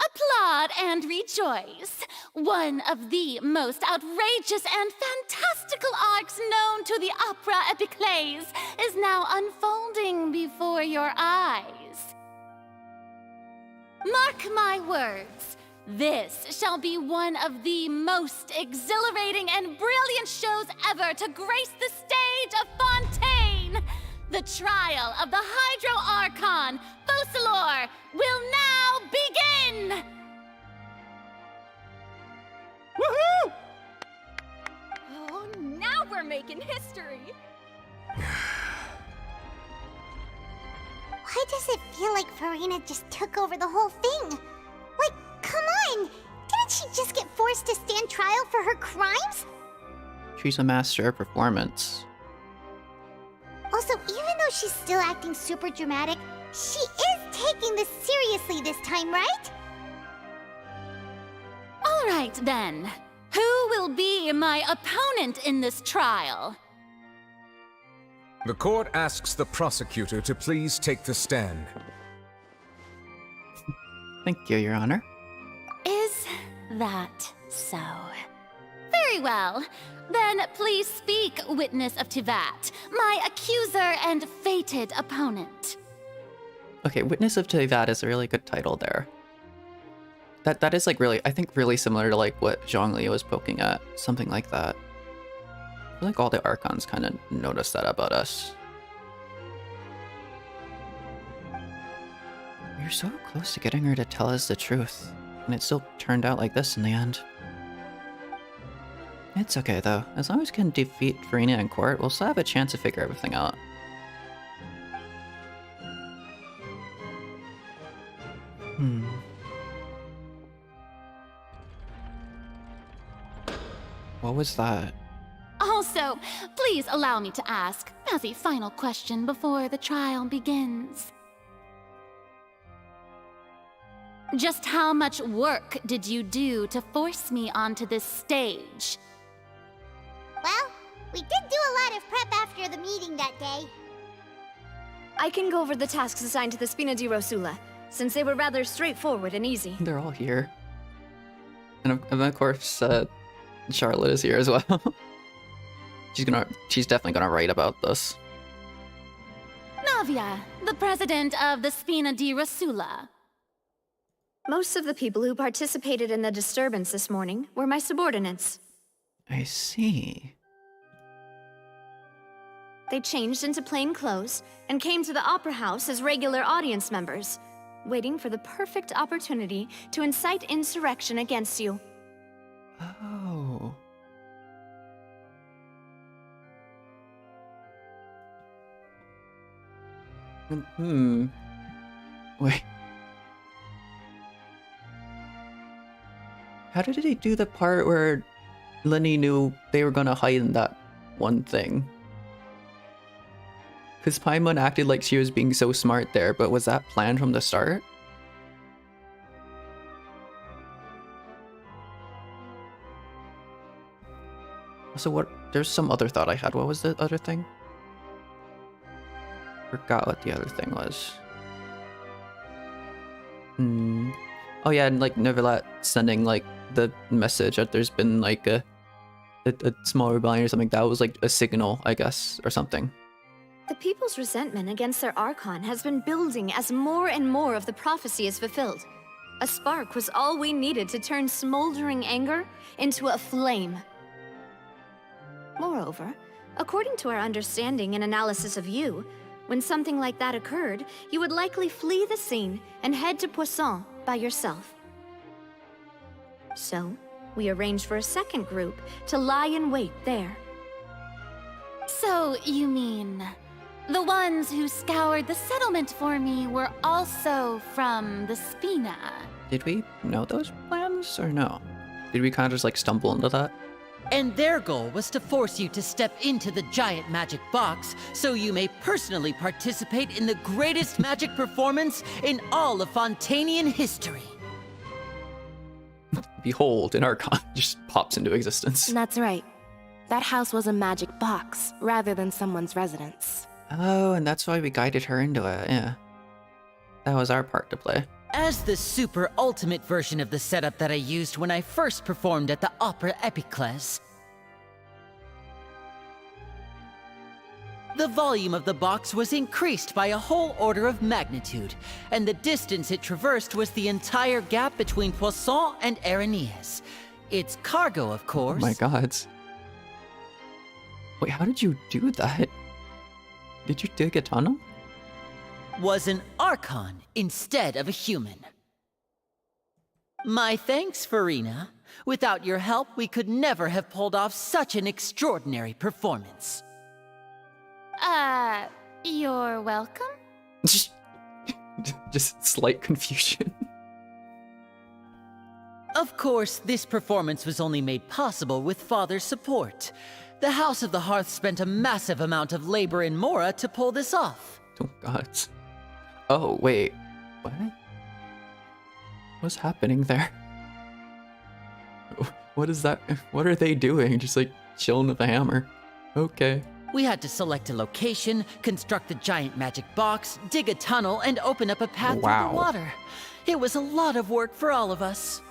Applaud and rejoice! One of the most outrageous and fantastical arcs known to the opera epiclese is now unfolding before your eyes. Mark my words, this shall be one of the most exhilarating and brilliant shows ever to grace the stage of Fontaine! The trial of the Hydro Archon, Focalor, will now begin! Woohoo! Oh, now we're making history! Why does it feel like Furina just took over the whole thing? Like, come on! Didn't she just get forced to stand trial for her crimes? She's a master of performance. Also, even though she's still acting super dramatic, she is taking this seriously this time, right? All right, then. Who will be my opponent in this trial? The court asks the prosecutor to please take the stand. Thank you, Your Honor. Is that so? Very well. Then please speak, witness of Tivat, my accuser and fated opponent. Okay, Witness of Tivat is a really good title there. That is like really, I think really similar to like what Zhongli was poking at, something like that. I feel like all the Archons kind of noticed that about us. We were so close to getting her to tell us the truth, and it still turned out like this in the end. It's okay though, as long as we can defeat Furina in court, we'll still have a chance to figure everything out. What was that? Also, please allow me to ask, as a final question before the trial begins. Just how much work did you do to force me onto this stage? Well, we did do a lot of prep after the meeting that day. I can go over the tasks assigned to the Spina di Rosula, since they were rather straightforward and easy. They're all here. And of course, Charlotte is here as well. She's definitely gonna write about this. Not Octavia, the president of the Spina di Rosula. Most of the people who participated in the disturbance this morning were my subordinates. I see. They changed into plain clothes and came to the Opera House as regular audience members, waiting for the perfect opportunity to incite insurrection against you. Oh. Wait. How did they do the part where Lenny knew they were gonna hide in that one thing? Because Paimon acted like she was being so smart there, but was that planned from the start? So what? There's some other thought I had. What was the other thing? Forgot what the other thing was. Oh yeah, and like Neverlat sending like the message that there's been like a small rebellion or something. That was like a signal, I guess, or something. The people's resentment against their Archon has been building as more and more of the prophecy is fulfilled. A spark was all we needed to turn smoldering anger into a flame. Moreover, according to our understanding and analysis of you, when something like that occurred, you would likely flee the scene and head to Poisson by yourself. So, we arranged for a second group to lie in wait there. So, you mean the ones who scoured the settlement for me were also from the Spina? Did we know those plans or no? Did we kind of just like stumble into that? And their goal was to force you to step into the giant magic box so you may personally participate in the greatest magic performance in all of Fontainian history. Behold, an Archon just pops into existence. That's right. That house was a magic box, rather than someone's residence. Oh, and that's why we guided her into it, yeah. That was our part to play. As the super ultimate version of the setup that I used when I first performed at the Opera Epiclese, the volume of the box was increased by a whole order of magnitude, and the distance it traversed was the entire gap between Poisson and Aranias. Its cargo, of course. Oh my god. Wait, how did you do that? Did you dig a tunnel? Was an Archon instead of a human. My thanks, Furina. Without your help, we could never have pulled off such an extraordinary performance. You're welcome? Just slight confusion. Of course, this performance was only made possible with Father's support. The House of the Hearth spent a massive amount of labor in Mora to pull this off. Oh god. Oh, wait. What? What's happening there? What is that? What are they doing? Just like chilling with a hammer. Okay. We had to select a location, construct the giant magic box, dig a tunnel, and open up a path through the water. It was a lot of work for all of us.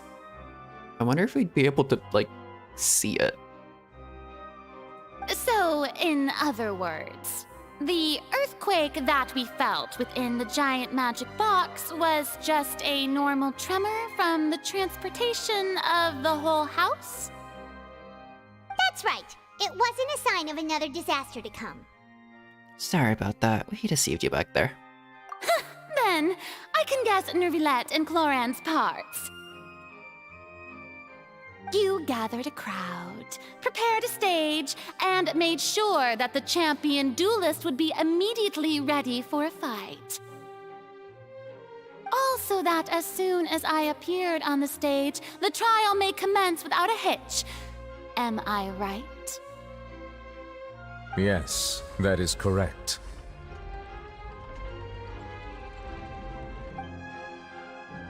I wonder if we'd be able to, like, see it. So, in other words, the earthquake that we felt within the giant magic box was just a normal tremor from the transportation of the whole house? That's right. It wasn't a sign of another disaster to come. Sorry about that. We deceived you back there. Then, I can guess Nervilette and Cloran's parts. You gathered a crowd, prepared a stage, and made sure that the champion duelist would be immediately ready for a fight. Also that as soon as I appeared on the stage, the trial may commence without a hitch. Am I right? Yes, that is correct.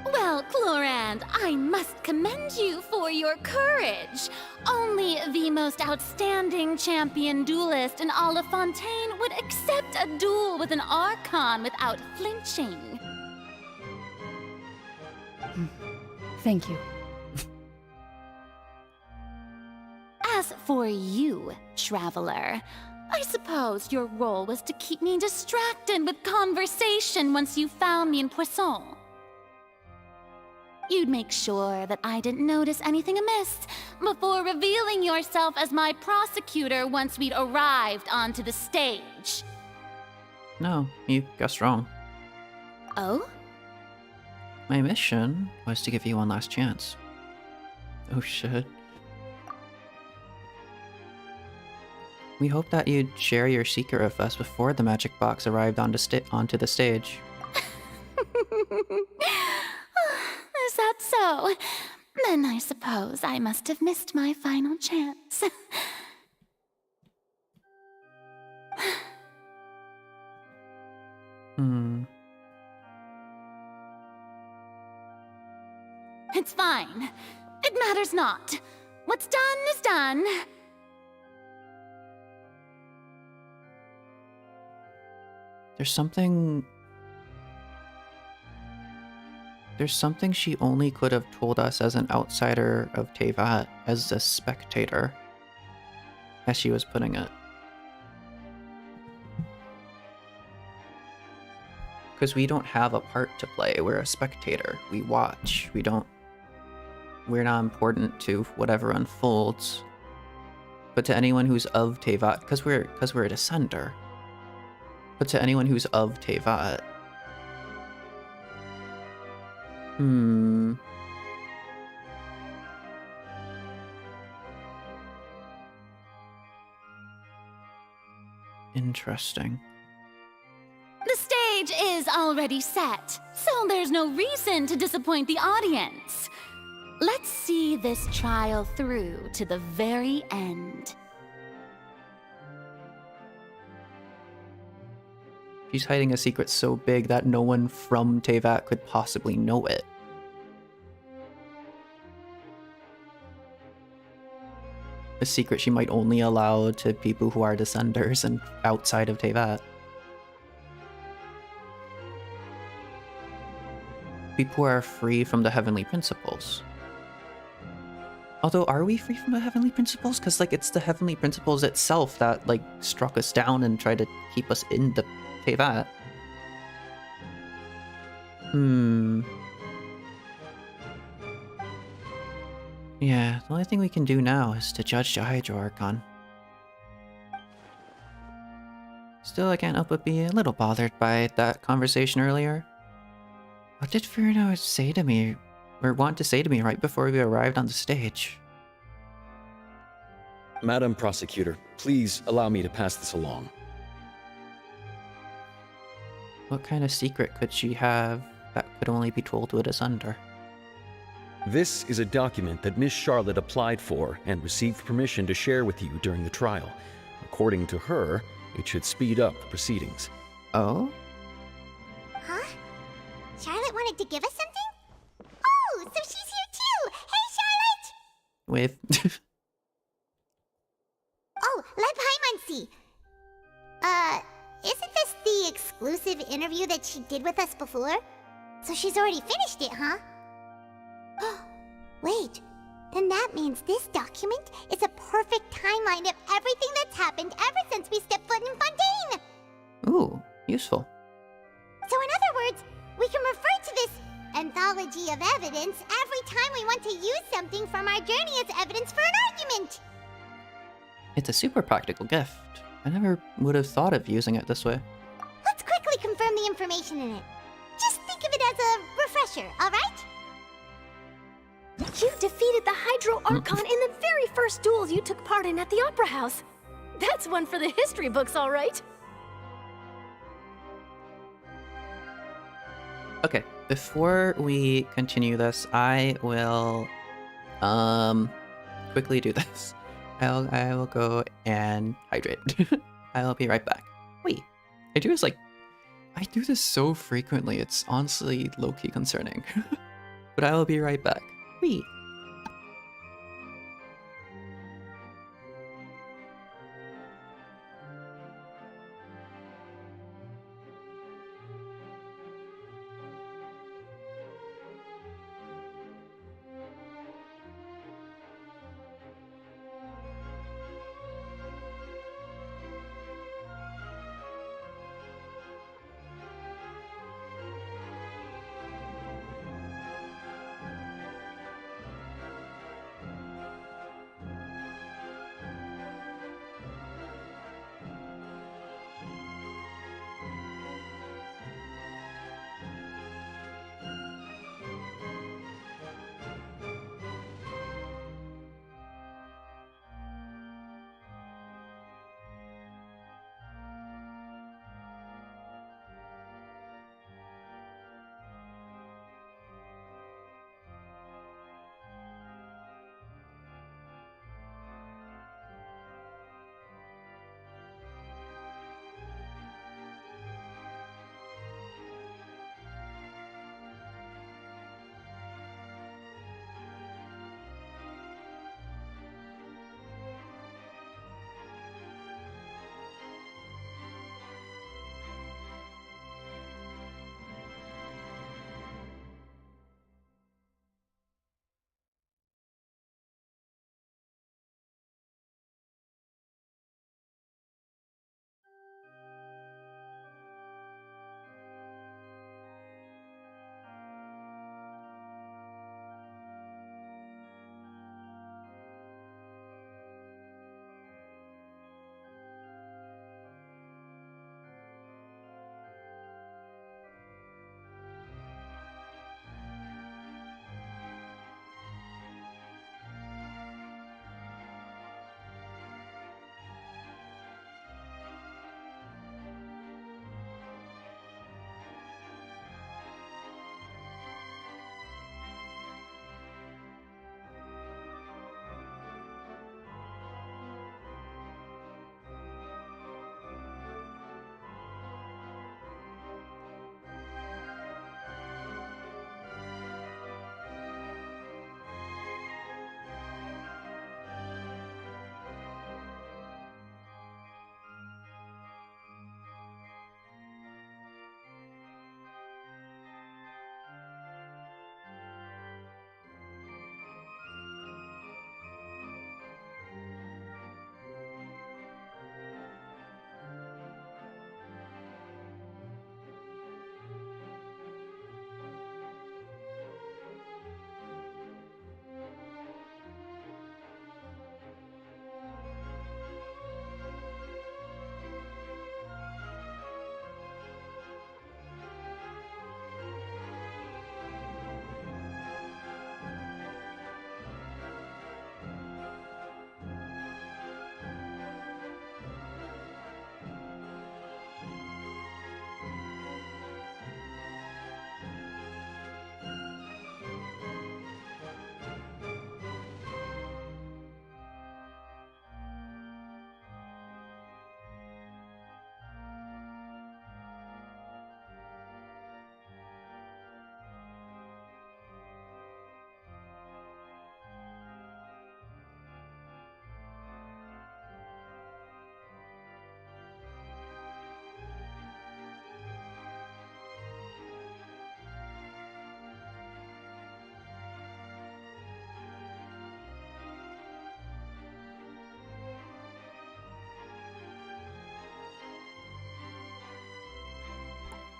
Well, Clorand, I must commend you for your courage. Only the most outstanding champion duelist in all of Fontaine would accept a duel with an Archon without flinching. Thank you. As for you, Traveler, I suppose your role was to keep me distracted with conversation once you found me in Poisson. You'd make sure that I didn't notice anything amiss before revealing yourself as my prosecutor once we'd arrived onto the stage. No, you guessed wrong. Oh? My mission was to give you one last chance. Oh shit. We hoped that you'd share your secret with us before the magic box arrived onto the stage. Is that so? Then I suppose I must have missed my final chance. It's fine. It matters not. What's done is done. There's something she only could have told us as an outsider of Tevat, as a spectator, as she was putting it. Because we don't have a part to play, we're a spectator. We watch, we're not important to whatever unfolds. But to anyone who's of Tevat, because we're a descender. But to anyone who's of Tevat, interesting. The stage is already set, so there's no reason to disappoint the audience. Let's see this trial through to the very end. She's hiding a secret so big that no one from Tevat could possibly know it. A secret she might only allow to people who are descenders and outside of Tevat. People who are free from the heavenly principles. Although, are we free from the heavenly principles? Because, like, it's the heavenly principles itself that, like, struck us down and tried to keep us in the Tevat. Yeah, the only thing we can do now is to judge the Hydro Archon. Still, I can't help but be a little bothered by that conversation earlier. What did Furina say to me, or want to say to me right before we arrived on the stage? Madam Prosecutor, please allow me to pass this along. What kind of secret could she have that could only be told to a descender? This is a document that Miss Charlotte applied for and received permission to share with you during the trial. According to her, it should speed up the proceedings. Oh? Huh? Charlotte wanted to give us something? Oh, so she's here too! Hey, Charlotte! With... Oh, Leb Hymancy! Isn't this the exclusive interview that she did with us before? So she's already finished it, huh? Wait, then that means this document is a perfect timeline of everything that's happened ever since we stepped foot in Fontaine! Ooh, useful. So in other words, we can refer to this anthology of evidence every time we want to use something from our journey as evidence for an argument! It's a super practical gift. I never would have thought of using it this way. Let's quickly confirm the information in it. Just think of it as a refresher, alright? You defeated the Hydro Archon in the very first duels you took part in at the Opera House. That's one for the history books, all right. Okay, before we continue this, I will quickly do this. I will go and hydrate. I'll be right back. Wait, I do this so frequently, it's honestly low-key concerning. But I will be right back. Wait.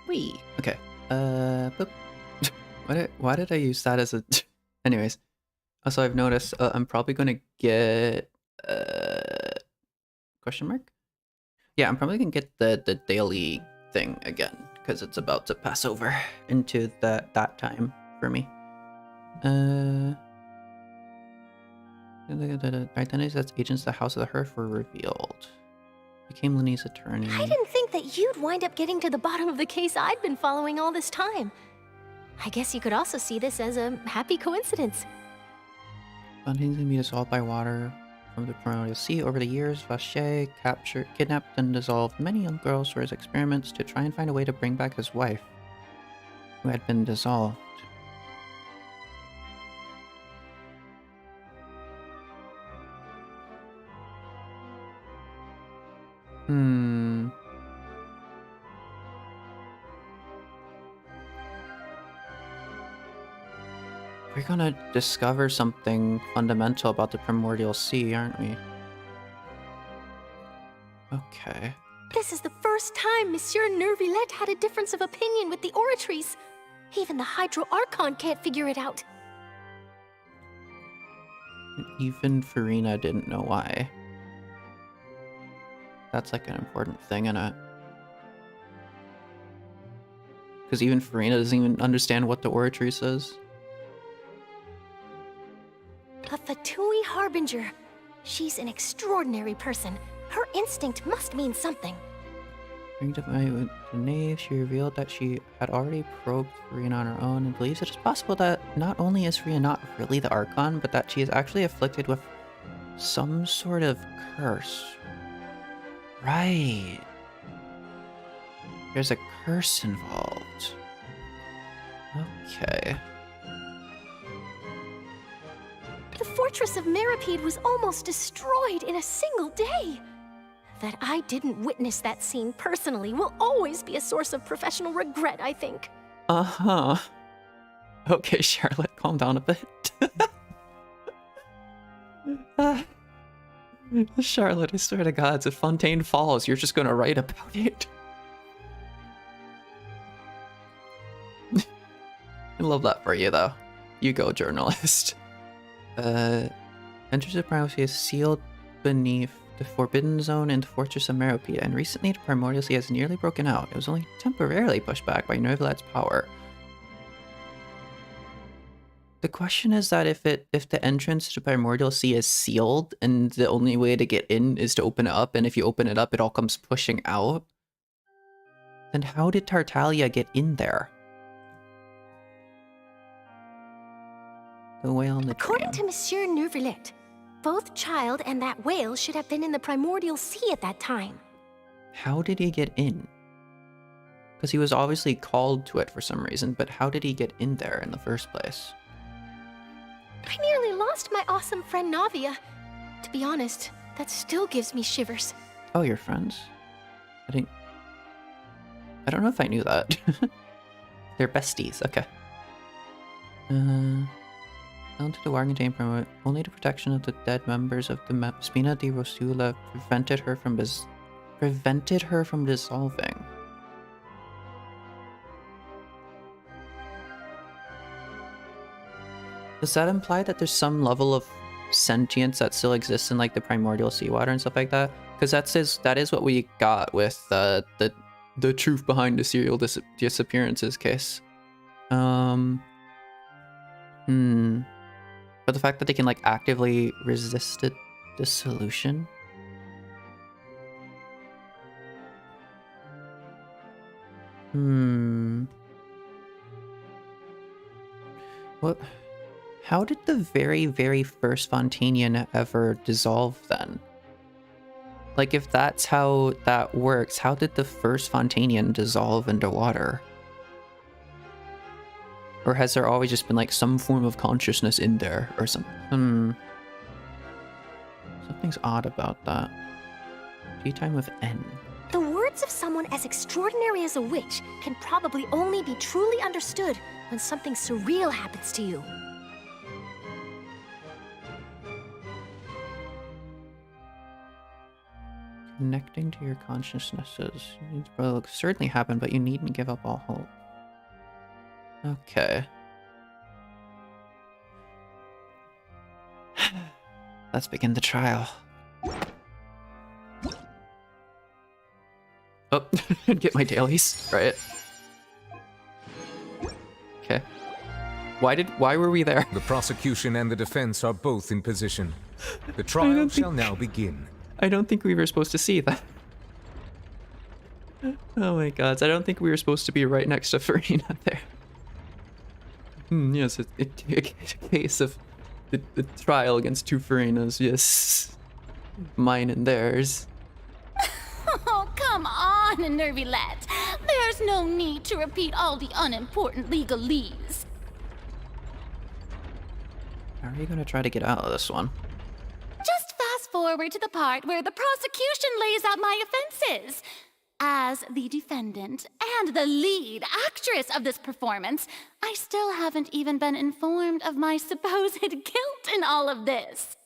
Wee. Okay. Boop. Why did I use that as a... Anyways. Also, I've noticed I'm probably going to get... Question mark? Yeah, I'm probably going to get the daily thing again, because it's about to pass over into that time for me. Identities as agents of the House of the Hearth were revealed. Became Lenny's attorney. I didn't think that you'd wind up getting to the bottom of the case I'd been following all this time. I guess you could also see this as a happy coincidence. Fontaine's gonna be dissolved by water from the primordial sea. Over the years, Vache kidnapped and dissolved many young girls for his experiments to try and find a way to bring back his wife, who had been dissolved. We're gonna discover something fundamental about the primordial sea, aren't we? Okay. This is the first time Monsieur Nervillette had a difference of opinion with the Oratrice. Even the Hydro Archon can't figure it out. Even Furina didn't know why. That's like an important thing in it. Because even Furina doesn't even understand what the Oratrice is. A Fatui Harbinger. She's an extraordinary person. Her instinct must mean something. During the knave, she revealed that she had already probed Furina on her own and believes it is possible that not only is Furina not really the Archon, but that she is actually afflicted with some sort of curse. Right. There's a curse involved. Okay. The fortress of Meripede was almost destroyed in a single day. That I didn't witness that scene personally will always be a source of professional regret, I think. Uh-huh. Okay, Charlotte, calm down a bit. Charlotte, I swear to God, if Fontaine falls, you're just gonna write about it. I love that for you, though. You go, journalist. Enters the primacy is sealed beneath the Forbidden Zone in the Fortress of Meropia, and recently the Primordial Sea has nearly broken out. It was only temporarily pushed back by Nervillette's power. The question is that if the entrance to the Primordial Sea is sealed, and the only way to get in is to open it up, and if you open it up, it all comes pushing out, then how did Tartaglia get in there? The whale in the According to Monsieur Nervillette, both Child and that whale should have been in the Primordial Sea at that time. How did he get in? Because he was obviously called to it for some reason, but how did he get in there in the first place? I nearly lost my awesome friend Navia. To be honest, that still gives me shivers. Oh, you're friends? I don't know if I knew that. They're besties, okay. Down to the Wargentine promote. Only the protection of the dead members of the Spina di Rosula prevented her from dissolving. Does that imply that there's some level of sentience that still exists in like the primordial seawater and stuff like that? Because that is what we got with the truth behind the serial disappearances case. But the fact that they can like actively resist dissolution. What? How did the very, very first Fontanian ever dissolve then? Like, if that's how that works, how did the first Fontanian dissolve into water? Or has there always just been like some form of consciousness in there or something? Something's odd about that. Tea time with N. The words of someone as extraordinary as a witch can probably only be truly understood when something surreal happens to you. Connecting to your consciousnesses. Will certainly happen, but you needn't give up all hope. Okay. Let's begin the trial. Oh, get my dailies, right? Okay. Why were we there? The prosecution and the defense are both in position. The trial shall now begin. I don't think we were supposed to see that. Oh my god, I don't think we were supposed to be right next to Furina there. Yes, a case of the trial against two Furinas, yes. Mine and theirs. Oh, come on, Nervylette. There's no need to repeat all the unimportant legalese. How are you gonna try to get out of this one? Just fast forward to the part where the prosecution lays out my offenses. As the defendant and the lead actress of this performance, I still haven't even been informed of my supposed guilt in all of this.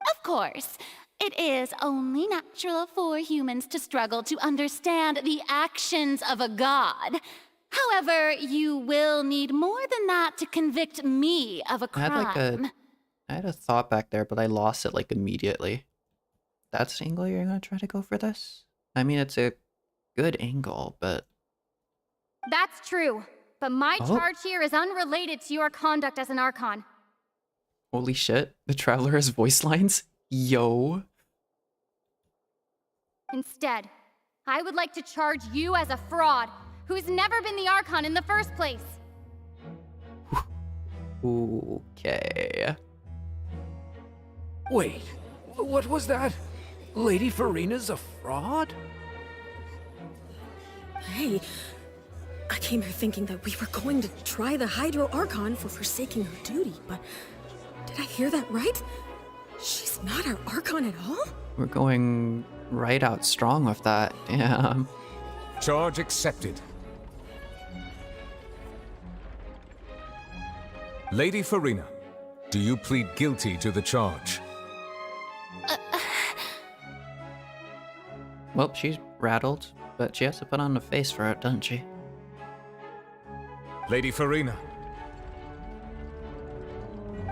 Of course, it is only natural for humans to struggle to understand the actions of a god. However, you will need more than that to convict me of a crime. I had a thought back there, but I lost it like immediately. That's the angle you're gonna try to go for this? I mean, it's a good angle, but... That's true, but my charge here is unrelated to your conduct as an Archon. Holy shit, the Traveler has voice lines? Yo. Instead, I would like to charge you as a fraud who's never been the Archon in the first place. Okay. Wait, what was that? Lady Furina's a fraud? Hey, I came here thinking that we were going to try the Hydro Archon for forsaking her duty, but did I hear that right? She's not our Archon at all? We're going right out strong with that, yeah. Charge accepted. Lady Furina, do you plead guilty to the charge? Well, she's rattled, but she has to put on a face for it, doesn't she? Lady Furina.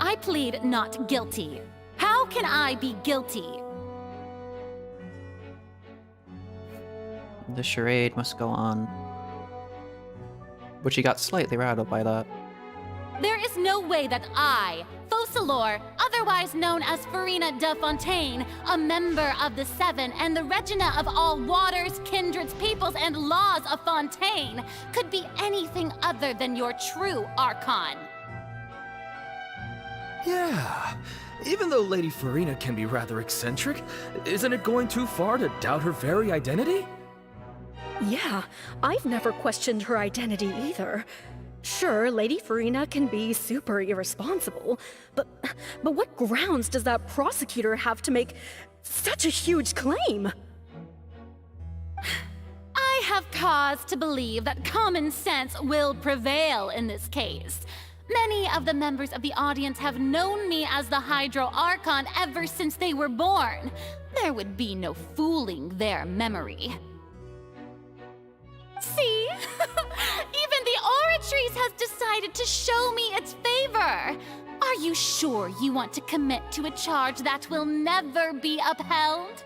I plead not guilty. How can I be guilty? The charade must go on. But she got slightly rattled by that. There is no way that I, Focalor, otherwise known as Furina de Fontaine, a member of the Seven and the Regina of all waters, kindreds, peoples, and laws of Fontaine, could be anything other than your true Archon. Yeah. Even though Lady Furina can be rather eccentric, isn't it going too far to doubt her very identity? Yeah, I've never questioned her identity either. Sure, Lady Furina can be super irresponsible, but what grounds does that prosecutor have to make such a huge claim? I have cause to believe that common sense will prevail in this case. Many of the members of the audience have known me as the Hydro Archon ever since they were born. There would be no fooling their memory. See? Even the Oratrice has decided to show me its favor. Are you sure you want to commit to a charge that will never be upheld?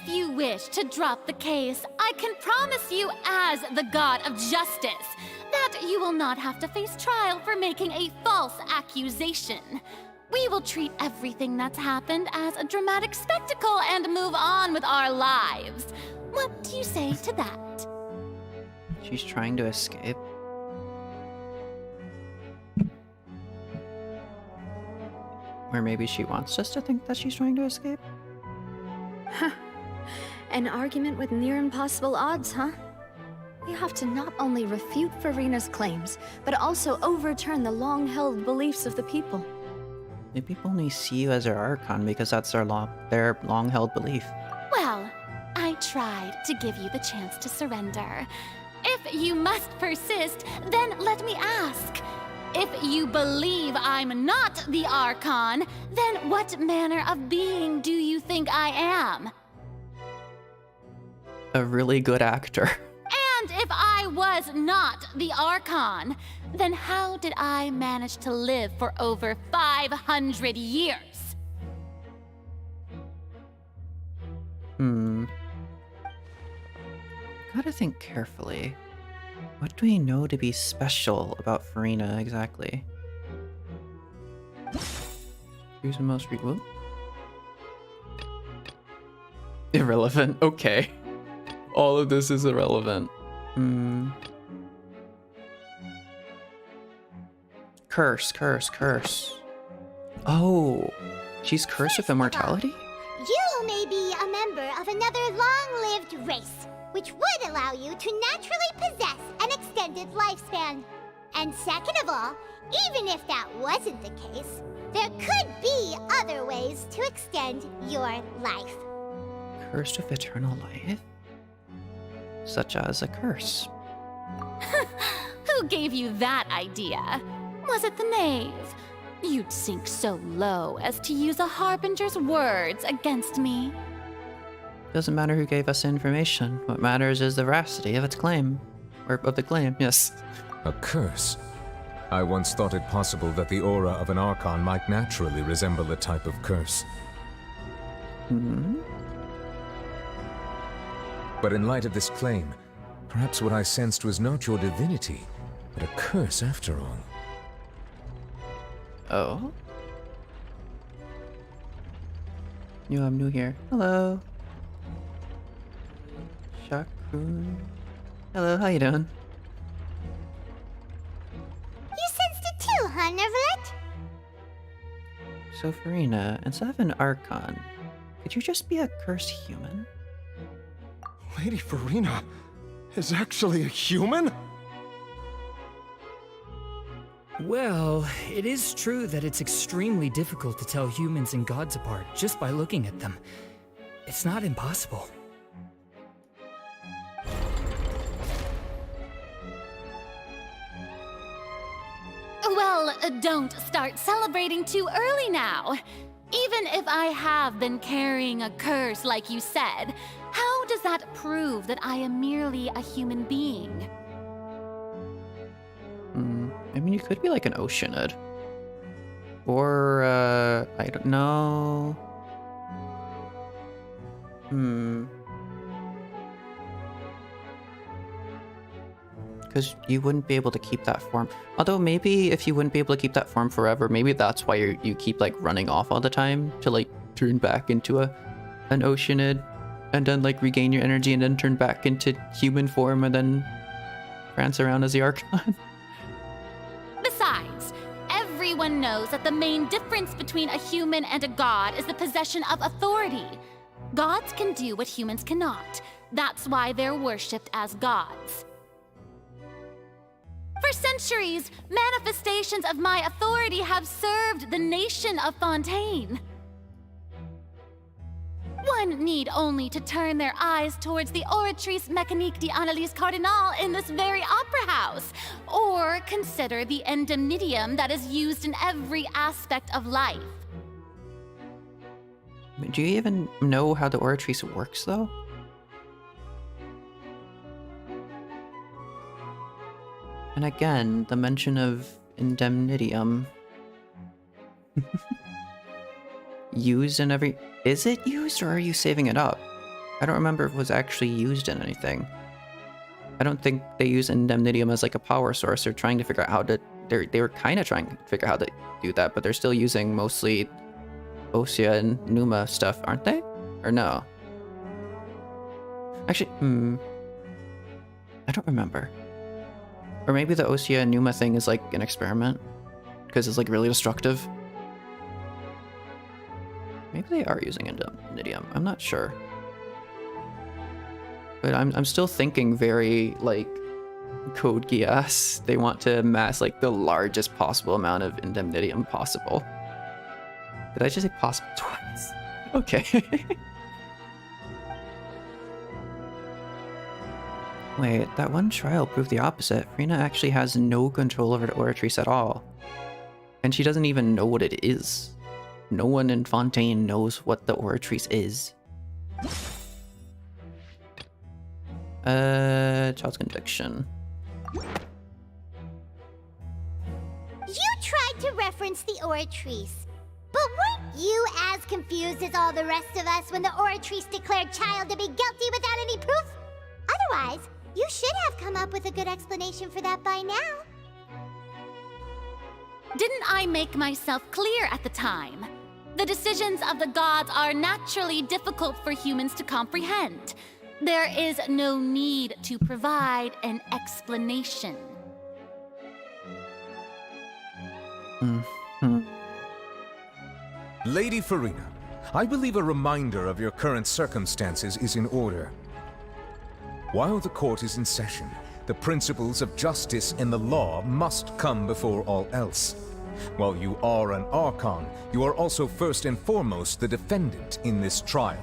If you wish to drop the case, I can promise you as the God of Justice that you will not have to face trial for making a false accusation. We will treat everything that's happened as a dramatic spectacle and move on with our lives. What do you say to that? She's trying to escape. Or maybe she wants us to think that she's trying to escape? Huh. An argument with near impossible odds, huh? We have to not only refute Furina's claims, but also overturn the long-held beliefs of the people. The people only see you as their Archon because that's their long-held belief. Well, tried to give you the chance to surrender. If you must persist, then let me ask. If you believe I'm not the Archon, then what manner of being do you think I am? A really good actor. And if I was not the Archon, then how did I manage to live for over 500 years? Gotta think carefully. What do we know to be special about Furina exactly? Who's the most whoop? Irrelevant. Okay. All of this is irrelevant. Curse. Oh, she's cursed with immortality? You may be a member of another long-lived race, which would allow you to naturally possess an extended lifespan. And second of all, even if that wasn't the case, there could be other ways to extend your life. Cursed with eternal life? Such as a curse. Who gave you that idea? Was it the knave? You'd sink so low as to use a harbinger's words against me. Doesn't matter who gave us the information. What matters is the veracity of its claim. Or of the claim, yes. A curse? I once thought it possible that the aura of an Archon might naturally resemble a type of curse. But in light of this claim, perhaps what I sensed was not your divinity, but a curse after all. Oh? I'm new here. Hello. Shakun. Hello, how you doing? You sensed it too, huh, Neverlet? So Furina, instead of an Archon, could you just be a cursed human? Lady Furina is actually a human? Well, it is true that it's extremely difficult to tell humans and gods apart just by looking at them. It's not impossible. Well, don't start celebrating too early now. Even if I have been carrying a curse like you said, how does that prove that I am merely a human being? I mean, you could be like an Oceanid. Or, I don't know. Because you wouldn't be able to keep that form. Although maybe if you wouldn't be able to keep that form forever, maybe that's why you keep like running off all the time to like turn back into an Oceanid and then like regain your energy and then turn back into human form and then prance around as the Archon. Besides, everyone knows that the main difference between a human and a god is the possession of authority. Gods can do what humans cannot. That's why they're worshipped as gods. For centuries, manifestations of my authority have served the nation of Fontaine. One need only to turn their eyes towards the Oratrice Mécanique d'Analyse Cardinal in this very opera house, or consider the indemnitium that is used in every aspect of life. Do you even know how the Oratrice works, though? And again, the mention of indemnitium. Used in every... Is it used, or are you saving it up? I don't remember if it was actually used in anything. I don't think they use indemnitium as like a power source. They're trying to figure out how to... They were kind of trying to figure out how to do that, but they're still using mostly Osea and Numa stuff, aren't they? Or no? Actually, I don't remember. Or maybe the Osea and Numa thing is like an experiment, because it's like really destructive. Maybe they are using indemnitium. I'm not sure. But I'm still thinking very like Code Geass. They want to amass like the largest possible amount of indemnitium possible. Did I just say possible twice? Okay. Wait, that one trial proved the opposite. Furina actually has no control over the Oratrice at all. And she doesn't even know what it is. No one in Fontaine knows what the Oratrice is. Child's conviction. You tried to reference the Oratrice. But weren't you as confused as all the rest of us when the Oratrice declared Child to be guilty without any proof? Otherwise, you should have come up with a good explanation for that by now. Didn't I make myself clear at the time? The decisions of the gods are naturally difficult for humans to comprehend. There is no need to provide an explanation. Lady Furina, I believe a reminder of your current circumstances is in order. While the court is in session, the principles of justice and the law must come before all else. While you are an Archon, you are also first and foremost the defendant in this trial.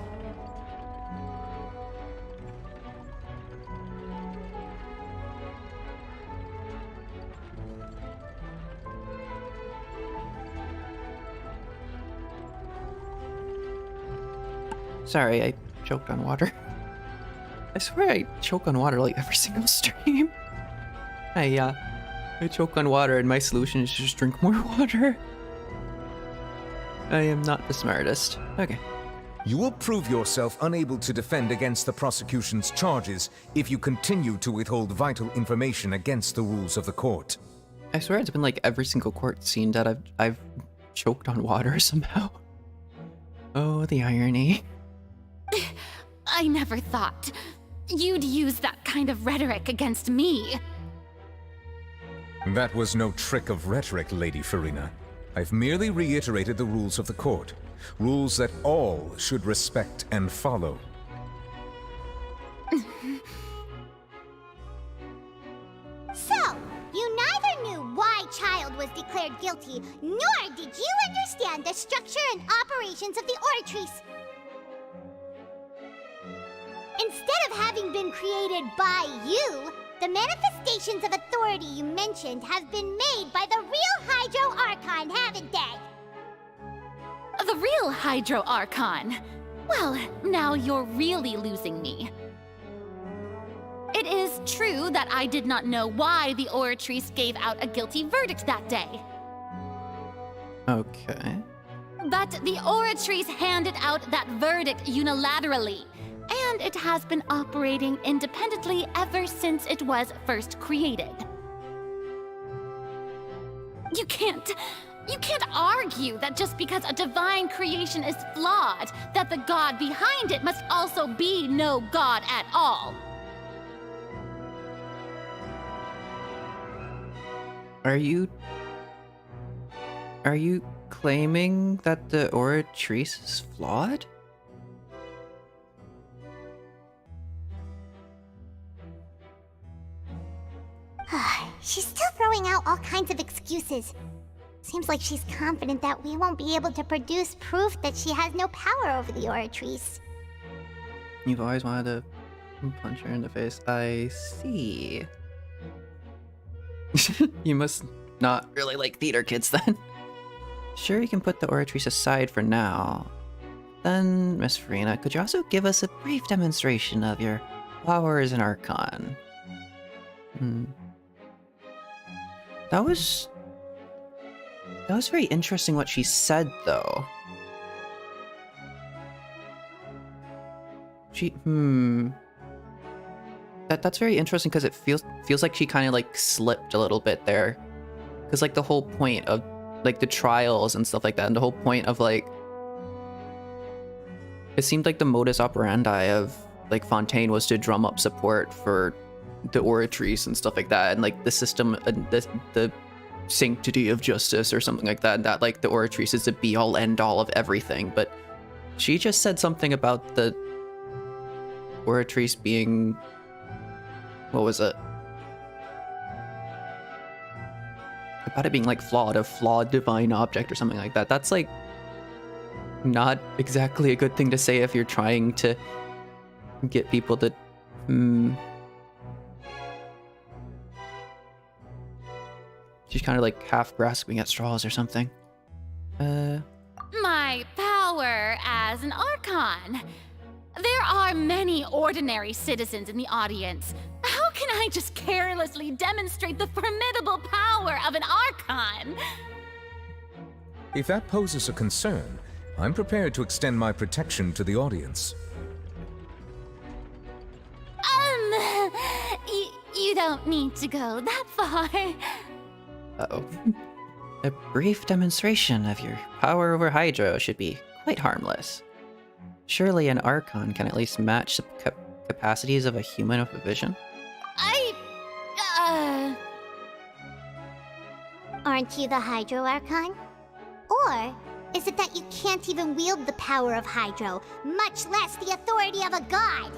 Sorry, I choked on water. I swear I choke on water like every single stream. I choke on water and my solution is just drink more water. I am not the smartest. Okay. You will prove yourself unable to defend against the prosecution's charges if you continue to withhold vital information against the rules of the court. I swear it's been like every single court scene that I've choked on water somehow. Oh, the irony. I never thought you'd use that kind of rhetoric against me. That was no trick of rhetoric, Lady Furina. I've merely reiterated the rules of the court. Rules that all should respect and follow. So, you neither knew why Child was declared guilty, nor did you understand the structure and operations of the Oratrice. Instead of having been created by you, the manifestations of authority you mentioned have been made by the real Hydro Archon, haven't they? The real Hydro Archon? Well, now you're really losing me. It is true that I did not know why the Oratrice gave out a guilty verdict that day. Okay. But the Oratrice handed out that verdict unilaterally, and it has been operating independently ever since it was first created. You can't argue that just because a divine creation is flawed, that the god behind it must also be no god at all. Are you claiming that the Oratrice is flawed? She's still throwing out all kinds of excuses. Seems like she's confident that we won't be able to produce proof that she has no power over the Oratrice. You've always wanted to punch her in the face. I see. You must not really like theater kids then. Sure, you can put the Oratrice aside for now. Then, Miss Furina, could you also give us a brief demonstration of your powers in Archon? That was very interesting what she said, though. That's very interesting because it feels like she kind of like slipped a little bit there. Because like the whole point of like the trials and stuff like that, and the whole point of like, it seemed like the modus operandi of like Fontaine was to drum up support for the Oratrice and stuff like that, and like the system, the sanctity of justice or something like that, and that like the Oratrice is the be all end all of everything. But she just said something about the Oratrice being, what was it? About it being like flawed, a flawed divine object or something like that. That's like not exactly a good thing to say if you're trying to get people to She's kind of like half grasping at straws or something. My power as an Archon. There are many ordinary citizens in the audience. How can I just carelessly demonstrate the formidable power of an Archon? If that poses a concern, I'm prepared to extend my protection to the audience. You don't need to go that far. Uh-oh. A brief demonstration of your power over Hydro should be quite harmless. Surely an Archon can at least match the capacities of a human with a vision? Aren't you the Hydro Archon? Or is it that you can't even wield the power of Hydro, much less the authority of a god?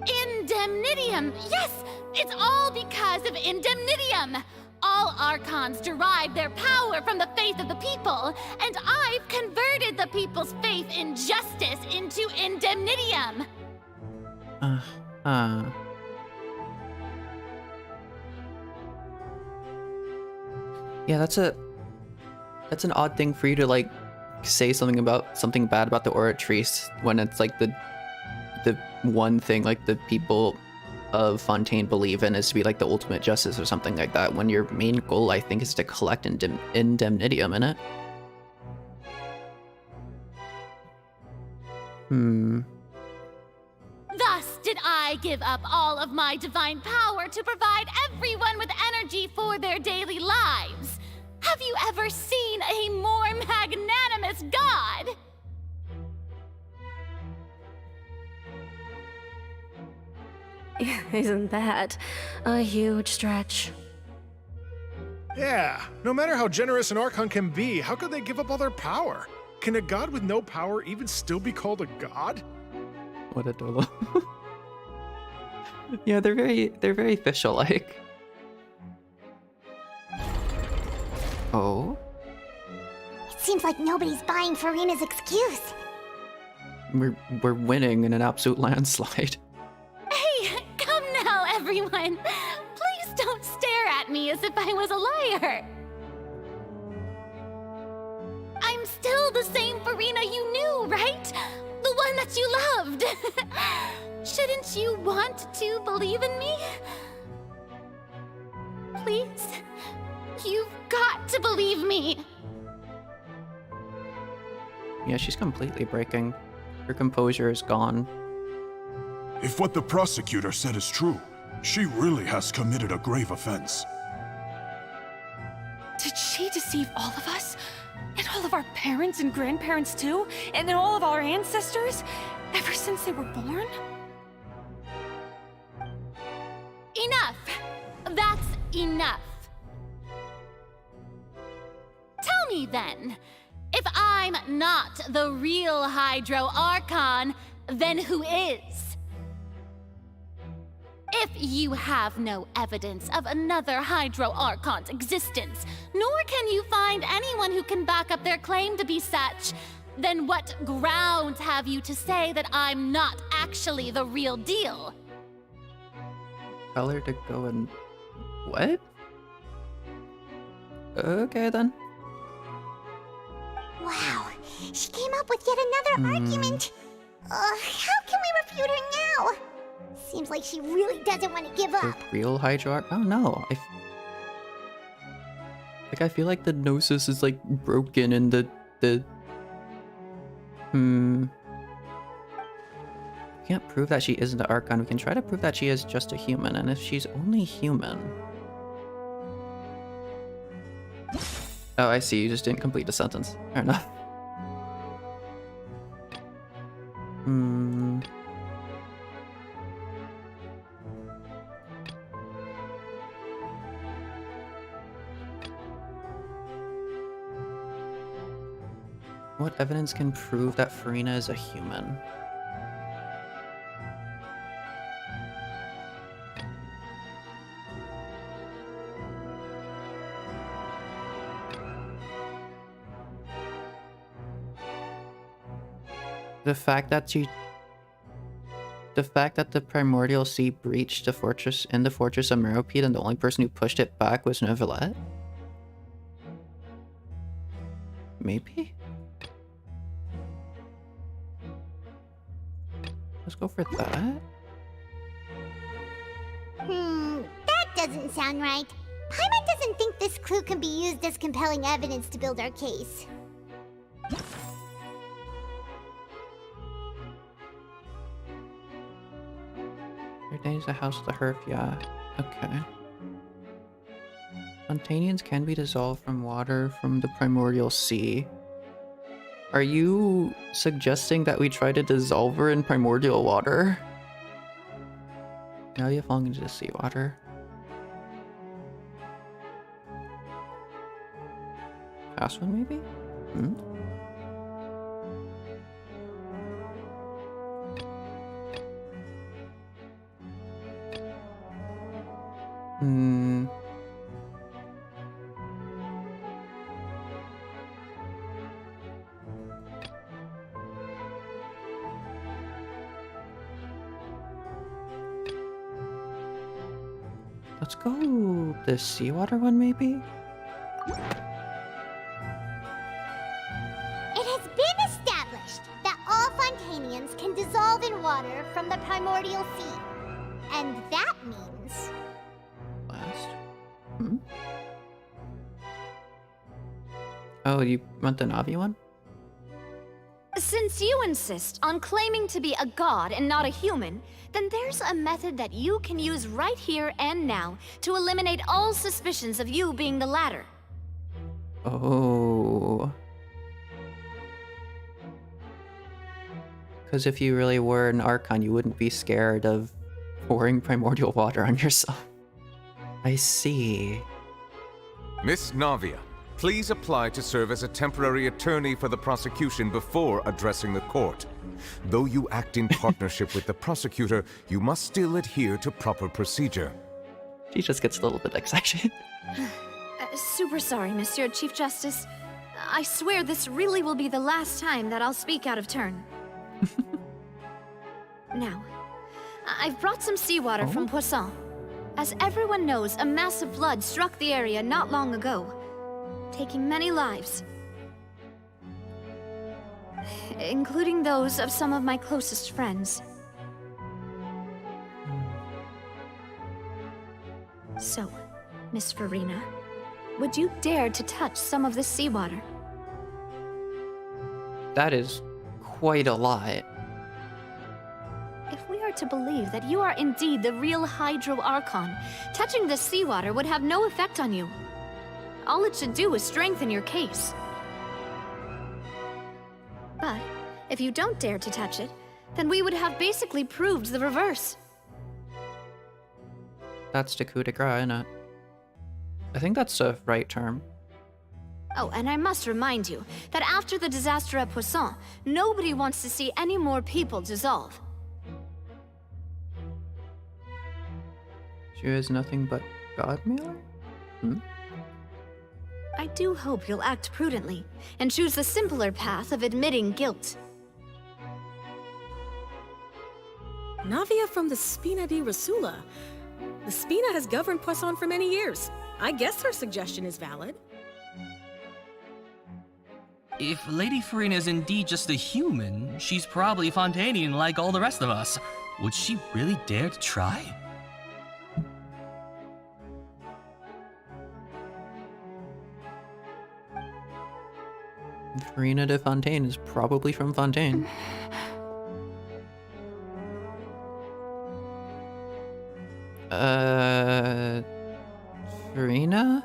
Indemnitium! Yes! It's all because of Indemnitium! All Archons derive their power from the faith of the people, and I've converted the people's faith in justice into Indemnitium! Yeah, that's an odd thing for you to like say something bad about the Oratrice when it's like the one thing like the people of Fontaine believe in is to be like the ultimate justice or something like that, when your main goal I think is to collect indemnitium in it. Thus did I give up all of my divine power to provide everyone with energy for their daily lives. Have you ever seen a more magnanimous god? Isn't that a huge stretch? Yeah, no matter how generous an Archon can be, how could they give up all their power? Can a god with no power even still be called a god? What a dolo. Yeah, they're very official-like. Oh? It seems like nobody's buying Furina's excuse. We're winning in an absolute landslide. Hey, come now, everyone. Please don't stare at me as if I was a liar. I'm still the same Furina you knew, right? The one that you loved. Shouldn't you want to believe in me? Please? You've got to believe me. Yeah, she's completely breaking. Her composure is gone. If what the prosecutor said is true, she really has committed a grave offense. Did she deceive all of us? And all of our parents and grandparents too? And then all of our ancestors? Ever since they were born? Enough! That's enough. Tell me then, if I'm not the real Hydro Archon, then who is? If you have no evidence of another Hydro Archon's existence, nor can you find anyone who can back up their claim to be such, then what grounds have you to say that I'm not actually the real deal? Tell her to go and... What? Okay then. Wow, she came up with yet another argument. How can we refute her now? Seems like she really doesn't want to give The up. real Hydro Arc? I don't know. I feel like the gnosis is like broken and the We can't prove that she isn't an Archon. We can try to prove that she is just a human, and if she's only human... Oh, I see. You just didn't complete the sentence. Fair enough. What evidence can prove that Furina is a human? The fact that she... The fact that the primordial sea breached the fortress of Meropide and the only person who pushed it back was Neuvillette? Maybe? Let's go for that. That doesn't sound right. Paimon doesn't think this clue can be used as compelling evidence to build our case. There's a house of the Herf, yeah. Okay. Fontainians can be dissolved from water from the primordial sea. Are you suggesting that we try to dissolve her in primordial water? Now you're falling into the seawater. Past one, maybe? Let's go the seawater one, maybe? It has been established that all Fontainians can dissolve in water from the primordial sea. And that means... Last. Oh, you want the Navi one? Since you insist on claiming to be a god and not a human, then there's a method that you can use right here and now to eliminate all suspicions of you being the latter. Oh. Because if you really were an Archon, you wouldn't be scared of pouring primordial water on yourself. I see. Miss Navia, please apply to serve as a temporary attorney for the prosecution before addressing the court. Though you act in partnership with the prosecutor, you must still adhere to proper procedure. She just gets a little bit excited. Super sorry, Monsieur Chief Justice. I swear this really will be the last time that I'll speak out of turn. Now, I've brought some seawater from Poisson. As everyone knows, a massive flood struck the area not long ago, taking many lives, including those of some of my closest friends. So, Miss Furina, would you dare to touch some of the seawater? That is quite a lot. If we are to believe that you are indeed the real Hydro Archon, touching the seawater would have no effect on you. All it should do is strengthen your case. But if you don't dare to touch it, then we would have basically proved the reverse. That's the coup de grace, isn't it? I think that's the right term. Oh, and I must remind you that after the disaster at Poisson, nobody wants to see any more people dissolve. She is nothing but Godmailer? I do hope you'll act prudently and choose the simpler path of admitting guilt. Navia from the Spina di Rasula. The Spina has governed Poisson for many years. I guess her suggestion is valid. If Lady Furina is indeed just a human, she's probably Fontainian like all the rest of us. Would she really dare to try? Furina de Fontaine is probably from Fontaine. Furina?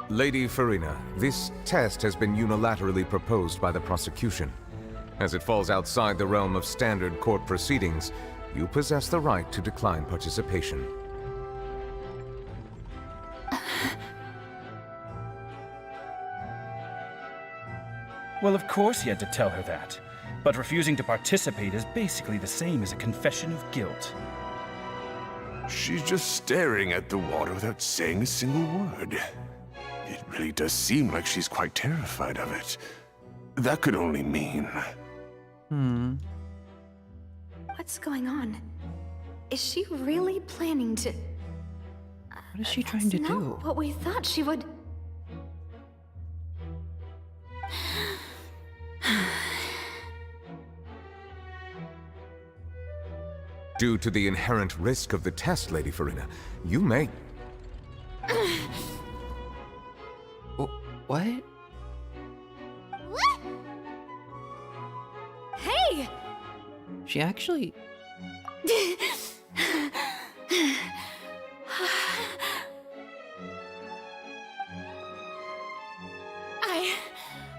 Lady Furina, this test has been unilaterally proposed by the prosecution. As it falls outside the realm of standard court proceedings, you possess the right to decline participation. Well, of course he had to tell her that. But refusing to participate is basically the same as a confession of guilt. She's just staring at the water without saying a single word. It really does seem like she's quite terrified of it. That could only mean... What's going on? Is she really planning to... What is she trying to do? What we thought she would... Due to the inherent risk of the test, Lady Furina, you may... What? What? Hey! She actually...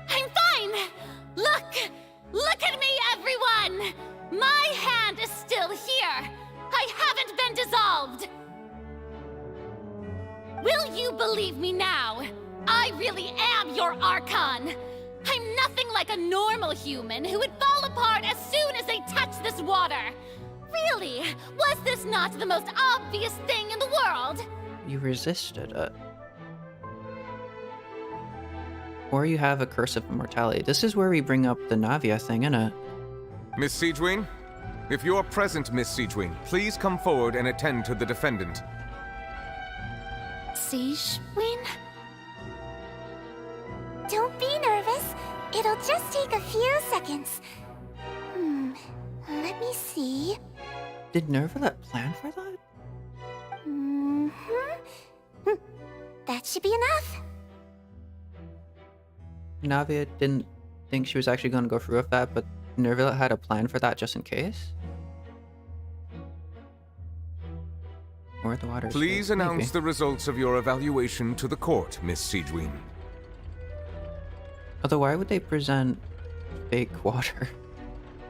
I'm fine! Look at me, everyone! My hand is still here! I haven't been dissolved! Will you believe me now? I really am your Archon! I'm nothing like a normal human who would fall apart as soon as they touch this water! Really? Was this not the most obvious thing in the world? You resisted it. Or you have a curse of immortality. This is where we bring up the Navia thing, innit? Miss Siegewien? If you are present, Miss Siegewien, please come forward and attend to the defendant. Siegewien? Don't be nervous. It'll just take a few seconds. Let me see. Did Nervalet plan for that? That should be enough. Navia didn't think she was actually going to go through with that, but Nervalet had a plan for that just in case? Or the water. Please announce the results of your evaluation to the court, Miss Siegewien. Although why would they present fake water?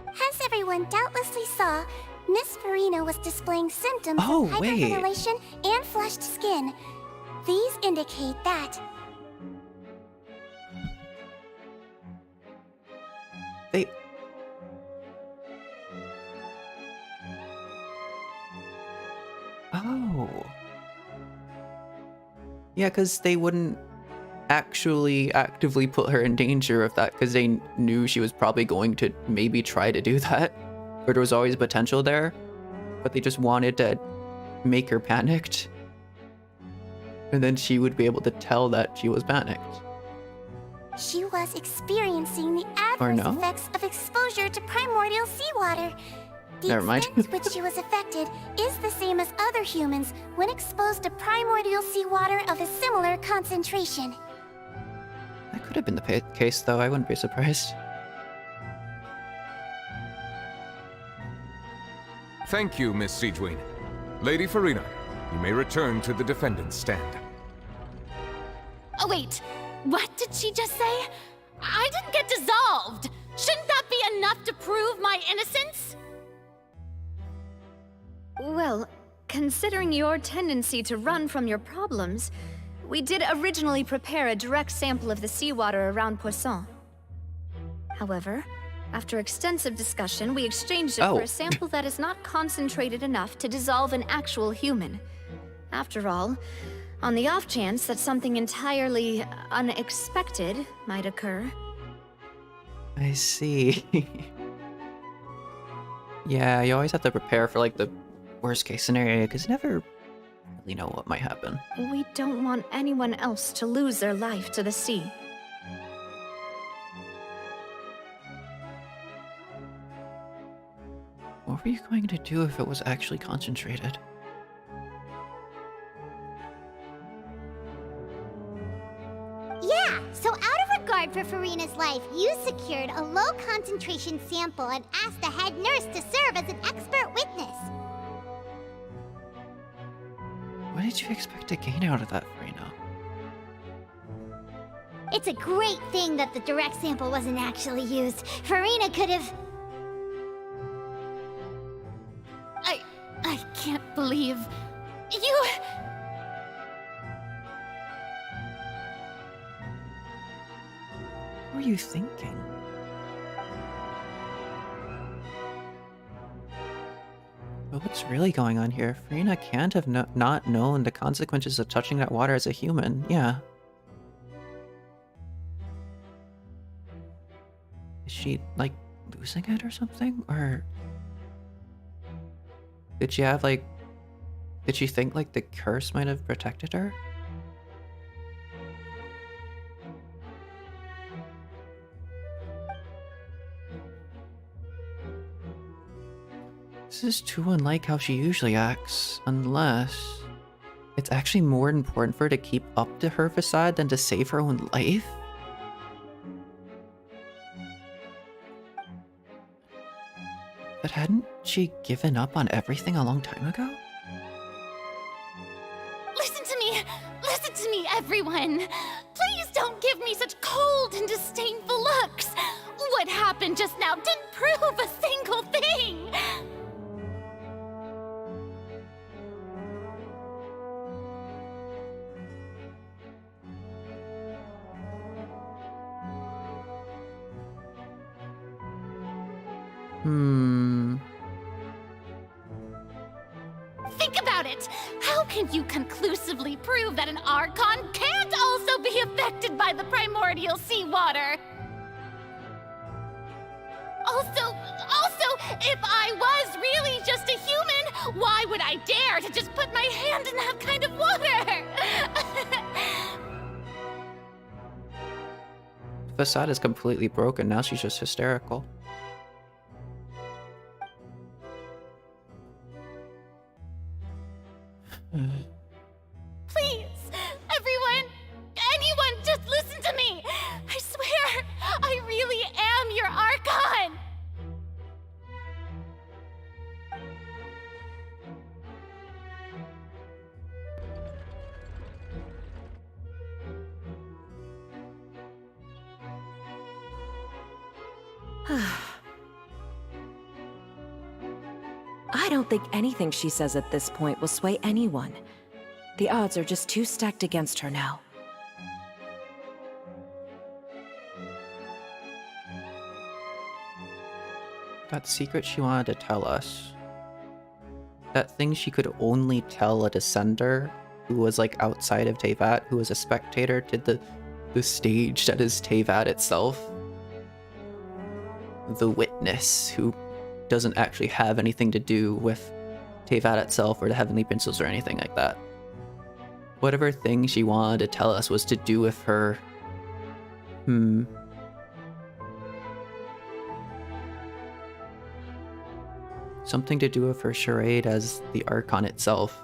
As everyone doubtlessly saw, Miss Furina was displaying symptoms of hyperventilation and flushed skin. These indicate that... They... Oh. Yeah, because they wouldn't actually actively put her in danger of that because they knew she was probably going to maybe try to do that. Or there was always potential there, but they just wanted to make her panicked. And then she would be able to tell that she was panicked. She was experiencing the adverse effects of exposure to primordial seawater. The extent to which she was affected is the same as other humans when exposed to primordial seawater of a similar concentration. That could have been the case, though. I wouldn't be surprised. Thank you, Miss Siegewien. Lady Furina, you may return to the defendant's stand. Oh, wait. What did she just say? I didn't get dissolved! Shouldn't that be enough to prove my innocence? Well, considering your tendency to run from your problems, we did originally prepare a direct sample of the seawater around Poisson. However, after extensive discussion, we exchanged it for a sample that is not concentrated enough to dissolve an actual human. After all, on the off chance that something entirely unexpected might occur. I see. Yeah, you always have to prepare for, like, the worst case scenario, because you never really know what might happen. We don't want anyone else to lose their life to the sea. What were you going to do if it was actually concentrated? Yeah, so out of regard for Furina's life, you secured a low-concentration sample and asked the head nurse to serve as an expert witness. What did you expect to gain out of that, Furina? It's a great thing that the direct sample wasn't actually used. Furina could have... I can't believe... You... What were you thinking? But what's really going on here? Furina can't have not known the consequences of touching that water as a human. Yeah. Is she, like, losing it or something? Or... Did she have, like... Did she think, like, the curse might have protected her? This is too unlike how she usually acts, unless... It's actually more important for her to keep up to her facade than to save her own life? But hadn't she given up on everything a long time ago? Listen to me! Listen to me, everyone! Please don't give me such cold and disdainful looks! What happened just now didn't prove a single thing! Think about it! How can you conclusively prove that an Archon can't also be affected by the primordial seawater? Also, if I was really just a human, why would I dare to just put my hand in that kind of water? The facade is completely broken, now she's just hysterical. Please, everyone, anyone, just listen to me! I swear, I really am your Archon! I don't think anything she says at this point will sway anyone. The odds are just too stacked against her now. That secret she wanted to tell us. That thing she could only tell a Descender who was like outside of Teyvat, who was a spectator to the stage that is Teyvat itself. The Witness, who doesn't actually have anything to do with Teyvat itself or the Heavenly Princess or anything like that. Whatever thing she wanted to tell us was to do with her... Something to do with her charade as the Archon itself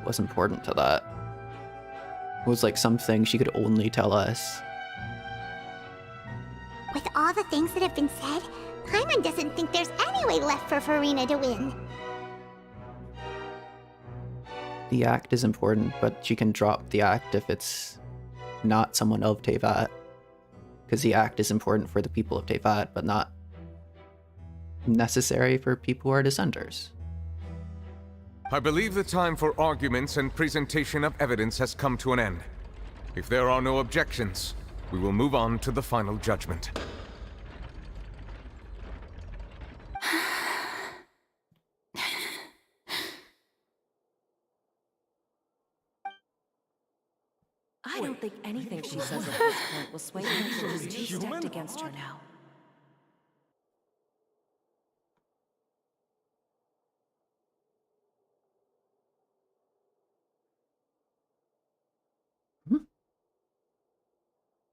was important to that. It was like something she could only tell us. With all the things that have been said, Paimon doesn't think there's any way left for Furina to win. The act is important, but she can drop the act if it's not someone of Teyvat. Because the act is important for the people of Teyvat, but not necessary for people who are Descenders. I believe the time for arguments and presentation of evidence has come to an end. If there are no objections, we will move on to the final judgment. I don't think anything she says at this point will sway her. She's too stacked against her now.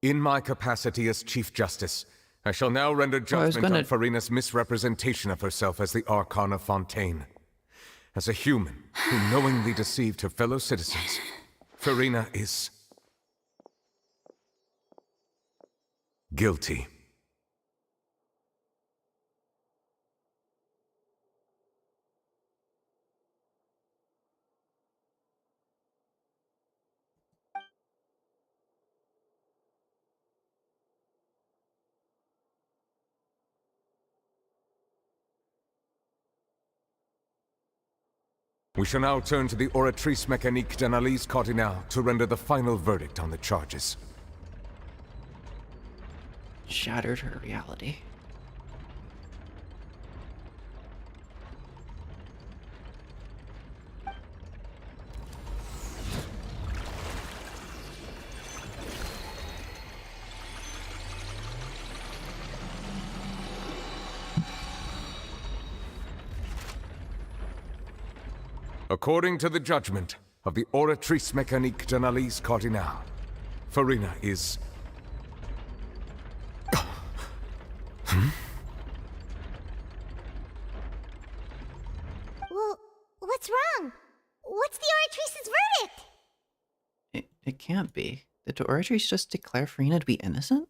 In my capacity as Chief Justice, I shall now render judgment on Furina's misrepresentation of herself as the Archon of Fontaine. As a human who knowingly deceived her fellow citizens, Furina is... guilty. We shall now turn to the Oratrice Mécanique d'Analyse Cardinale to render the final verdict on the charges. Shattered her reality. According to the judgment of the Oratrice Mécanique d'Analyse Cardinale, Furina is... Well, what's wrong? What's the Oratrice's verdict? It can't be. Did the Oratrice just declare Furina to be innocent?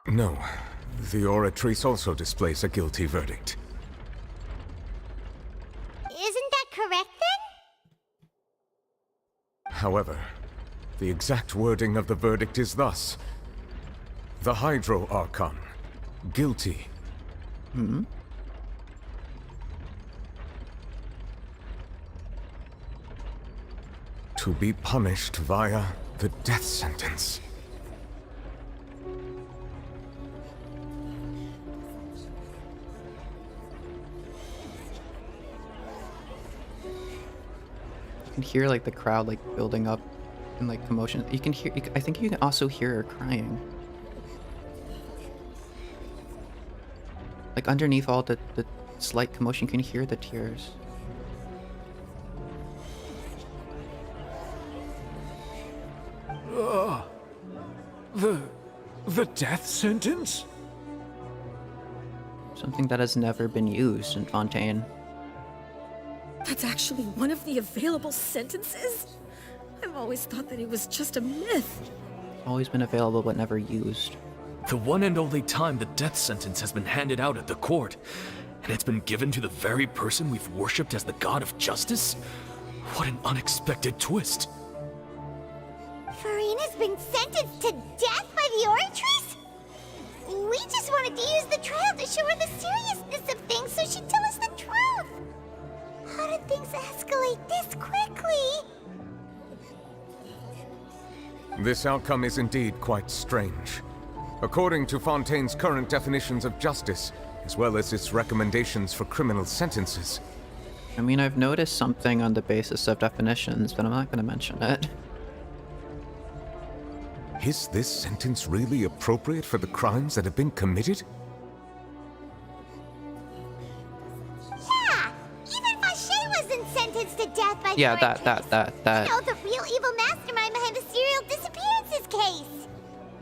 No. The Oratrice also displays a guilty verdict. Isn't that correct then? However, the exact wording of the verdict is thus. The Hydro Archon, guilty. Hmm? To be punished via the death sentence. You can hear like the crowd like building up and like commotion. You can hear. I think you can also hear her crying. Like underneath all the slight commotion, you can hear the tears. The death sentence? Something that has never been used in Fontaine. That's actually one of the available sentences? I've always thought that it was just a myth. Always been available but never used. The one and only time the death sentence has been handed out at the court, and it's been given to the very person we've worshipped as the god of justice? What an unexpected twist. Furina's been sentenced to death by the Oratrice? We just wanted to use the trial to show her the seriousness of things so she'd tell us the truth. How did things escalate this quickly? This outcome is indeed quite strange. According to Fontaine's current definitions of justice, as well as its recommendations for criminal sentences. I mean, I've noticed something on the basis of definitions, but I'm not going to mention it. Is this sentence really appropriate for the crimes that have been committed? Yeah! Even Vache wasn't sentenced to death by the Yeah, Oratrice. that. You know, the real evil mastermind behind the serial disappearances case.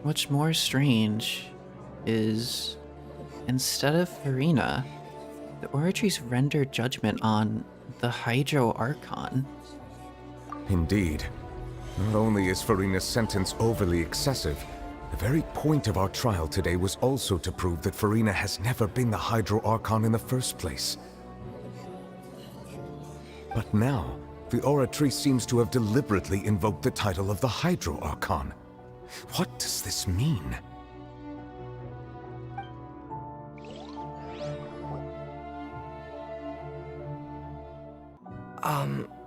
What's more strange is, instead of Furina, the Oratrice rendered judgment on the Hydro Archon. Indeed. Not only is Furina's sentence overly excessive, the very point of our trial today was also to prove that Furina has never been the Hydro Archon in the first place. But now, the Oratrice seems to have deliberately invoked the title of the Hydro Archon. What does this mean?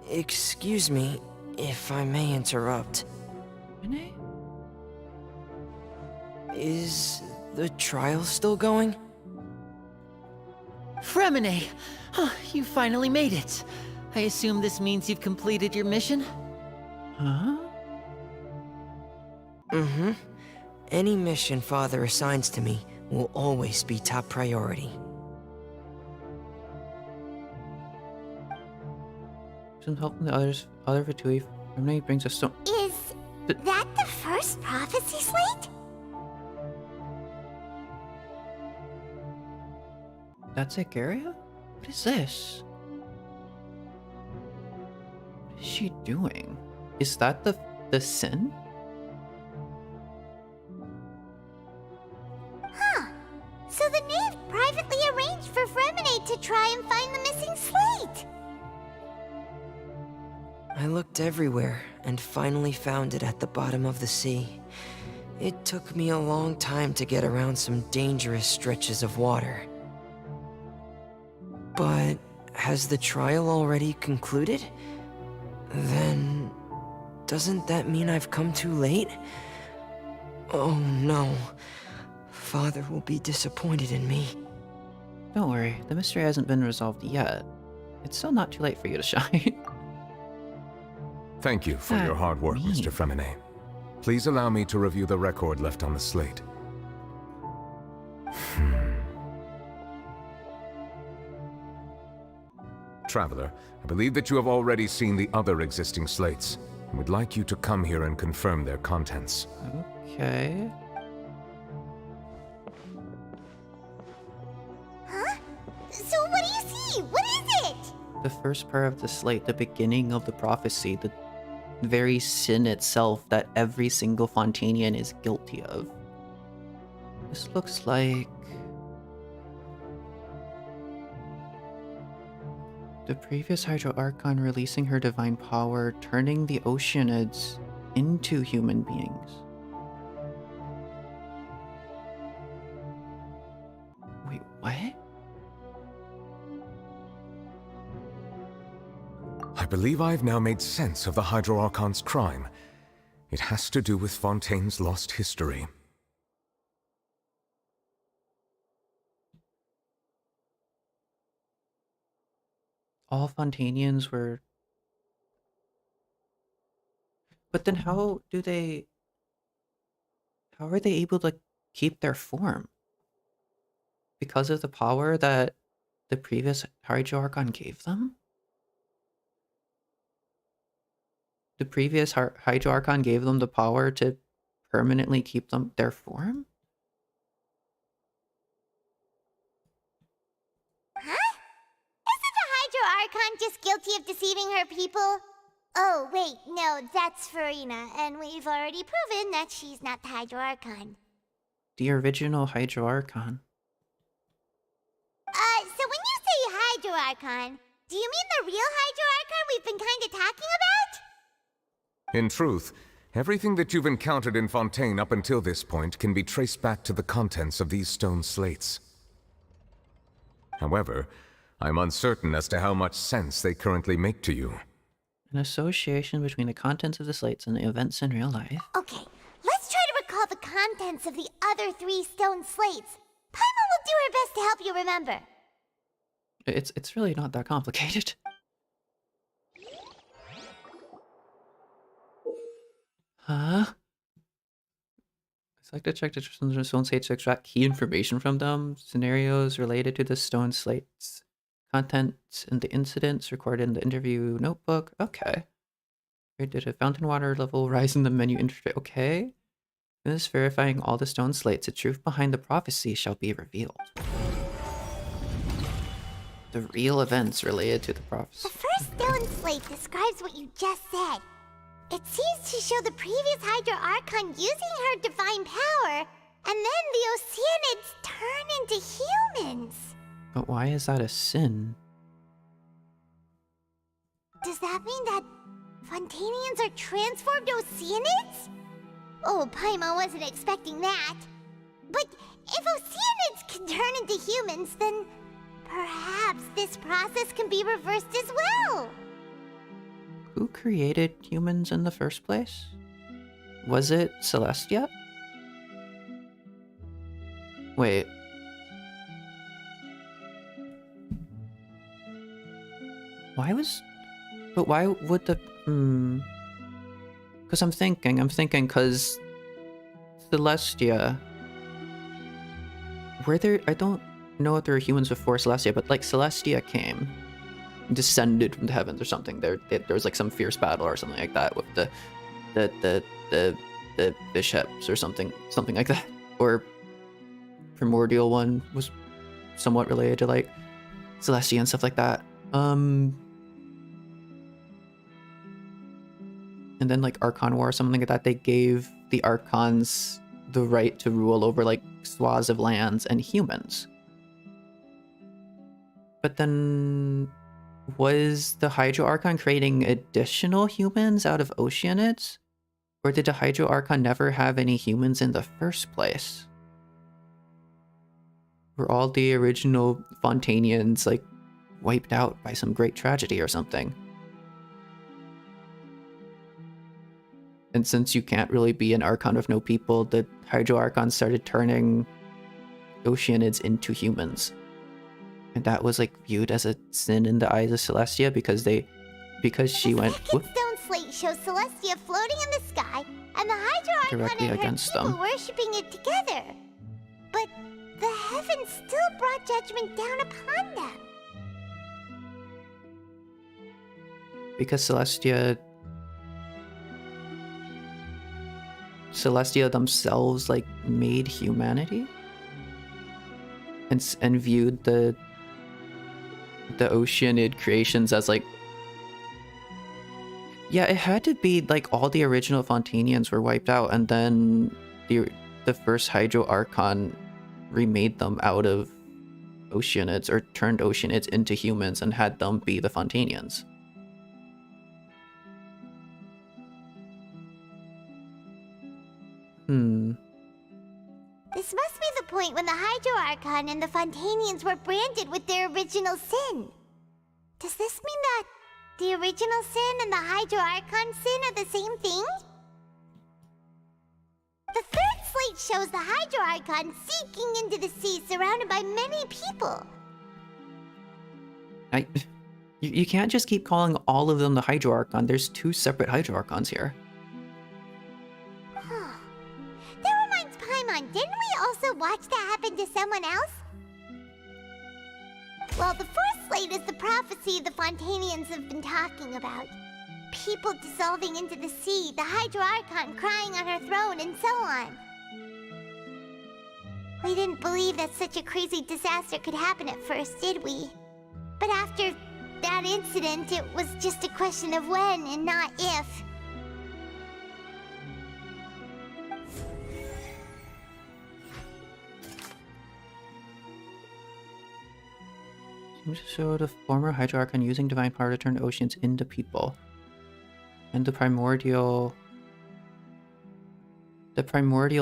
Excuse me, if I may interrupt. Renee? Is the trial still going? Fremine! Oh, you finally made it. I assume this means you've completed your mission? Huh? Mm-hmm. Any mission Father assigns to me will always be top priority. Some help from the other Vitui. Remini brings us so. Is that the first prophecy slate? That's Ikaria? What is this? What is she doing? Is that the sin? Huh. So the knave privately arranged for Fremine to try and find the missing slate. I looked everywhere and finally found it at the bottom of the sea. It took me a long time to get around some dangerous stretches of water. But has the trial already concluded? Then doesn't that mean I've come too late? Oh no. Father will be disappointed in me. Don't worry, the mystery hasn't been resolved yet. It's still not too late for you to shine. Thank you for your hard work, Mr. Fremine. Please allow me to review the record left on the slate. Traveler, I believe that you have already seen the other existing slates, and would like you to come here and confirm their contents. Okay. Huh? So what do you see? What is it? The first part of the slate, the beginning of the prophecy, the very sin itself that every single Fontainian is guilty of. This looks like the previous Hydro Archon releasing her divine power, turning the Oceanids into human beings. Wait, what? I believe I've now made sense of the Hydro Archon's crime. It has to do with Fontaine's lost history. All Fontainians were... But then how are they able to keep their form? Because of the power that the previous Hydro Archon gave them? The previous Hydro Archon gave them the power to permanently keep their form? Huh? Isn't the Hydro Archon just guilty of deceiving her people? Oh, wait, no, that's Furina, and we've already proven that she's not the Hydro Archon. The original Hydro Archon. So when you say Hydro Archon, do you mean the real Hydro Archon we've been kinda talking about? In truth, everything that you've encountered in Fontaine up until this point can be traced back to the contents of these stone slates. However, I'm uncertain as to how much sense they currently make to you. An association between the contents of the slates and the events in real life. Okay, let's try to recall the contents of the other 3 stone slates. Paimon will do her best to help you remember. It's really not that complicated. Huh? I'd like to check the stone slates to extract key information from them. Scenarios related to the stone slates. Contents and the incidents recorded in the interview notebook. Okay. Where did a fountain water level rise in the menu interface? Okay. In this verifying all the stone slates, the truth behind the prophecy shall be revealed. The real events related to the prophecy. The first stone slate describes what you just said. It seems to show the previous Hydro Archon using her divine power, and then the Oceanids turn into humans. But why is that a sin? Does that mean that Fontainians are transformed Oceanids? Oh, Paimon wasn't expecting that. But if Oceanids can turn into humans, then perhaps this process can be reversed as well. Who created humans in the first place? Was it Celestia? Wait. Why would the... Because I'm thinking, because Celestia... I don't know if there were humans before Celestia, but like Celestia came, descended from the heavens or something. There was like some fierce battle or something like that with the bishops or something like that. Or Primordial one was somewhat related to like Celestia and stuff like that. And then like Archon War or something like that, they gave the Archons the right to rule over like swaths of lands and humans. But then was the Hydro Archon creating additional humans out of Oceanids? Or did the Hydro Archon never have any humans in the first place? Were all the original Fontainians like wiped out by some great tragedy or something? And since you can't really be an Archon with no people, the Hydro Archon started turning Oceanids into humans. And that was like viewed as a sin in the eyes of Celestia because she went The stone slate shows Celestia floating in the sky and the Hydro Archon directly and her against people them. worshipping it together. But the heavens still brought judgment down upon them. Because Celestia themselves like made humanity and viewed the Oceanid creations as like, yeah, it had to be like all the original Fontanians were wiped out, and then the first Hydro Archon remade them out of Oceanids, or turned Oceanids into humans and had them be the Fontanians. This must be the point when the Hydro Archon and the Fontanians were branded with their original sin. Does this mean that the original sin and the Hydro Archon sin are the same thing? The third slate shows the Hydro Archon sinking into the sea surrounded by many people. You can't just keep calling all of them the Hydro Archon. There's 2 separate Hydro Archons here. That reminds Paimon, didn't we also watch that happen to someone else? Well, the fourth slate is the prophecy the Fontanians have been talking about. People dissolving into the sea, the Hydro Archon crying on her throne, and so on. We didn't believe that such a crazy disaster could happen at first, did we? But after that incident, it was just a question of when and not if. Seems to show the former Hydro Archon using divine power to turn oceans into people. And the primordial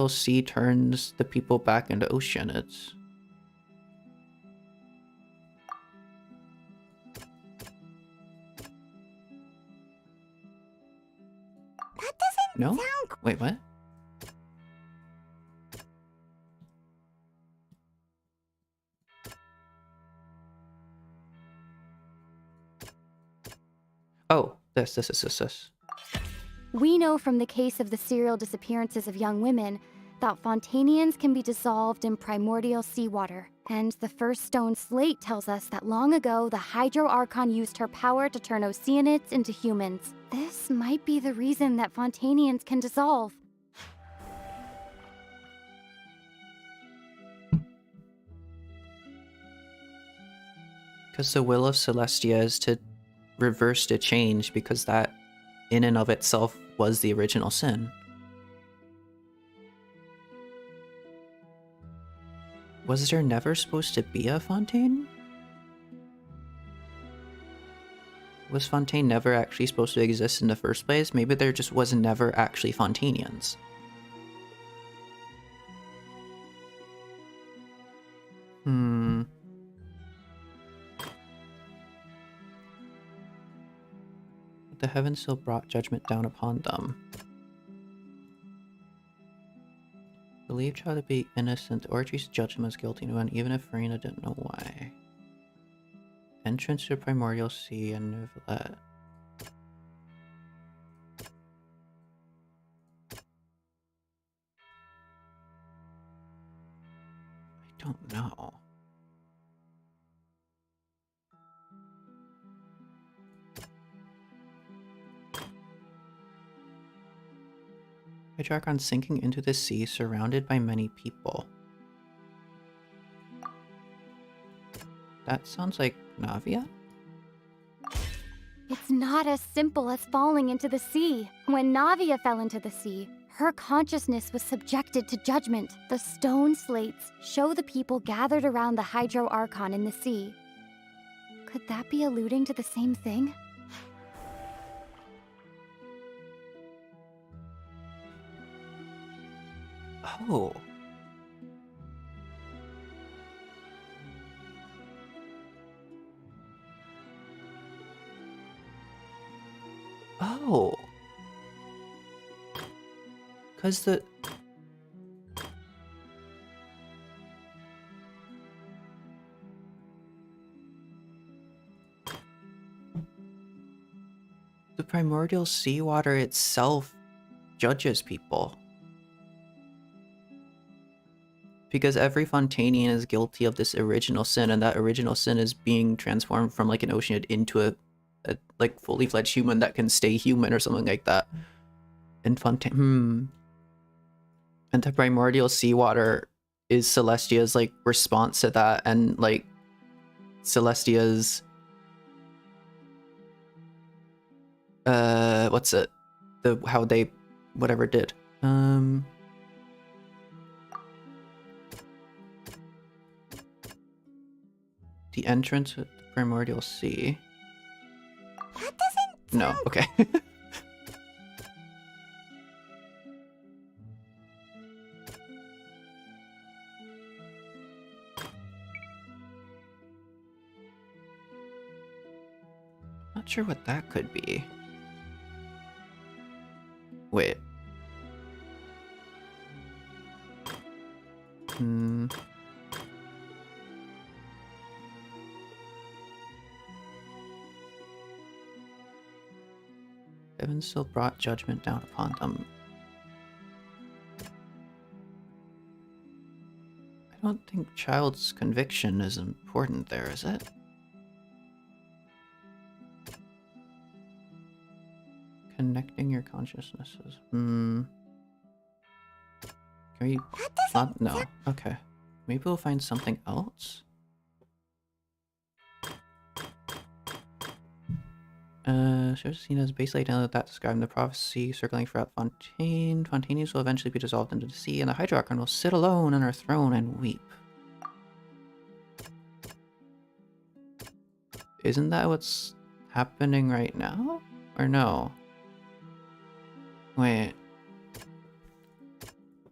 sea turns the people back into Oceanids. That doesn't No? sound... Wait, what? Oh, this. We know from the case of the serial disappearances of young women that Fontanians can be dissolved in primordial seawater. And the first stone slate tells us that long ago, the Hydro Archon used her power to turn Oceanids into humans. This might be the reason that Fontanians can dissolve. Because the will of Celestia is to reverse the change, because that in and of itself was the original sin. Was there never supposed to be a Fontaine? Was Fontaine never actually supposed to exist in the first place? Maybe there just was never actually Fontanians. The heavens still brought judgment down upon them. Believed child to be innocent, Orchis judged him as guilty one, even if Furina didn't know why. Entrance to Primordial Sea and Neuvillette. I don't know. Hydro Archon sinking into the sea, surrounded by many people. That sounds like Navia? It's not as simple as falling into the sea. When Navia fell into the sea, her consciousness was subjected to judgment. The stone slates show the people gathered around the Hydro Archon in the sea. Could that be alluding to the same thing? Oh. Oh. Because the primordial seawater itself judges people. Because every Fontanian is guilty of this original sin, and that original sin is being transformed from like an Oceanid into a like fully fledged human that can stay human or something like that. And Fontaine, and the primordial seawater is Celestia's like response to that, and like Celestia's what's it? How they whatever did. The entrance of the primordial sea. That doesn't No, okay. Not sure what that could be. Wait. Heaven still brought judgment down upon them. I don't think child's conviction is important there, is it? Connecting your consciousnesses. Can we not? No. Okay. Maybe we'll find something else? Shows seen as basically down that describing the prophecy circling throughout Fontaine. Fontaines will eventually be dissolved into the sea, and the Hydro Archon will sit alone on her throne and weep. Isn't that what's happening right now? Or no? Wait.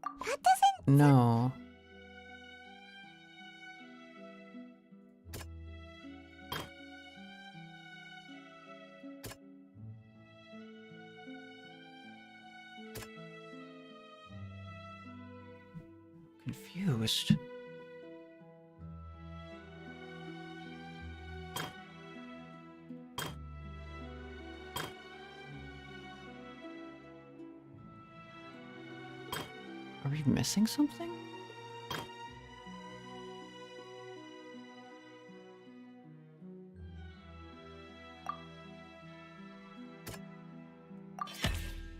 That doesn't... No. Confused. Are we missing something?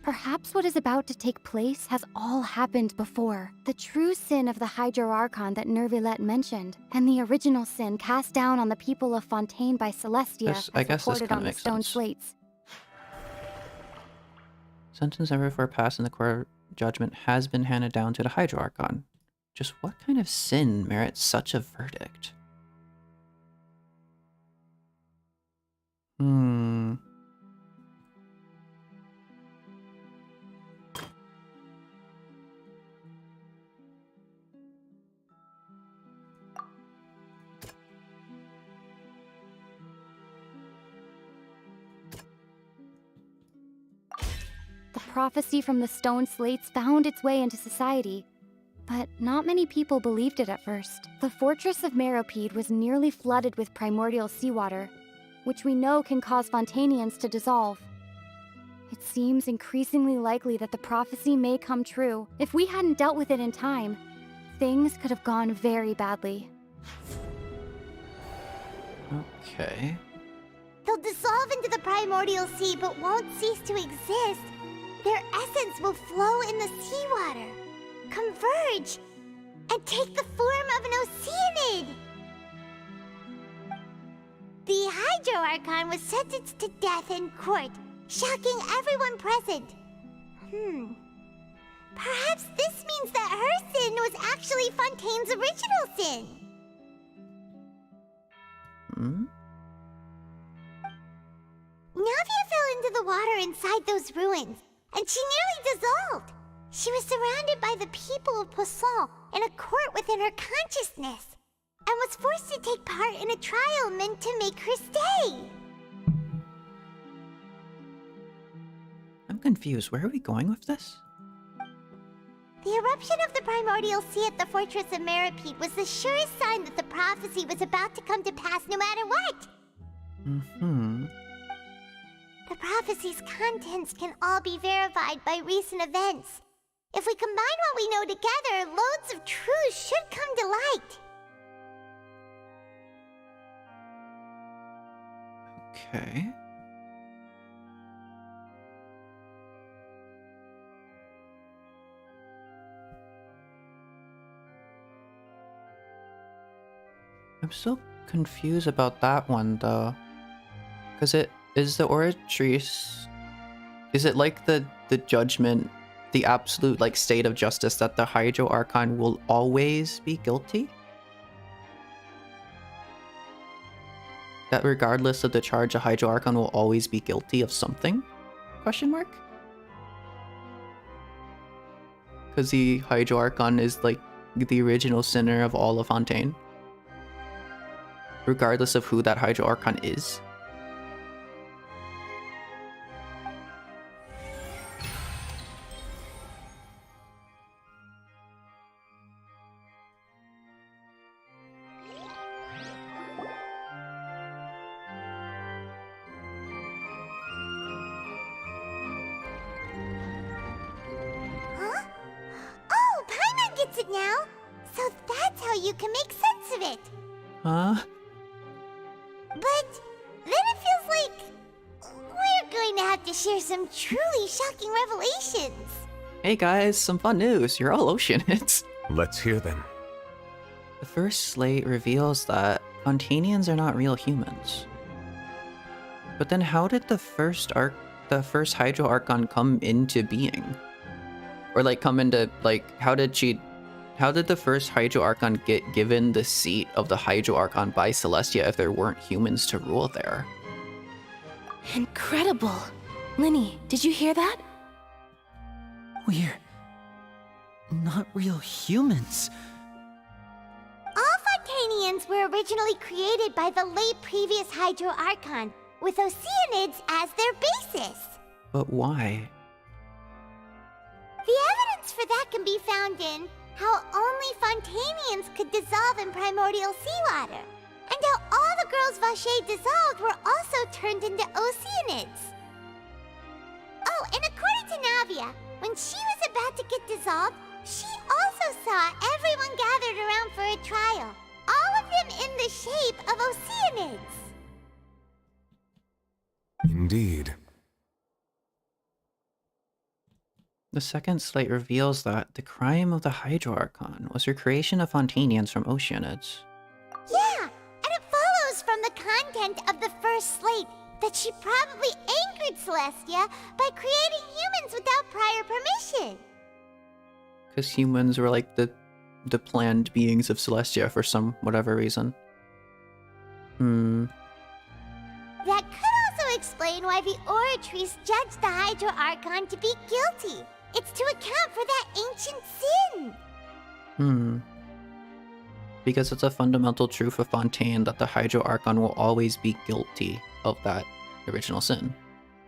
Perhaps what is about to take place has all happened before. The true sin of the Hydro Archon that Nervilette mentioned, and the original sin cast down on the people of Fontaine by Celestia, I as guess this recorded kinda on the makes stone sense. slates. Sentence never before passed in the court of judgment has been handed down to the Hydro Archon. Just what kind of sin merits such a verdict? The prophecy from the stone slates found its way into society, but not many people believed it at first. The fortress of Meropide was nearly flooded with primordial seawater, which we know can cause Fontainians to dissolve. It seems increasingly likely that the prophecy may come true. If we hadn't dealt with it in time, things could have gone very badly. Okay. They'll dissolve into the primordial sea but won't cease to exist. Their essence will flow in the seawater, converge, and take the form of an oceanid. The Hydro Archon was sentenced to death in court, shocking everyone present. Perhaps this means that her sin was actually Fontaine's original sin. Navia fell into the water inside those ruins, and she nearly dissolved. She was surrounded by the people of Poisson in a court within her consciousness, and was forced to take part in a trial meant to make her stay. I'm confused. Where are we going with this? The eruption of the primordial sea at the fortress of Meropide was the surest sign that the prophecy was about to come to pass no matter what. The prophecy's contents can all be verified by recent events. If we combine what we know together, loads of truths should come to light. Okay. I'm so confused about that one though. Because it is the Oratrice. Is it like the judgment, the absolute like state of justice that the Hydro Archon will always be guilty? That regardless of the charge, a Hydro Archon will always be guilty of something? Question mark? Because the Hydro Archon is like the original sinner of all of Fontaine. Regardless of who that Hydro Archon is. Huh? Oh, Paimon gets it now! So that's how you can make sense of it! Huh? But then it feels like we're going to have to share some truly shocking revelations. Hey guys, some fun news. You're all Oceanids. Let's hear them. The first slate reveals that Fontainians are not real humans. But then how did the first Hydro Archon come into being? Or like come into, like, how did the first Hydro Archon get given the seat of the Hydro Archon by Celestia if there weren't humans to rule there? Incredible. Linny, did you hear that? We're not real humans. All Fontainians were originally created by the late previous Hydro Archon, with Oceanids as their basis. But why? The evidence for that can be found in how only Fontainians could dissolve in primordial seawater, and how all the girls Vacher dissolved were also turned into Oceanids. Oh, and according to Navia, when she was about to get dissolved, she also saw everyone gathered around for a trial, all of them in the shape of Oceanids. Indeed. The second slate reveals that the crime of the Hydro Archon was her creation of Fontainians from Oceanids. Yeah, and it follows from the content of the first slate that she probably angered Celestia by creating humans without prior permission. Because humans were like the planned beings of Celestia for some whatever reason. That could also explain why the Oratrice judged the Hydro Archon to be guilty. It's to account for that ancient sin. Because it's a fundamental truth of Fontaine that the Hydro Archon will always be guilty of that original sin.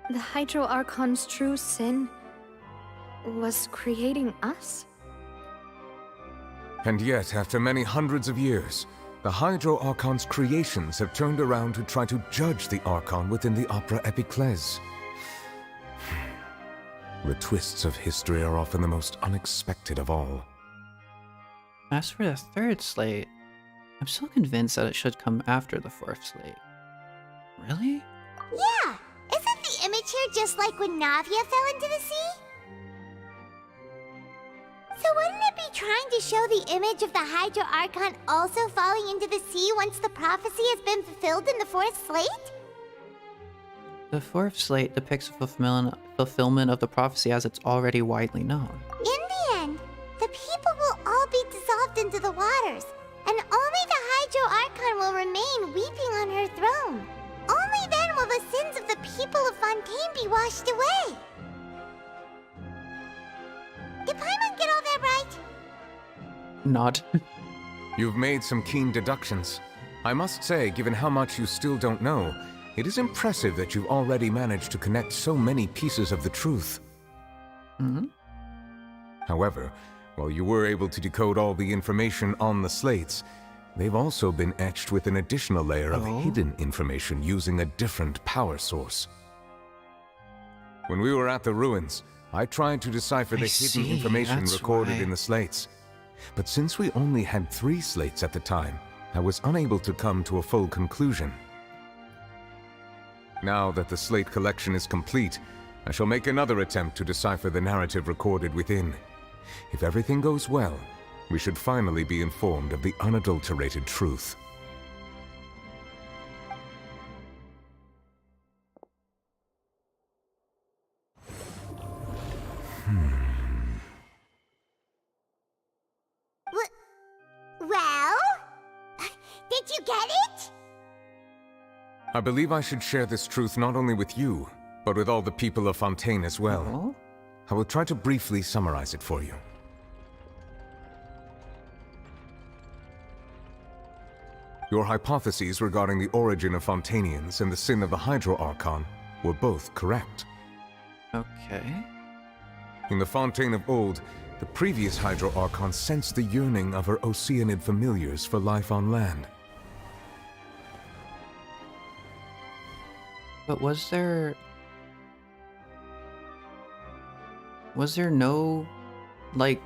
The Hydro Archon's true sin was creating us? And yet, after many hundreds of years, the Hydro Archon's creations have turned around to try to judge the Archon within the Opera Epiclese. The twists of history are often the most unexpected of all. As for the third slate, I'm still convinced that it should come after the fourth slate. Really? Yeah, isn't the image here just like when Navia fell into the sea? So wouldn't it be trying to show the image of the Hydro Archon also falling into the sea once the prophecy has been fulfilled in the fourth slate? The fourth slate depicts the fulfillment of the prophecy as it's already widely known. In the end, the people will all be dissolved into the waters, and only the Hydro Archon will remain weeping on her throne. Only then will the sins of the people of Fontaine be washed away. Did Paimon get all that right? Not. You've made some keen deductions. I must say, given how much you still don't know, it is impressive that you've already managed to connect so many pieces of the truth. However, while you were able to decode all the information on the slates, they've also been etched with an additional layer of hidden information using a different power source. When we were at the ruins, I tried to decipher the hidden information recorded in the slates. But since we only had 3 slates at the time, I was unable to come to a full conclusion. Now that the slate collection is complete, I shall make another attempt to decipher the narrative recorded within. If everything goes well, we should finally be informed of the unadulterated truth. Well? Did you get it? I believe I should share this truth not only with you, but with all the people of Fontaine as well. I will try to briefly summarize it for you. Your hypotheses regarding the origin of Fontainians and the sin of the Hydro Archon were both correct. Okay. In the Fontaine of old, the previous Hydro Archon sensed the yearning of her Oceanid familiars for life on land. But was there no, like,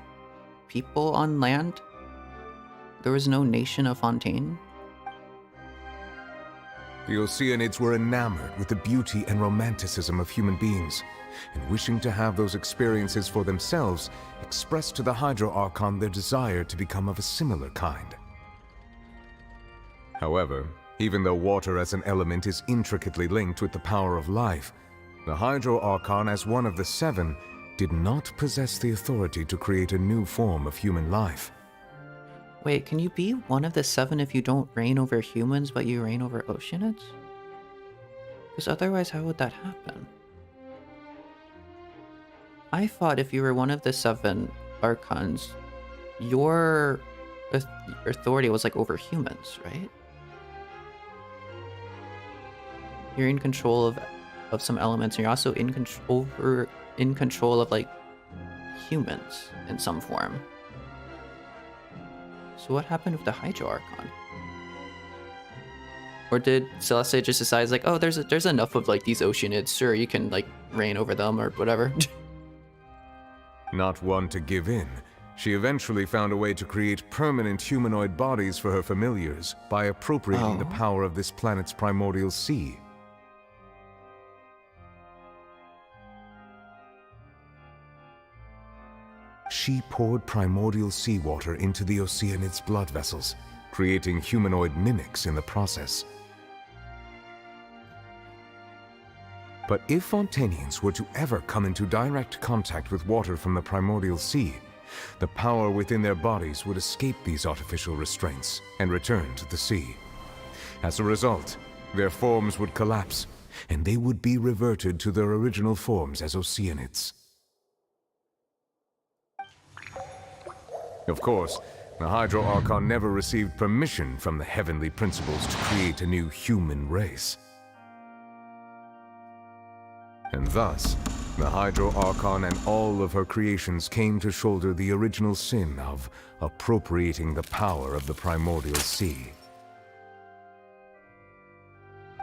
people on land? There was no nation of Fontaine? The Oceanids were enamored with the beauty and romanticism of human beings, and wishing to have those experiences for themselves, expressed to the Hydro Archon their desire to become of a similar kind. However, even though water as an element is intricately linked with the power of life, the Hydro Archon, as one of the seven, did not possess the authority to create a new form of human life. Wait, can you be one of the seven if you don't reign over humans, but you reign over Oceanids? Because otherwise, how would that happen? I thought if you were one of the seven Archons, your authority was like over humans, right? You're in control of some elements, and you're also in control of like humans in some form. So what happened with the Hydro Archon? Or did Celeste just decide like, oh, there's enough of like these Oceanids, sure, you can like reign over them or whatever? Not one to give in, she eventually found a way to create permanent humanoid bodies for her familiars by appropriating the power of this planet's primordial sea. She poured primordial seawater into the Oceanids' blood vessels, creating humanoid mimics in the process. But if Fontainians were to ever come into direct contact with water from the primordial sea, the power within their bodies would escape these artificial restraints and return to the sea. As a result, their forms would collapse, and they would be reverted to their original forms as Oceanids. Of course, the Hydro Archon never received permission from the heavenly principles to create a new human race. And thus, the Hydro Archon and all of her creations came to shoulder the original sin of appropriating the power of the primordial sea.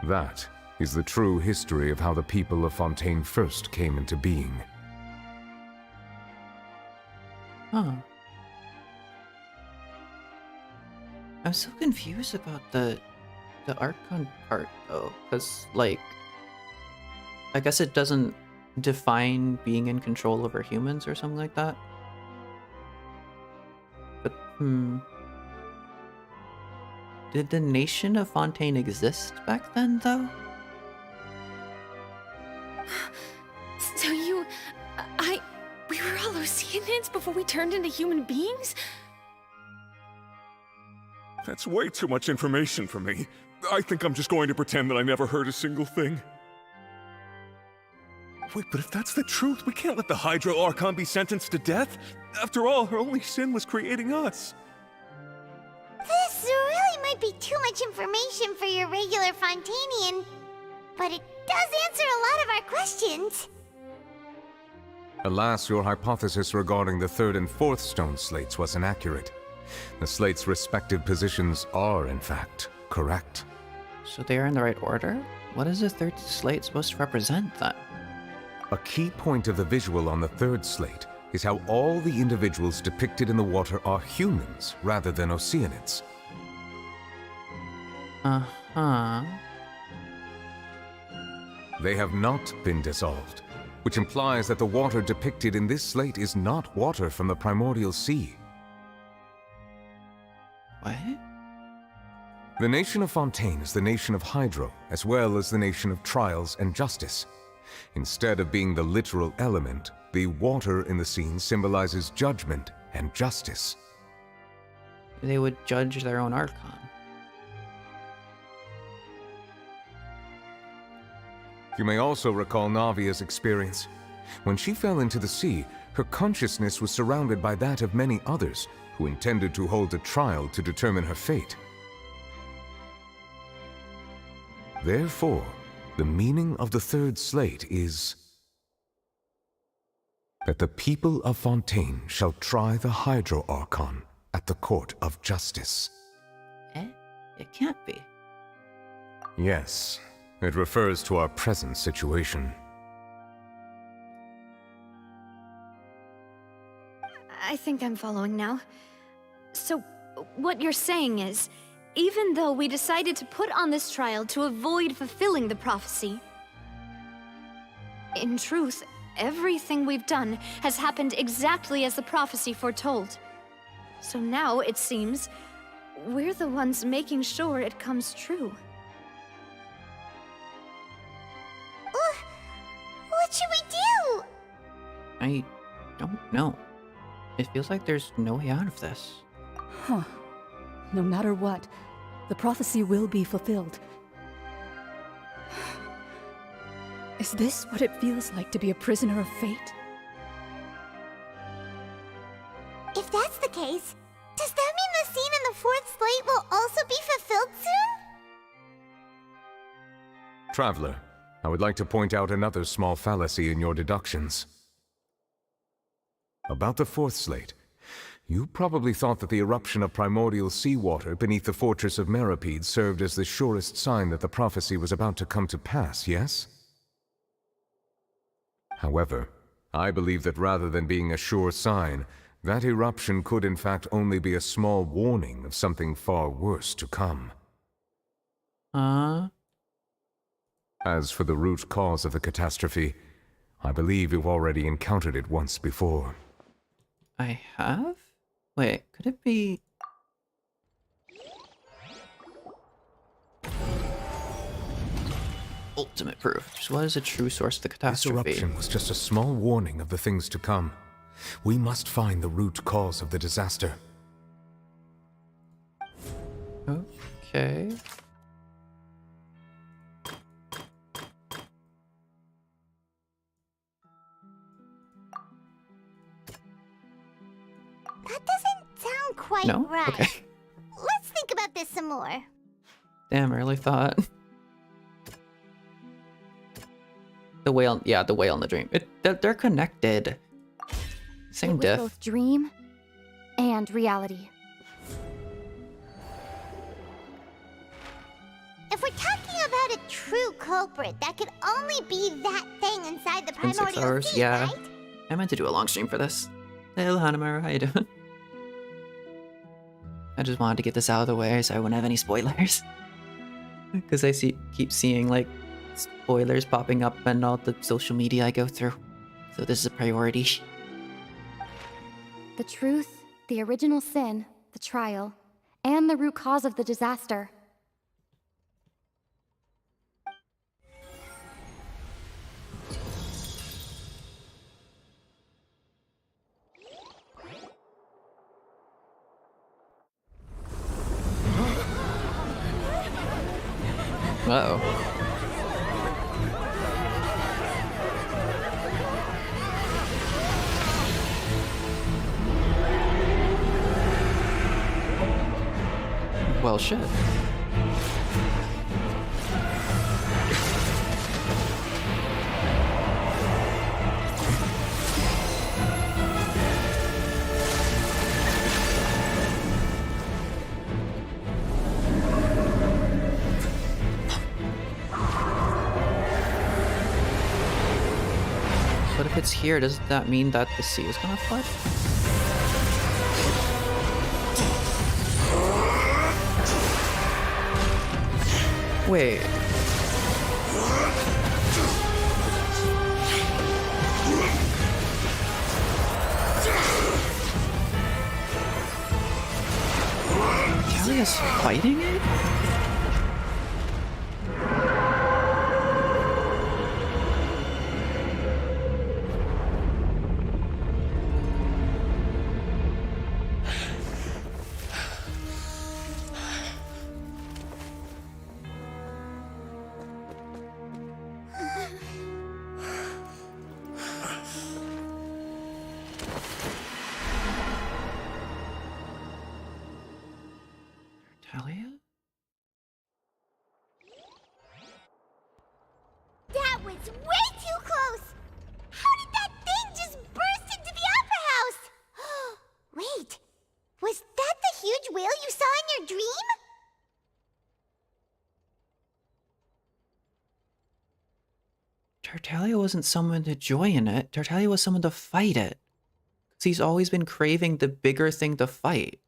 That is the true history of how the people of Fontaine first came into being. Huh. I'm so confused about the Archon part though, because like, I guess it doesn't define being in control over humans or something like that. But did the nation of Fontaine exist back then though? So we were all Oceanids before we turned into human beings? That's way too much information for me. I think I'm just going to pretend that I never heard a single thing. Wait, but if that's the truth, we can't let the Hydro Archon be sentenced to death. After all, her only sin was creating us. This really might be too much information for your regular Fontainian, but it does answer a lot of our questions. Alas, your hypothesis regarding the third and fourth stone slates was inaccurate. The slates' respective positions are, in fact, correct. So they are in the right order? What is the third slate supposed to represent then? A key point of the visual on the third slate is how all the individuals depicted in the water are humans rather than Oceanids. Uh-huh. They have not been dissolved, which implies that the water depicted in this slate is not water from the primordial sea. What? The nation of Fontaine is the nation of Hydro, as well as the nation of Trials and Justice. Instead of being the literal element, The water in the scene symbolizes judgment and justice. They would judge their own Archon. You may also recall Navia's experience. When she fell into the sea, her consciousness was surrounded by that of many others who intended to hold a trial to determine her fate. Therefore, the meaning of the third slate is that the people of Fontaine shall try the Hydro Archon at the court of justice. It can't be. Yes, it refers to our present situation. I think I'm following now. So, what you're saying is, even though we decided to put on this trial to avoid fulfilling the prophecy, in truth, everything we've done has happened exactly as the prophecy foretold. So now, it seems, we're the ones making sure it comes true. What should we do? I don't know. It feels like there's no way out of this. Huh. No matter what, the prophecy will be fulfilled. Is this what it feels like to be a prisoner of fate? If that's the case, does that mean the scene in the fourth slate will also be fulfilled soon? Traveler, I would like to point out another small fallacy in your deductions. About the fourth slate, you probably thought that the eruption of primordial seawater beneath the fortress of Meripede served as the surest sign that the prophecy was about to come to pass, yes? However, I believe that rather than being a sure sign, that eruption could in fact only be a small warning of something far worse to come. As for the root cause of the catastrophe, I believe you've already encountered it once before. I have? Wait, could it be... Ultimate proof. Just what is a true source of the catastrophe? This eruption was just a small warning of the things to come. We must find the root cause of the disaster. Okay. That doesn't sound quite No? right. Okay. Let's think about this some more. Damn, I really thought. The whale, yeah, the whale and the dream. They're connected. Same It was diff. both dream and reality. If we're talking about a true culprit, that could only be that thing inside the In 6 primordial hours, sea, yeah. right? I meant to do a long stream for this. Hey, Hanamaru, how you doing? I just wanted to get this out of the way so I wouldn't have any spoilers. Because I keep seeing, like, spoilers popping up on all the social media I go through. So this is a priority. The truth, the original sin, the trial, and the root cause of the disaster. Uh-oh. Well, shit. But if it's here, does that mean that the sea is gonna flood? Wait. Gallia's fighting it? Tartaglia wasn't someone to join it. Tartaglia was someone to fight it. Because he's always been craving the bigger thing to fight.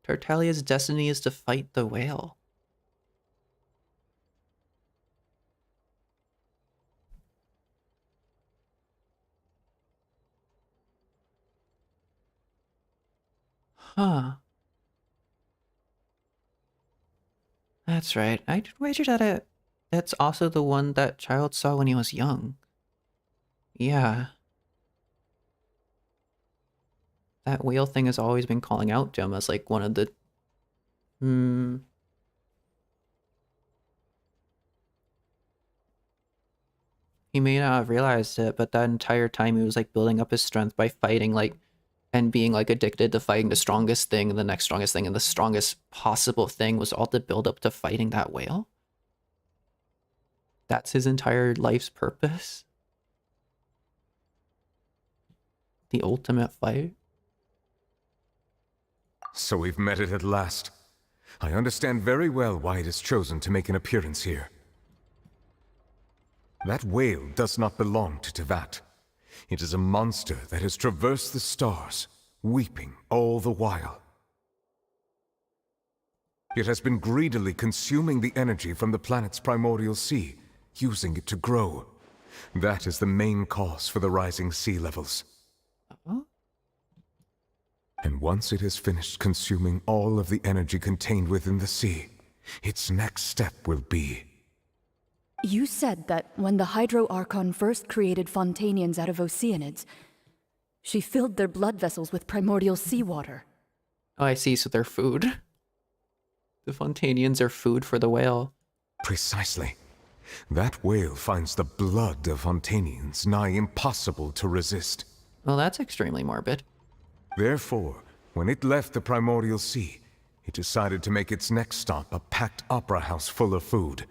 Tartaglia's destiny is to fight the whale. Huh. That's right. I wagered that that's also the one that child saw when he was young. Yeah. That whale thing has always been calling out to him as like one of the... He may not have realized it, but that entire time he was like building up his strength by fighting like and being like addicted to fighting the strongest thing and the next strongest thing and the strongest possible thing was all to build up to fighting that whale. That's his entire life's purpose. The ultimate fight. So we've met it at last. I understand very well why it has chosen to make an appearance here. That whale does not belong to Tevat. It is a monster that has traversed the stars, weeping all the while. It has been greedily consuming the energy from the planet's primordial sea, using it to grow. That is the main cause for the rising sea levels. And once it has finished consuming all of the energy contained within the sea, its next step will be... You said that when the Hydro Archon first created Fontainians out of Oceanids, she filled their blood vessels with primordial seawater. Oh, I see, so they're food. The Fontainians are food for the whale. Precisely. That whale finds the blood of Fontainians nigh impossible to resist. Well, that's extremely morbid. Therefore, when it left the primordial sea, it decided to make its next stop a packed opera house full of food.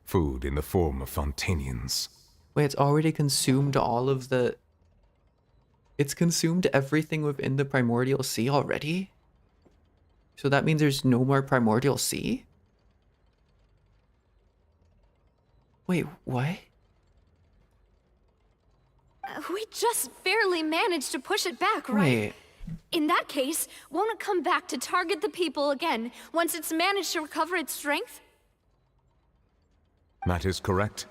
Food in the form of Fontainians. Wait, it's already consumed all of the... It's consumed everything within the primordial sea already? So that means there's no more primordial sea? Wait, what? We just barely managed to push it back, right? Wait. In that case, won't it come back to target the people again once it's managed to recover its strength? That is correct.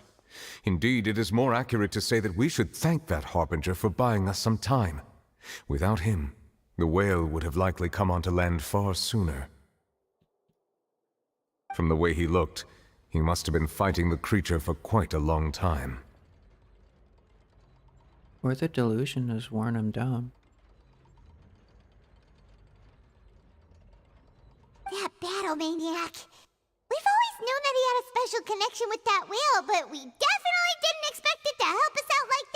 Indeed, it is more accurate to say that we should thank that Harbinger for buying us some time. Without him, the whale would have likely come onto land far sooner. From the way he looked, he must have been fighting the creature for quite a long time. Or the delusion has worn him down. That battle maniac. We've always known that he had a special connection with that whale, but we definitely didn't expect it to help us out like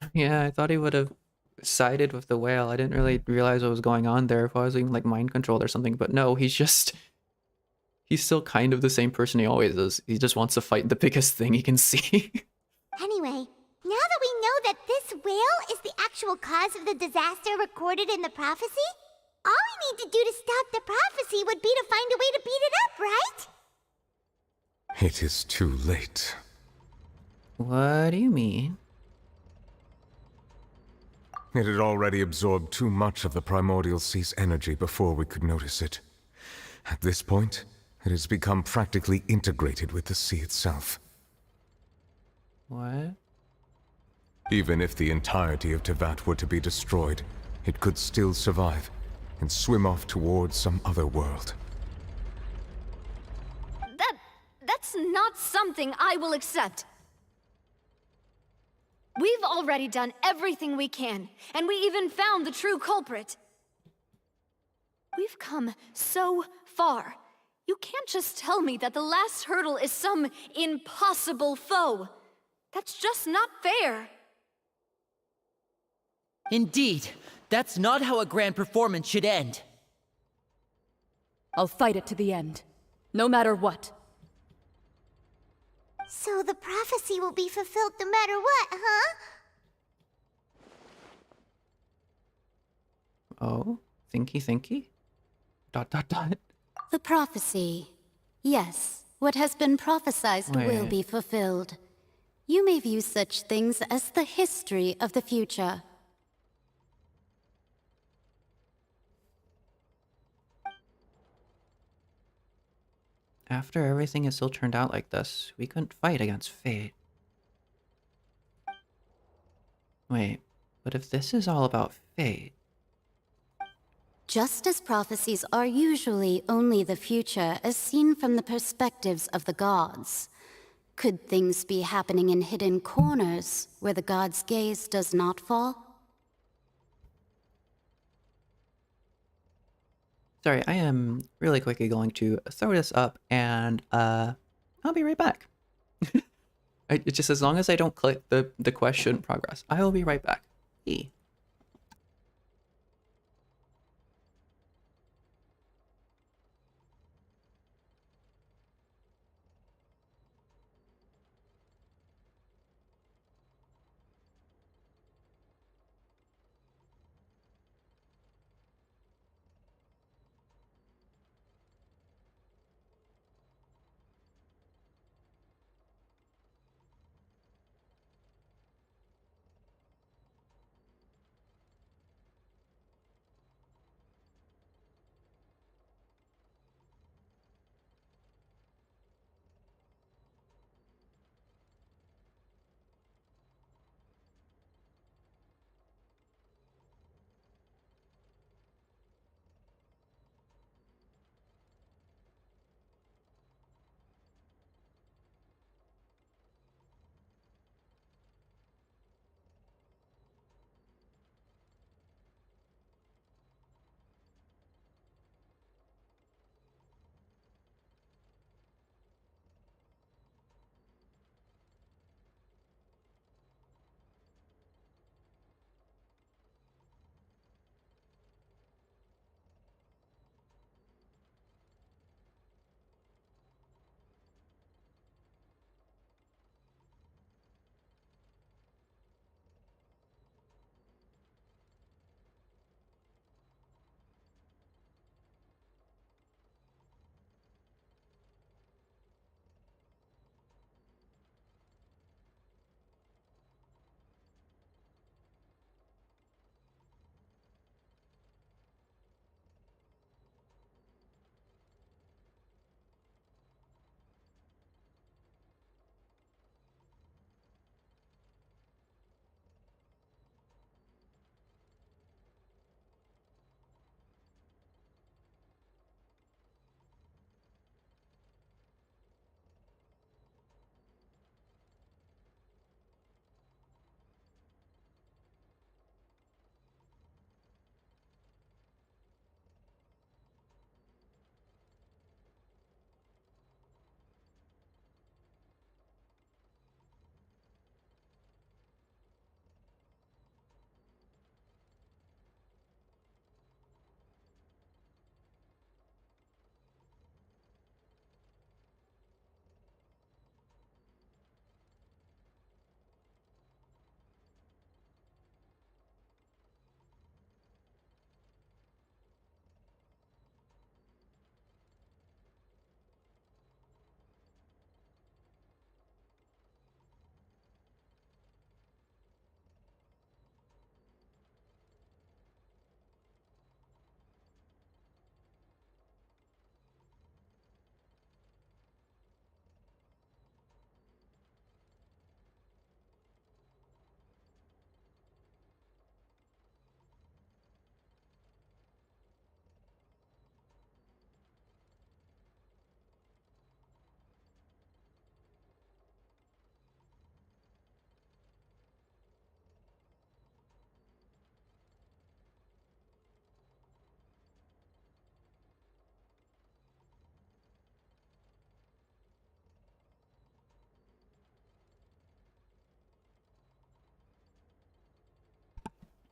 this. Yeah, I thought he would have sided with the whale. I didn't really realize what was going on there. If I was even like mind controlled or something, but no, he's still kind of the same person he always is. He just wants to fight the biggest thing he can see. Anyway, now that we know that this whale is the actual cause of the disaster recorded in the prophecy, all we need to do to stop the prophecy would be to find a way to beat it up, right? It is too late. What do you mean? It had already absorbed too much of the primordial sea's energy before we could notice it. At this point, it has become practically integrated with the sea itself. What? Even if the entirety of Tevat were to be destroyed, it could still survive and swim off towards some other world. That's not something I will accept. We've already done everything we can, and we even found the true culprit. We've come so far. You can't just tell me that the last hurdle is some impossible foe. That's just not fair. Indeed, that's not how a grand performance should end. I'll fight it to the end, no matter what. So the prophecy will be fulfilled no matter what, huh? Oh, thinky. Dot dot dot. The prophecy. Yes, what has been prophesized will Wait. be fulfilled. You may view such things as the history of the future. After everything has still turned out like this, we couldn't fight against fate. Wait, but if this is all about fate... Just as prophecies are usually only the future as seen from the perspectives of the gods, could things be happening in hidden corners where the gods' gaze does not fall? Sorry, I am really quickly going to throw this up and I'll be right back. It's just as long as I don't click the question progress, I will be right back. E.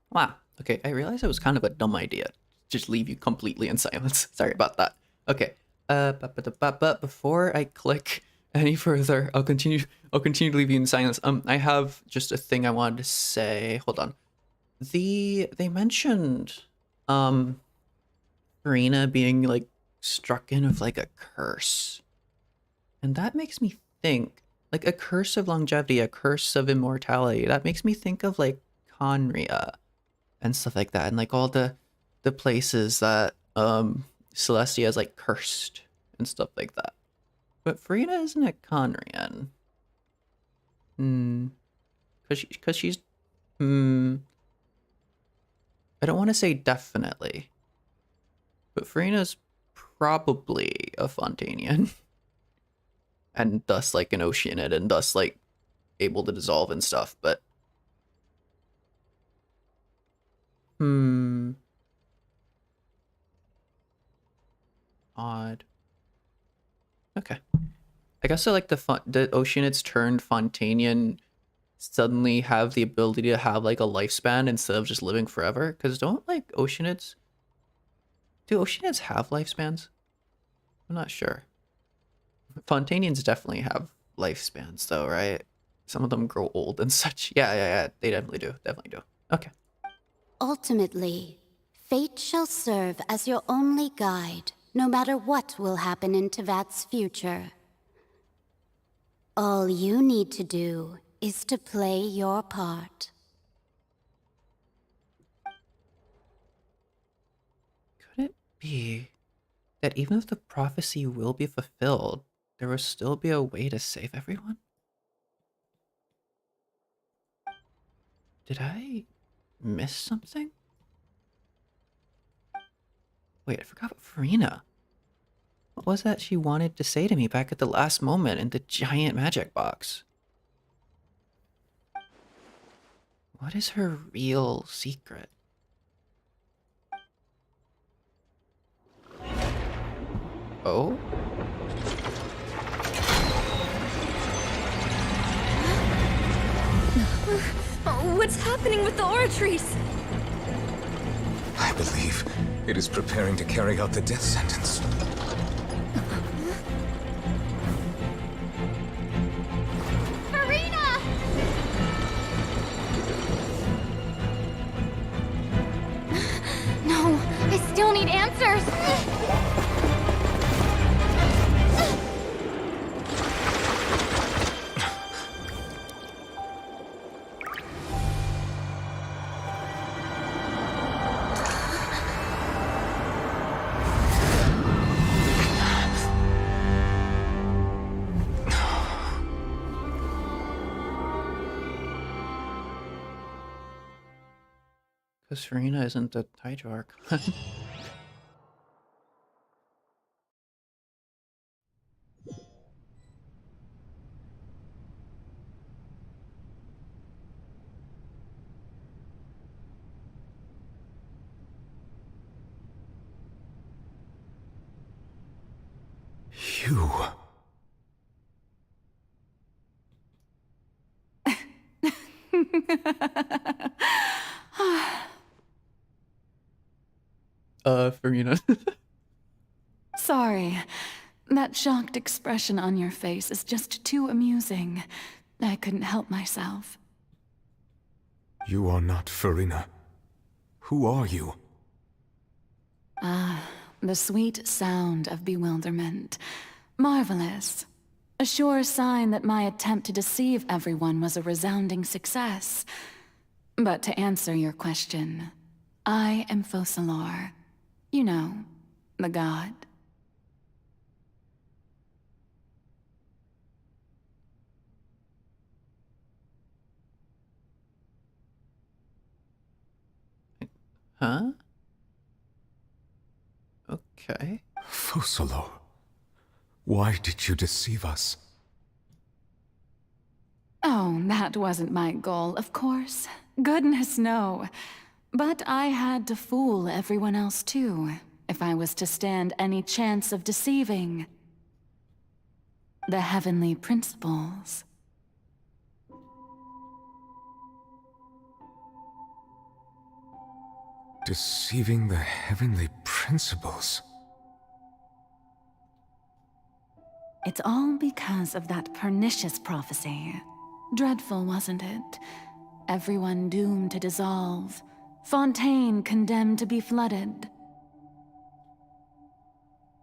Wow. Okay, I realized it was kind of a dumb idea. Just leave you completely in silence. Sorry about that. Okay. But before I click any further, I'll continue to leave you in silence. I have just a thing I wanted to say. Hold on. They mentioned Furina being like struck in with like a curse. And that makes me think like a curse of longevity, a curse of immortality. That makes me think of like Conria and stuff like that, and like all the places that Celestia is like cursed and stuff like that. But Furina isn't a Conrian. Cause she's I don't want to say definitely, but Furina's probably a Fontainian. And thus like an Oceanid, and thus like able to dissolve and stuff, but odd. Okay. I guess so like the Oceanids turned Fontainian suddenly have the ability to have like a lifespan instead of just living forever, because don't like Oceanids, do Oceanids have lifespans? I'm not sure. Fontainians definitely have lifespans though, right? Some of them grow old and such. Yeah, they definitely do. Okay. Ultimately, fate shall serve as your only guide, no matter what will happen in Tevat's future. All you need to do is to play your part. Could it be that even if the prophecy will be fulfilled, there will still be a way to save everyone? Did I miss something? Wait, I forgot about Furina. What was that she wanted to say to me back at the last moment in the giant magic box? What is her real secret? Oh? What's happening with the oratories? I believe it is preparing to carry out the death sentence. Furina! No, I still need answers. Because Furina isn't the Hydro Archon. You... Furina. Sorry. That shocked expression on your face is just too amusing. I couldn't help myself. You are not Furina. Who are you? Ah, the sweet sound of bewilderment. Marvelous. A sure sign that my attempt to deceive everyone was a resounding success. But to answer your question, I am Focalor. You know, the god. Huh? Okay. Focalor, why did you deceive us? Oh, that wasn't my goal, of course. Goodness, no. But I had to fool everyone else too, if I was to stand any chance of deceiving the heavenly principles. Deceiving the heavenly principles? It's all because of that pernicious prophecy. Dreadful, wasn't it? Everyone doomed to dissolve. Fontaine condemned to be flooded.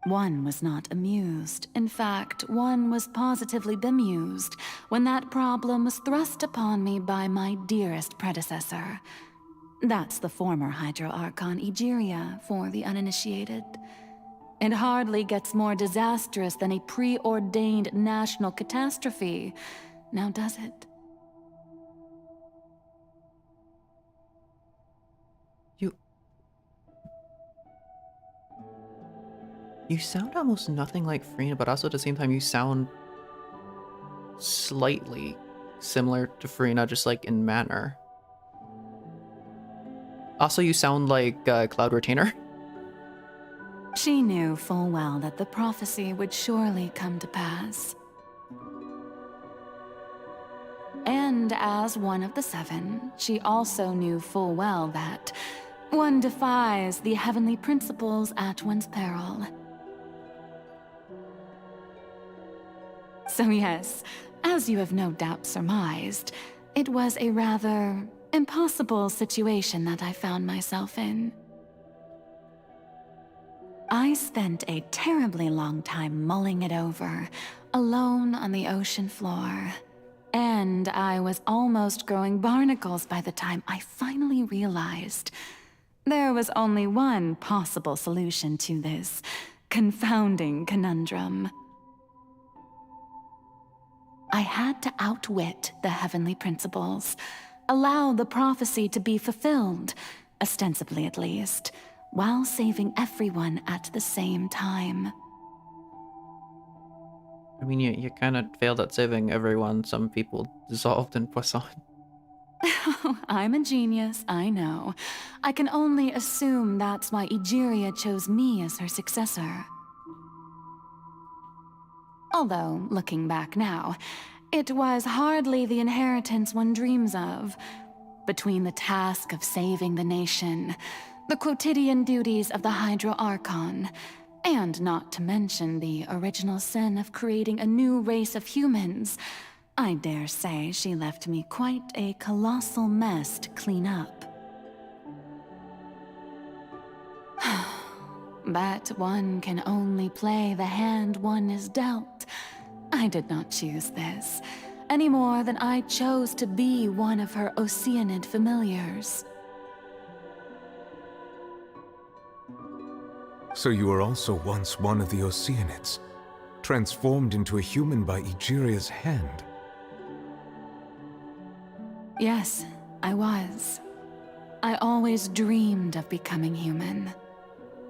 One was not amused. In fact, one was positively bemused when that problem was thrust upon me by my dearest predecessor. That's the former Hydro Archon Egeria for the uninitiated. It hardly gets more disastrous than a preordained national catastrophe, now does it? You sound almost nothing like Furina, but also at the same time you sound slightly similar to Furina, just like in manner. Also, you sound like Cloud Retainer. She knew full well that the prophecy would surely come to pass. And as one of the seven, she also knew full well that one defies the heavenly principles at one's peril. So yes, as you have no doubt surmised, it was a rather impossible situation that I found myself in. I spent a terribly long time mulling it over, alone on the ocean floor. And I was almost growing barnacles by the time I finally realized there was only one possible solution to this confounding conundrum. I had to outwit the heavenly principles, allow the prophecy to be fulfilled, ostensibly at least, while saving everyone at the same time. I mean, you kind of failed at saving everyone. Some people dissolved in Poisson. I'm a genius, I know. I can only assume that's why Egeria chose me as her successor. Although, looking back now, it was hardly the inheritance one dreams of. Between the task of saving the nation, the quotidian duties of the Hydro Archon, and not to mention the original sin of creating a new race of humans, I dare say she left me quite a colossal mess to clean up. But one can only play the hand one is dealt. I did not choose this, any more than I chose to be one of her Oceanid familiars. So you were also once one of the Oceanids, transformed into a human by Egeria's hand. Yes, I was. I always dreamed of becoming human.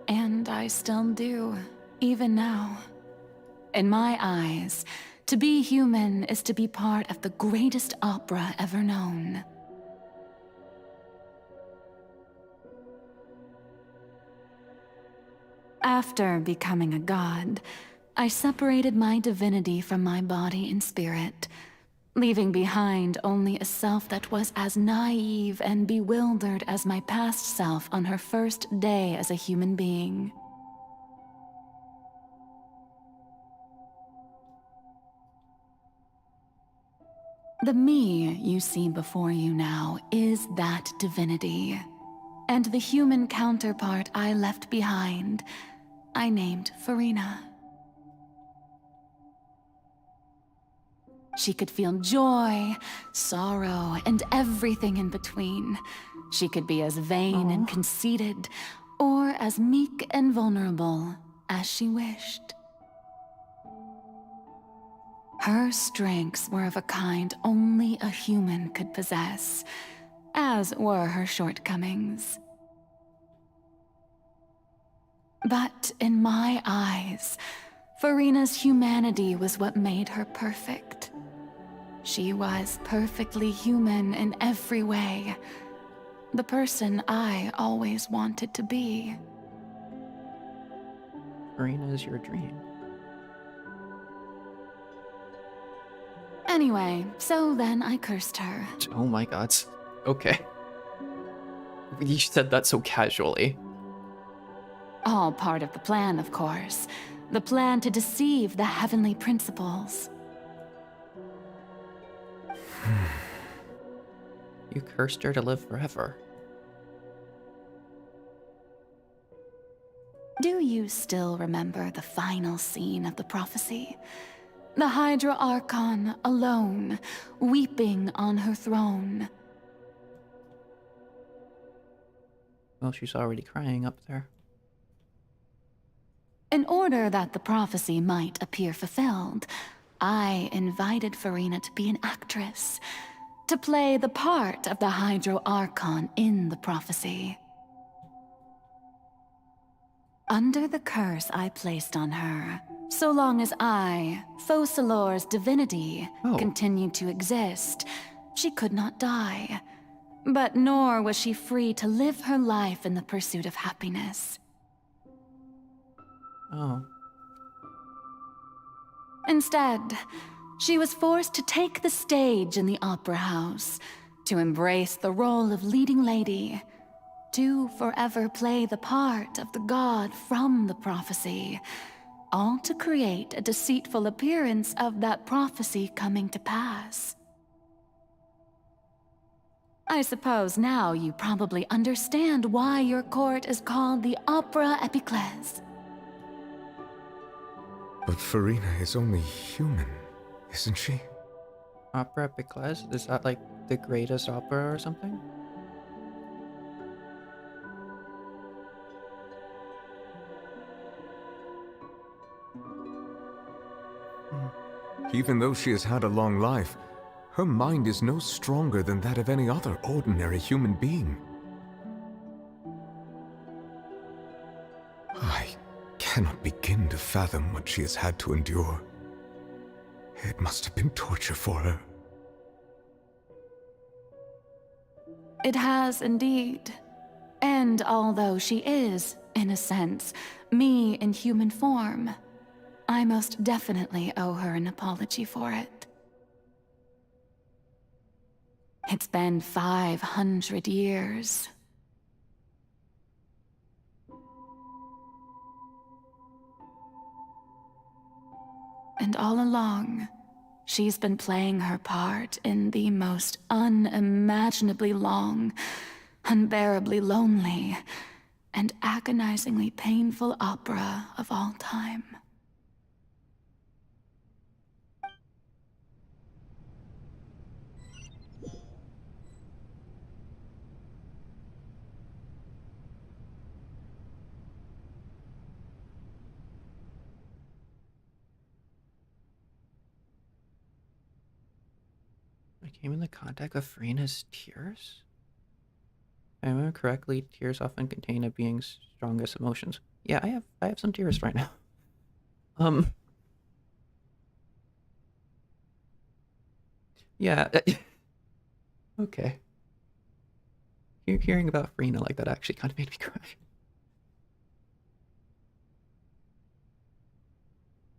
And I still do, even now. In my eyes, to be human is to be part of the greatest opera ever known. After becoming a god, I separated my divinity from my body and spirit, leaving behind only a self that was as naive and bewildered as my past self on her first day as a human being. The me you see before you now is that divinity, and the human counterpart I left behind, I named Furina. She could feel joy, sorrow, and everything in between. She could be as vain and conceited, or as meek and vulnerable as she wished. Her strengths were of a kind only a human could possess, as were her shortcomings. But in my eyes, Furina's humanity was what made her perfect. She was perfectly human in every way, the person I always wanted to be. Furina is your dream. Anyway, so then I cursed her. Oh my god. Okay. You said that so casually. All part of the plan, of course. The plan to deceive the heavenly principles. You cursed her to live forever. Do you still remember the final scene of the prophecy? The Hydra Archon alone, weeping on her throne. Well, she's already crying up there. In order that the prophecy might appear fulfilled, I invited Furina to be an actress, to play the part of the Hydro Archon in the prophecy. Under the curse I placed on her, so long as I, Focalor's divinity, continued to exist, she could not die. But nor was she free to live her life in the pursuit of happiness. Oh. Instead, she was forced to take the stage in the opera house, to embrace the role of leading lady, to forever play the part of the god from the prophecy, all to create a deceitful appearance of that prophecy coming to pass. I suppose now you probably understand why your court is called the Opera Epiclese. But Furina is only human, isn't she? Opera Epiclese? Is that like the greatest opera or something? Even though she has had a long life, her mind is no stronger than that of any other ordinary human being. I cannot begin to fathom what she has had to endure. It must have been torture for her. It has indeed. And although she is, in a sense, me in human form, I most definitely owe her an apology for it. It's been 500 years. And all along, she's been playing her part in the most unimaginably long, unbearably lonely, and agonizingly painful opera of all time. I came in the contact of Furina's tears? If I remember correctly, tears often contain a being's strongest emotions. Yeah, I have some tears right now. Yeah. Okay. Hearing about Furina like that actually kind of made me cry.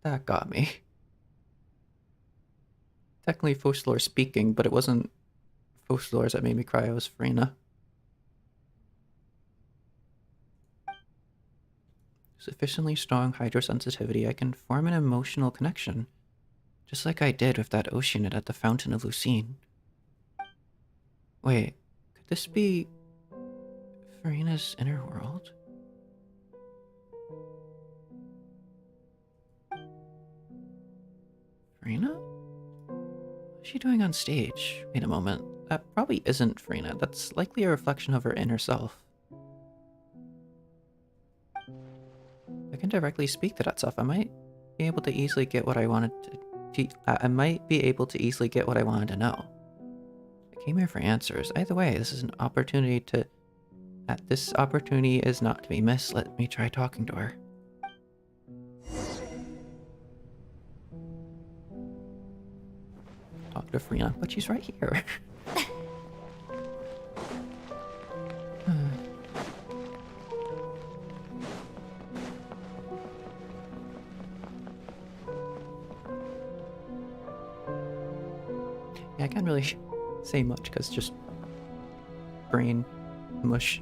That got me. Technically Focalor speaking, but it wasn't Focalor that made me cry, it was Furina. Sufficiently strong hydrosensitivity, I can form an emotional connection. Just like I did with that oceanid at the Fountain of Lucine. Wait, could this be Furina's inner world? Furina? What's she doing on stage? Wait a moment. That probably isn't Furina. That's likely a reflection of her inner self. I can directly speak to that self. I might be able to easily get what I wanted to know. I came here for answers. Either way, this is an opportunity to... this opportunity is not to be missed. Let me try talking to her. Talk to Furina, but she's right here. Yeah, I can't really say much because just brain mush.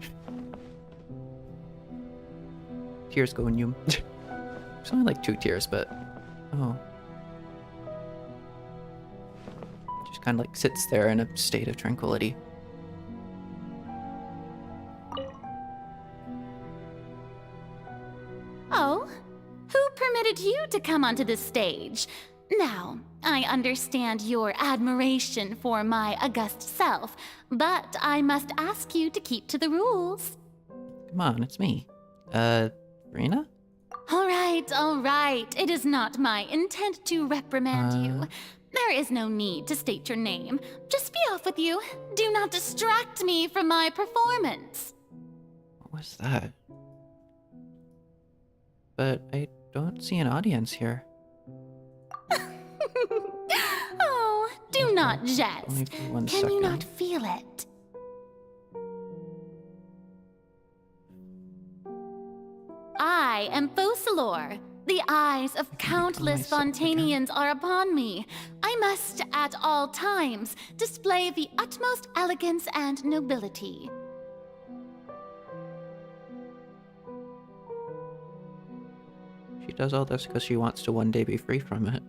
Tears go in you. It's only like 2 tears, but oh. Just kind of like sits there in a state of tranquility. permitted you to come onto the stage. Now, I understand your admiration for my august self, but I must ask you to keep to the rules. Come on, it's me. Furina? All right. It is not my intent to reprimand you. There is no need to state your name. Just be off with you. Do not distract me from my performance. What was that? But I don't see an audience here. Oh, do not Only jest. for 1 Can you second. not feel it? I am Focalor. The eyes of countless Fontainians are upon me. I must, at all times, display the utmost elegance and nobility. She does all this because she wants to one day be free from it.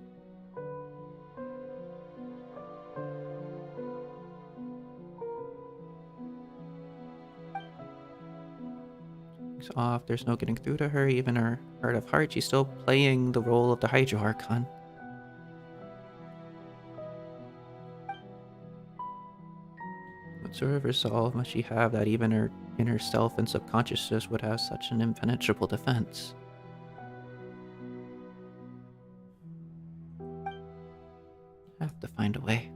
It's off, there's no getting through to her, even her heart of heart. She's still playing the role of the Hydro Archon. What sort of resolve must she have that even her inner self and subconsciousness would have such an impenetrable defense? I have to find a way.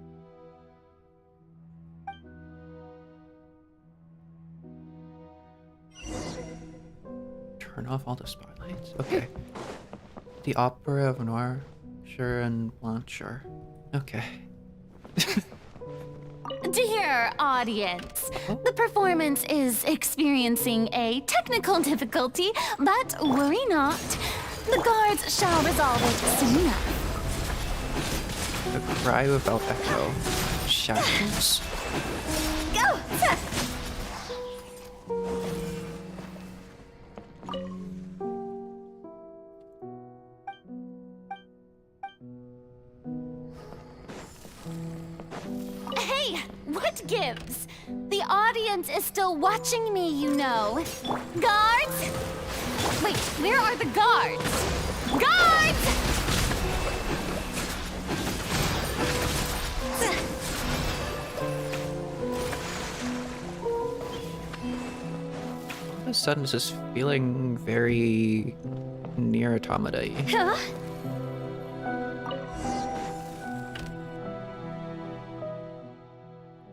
Turn off all the spotlights? Okay. The Opera of Noir, sure, and Blanchard. Okay. Dear audience, the performance is experiencing a technical difficulty, but worry not. The guards shall resolve it soon enough. The cry without echo. Shadows. Go, Seth! Hey, what gives? The audience is still watching me, you know. Guards? Wait, where are the guards? Guards! All of a sudden, it's just feeling very near automata-y. Huh?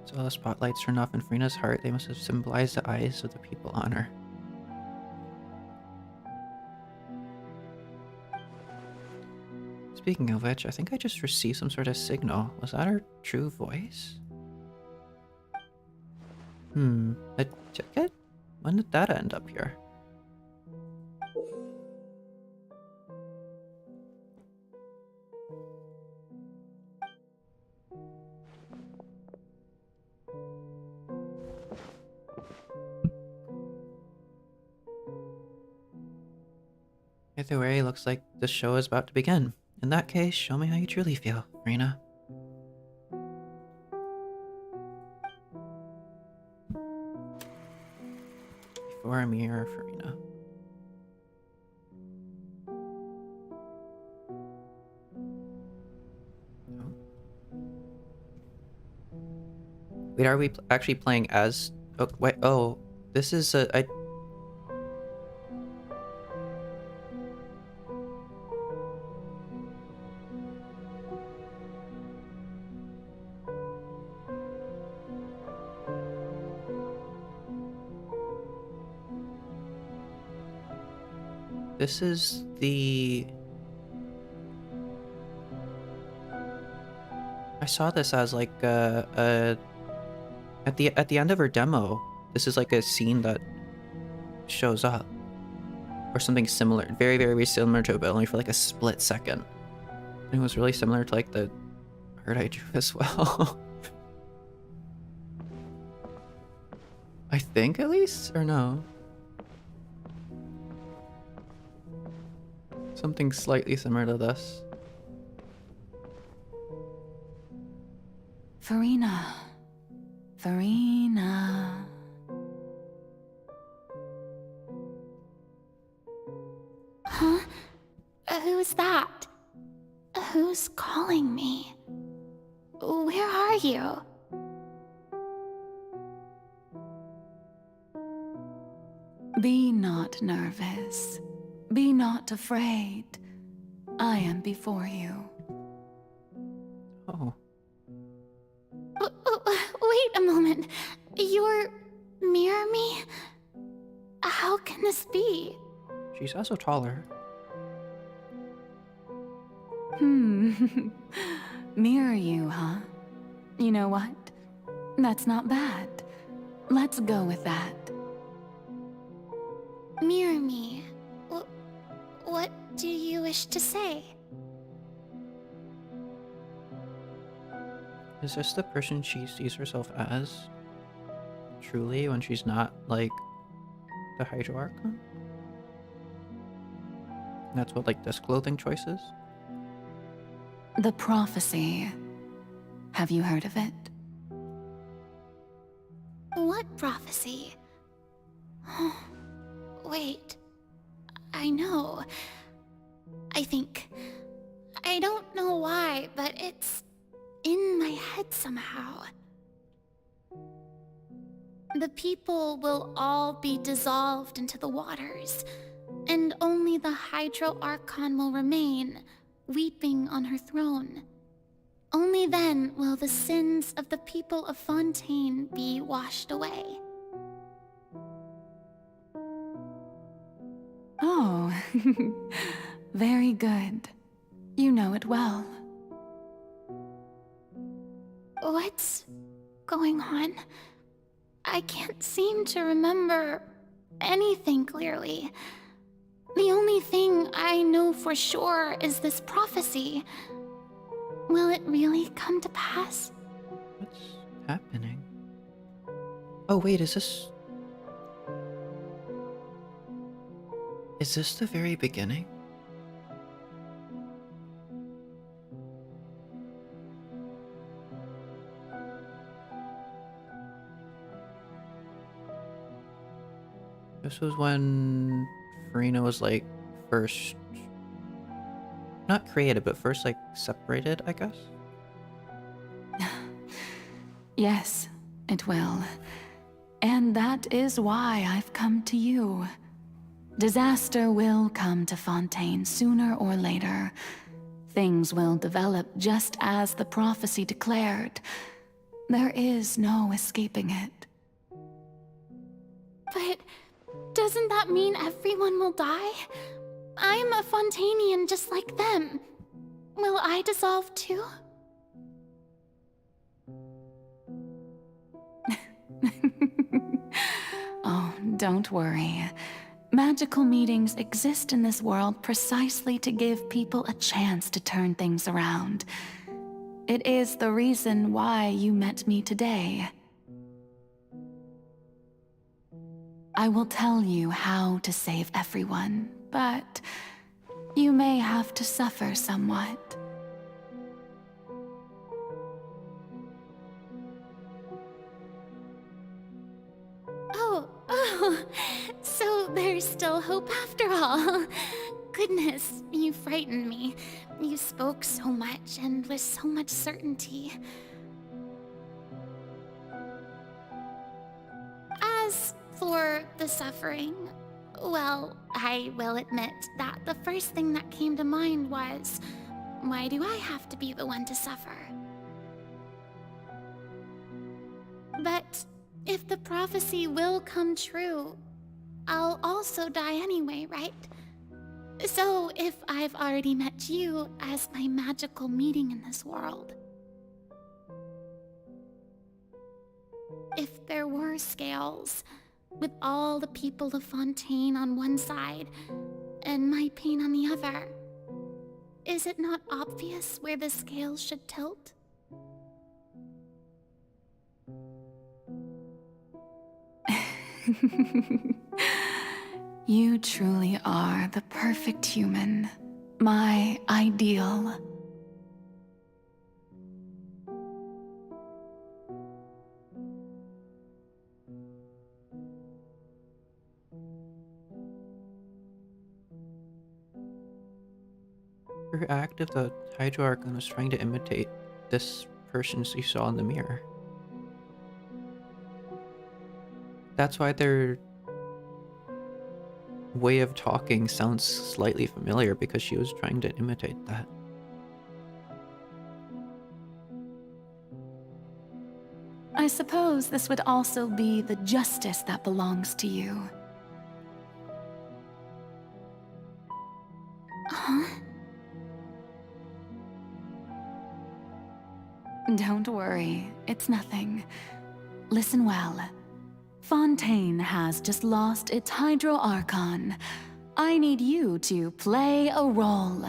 So the spotlights turned off in Furina's heart. They must have symbolized the eyes of the people on her. Speaking of which, I think I just received some sort of signal. Was that her true voice? A ticket? When did that end up here? Either way, looks like the show is about to begin. In that case, show me how you truly feel, Furina. Before a mirror, Furina. Wait, are we actually playing as... Oh, wait, oh, this is a... This is the... I saw this as like at the end of her demo. This is like a scene that shows up, or something similar, very very similar to it, but only for like a split second. And it was really similar to like the art I drew as well. I think at least, or no? Something slightly similar to this. Furina. Furina. Huh? Who's that? Who's calling me? Where are you? Be not nervous. Be not afraid. I am before you. Oh. Wait a moment. You're near me? How can this be? She's also taller. Mirror you, huh? You know what? That's not bad. Let's go with that. Mirror me. What do you wish to say? Is this the person she sees herself as? Truly, when she's not, like, the Hydro Archon? That's what, like, this clothing choice is? The prophecy. Have you heard of it? What prophecy? Wait. I know. I think. I don't know why, but it's in my head somehow. The people will all be dissolved into the waters, and only the Hydro Archon will remain, weeping on her throne. Only then will the sins of the people of Fontaine be washed away. Oh, very good. You know it well. What's going on? I can't seem to remember anything clearly. The only thing I know for sure is this prophecy. Will it really come to pass? What's happening? Oh wait, is this... Is this the very beginning? This was when Furina was like first, not created, but first like separated, I guess? Yes, it will. And that is why I've come to you. Disaster will come to Fontaine sooner or later. Things will develop just as the prophecy declared. There is no escaping it. But doesn't that mean everyone will die? I'm a Fontainian just like them. Will I dissolve too? Oh, don't worry. Magical meetings exist in this world precisely to give people a chance to turn things around. It is the reason why you met me today. I will tell you how to save everyone, but you may have to suffer somewhat. Oh, so there's still hope after all. Goodness, you frightened me. You spoke so much and with so much certainty. As for the suffering, well, I will admit that the first thing that came to mind was, why do I have to be the one to suffer? But if the prophecy will come true, I'll also die anyway, right? So if I've already met you as my magical meeting in this world, if there were scales, with all the people of Fontaine on one side and my pain on the other, is it not obvious where the scales should tilt? You truly are the perfect human, my ideal. Her act of the Hydro Archon was trying to imitate this person you saw in the mirror. That's why their way of talking sounds slightly familiar, because she was trying to imitate that. I suppose this would also be the justice that belongs to you. Huh? Don't worry, it's nothing. Listen well. Fontaine has just lost its Hydro Archon. I need you to play a role,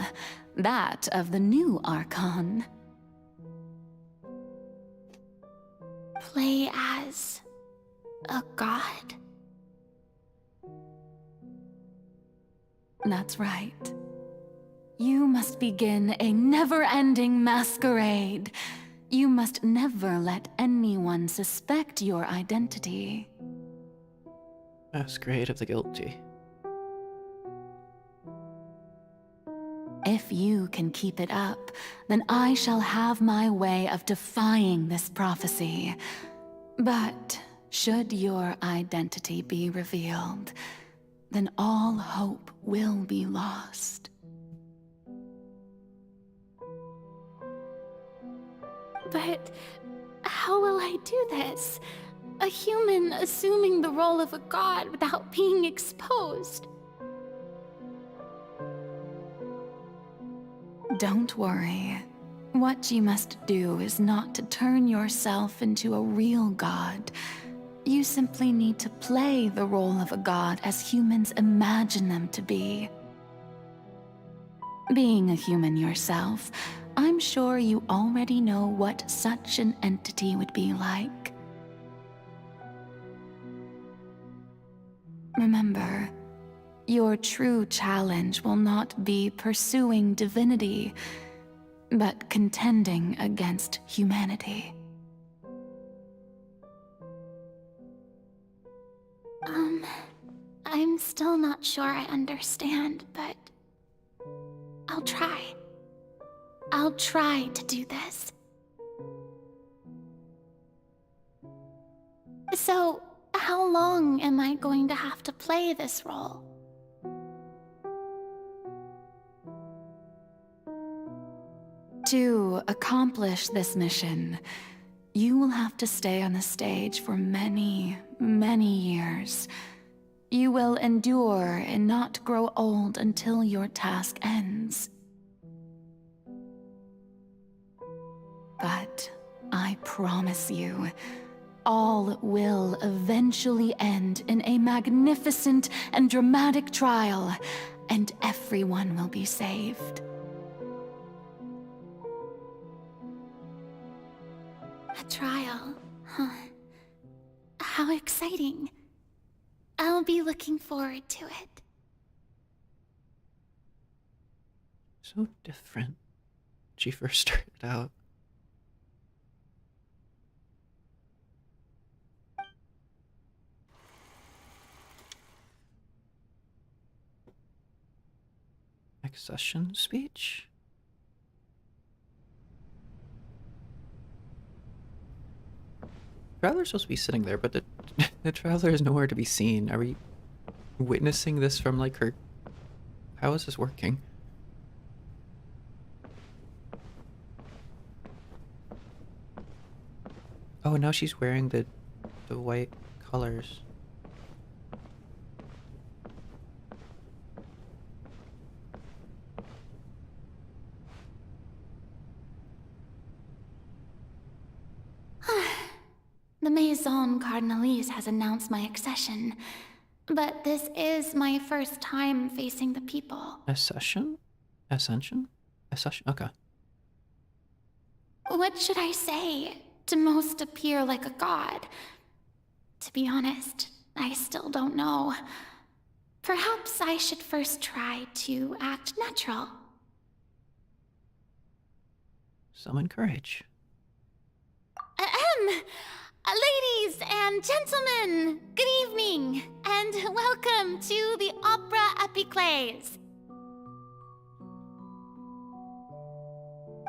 that of the new Archon. Play as a god? That's right. You must begin a never-ending masquerade. You must never let anyone suspect your identity. Masquerade of the guilty. If you can keep it up, then I shall have my way of defying this prophecy. But should your identity be revealed, then all hope will be lost. But how will I do this? A human assuming the role of a god without being exposed. Don't worry. What you must do is not to turn yourself into a real god. You simply need to play the role of a god as humans imagine them to be. Being a human yourself, I'm sure you already know what such an entity would be like. Remember, your true challenge will not be pursuing divinity, but contending against humanity. I'm still not sure I understand, but I'll try. I'll try to do this. So, how long am I going to have to play this role? To accomplish this mission, you will have to stay on the stage for many, many years. You will endure and not grow old until your task ends. But I promise you, all will eventually end in a magnificent and dramatic trial, and everyone will be saved. A trial, huh? How exciting. I'll be looking forward to it. So different. She first started out. Accession speech? Traveler's supposed to be sitting there, but the traveler is nowhere to be seen. Are we witnessing this from like her? How is this working? Oh, now she's wearing the white colors. The Maison Cardinalise has announced my accession, but this is my first time facing the people. Accession? Ascension? Accession? Okay. What should I say to most appear like a god? To be honest, I still don't know. Perhaps I should first try to act natural. Summon courage. Ladies and gentlemen, good evening, and welcome to the Opera Epiclese.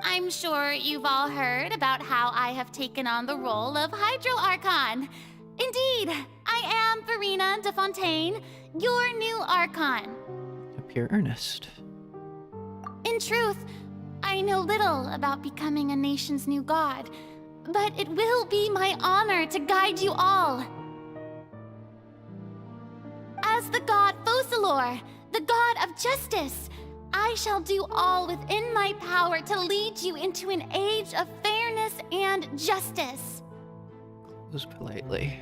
I'm sure you've all heard about how I have taken on the role of Hydro Archon. Indeed, I am Furina de Fontaine, your new Archon. Appear earnest. In truth, I know little about becoming a nation's new god, but it will be my honor to guide you all. As the god Focalor, the god of justice, I shall do all within my power to lead you into an age of fairness and justice. Close politely.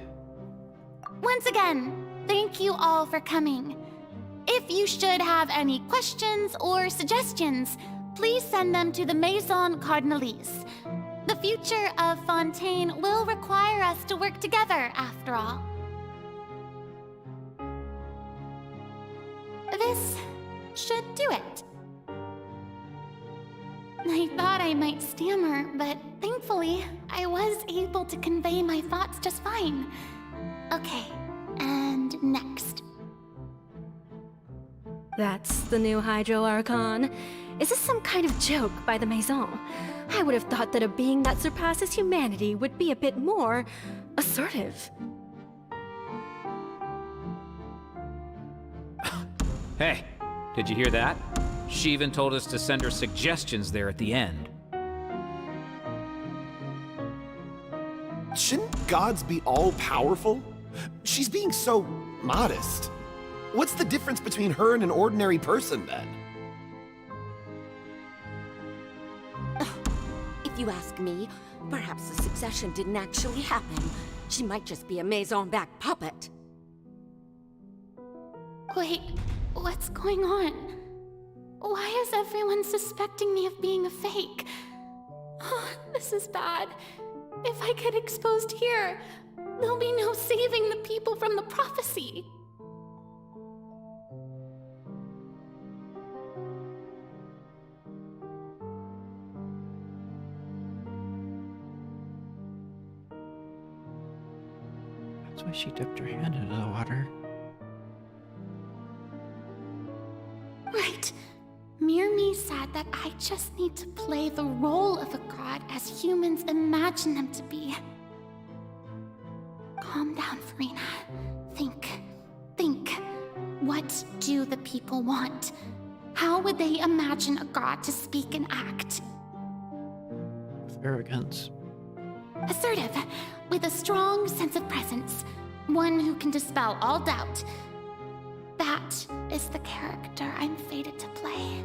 Once again, thank you all for coming. If you should have any questions or suggestions, please send them to the Maison Cardinalise. The future of Fontaine will require us to work together, after all. This should do it. I thought I might stammer, but thankfully, I was able to convey my thoughts just fine. Okay, and next. That's the new Hydro Archon. Is this some kind of joke by the Maison? I would have thought that a being that surpasses humanity would be a bit more assertive. Hey, did you hear that? She even told us to send her suggestions there at the end. Shouldn't gods be all-powerful? She's being so modest. What's the difference between her and an ordinary person, then? If you ask me, perhaps the succession didn't actually happen. She might just be a Maison back puppet. Wait, what's going on? Why is everyone suspecting me of being a fake? Oh, this is bad. If I get exposed here, there'll be no saving the people from the prophecy. That's why she dipped her hand into the water. Right. Mirmi said that I just need to play the role of a god as humans imagine them to be. Calm down, Furina. Think. What do the people want? How would they imagine a god to speak and act? With arrogance. Assertive, with a strong sense of presence. One who can dispel all doubt. That is the character I'm fated to play.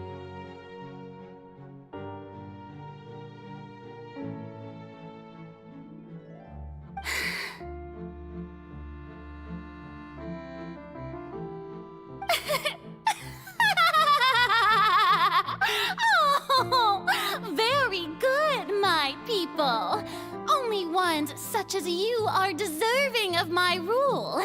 Oh, very good, my people. Only ones such as you are deserving of my rule.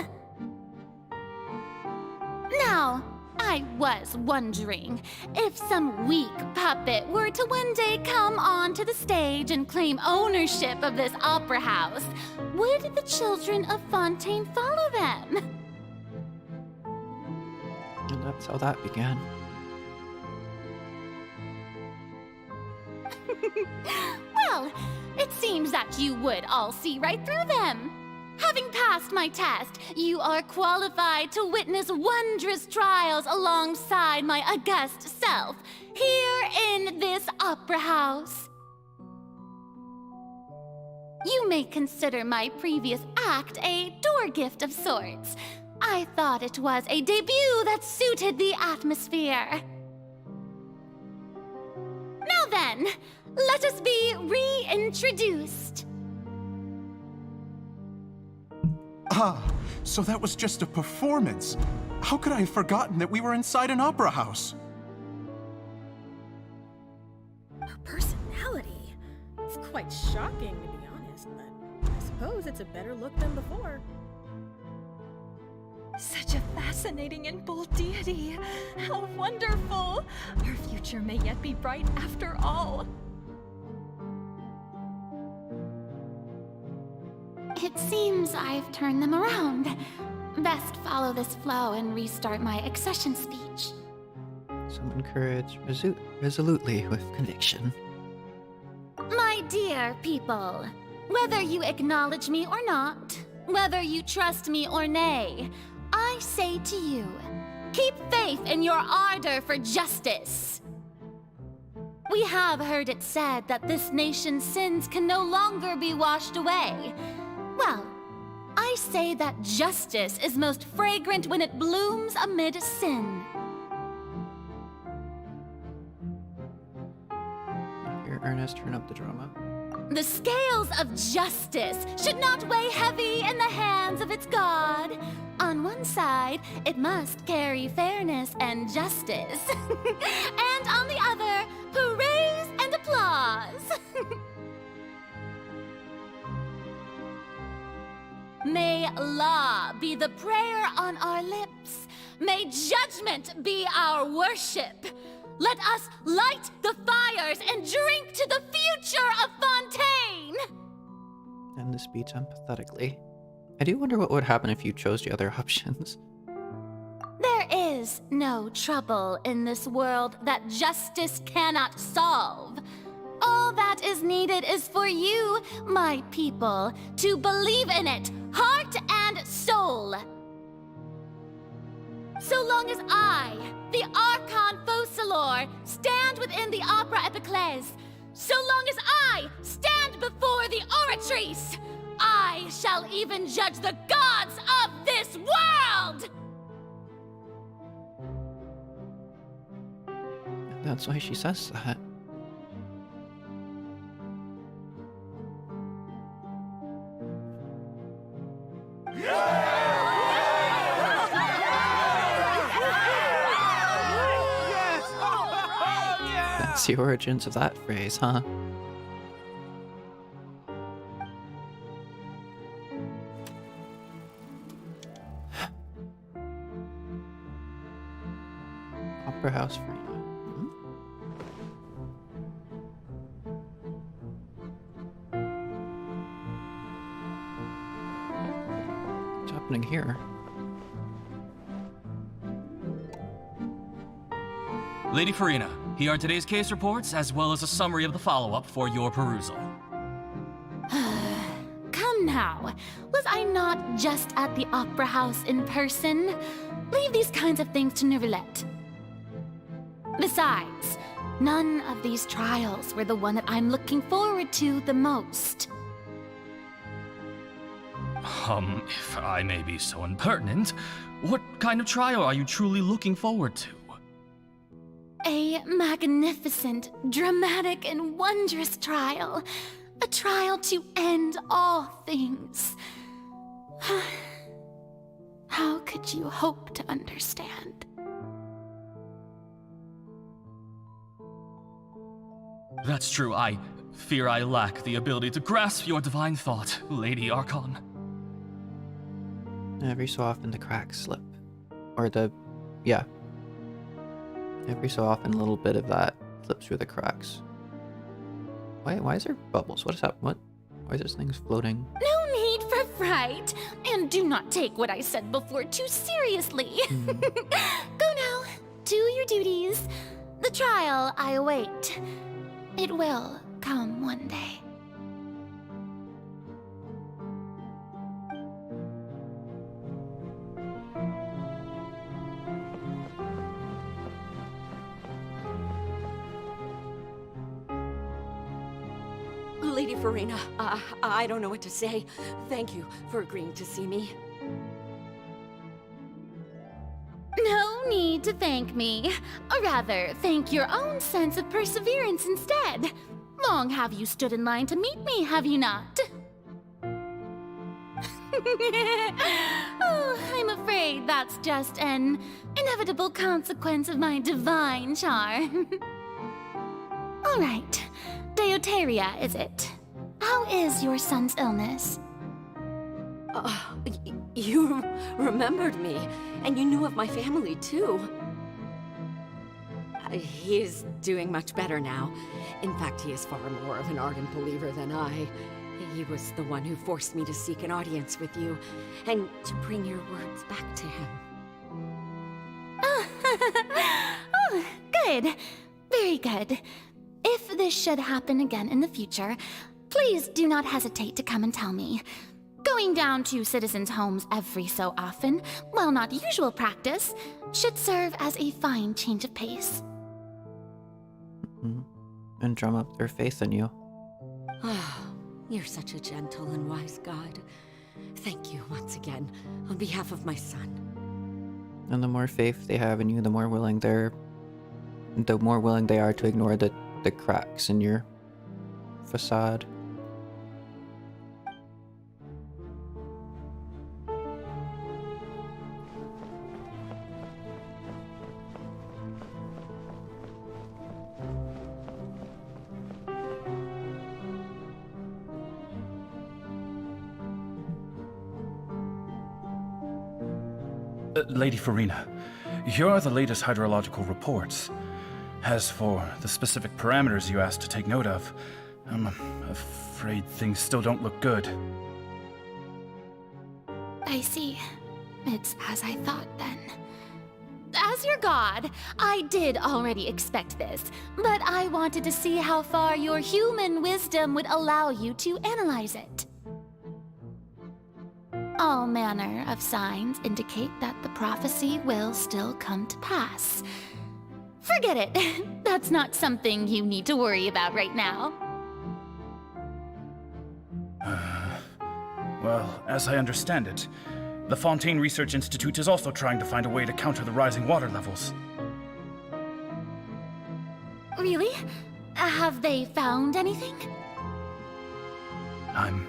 Now, I was wondering, if some weak puppet were to one day come onto the stage and claim ownership of this opera house, would the children of Fontaine follow them? And that's how that began. Well, it seems that you would all see right through them. Having passed my test, you are qualified to witness wondrous trials alongside my august self, here in this opera house. You may consider my previous act a door gift of sorts. I thought it was a debut that suited the atmosphere. Now then, let us be reintroduced. Ah, so that was just a performance. How could I have forgotten that we were inside an opera house? Her personality. It's quite shocking, to be honest, but I suppose it's a better look than before. Such a fascinating and bold deity. How wonderful! Our future may yet be bright after all. It seems I've turned them around. Best follow this flow and restart my accession speech. Summon courage resolutely with conviction. Dear people, whether you acknowledge me or not, whether you trust me or nay, I say to you, keep faith in your ardor for justice. We have heard it said that this nation's sins can no longer be washed away. Well, I say that justice is most fragrant when it blooms amid sin. Here, Ernest, turn up the drama. The scales of justice should not weigh heavy in the hands of its God. On one side, it must carry fairness and justice. And on the other, praise and applause. May law be the prayer on our lips. May judgment be our worship. Let us light the fires and drink to the future of Fontaine! And this speech empathetically. I do wonder what would happen if you chose the other options. There is no trouble in this world that justice cannot solve. All that is needed is for you, my people, to believe in it, heart and soul. So long as I, the Archon Focalor, stand within the Opera Epiclese, so long as I stand before the Oratrice, I shall even judge the gods of this world! That's why she says that. That's the origins of that phrase, huh? Opera House Furina. What's happening here? Lady Furina, here are today's case reports, as well as a summary of the follow-up for your perusal. Come now, was I not just at the Opera House in person? Leave these kinds of things to Neuvillette. Besides, none of these trials were the one that I'm looking forward to the most. If I may be so impertinent, what kind of trial are you truly looking forward to? A magnificent, dramatic, and wondrous trial. A trial to end all things. How could you hope to understand? That's true. I fear I lack the ability to grasp your divine thought, Lady Archon. Every so often the cracks slip. Or yeah. Every so often a little bit of that slips through the cracks. Why is there bubbles? What is that? What? Why is this thing floating? No need for fright! And do not take what I said before too seriously. Go now. Do your duties. The trial I await. It will come one day. Lady Furina, I don't know what to say. Thank you for agreeing to see me. No need to thank me. Or rather, thank your own sense of perseverance instead. Long have you stood in line to meet me, have you not? Oh, I'm afraid that's just an inevitable consequence of my divine charm. All right. Deoteria, is it? How is your son's illness? You remembered me, and you knew of my family, too. He is doing much better now. In fact, he is far more of an ardent believer than I. He was the one who forced me to seek an audience with you, and to bring your words back to him. Oh, good. Very good. If this should happen again in the future, please do not hesitate to come and tell me. Going down to citizens' homes every so often, while not usual practice, should serve as a fine change of pace. And drum up their faith in you. Ah, you're such a gentle and wise god. Thank you once again, on behalf of my son. And the more faith they have in you, the more willing they are to ignore the cracks in your facade. Lady Furina, here are the latest hydrological reports. As for the specific parameters you asked to take note of, I'm afraid things still don't look good. I see. It's as I thought then. As your god, I did already expect this, but I wanted to see how far your human wisdom would allow you to analyze it. All manner of signs indicate that the prophecy will still come to pass. Forget it. That's not something you need to worry about right now. Well, as I understand it, the Fontaine Research Institute is also trying to find a way to counter the rising water levels. Really? Have they found anything? I'm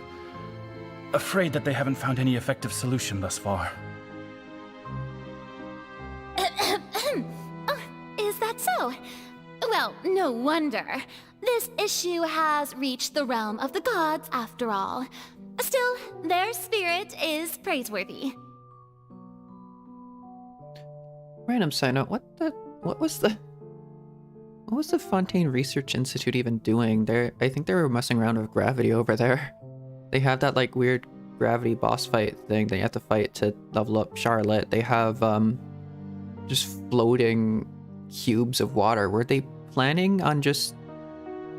afraid that they haven't found any effective solution thus far. Oh, is that so? Well, no wonder. This issue has reached the realm of the gods, after all. Still, their spirit is praiseworthy. Random side note, what was the Fontaine Research Institute even doing? I think they were messing around with gravity over there. They have that like weird gravity boss fight thing that you have to fight to level up Charlotte. They have just floating cubes of water. Were they planning on just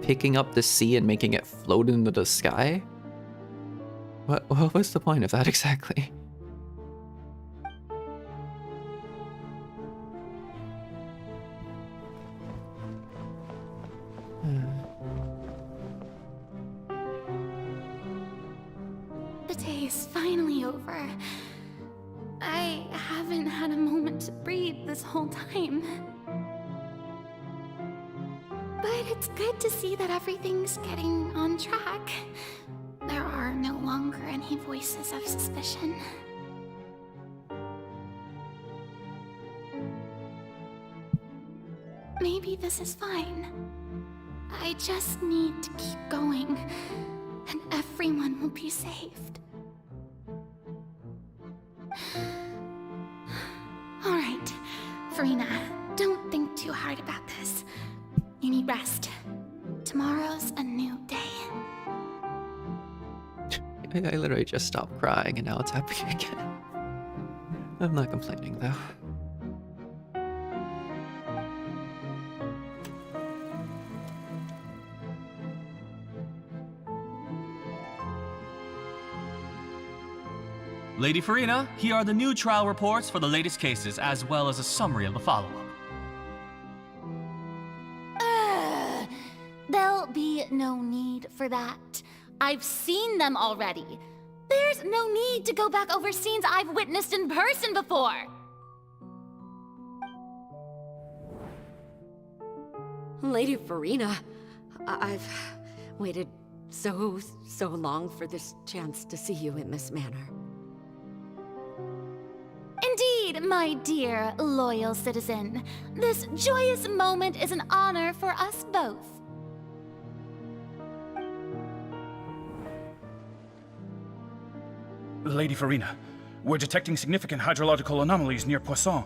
picking up the sea and making it float into the sky? What was the point of that exactly? The day is finally over. I haven't had a moment to breathe this whole time. But it's good to see that everything's getting on track. There are no longer any voices of suspicion. Maybe this is fine. I just need to keep going, and everyone will be saved. All right, Furina, don't think too hard about this. You need rest. Tomorrow's a new day. I literally just stopped crying and now it's happening again. I'm not complaining though. Lady Furina, here are the new trial reports for the latest cases, as well as a summary of the follow-up. There'll be no need for that. I've seen them already. There's no need to go back over scenes I've witnessed in person before. Lady Furina, I've waited so long for this chance to see you in this manner. Indeed, my dear, loyal citizen. This joyous moment is an honor for us both. Lady Furina, we're detecting significant hydrological anomalies near Poisson.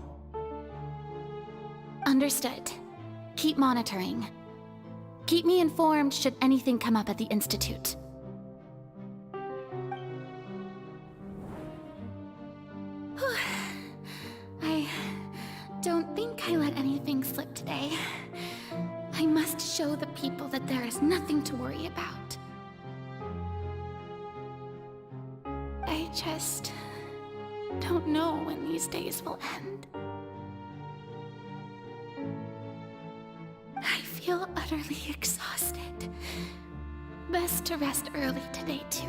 Understood. Keep monitoring. Keep me informed should anything come up at the Institute. I don't think I let anything slip today. I must show the people that there is nothing to worry about. just don't know when these days will end. I feel utterly exhausted. Best to rest early today, too.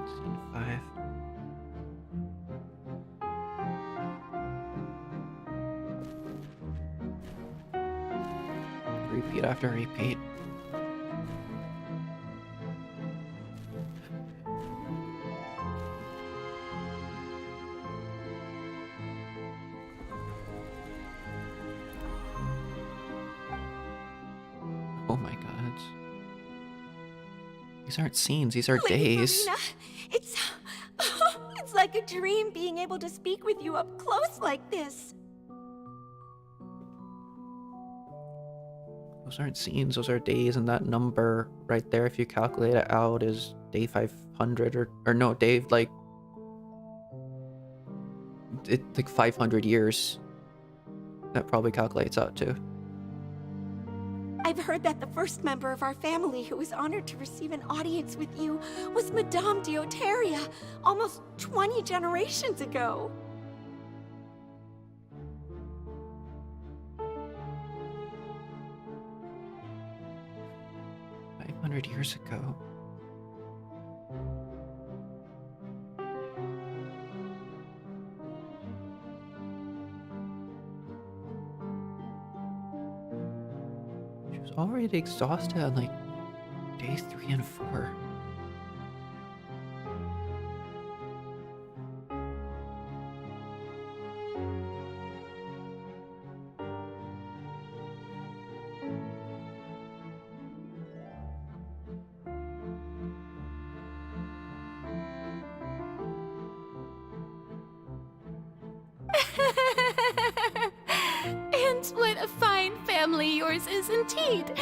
Scene 5. Repeat after repeat. Oh my god. These aren't scenes, these are Lady days. Furina, it's like a dream being able to speak with you up close like this. Those aren't scenes, those are days, and that number right there, if you calculate it out, is day 500 or no, day like 500 years. That probably calculates out too. I've heard that the first member of our family who was honored to receive an audience with you was Madame Dioteria, almost 20 generations ago. 500 years ago. She was already exhausted on like days 3 and 4. And what a fine family yours is indeed.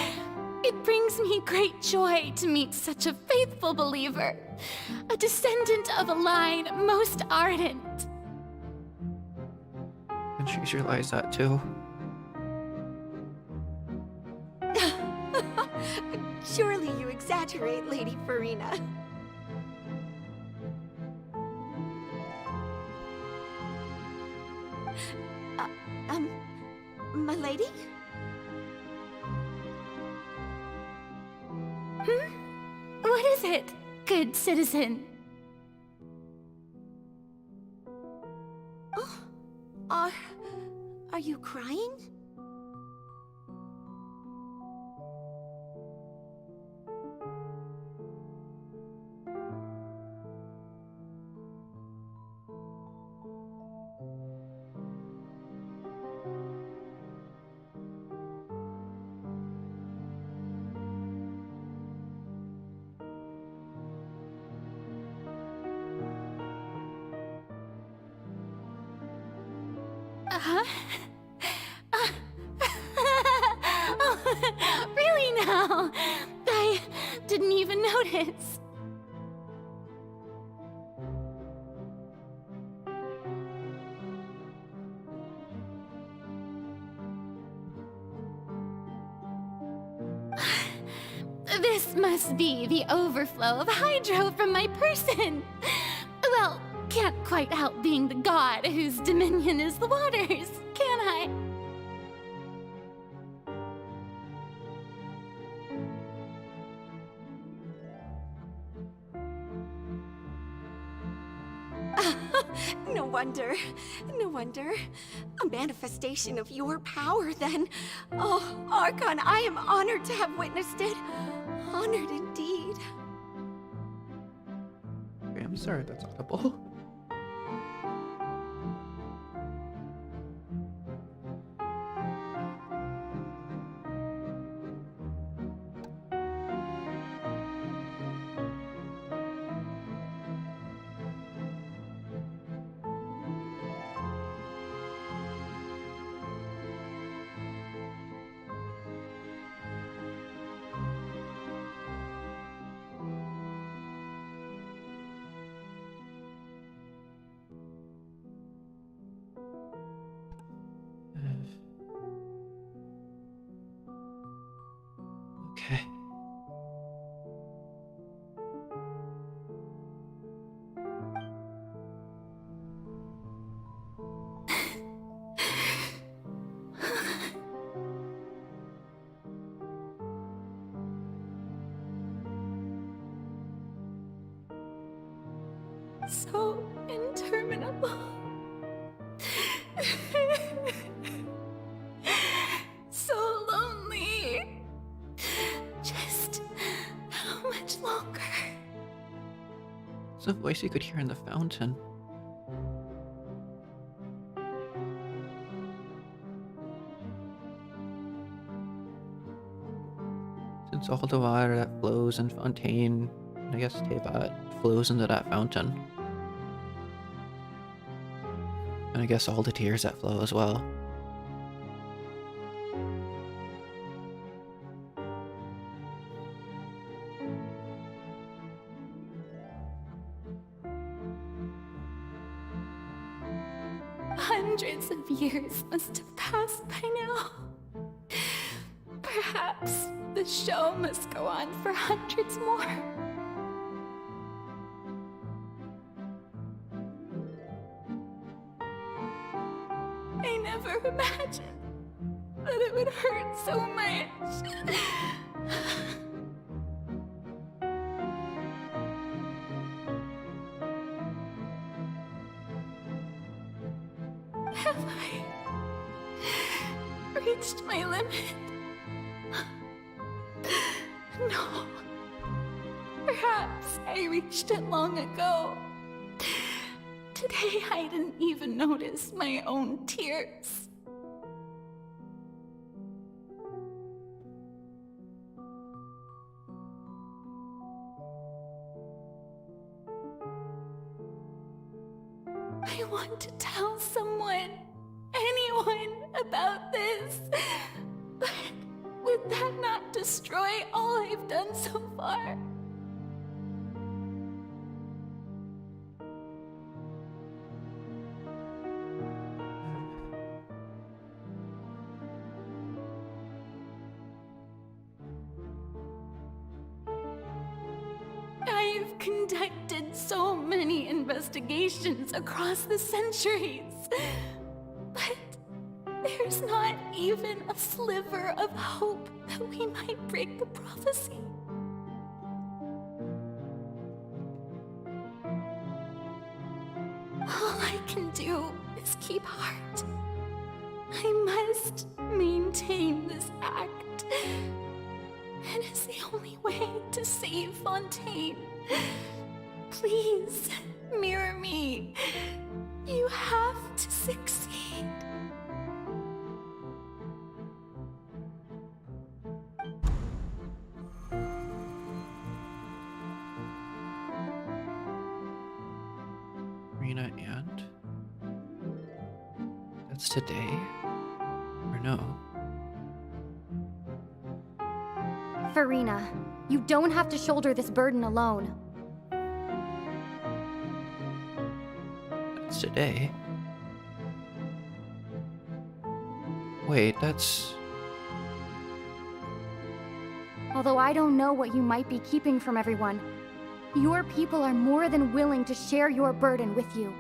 It brings me great joy to meet such a faithful believer, a descendant of a line most ardent. And she's realized that too. Surely you exaggerate, Lady Furina. My lady? What is it, good citizen? Oh, are you crying? Really now? I didn't even notice. This must be the overflow of hydro from my person. Well, can't quite help being the god whose dominion is the waters, can I? No wonder. A manifestation of your power, then. Oh, Archon, I am honored to have witnessed it. Honored indeed. Okay, I'm sorry that's audible. Okay. So interminable. So lonely. Just how much longer? It's a voice you could hear in the fountain. Since all the water that flows in Fontaine, and I guess Tebat, flows into that fountain. And I guess all the tears that flow as well. Hundreds of years must have passed by now. Perhaps the show must go on for hundreds more. I never imagined that it would hurt so much. Have I reached my limit? No. Perhaps I reached it long ago. Today I didn't even notice my own tears. I want to tell someone, anyone, about this. But would that not destroy all I've done so far? I've conducted so many investigations across the centuries, but there's not even a sliver of hope that we might break the prophecy. All I can do is keep heart. I must maintain this act. It is the only way to save Fontaine. Please, mirror me. You have to succeed. Furina and? That's today? Or no? Furina, you don't have to shoulder this burden alone. That's today. Wait, that's... Although I don't know what you might be keeping from everyone, your people are more than willing to share your burden with you.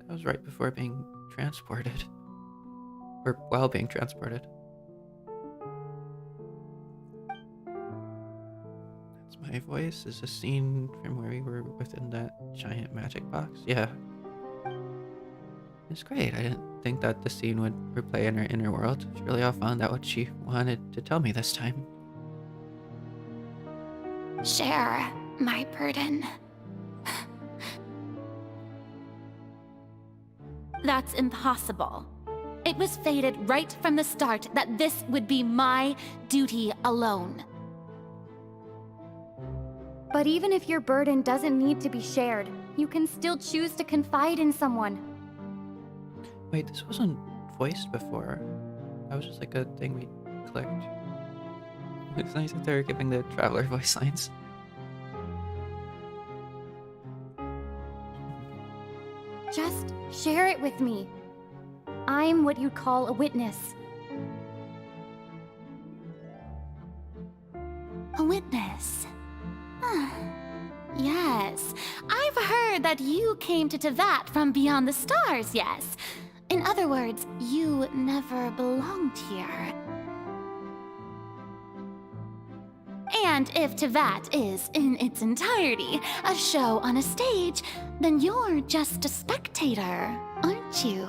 That was right before being transported. Or while being transported. That's my voice? Is this scene from where we were within that giant magic box? Yeah. It's great. I didn't think that the scene would replay in her inner world. Surely I'll find out what she wanted to tell me this time. Share my burden. That's impossible. It was fated right from the start that this would be my duty alone. But even if your burden doesn't need to be shared, you can still choose to confide in someone. Wait, this wasn't voiced before. That was just like a thing we clicked. It's nice that they're giving the traveler voice lines. Just share it with me. I'm what you'd call a witness. A witness? Yes, I've heard that you came to Tevat from beyond the stars, yes. In other words, you never belonged here. And if Tevat is, in its entirety, a show on a stage, then you're just a spectator, aren't you?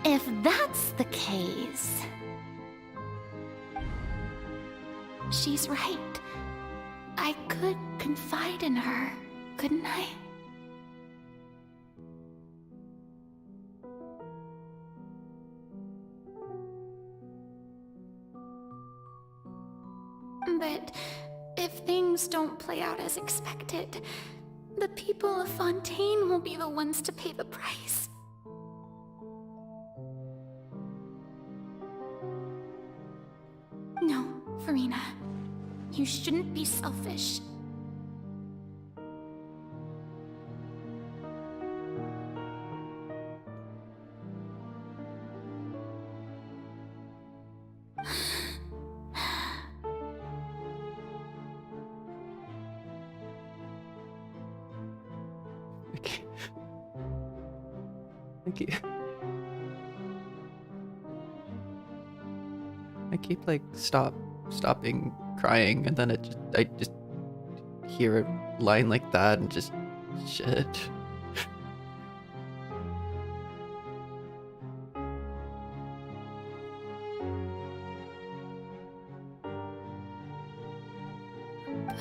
If that's the case... She's right. I could confide in her, couldn't I? But if things don't play out as expected, the people of Fontaine will be the ones to pay the price. No, Furina. You shouldn't be selfish. I keep like stopping crying, and then I just hear a line like that and just shit.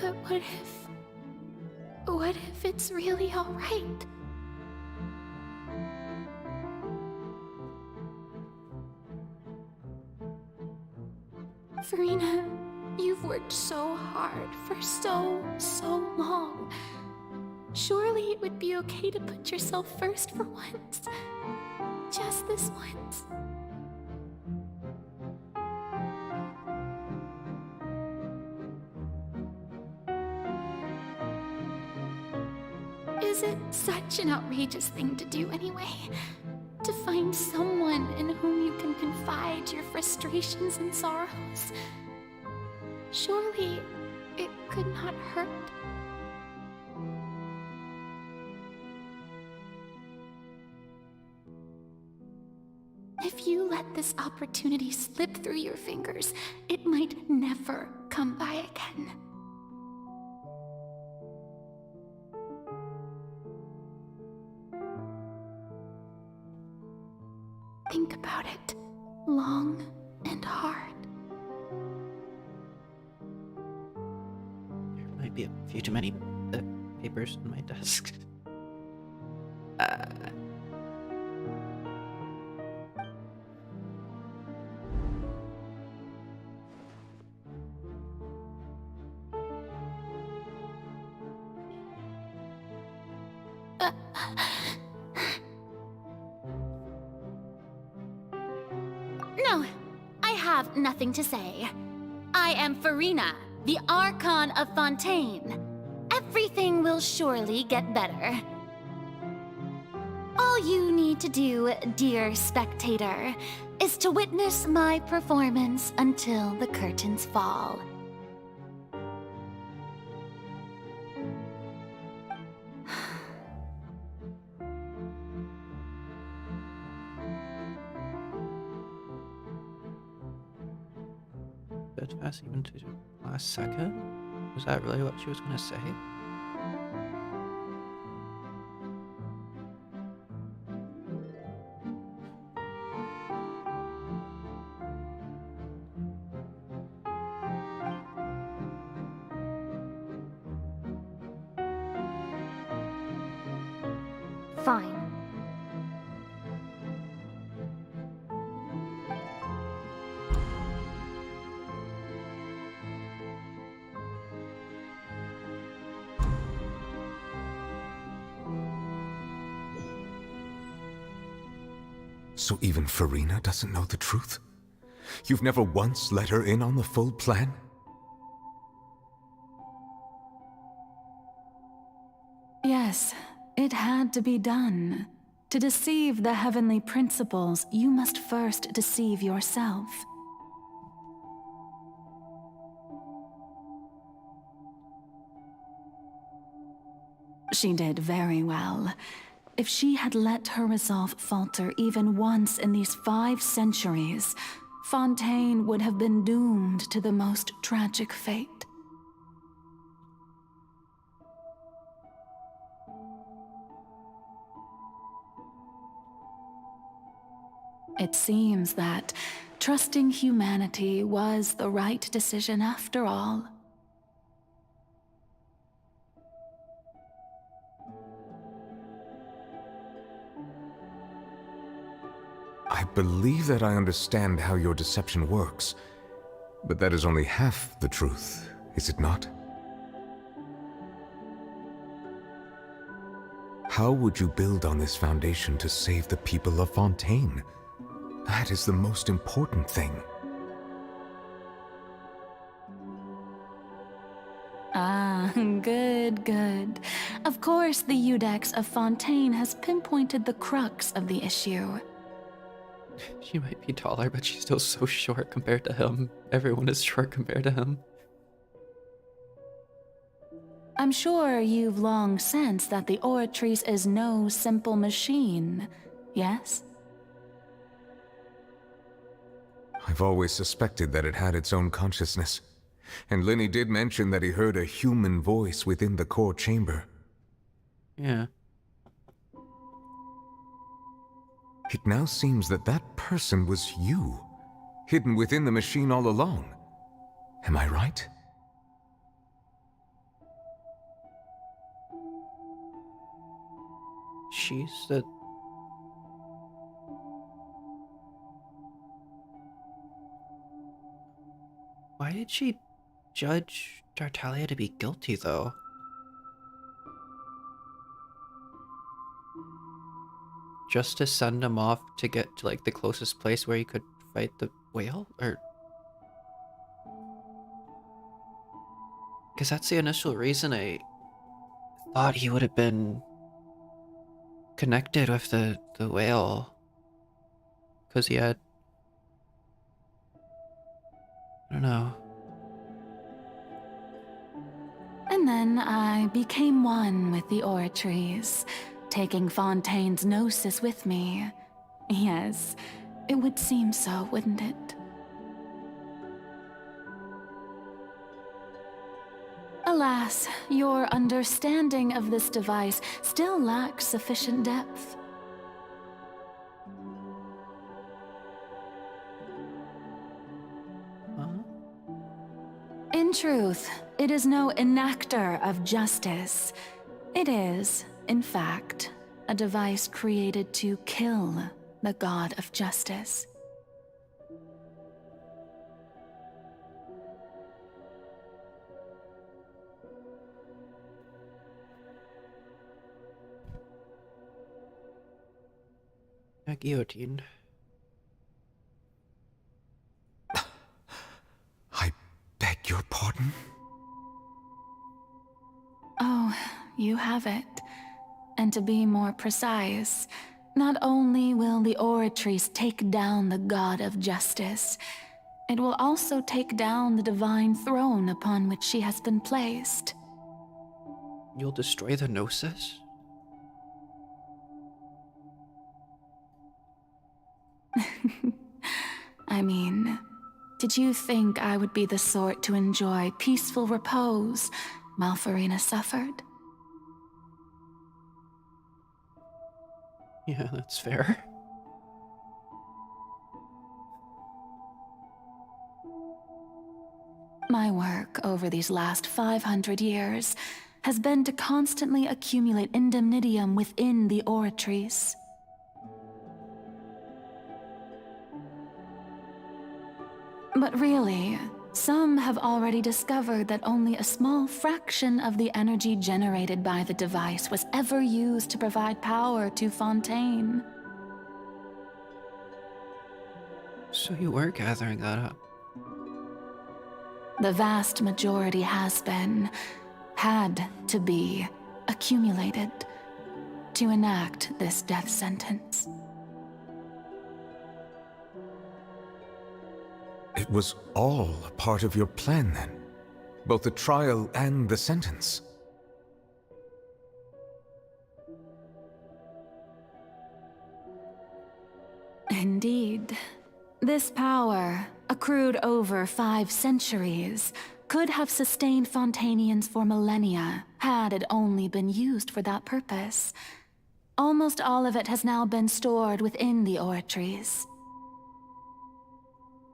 But what if it's really all right? Furina, you've worked so hard for so long. Surely it would be okay to put yourself first for once. Just this once. Is it such an outrageous thing to do anyway? To find someone in whom you can confide your frustrations and sorrows? Surely it could not hurt. If you let this opportunity slip through your fingers, it might never come by again. Think about it long and hard. There might be a few too many papers on my desk. No, I have nothing to say. I am Furina, the Archon of Fontaine. Everything will surely get better. All you need to do, dear spectator, is to witness my performance until the curtains fall. Steadfast even to the last second? Was that really what she was gonna say? Fine. So even Furina doesn't know the truth? You've never once let her in on the full plan? Yes, it had to be done. To deceive the heavenly principles, you must first deceive yourself. She did very well. If she had let her resolve falter even once in these 5 centuries, Fontaine would have been doomed to the most tragic fate. It seems that trusting humanity was the right decision after all. I believe that I understand how your deception works, but that is only half the truth, is it not? How would you build on this foundation to save the people of Fontaine? That is the most important thing. Ah, good. Of course, the Iudex of Fontaine has pinpointed the crux of the issue. She might be taller, but she's still so short compared to him. Everyone is short compared to him. I'm sure you've long sensed that the Oratrice is no simple machine, yes? I've always suspected that it had its own consciousness. And Lenny did mention that he heard a human voice within the core chamber. Yeah. It now seems that that person was you, hidden within the machine all along. Am I right? She's the... Why did she judge Tartaglia to be guilty, though? Just to send him off to get to, like, the closest place where he could fight the whale? Or... Because that's the initial reason I thought he would have been connected with the whale. Because he had... I don't know. And then I became one with the Oratrice, taking Fontaine's gnosis with me. Yes, it would seem so, wouldn't it? Alas, your understanding of this device still lacks sufficient depth. In truth, it is no enactor of justice. It is, in fact, a device created to kill the god of justice. A guillotine. I beg your pardon? Oh, you have it. And to be more precise, not only will the Oratrice take down the god of justice, it will also take down the divine throne upon which she has been placed. You'll destroy the Gnosis? I mean, did you think I would be the sort to enjoy peaceful repose while Furina suffered? Yeah, that's fair. My work over these last 500 years has been to constantly accumulate indemnitium within the Oratrice. But really, some have already discovered that only a small fraction of the energy generated by the device was ever used to provide power to Fontaine. So you were gathering that up. The vast majority has been, had to be, accumulated to enact this death sentence. It was all a part of your plan, then? Both the trial and the sentence? Indeed. This power, accrued over 5 centuries, could have sustained Fontainians for millennia, had it only been used for that purpose. Almost all of it has now been stored within the oratories.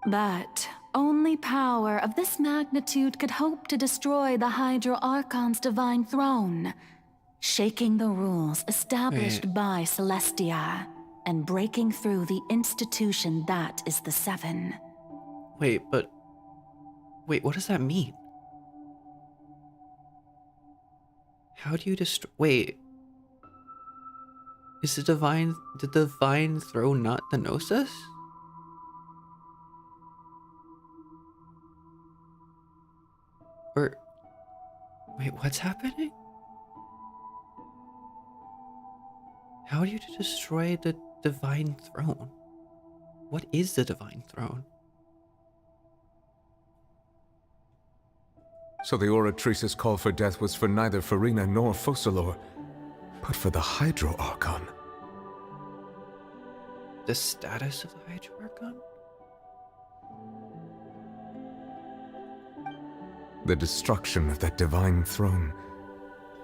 But only power of this magnitude could hope to destroy the Hydro Archon's divine throne, shaking the rules established by Celestia, and breaking through the institution that is the Seven. Wait, what does that mean? How do you destroy? Wait, is the divine throne not the Gnosis? Or wait, what's happening? How do you destroy the divine throne? What is the divine throne? So the Oratrice's call for death was for neither Furina nor Focalor, but for the Hydro Archon. The status of the Hydro Archon? The destruction of that divine throne.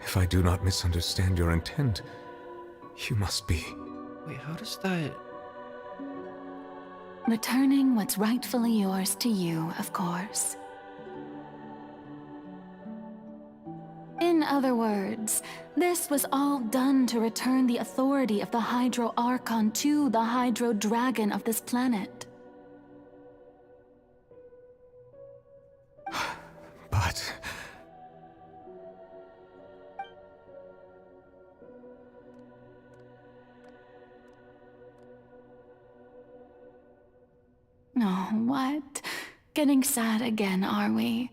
If I do not misunderstand your intent, you must be... Wait, how does that... Returning what's rightfully yours to you, of course. In other words, this was all done to return the authority of the Hydro Archon to the Hydro Dragon of this planet. But... Oh, what? Getting sad again, are we?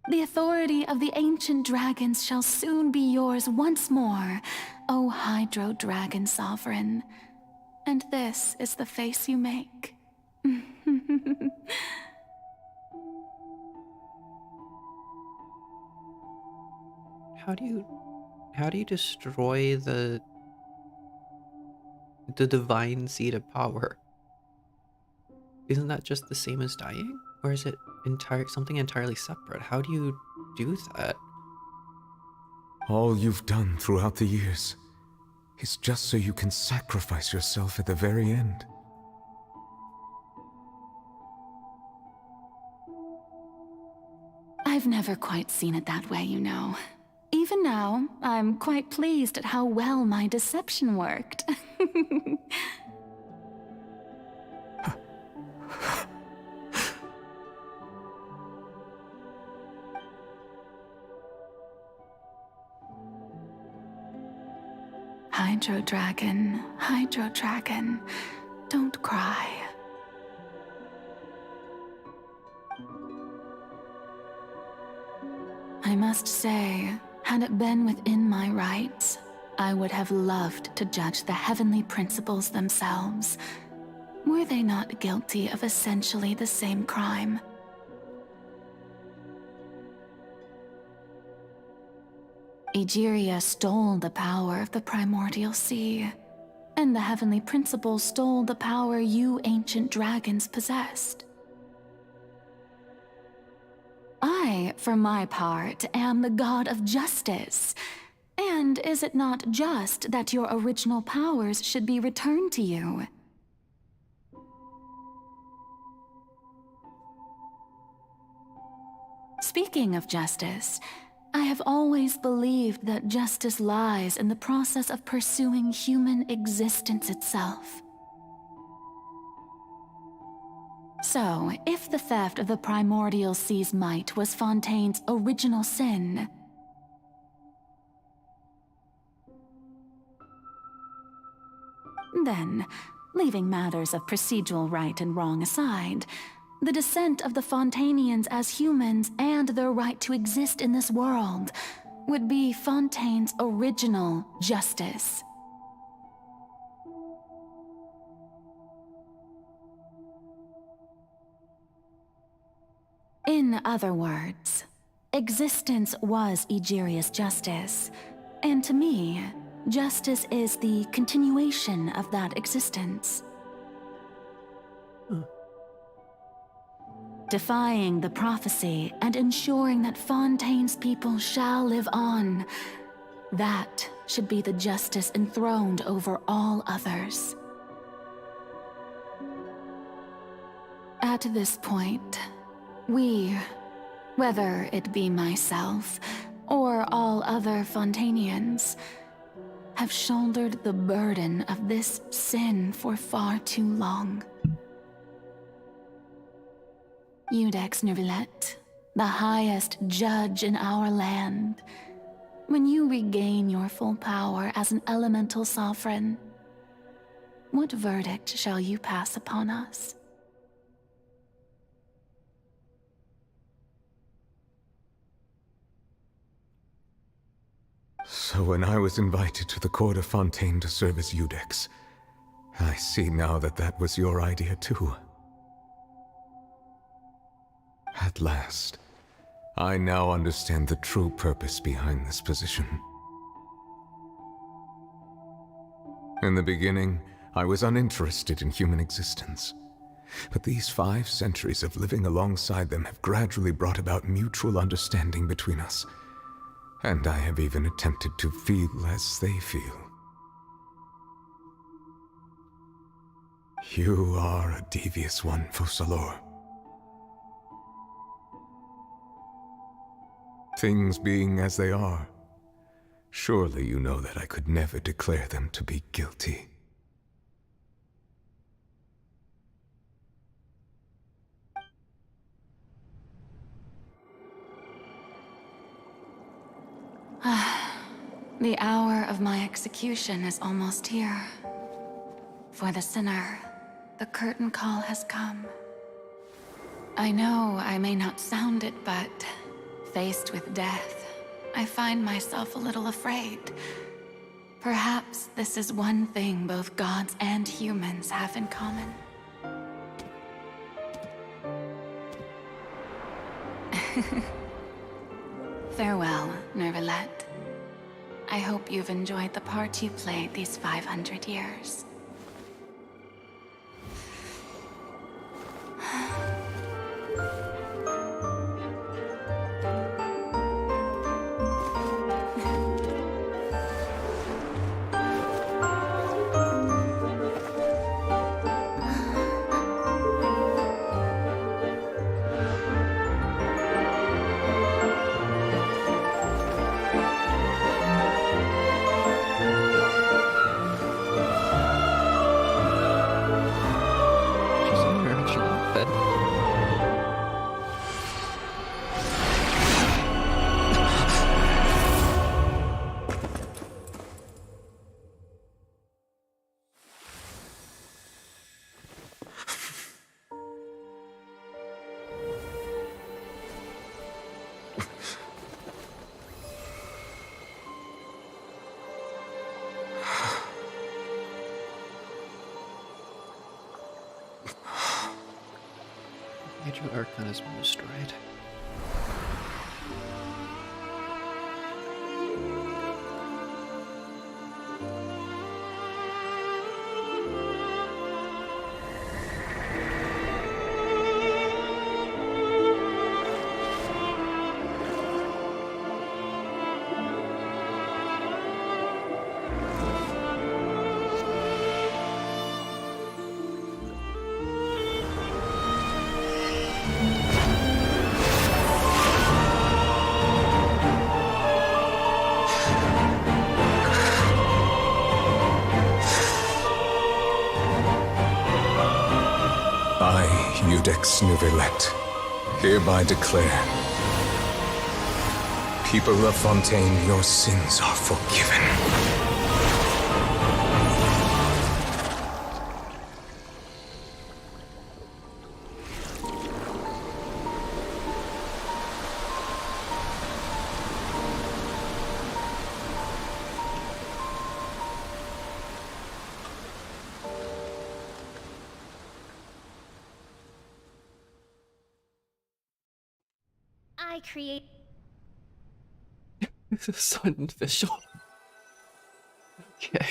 The authority of the ancient dragons shall soon be yours once more, O Hydro Dragon Sovereign. And this is the face you make. How do you destroy the divine seed of power? Isn't that just the same as dying? Or is it something entirely separate? How do you do that? all you've done throughout the years is just so you can sacrifice yourself at the very end. I've never quite seen it that way, you know. Even now, I'm quite pleased at how well my deception worked. Hydro Dragon, don't cry. I must say, had it been within my rights, I would have loved to judge the heavenly principles themselves. Were they not guilty of essentially the same crime? Egeria stole the power of the primordial sea, and the heavenly principles stole the power you ancient dragons possessed. I, for my part, am the god of justice. And is it not just that your original powers should be returned to you? Speaking of justice, I have always believed that justice lies in the process of pursuing human existence itself. So, if the theft of the primordial sea's might was Fontaine's original sin, then Leaving matters of procedural right and wrong aside, the descent of the Fontainians as humans and their right to exist in this world would be Fontaine's original justice. In other words, existence was Egeria's justice, and to me, justice is the continuation of that existence. Defying the prophecy and ensuring that Fontaine's people shall live on, that should be the justice enthroned over all others. At this point, we, whether it be myself or all other Fontainians, have shouldered the burden of this sin for far too long. Iudex Nervillet, the highest judge in our land, when you regain your full power as an elemental sovereign, what verdict shall you pass upon us? So when I was invited to the court of Fontaine to serve as Iudex, I see now that that was your idea too. At last, I now understand the true purpose behind this position. In the beginning, I was uninterested in human existence. But these 5 centuries of living alongside them have gradually brought about mutual understanding between us. And I have even attempted to feel as they feel. You are a devious one, Focalor. Things being as they are, surely you know that I could never declare them to be guilty. The hour of my execution is almost here. For the sinner, the curtain call has come. I know I may not sound it, but faced with death, I find myself a little afraid. Perhaps this is one thing both gods and humans have in common. Farewell, Nervillet. I hope you've enjoyed the part you played these 500 years. Major Archon has been destroyed. Iudex Nervillet, hereby declare, people of Fontaine, your sins are forgiven. I create. This is so unofficial. Okay.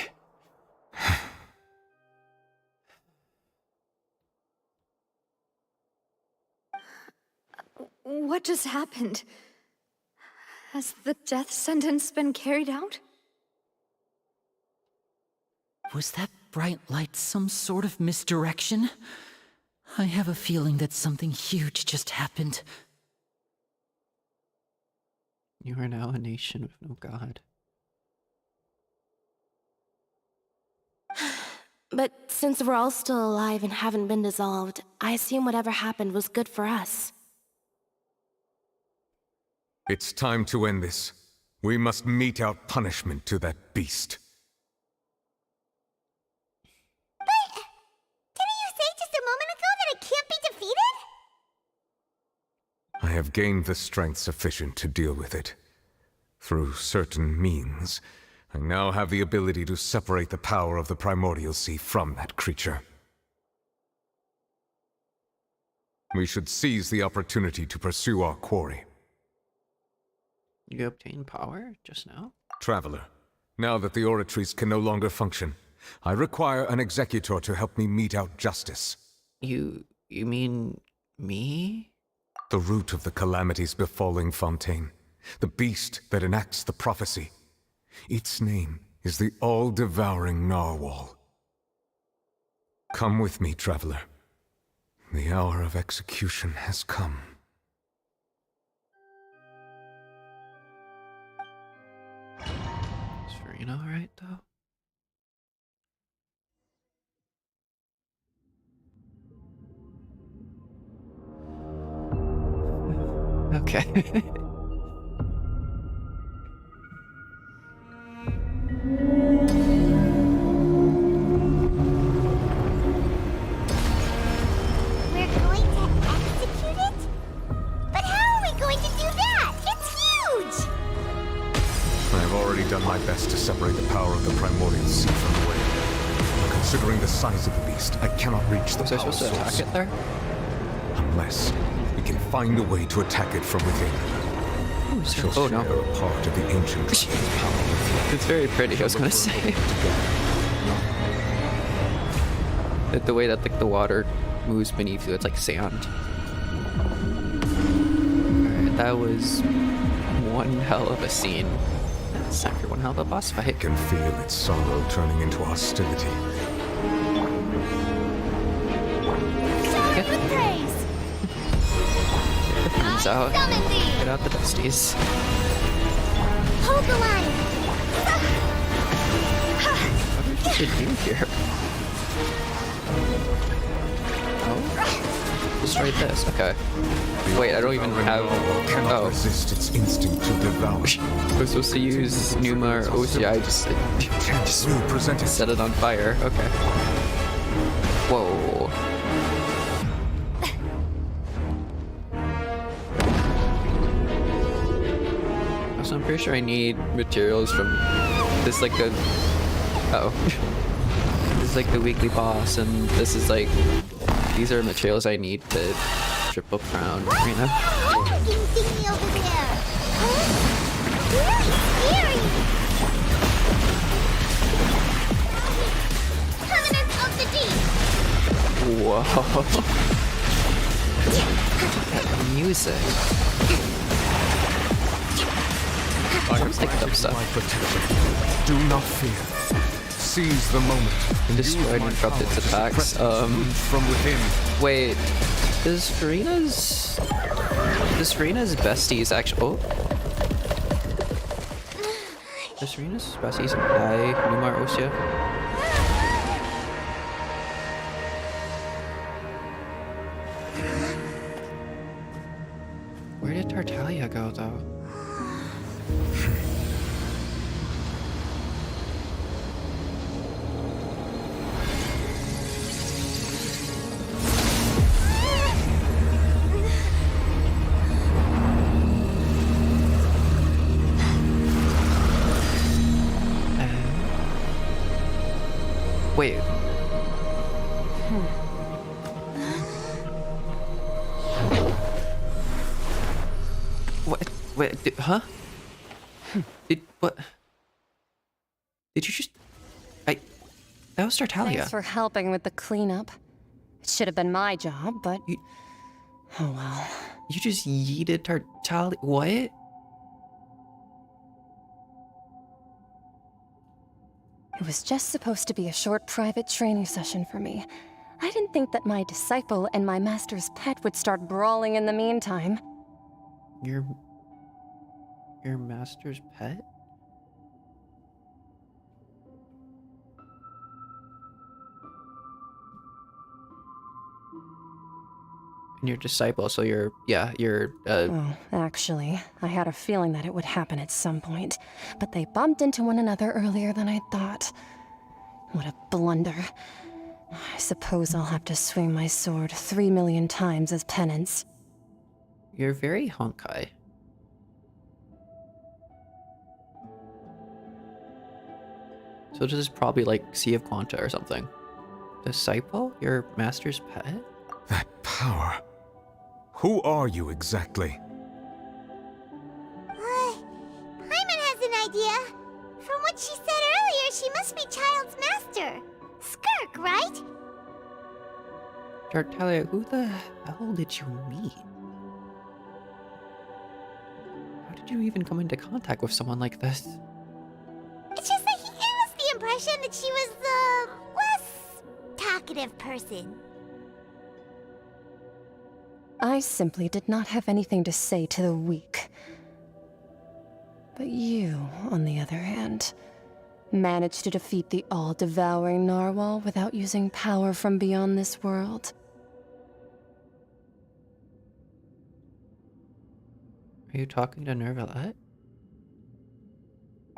What just happened? Has the death sentence been carried out? Was that bright light some sort of misdirection? I have a feeling that something huge just happened. You are now a nation with no god. But since we're all still alive and haven't been dissolved, I assume whatever happened was good for us. It's time to end this. We must mete out punishment to that beast. But didn't you say just a moment ago that it can't be defeated? I have gained the strength sufficient to deal with it. Through certain means, I now have the ability to separate the power of the primordial sea from that creature. We should seize the opportunity to pursue our quarry. You obtained power just now? Traveler, now that the oratories can no longer function, I require an executor to help me mete out justice. You mean me? The root of the calamities befalling Fontaine, the beast that enacts the prophecy. Its name is the all-devouring narwhal. Come with me, traveler. The hour of execution has come. Is Furina alright, though? Okay. We're going to execute it? But how are we going to do that? It's huge! I have already done my best to separate the power of the primordial sea from the wave. Considering the size of the beast, I cannot reach the power Was I supposed to attack source. it there? Unless we can find a way to attack it from within. She'll Oh no. share a part of the ancient dragon's power with you. It's very pretty, I was gonna say. That the way that like the water moves beneath you, it's like sand. Alright, that was one hell of a scene. It's time for one hell of a boss fight. I can feel its sorrow turning into hostility. Shower with praise! Get the fins out. Summon thee! Get out the dusties. Hold the line! What did you do here? Oh? Destroyed this, okay. Wait, I don't even have... Cannot resist its instinct to devour. I was supposed to use Numa or Osea, I just set it on fire, okay. Whoa. So I'm pretty sure I need materials from this, like the... Uh-oh. This is like the weekly boss, and this is like... These are materials I need to triple crown, you know? Looking thingy over there! Very scary! Permanence of the deep! Whoa. That music. I have granted my protection. Do not fear. Seize the moment. Destroyed and dropped its attacks. From within. Wait. Does Furina's besties actually... Oh. Does Furina's besties imply Numa or Osea? Where did Tartaglia go, though? Wait. Huh? What? Did you just... That was Tartaglia. Thanks for helping with the cleanup. It should have been my job, but... Oh well. You just yeeted Tartaglia... What? It was just supposed to be a short private training session for me. I didn't think that my disciple and my master's pet would start brawling in the meantime. Your master's pet? And your disciple, so you're... Oh, actually, I had a feeling that it would happen at some point, but they bumped into one another earlier than I thought. What a blunder. I suppose I'll have to swing my sword 3 million times as penance. You're very honkai. So this is probably like Sea of Quanta or something. Disciple? Your master's pet? That power. Who are you exactly? Paimon has an idea. From what she said earlier, she must be Child's master. Skirk, right? Tartaglia, who the hell did you meet? How did you even come into contact with someone like this? It's just that he gave us the impression that she was the less talkative person. I simply did not have anything to say to the weak. But you, on the other hand, managed to defeat the all-devouring narwhal without using power from beyond this world. Are you talking to Nervalette?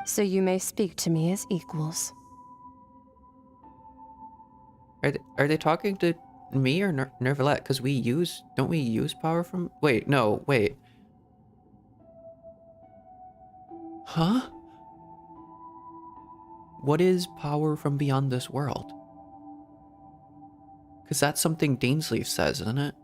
So you may speak to me as equals. Are they talking to me or Nervalette? Because don't we use power from... Wait, no, wait. Huh? What is power from beyond this world? Because that's something Dainsleif says, isn't it?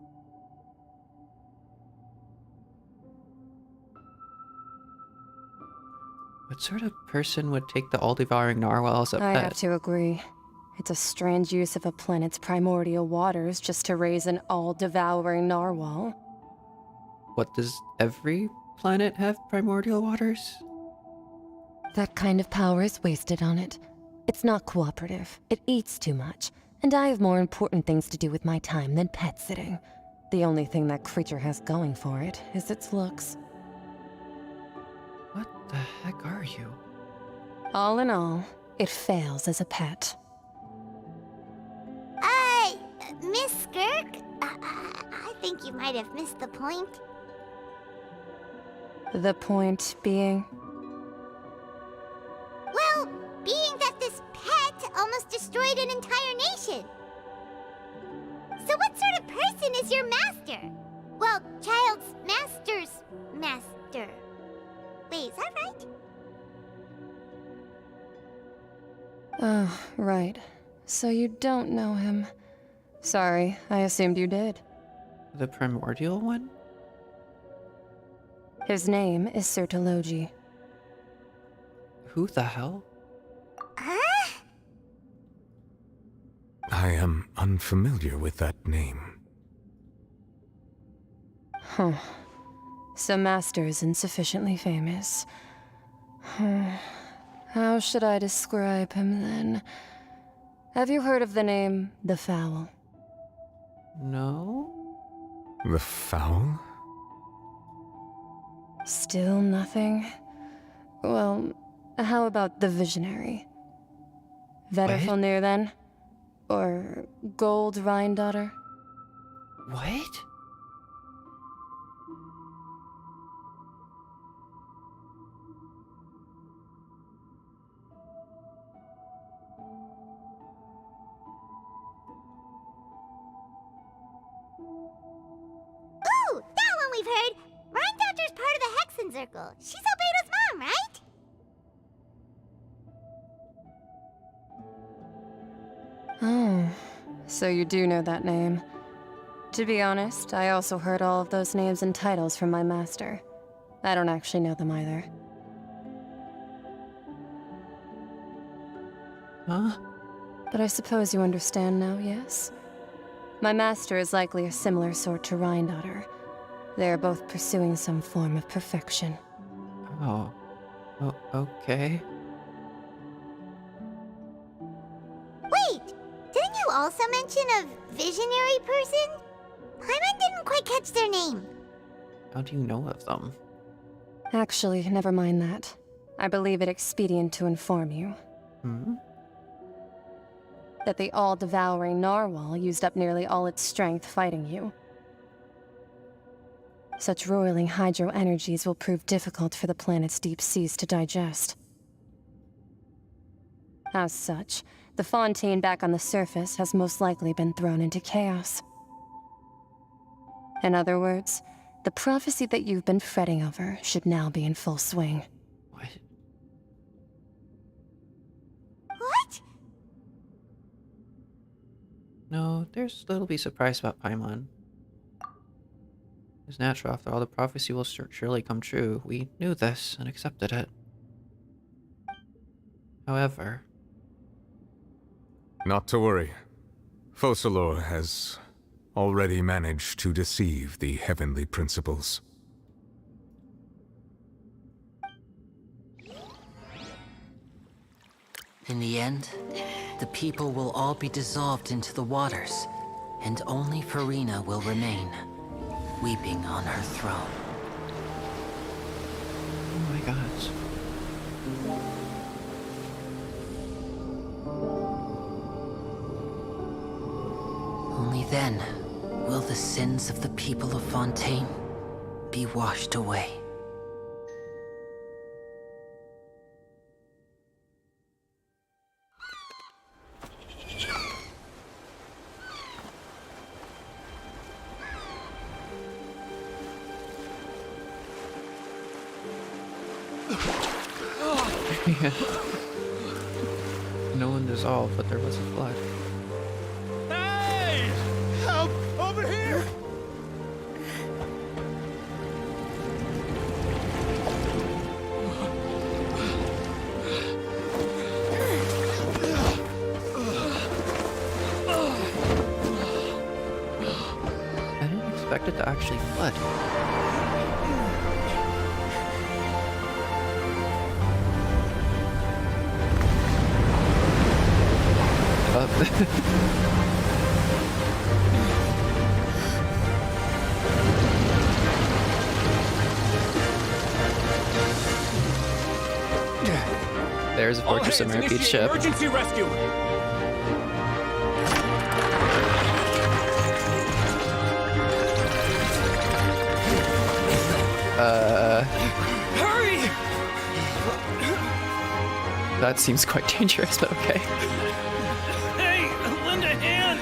What sort of person would take the all-devouring narwhal as a I pet? have to agree. It's a strange use of a planet's primordial waters just to raise an all-devouring narwhal. What, does every planet have primordial waters? That kind of power is wasted on it. It's not cooperative. It eats too much. And I have more important things to do with my time than pet sitting. The only thing that creature has going for it is its looks. What the heck are you? All in all, it fails as a pet. Miss Skirk? I think you might have missed the point. The point being? Well, being that this pet almost destroyed an entire nation. So what sort of person is your master? Well, Child's master's master. Wait, is that right? Oh, right. So you don't know him. Sorry, I assumed you did. The primordial one? His name is Sir Deluge. Who the hell? Huh? I am unfamiliar with that name. Huh. So Master isn't sufficiently famous. How should I describe him then? Have you heard of the name The Fowl? No? The Fowl? Still nothing? Well, how about the Visionary? Vetterfilnir then? Or Gold Rhine-daughter? What? Ooh, that one we've heard. Rhine-daughter's part of the Hexen Circle. She's Albedo's mom, right? Oh, so you do know that name. To be honest, I also heard all of those names and titles from my master. I don't actually know them either. Huh? But I suppose you understand now, yes? My master is likely a similar sort to Rhine-daughter. They are both pursuing some form of perfection. Oh. Oh, okay. Wait! Didn't you also mention a visionary person? Paimon didn't quite catch their name. How do you know of them? Actually, never mind that. I believe it expedient to inform you. Hmm? That the all-devouring narwhal used up nearly all its strength fighting you. Such roiling hydro energies will prove difficult for the planet's deep seas to digest. As such, the Fontaine back on the surface has most likely been thrown into chaos. In other words, the prophecy that you've been fretting over should now be in full swing. What? What? No, there's little to be surprised about Paimon. It's natural, after all, the prophecy will surely come true. We knew this and accepted it. However... Not to worry. Focalor has already managed to deceive the heavenly principles. In the end, the people will all be dissolved into the waters, and only Furina will remain, weeping on her throne. Oh my gosh. Only then will the sins of the people of Fontaine be washed away. Yeah. No one dissolved, but there was a flood. Hey! Help! Over here! I didn't expect it to actually flood. There's a Fortress of Merpeed ship. Emergency rescue! Hurry! That seems quite dangerous, but okay. Hey, lend a hand!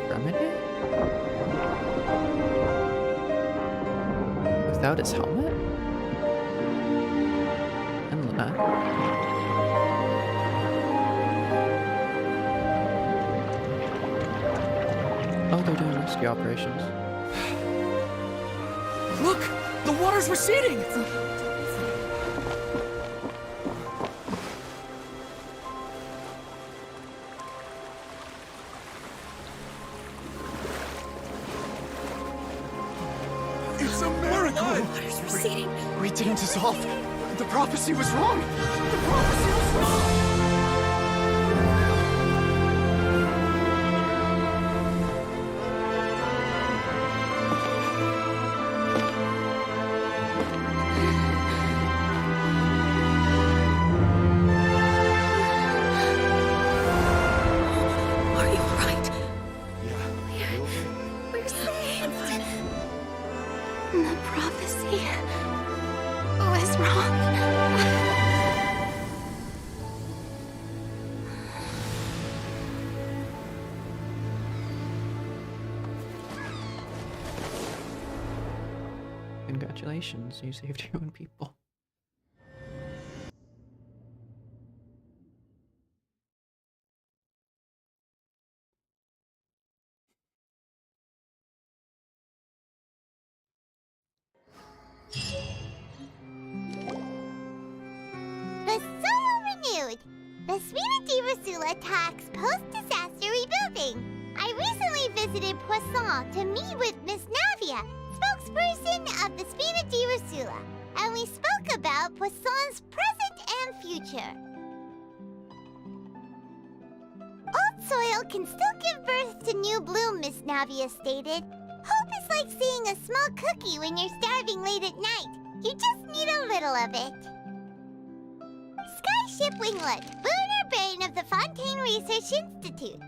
Remedy? Without his helmet? And Luna. Oh, they're doing rescue operations. Look! The water's receding! It's a miracle! Water's receding. We didn't dissolve. The prophecy was wrong! The prophecy was wrong! Are you alright? We're saved. The prophecy was wrong. Congratulations, you saved your own people. The soil renewed. The Sphena di Rasula talks post-disaster rebuilding. I recently visited Poisson to meet with Miss Navia, spokesperson of the Sphena di Rasula, and we spoke about Poisson's present and future. Old soil can still give birth to new bloom, Miss Navia stated. Hope is like seeing a small cookie when you're starving late at night. You just need a little of it. Skyship Winglet, lunar brain of the Fontaine Research Institute.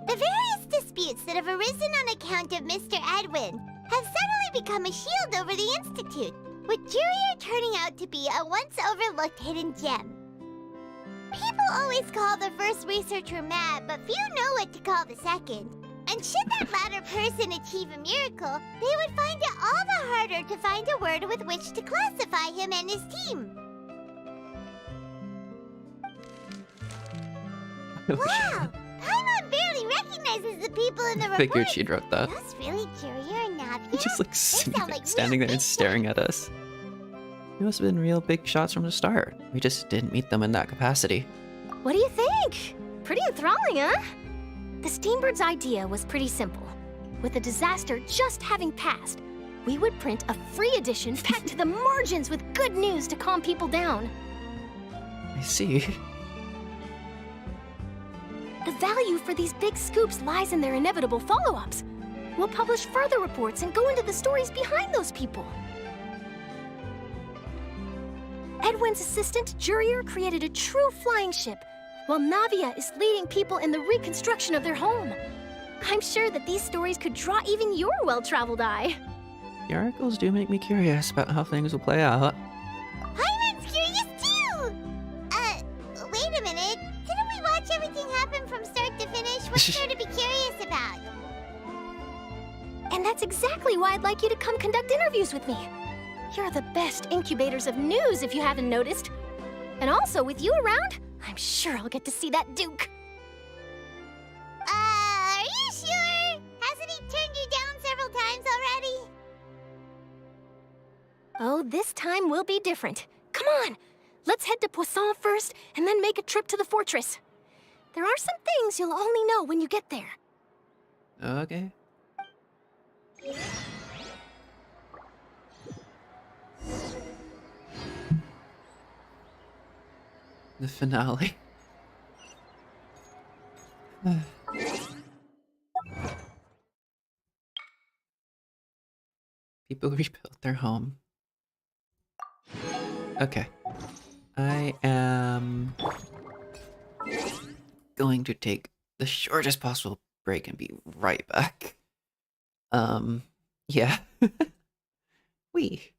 The various disputes that have arisen on account of Mr. Edwin have suddenly become a shield over the Institute, with Jurier turning out to be a once-overlooked hidden gem. People always call the first researcher mad, but few know what to call the second. And should that latter person achieve a miracle, they would find it all the harder to find a word with which to classify him and his team. Wow! Paimon barely recognizes the people in the report. Figured she'd wrote that. That's really Jurier and Navia? Just like sound like standing real there and staring at us. It must have been real big shots from the start. We just didn't meet them in that capacity. What do you think? Pretty enthralling, huh? The Steambird's idea was pretty simple. With the disaster just having passed, we would print a free edition packed to the margins with good news to calm people down. I see. The value for these big scoops lies in their inevitable follow-ups. We'll publish further reports and go into the stories behind those people. Edwin's assistant, Jurier, created a true flying ship, while Navia is leading people in the reconstruction of their home. I'm sure that these stories could draw even your well-traveled eye. The articles do make me curious about how things will play out. Paimon's curious too! Wait a minute. Didn't we watch everything happen from start to finish? What's there to be curious about? And that's exactly why I'd like you to come conduct interviews with me. You're the best incubators of news, if you haven't noticed. And also, with you around, I'm sure I'll get to see that Duke. Are you sure? Hasn't he turned you down several times already? Oh, this time will be different. Come on! Let's head to Poisson first, and then make a trip to the fortress. There are some things you'll only know when you get there. Okay. The finale. People rebuilt their home. Okay. I am going to take the shortest possible break and be right back. Yeah. Wee.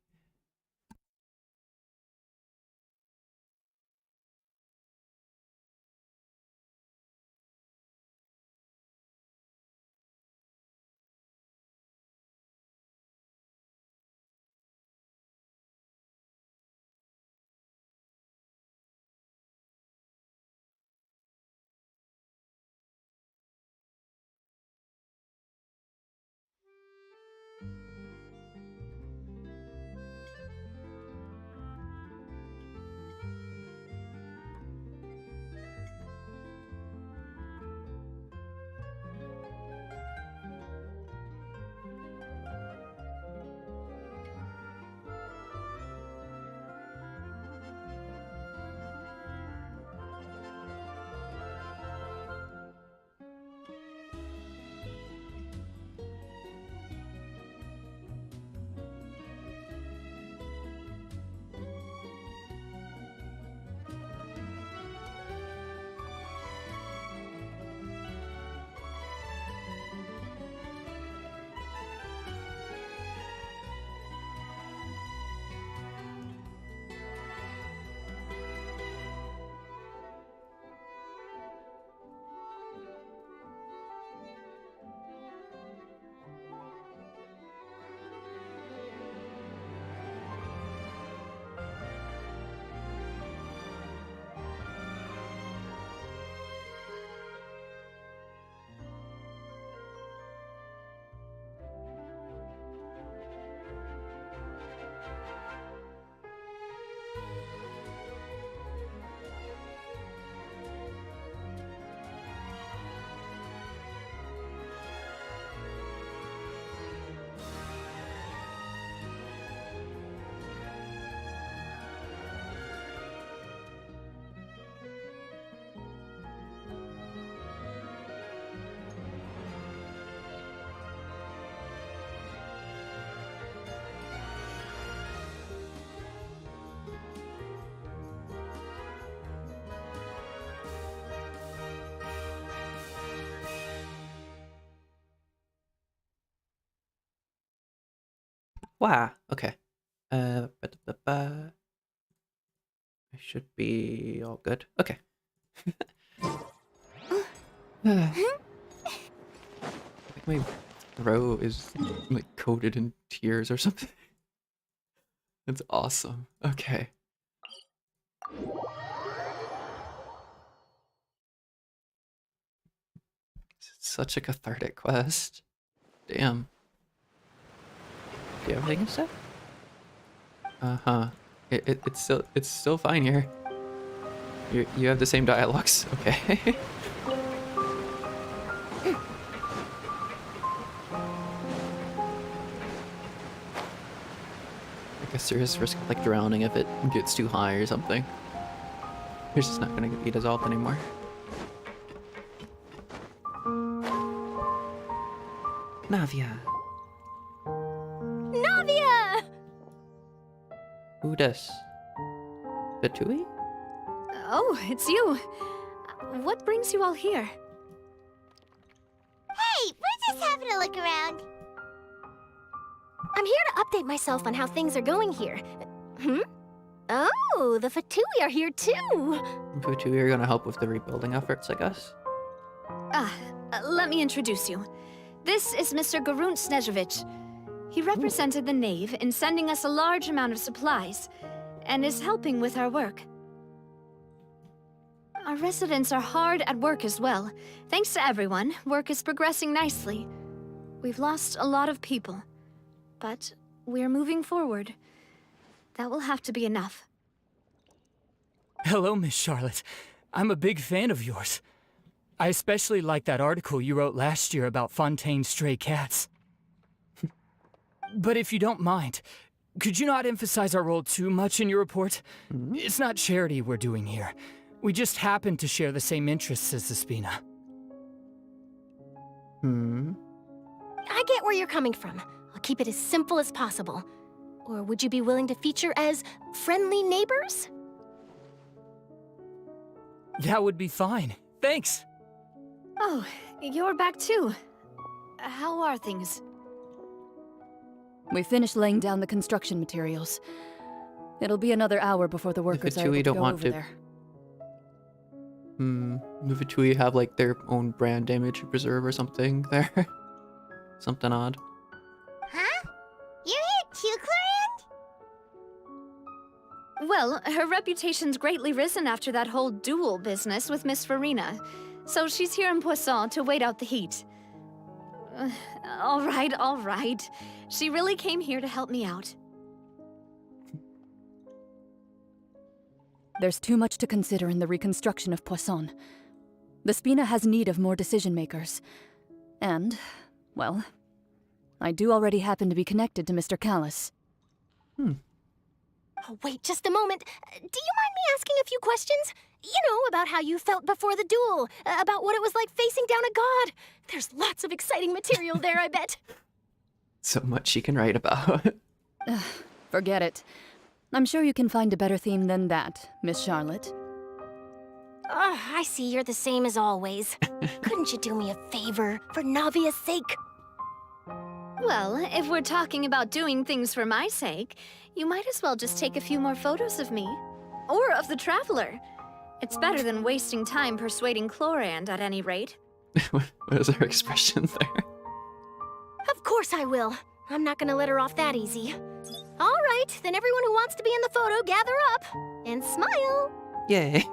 Wow. Okay. I should be all good. Okay. I think my throat is like coated in tears or something. It's awesome. Okay. It's such a cathartic quest. Damn. Do you have everything to say? Uh-huh. It's still fine here. You have the same dialogues. Okay. Like a serious risk of like drowning if it gets too high or something. It's just not gonna be dissolved anymore. Navia. Navia! Who does? Batui? Oh, it's you. What brings you all here? Hey, we're just having a look around. I'm here to update myself on how things are going here. Oh, the Fatui are here too. Batui are gonna help with the rebuilding efforts, I guess. Let me introduce you. This is Mr. Garunt Snežević. He represented the Knave in sending us a large amount of supplies, and is helping with our work. Our residents are hard at work as well. Thanks to everyone, work is progressing nicely. We've lost a lot of people, but we're moving forward. That will have to be enough. Hello, Miss Charlotte. I'm a big fan of yours. I especially like that article you wrote last year about Fontaine's stray cats. But if you don't mind, could you not emphasize our role too much in your report? It's not charity we're doing here. We just happen to share the same interests as the Spina. I get where you're coming from. I'll keep it as simple as possible. Or would you be willing to feature as friendly neighbors? That would be fine. Thanks. Oh, you're back too. How are things? We finished laying down the construction materials. It'll be another hour before the workers are able to go over there. The Vitui have like their own brand damage preserve or something there. Something odd. Huh? You're here too, Clorand? Well, her reputation's greatly risen after that whole duel business with Miss Furina. So she's here in Poisson to wait out the heat. All right. She really came here to help me out. There's too much to consider in the reconstruction of Poisson. The Spina has need of more decision-makers. And, well, I do already happen to be connected to Mr. Callis. Oh, wait just a moment. Do you mind me asking a few questions? You know, about how you felt before the duel, about what it was like facing down a god. There's lots of exciting material there, I bet. So much she can write about. Forget it. I'm sure you can find a better theme than that, Miss Charlotte. I see you're the same as always. Couldn't you do me a favor, for Navia's sake? Well, if we're talking about doing things for my sake, you might as well just take a few more photos of me. Or of the Traveler. It's better than wasting time persuading Clorand, at any rate. What is her expression there? Of course I will. I'm not gonna let her off that easy. All right, then everyone who wants to be in the photo, gather up. And smile. Yay.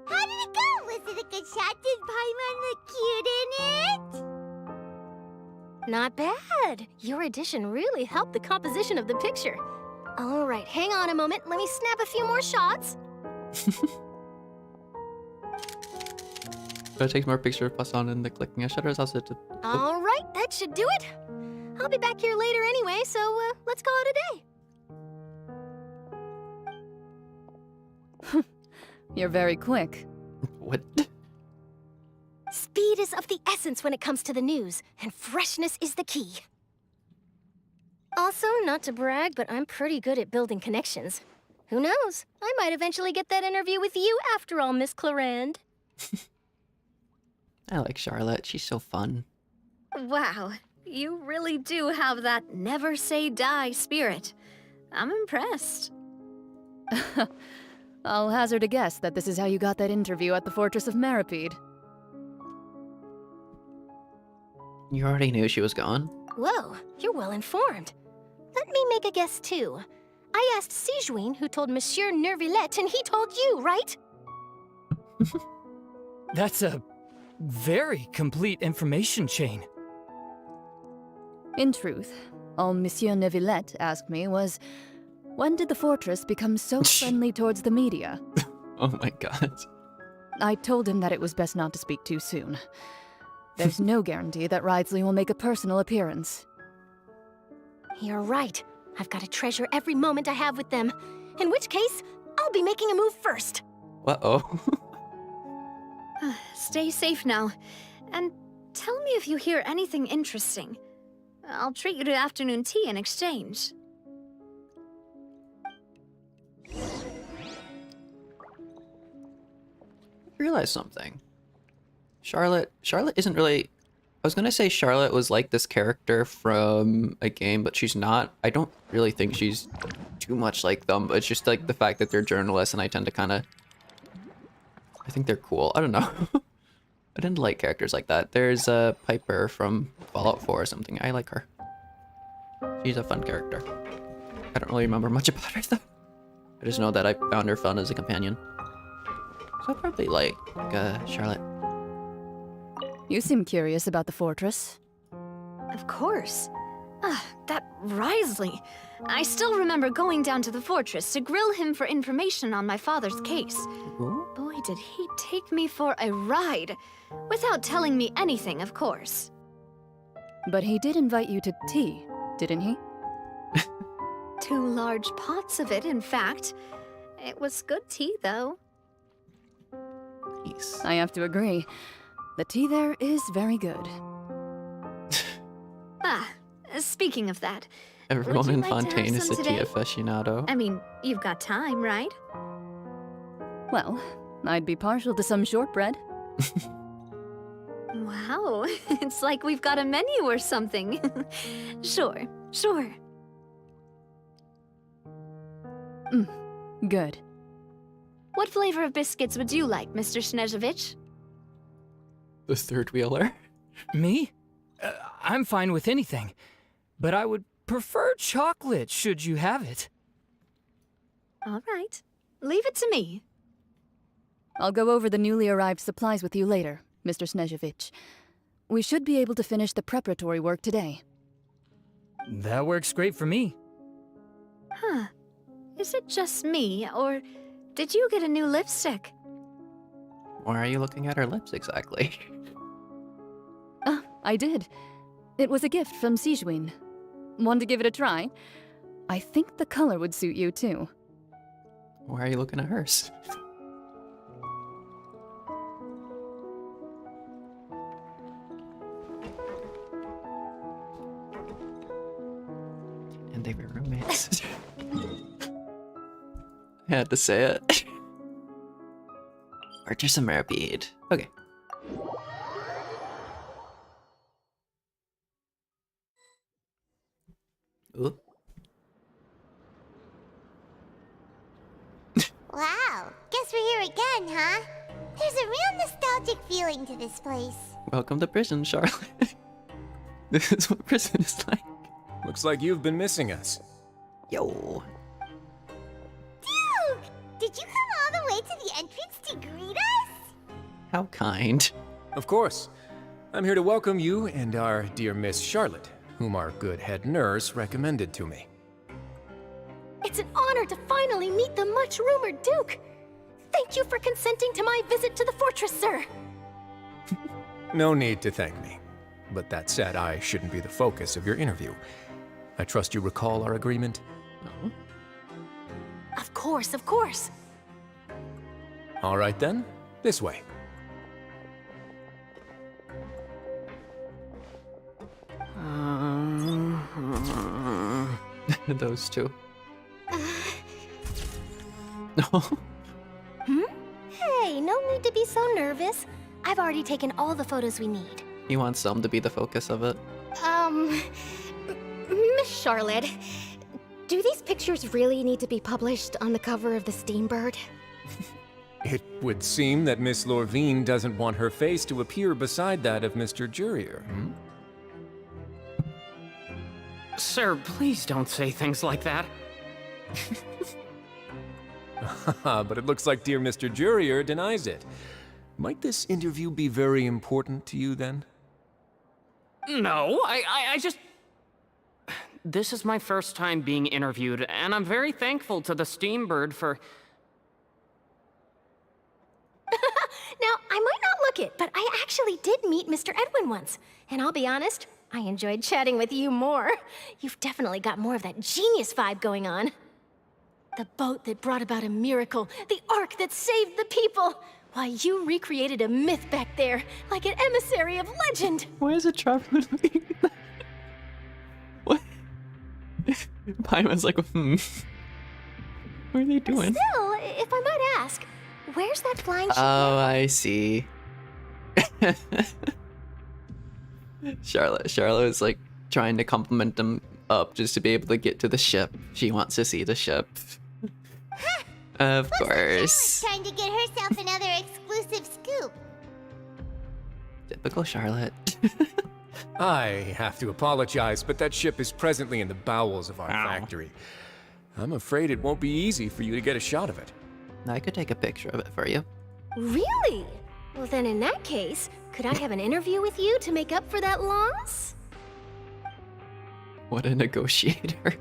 How did it go? Was it a good shot? Did Paimon look cute in it? Not bad. Your addition really helped the composition of the picture. All right, hang on a moment. Let me snap a few more shots. Gotta take more picture of Poisson and the clicking of shutters. Also to... All right, that should do it. I'll be back here later anyway, so let's call it a day. You're very quick. What? Speed is of the essence when it comes to the news, and freshness is the key. Also, not to brag, but I'm pretty good at building connections. Who knows? I might eventually get that interview with you after all, Miss Clorand. I like Charlotte. She's so fun. Wow, you really do have that never say die spirit. I'm impressed. I'll hazard a guess that this is how you got that interview at the Fortress of Meripede. You already knew she was gone? Whoa, you're well informed. Let me make a guess too. I asked Sigewinne, who told Monsieur Nervillette, and he told you, right? That's a very complete information chain. In truth, all Monsieur Nervillette asked me was, when did the fortress become so friendly towards the media? Oh my god. I told him that it was best not to speak too soon. There's no guarantee that Ridsley will make a personal appearance. You're right. I've got to treasure every moment I have with them. In which case, I'll be making a move first. Uh-oh. Stay safe now. And tell me if you hear anything interesting. I'll treat you to afternoon tea in exchange. Realize something. Charlotte isn't really... I was gonna say Charlotte was like this character from a game, but she's not. I don't really think she's too much like them, but it's just like the fact that they're journalists and I tend to kind of... I think they're cool. I don't know. I didn't like characters like that. There's Piper from Fallout 4 or something. I like her. She's a fun character. I don't really remember much about her though. I just know that I found her fun as a companion. So I'll probably like Charlotte. You seem curious about the fortress. Of course. That Wriothesley. I still remember going down to the fortress to grill him for information on my father's case. Ooh. Boy, did he take me for a ride. Without telling me anything, of course. But he did invite you to tea, didn't he? 2 large pots of it, in fact. It was good tea, though. Nice. I have to agree. The tea there is very good. Speaking of that, Everyone in like to have Fontaine is some a tea today? aficionado. I mean, you've got time, right? Well, I'd be partial to some shortbread. Wow, it's like we've got a menu or something. Sure. Good. What flavor of biscuits would you like, Mr. Snezhevich? The third wheeler. Me? I'm fine with anything. But I would prefer chocolate, should you have it. All right. Leave it to me. I'll go over the newly arrived supplies with you later, Mr. Snezhevich. We should be able to finish the preparatory work today. That works great for me. Huh. Is it just me, or did you get a new lipstick? Why are you looking at her lips exactly? I did. It was a gift from Sigewinne. Want to give it a try? I think the color would suit you, too. Why are you looking at hers? And they were roommates. I had to say it. Fortress of Meripede. Okay. Ooh. Wow, guess we're here again, huh? There's a real nostalgic feeling to this place. Welcome to prison, Charlotte. This is what prison is like. Looks like you've been missing us. Yo. Duke! Did you come all the way to the entrance to greet us? How kind. Of course. I'm here to welcome you and our dear Miss Charlotte, whom our good head nurse recommended to me. It's an honor to finally meet the much-rumored Duke. Thank you for consenting to my visit to the fortress, sir. No need to thank me. But that said, I shouldn't be the focus of your interview. I trust you recall our agreement? No. Of course, of course. All right then, this way. Those two. Hey, no need to be so nervous. I I've already taken all the photos we need. He wants them to be the focus of it. Miss Charlotte, do these pictures really need to be published on the cover of the Steambird? It would seem that Miss Lorvine doesn't want her face to appear beside that of Mr. Jurier. Sir, please don't say things like that. But it looks like dear Mr. Jurier denies it. Might this interview be very important to you then? No, I just... This is my first time being interviewed, and I'm very thankful to the Steambird for... Now, I might not look it, but I actually did meet Mr. Edwin once. And I'll be honest, I enjoyed chatting with you more. You've definitely got more of that genius vibe going on. The boat that brought about a miracle, the ark that saved the people. Why, you recreated a myth back there, like an emissary of legend. Why is it traveling looking at that? What? Paimon's like, What are they doing? Still, if I might ask, where's that flying ship? Oh, I see. Charlotte is like trying to compliment them up just to be able to get to the ship. She wants to see the ship. Of course. Trying to get herself another exclusive scoop. Typical Charlotte. I have to apologize, but that ship is presently in the bowels of our factory. I'm afraid it won't be easy for you to get a shot of it. I could take a picture of it for you. Really? Well, then in that case, could I have an interview with you to make up for that loss? What a negotiator.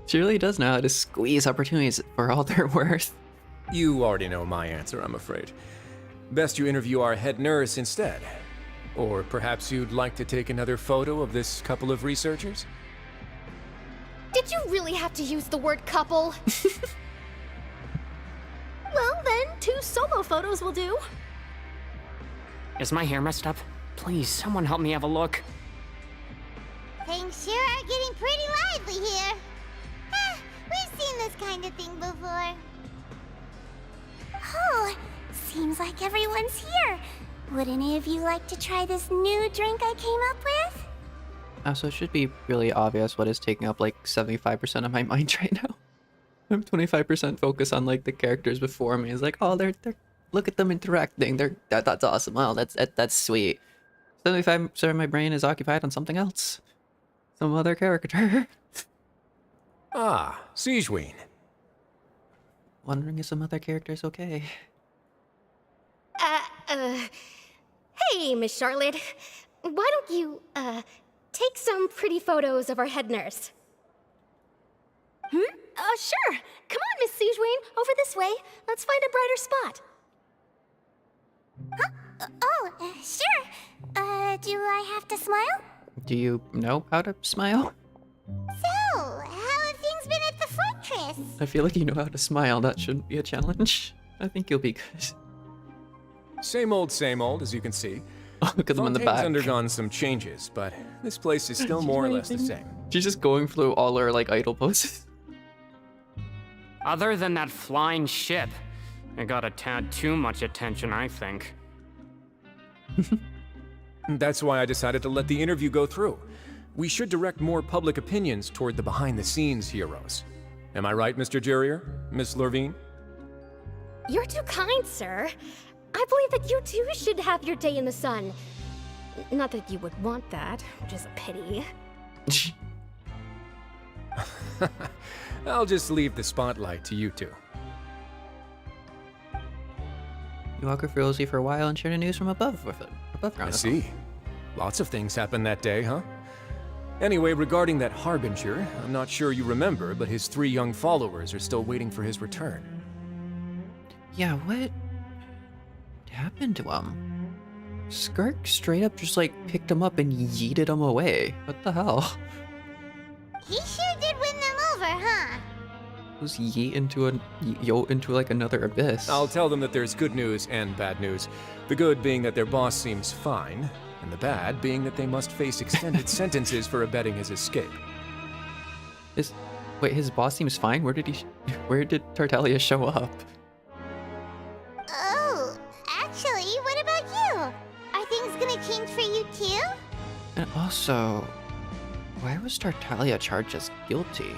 She really does know how to squeeze opportunities for all they're worth. You already know my answer, I'm afraid. Best you interview our head nurse instead. Or perhaps you'd like to take another photo of this couple of researchers? Did you really have to use the word couple? Well, then, 2 solo photos will do. Is my hair messed up? Please, someone help me have a look. Things sure are getting pretty lively here. We've seen this kind of thing before. Oh, seems like everyone's here. Would any of you like to try this new drink I came up with? So it should be really obvious what is taking up like 75% of my mind right now. I'm 25% focused on like the characters before me. It's like, oh, they're look at them interacting. That's awesome. Wow, that's sweet. 75% of my brain is occupied on something else. Some other character. Ah, Sigewinne. Wondering if some other character's okay. Hey, Miss Charlotte. Why don't you, take some pretty photos of our head nurse? Sure. Come on, Miss Sigewinne. Over this way. Let's find a brighter spot. Huh? Sure. Do I have to smile? Do you know how to smile? So, how have things been at the fortress? I feel like you know how to smile. That shouldn't be a challenge. I think you'll be good. Same old, as you can see. Oh, look at them in the Fontaine's back. undergone some changes, but this place is still more or less the same. She's just going through all her like idle poses. Other than that flying ship, it got a tad too much attention, I think. That's why I decided to let the interview go through. We should direct more public opinions toward the behind-the-scenes heroes. Am I right, Mr. Jurier? Miss Lorvine? You're too kind, sir. I believe that you too should have your day in the sun. Not that you would want that, which is a pity. I'll just leave the spotlight to you two. You walk with Rosie for a while and share the news from above with it. Above ground. I see. Lots of things happened that day, huh? Anyway, regarding that Harbinger, I'm not sure you remember, but his 3 young followers are still waiting for his return. Yeah, what happened to him? Skirk straight up just like picked him up and yeeted him away. What the hell? He sure did win them over, huh? Was yeet into like another abyss. I'll tell them that there's good news and bad news. The good being that their boss seems fine, and the bad being that they must face extended sentences for abetting his escape. Wait, his boss seems fine? Where did Tartaglia show up? Oh, actually, what about you? And also, why was Tartaglia charged as guilty?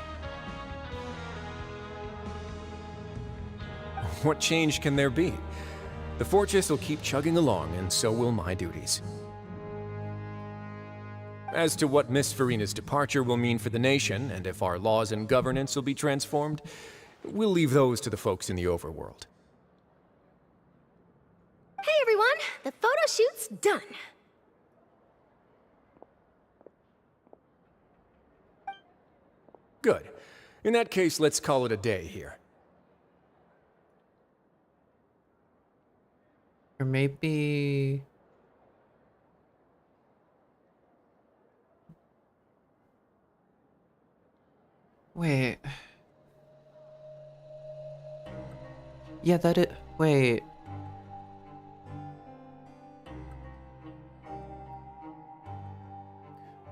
What change can there be? The fortress will keep chugging along, and so will my duties. As to what Miss Furina's departure will mean for the nation, and if our laws and governance will be transformed, we'll leave those to the folks in the overworld. Hey everyone, the photo shoot's done. Good. In that case, let's call it a day here. Or maybe... Wait. Yeah, that it. Wait.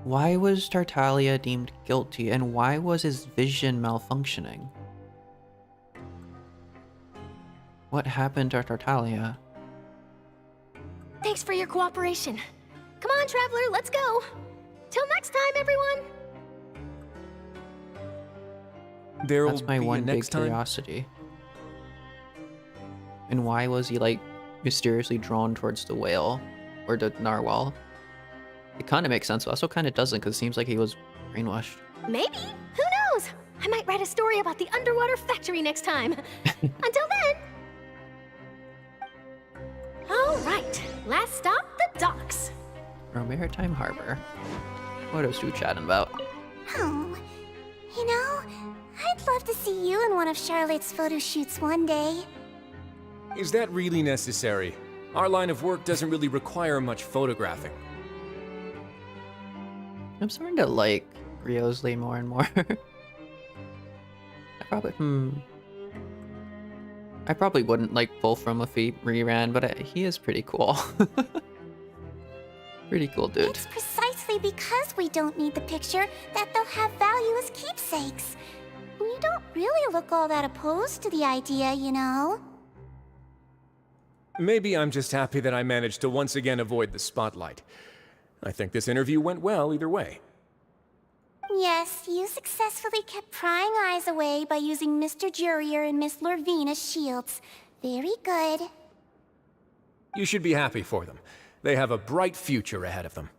Why was Tartaglia deemed guilty, and why was his vision malfunctioning? What happened to Tartaglia? Thanks for your cooperation. Come on, Traveler, let's go. Till next time, everyone. That's my one big curiosity. And why was he, like, mysteriously drawn towards the whale? Or the narwhal? It kind of makes sense, but also kind of doesn't, because it seems like he was brainwashed. Maybe. Who knows? I might write a story about the underwater factory next time. Until then. All right. Last stop, the docks. Maritime Harbor. What else we chatting about? Oh, you know, I'd love to see you in one of Charlotte's photo shoots one day. Is that really necessary? Our line of work doesn't really require much photographing. I'm starting to like Riosley more and more. I probably wouldn't like Wolfram if he reran, but he is pretty cool. Pretty cool dude. It's precisely because we don't need the picture that they'll have value as keepsakes. We don't really look all that opposed to the idea, you know? Maybe I'm just happy that I managed to once again avoid the spotlight. I think this interview went well either way. Yes, you successfully kept prying eyes away by using Mr. Jurier and Miss Lorvine as shields. Very good. You should be happy for them. They have a bright future ahead of them.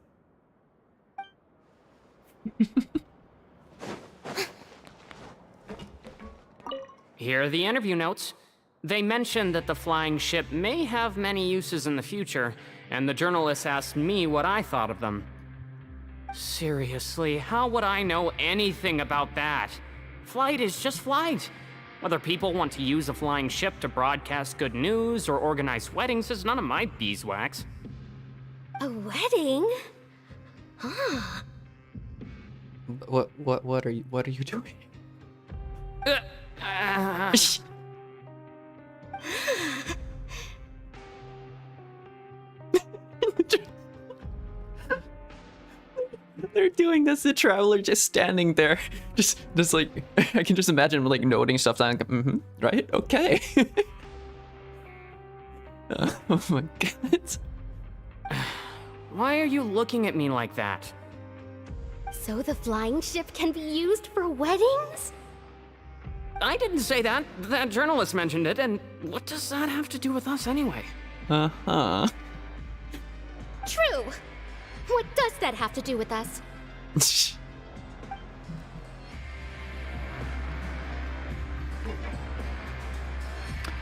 Here are the interview notes. They mentioned that the flying ship may have many uses in the future, and the journalist asked me what I thought of them. Seriously, how would I know anything about that? Flight is just flight. Whether people want to use a flying ship to broadcast good news or organize weddings is none of my beeswax. A wedding? Huh. What are you doing? They're doing this, the Traveler just standing there. Just like, I can just imagine him like noting stuff down. Right? Okay. Oh my god. Why are you looking at me like that? So the flying ship can be used for weddings? I didn't say that. That journalist mentioned it, and what does that have to do with us anyway? Uh-huh. True. What does that have to do with us?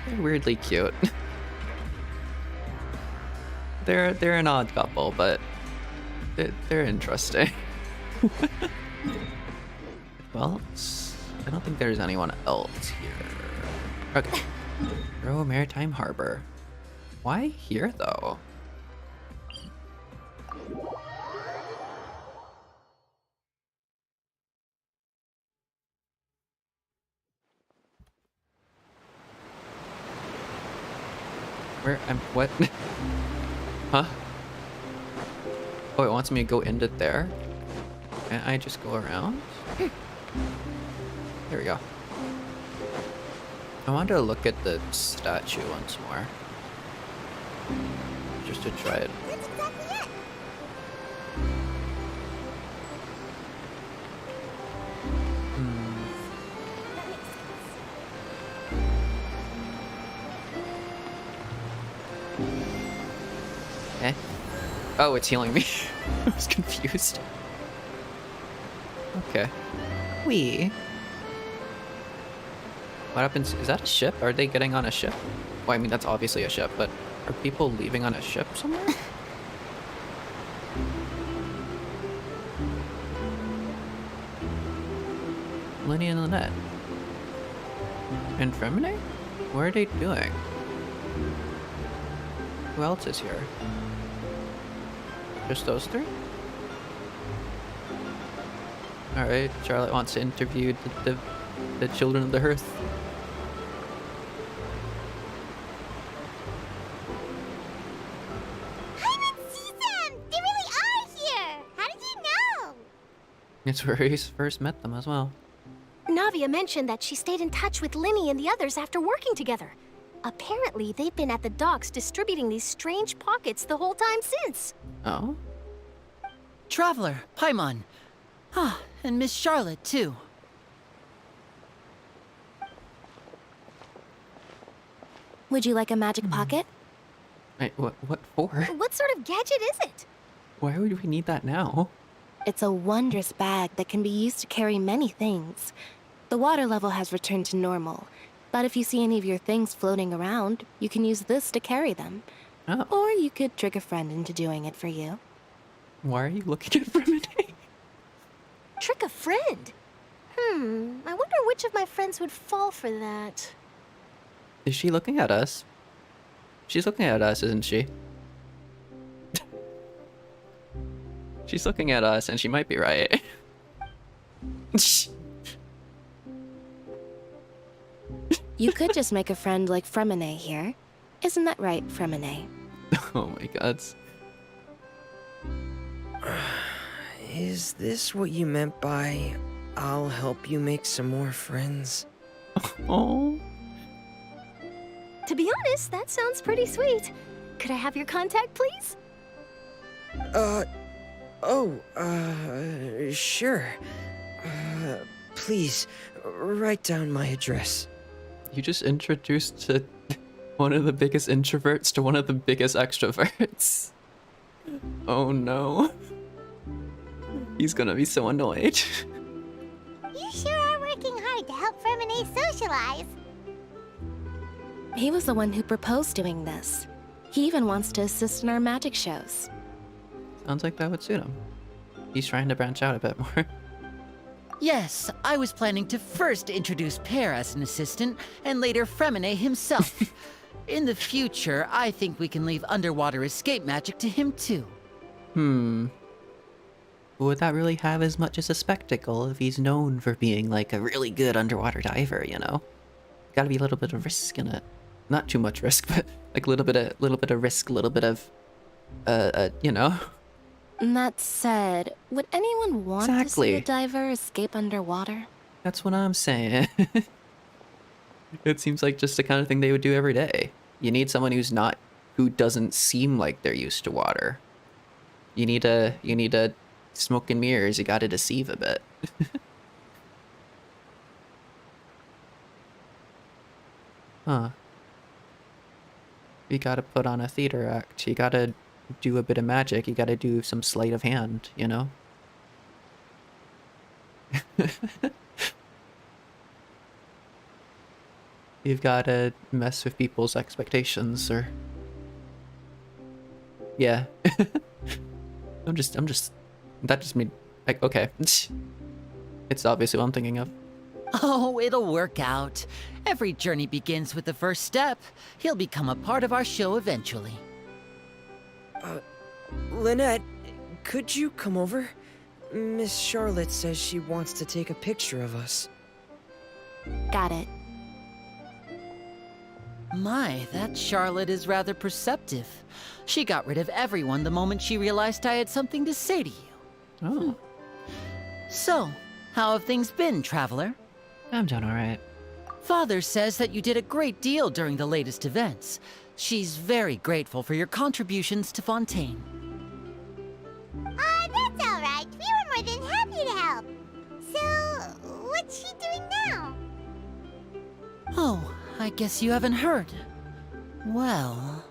They're weirdly cute. They're an odd couple, but they're interesting. Well, I don't think there's anyone else here. Okay. Row Maritime Harbor. Why here though? Where am what? Huh? Oh, it wants me to go into there? Can't I just go around? Here we go. I wanted to look at the statue once more. Just to try it. That's exactly it. Eh? Oh, it's healing me. I was confused. Okay. What happens? Is that a ship? Are they getting on a ship? Well, I mean, that's obviously a ship, but are people leaving on a ship somewhere? Lenny and Lynette. And Femine? What are they doing? Who else is here? Just those three? Alright, Charlotte wants to interview the children of the hearth. I didn't see them! They really are here! How did you know? It's where he first met them as well. Navia mentioned that she stayed in touch with Linny and the others after working together. Apparently, they've been at the docks distributing these strange pockets the whole time since. Oh? Traveler, Paimon. Ah, and Miss Charlotte, too. Would you like a magic pocket? Wait, what for? What sort of gadget is it? Why would we need that now? It's a wondrous bag that can be used to carry many things. The water level has returned to normal, but if you see any of your things floating around, you can use this to carry them. Oh. Or you could trick a friend into doing it for you. Why are you looking at Remedy? Trick a friend? I wonder which of my friends would fall for that. Is she looking at us? She's looking at us, isn't she? She's looking at us, and she might be right. You could just make a friend like Fremine here. Isn't that right, Fremine? Oh my god. Is this what you meant by, I'll help you make some more friends? Oh. To be honest, that sounds pretty sweet. Could I have your contact, please? Sure. Please, write down my address. You just introduced one of the biggest introverts to one of the biggest extroverts. Oh no. He's gonna be so annoyed. You sure are working hard to help Furina socialize. He was the one who proposed doing this. He even wants to assist in our magic shows. Sounds like that would suit him. He's trying to branch out a bit more. Yes, I was planning to first introduce Pear as an assistant, and later Fremine himself. In the future, I think we can leave underwater escape magic to him too. Would that really have as much as a spectacle if he's known for being like a really good underwater diver, you know? Gotta be a little bit of risk in it. Not too much risk, but like a little bit of risk, a little bit of, you know? That said, would anyone want to see a diver escape underwater? That's what I'm saying. It seems like just the kind of thing they would do every day. You need someone who doesn't seem like they're used to water. You need a smoke and mirrors, you gotta deceive a bit. Huh. You gotta put on a theater act, you gotta do a bit of magic, you gotta do some sleight of hand, you know? You've gotta mess with people's expectations, or... Yeah. I'm just... That just made... Like, okay. It's obviously what I'm thinking of. Oh, it'll work out. Every journey begins with the first step. He'll become a part of our show eventually. Lynette, could you come over? Miss Charlotte says she wants to take a picture of us. Got it. My, that Charlotte is rather perceptive. She got rid of everyone the moment she realized I had something to say to you. Oh. So, how have things been, Traveler? I'm doing alright. Father says that you did a great deal during the latest events. She's very grateful for your contributions to Fontaine. That's alright. We were more than happy to help. So, what's she doing now? Oh, I guess you haven't heard. Well...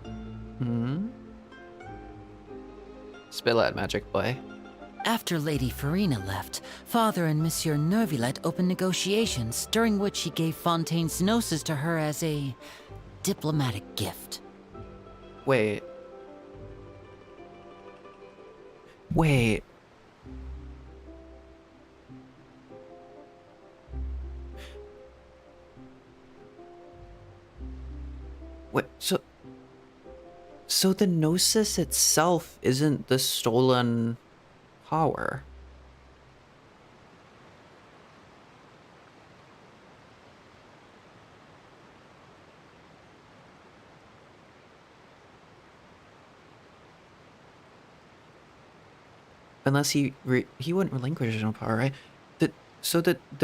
Spill it, magic boy. After Lady Furina left, Father and Monsieur Nervillet opened negotiations, during which he gave Fontaine's gnosis to her as a diplomatic gift. Wait. Wait. Wait, so the gnosis itself isn't the stolen power. Unless he wouldn't relinquish his own power, right? The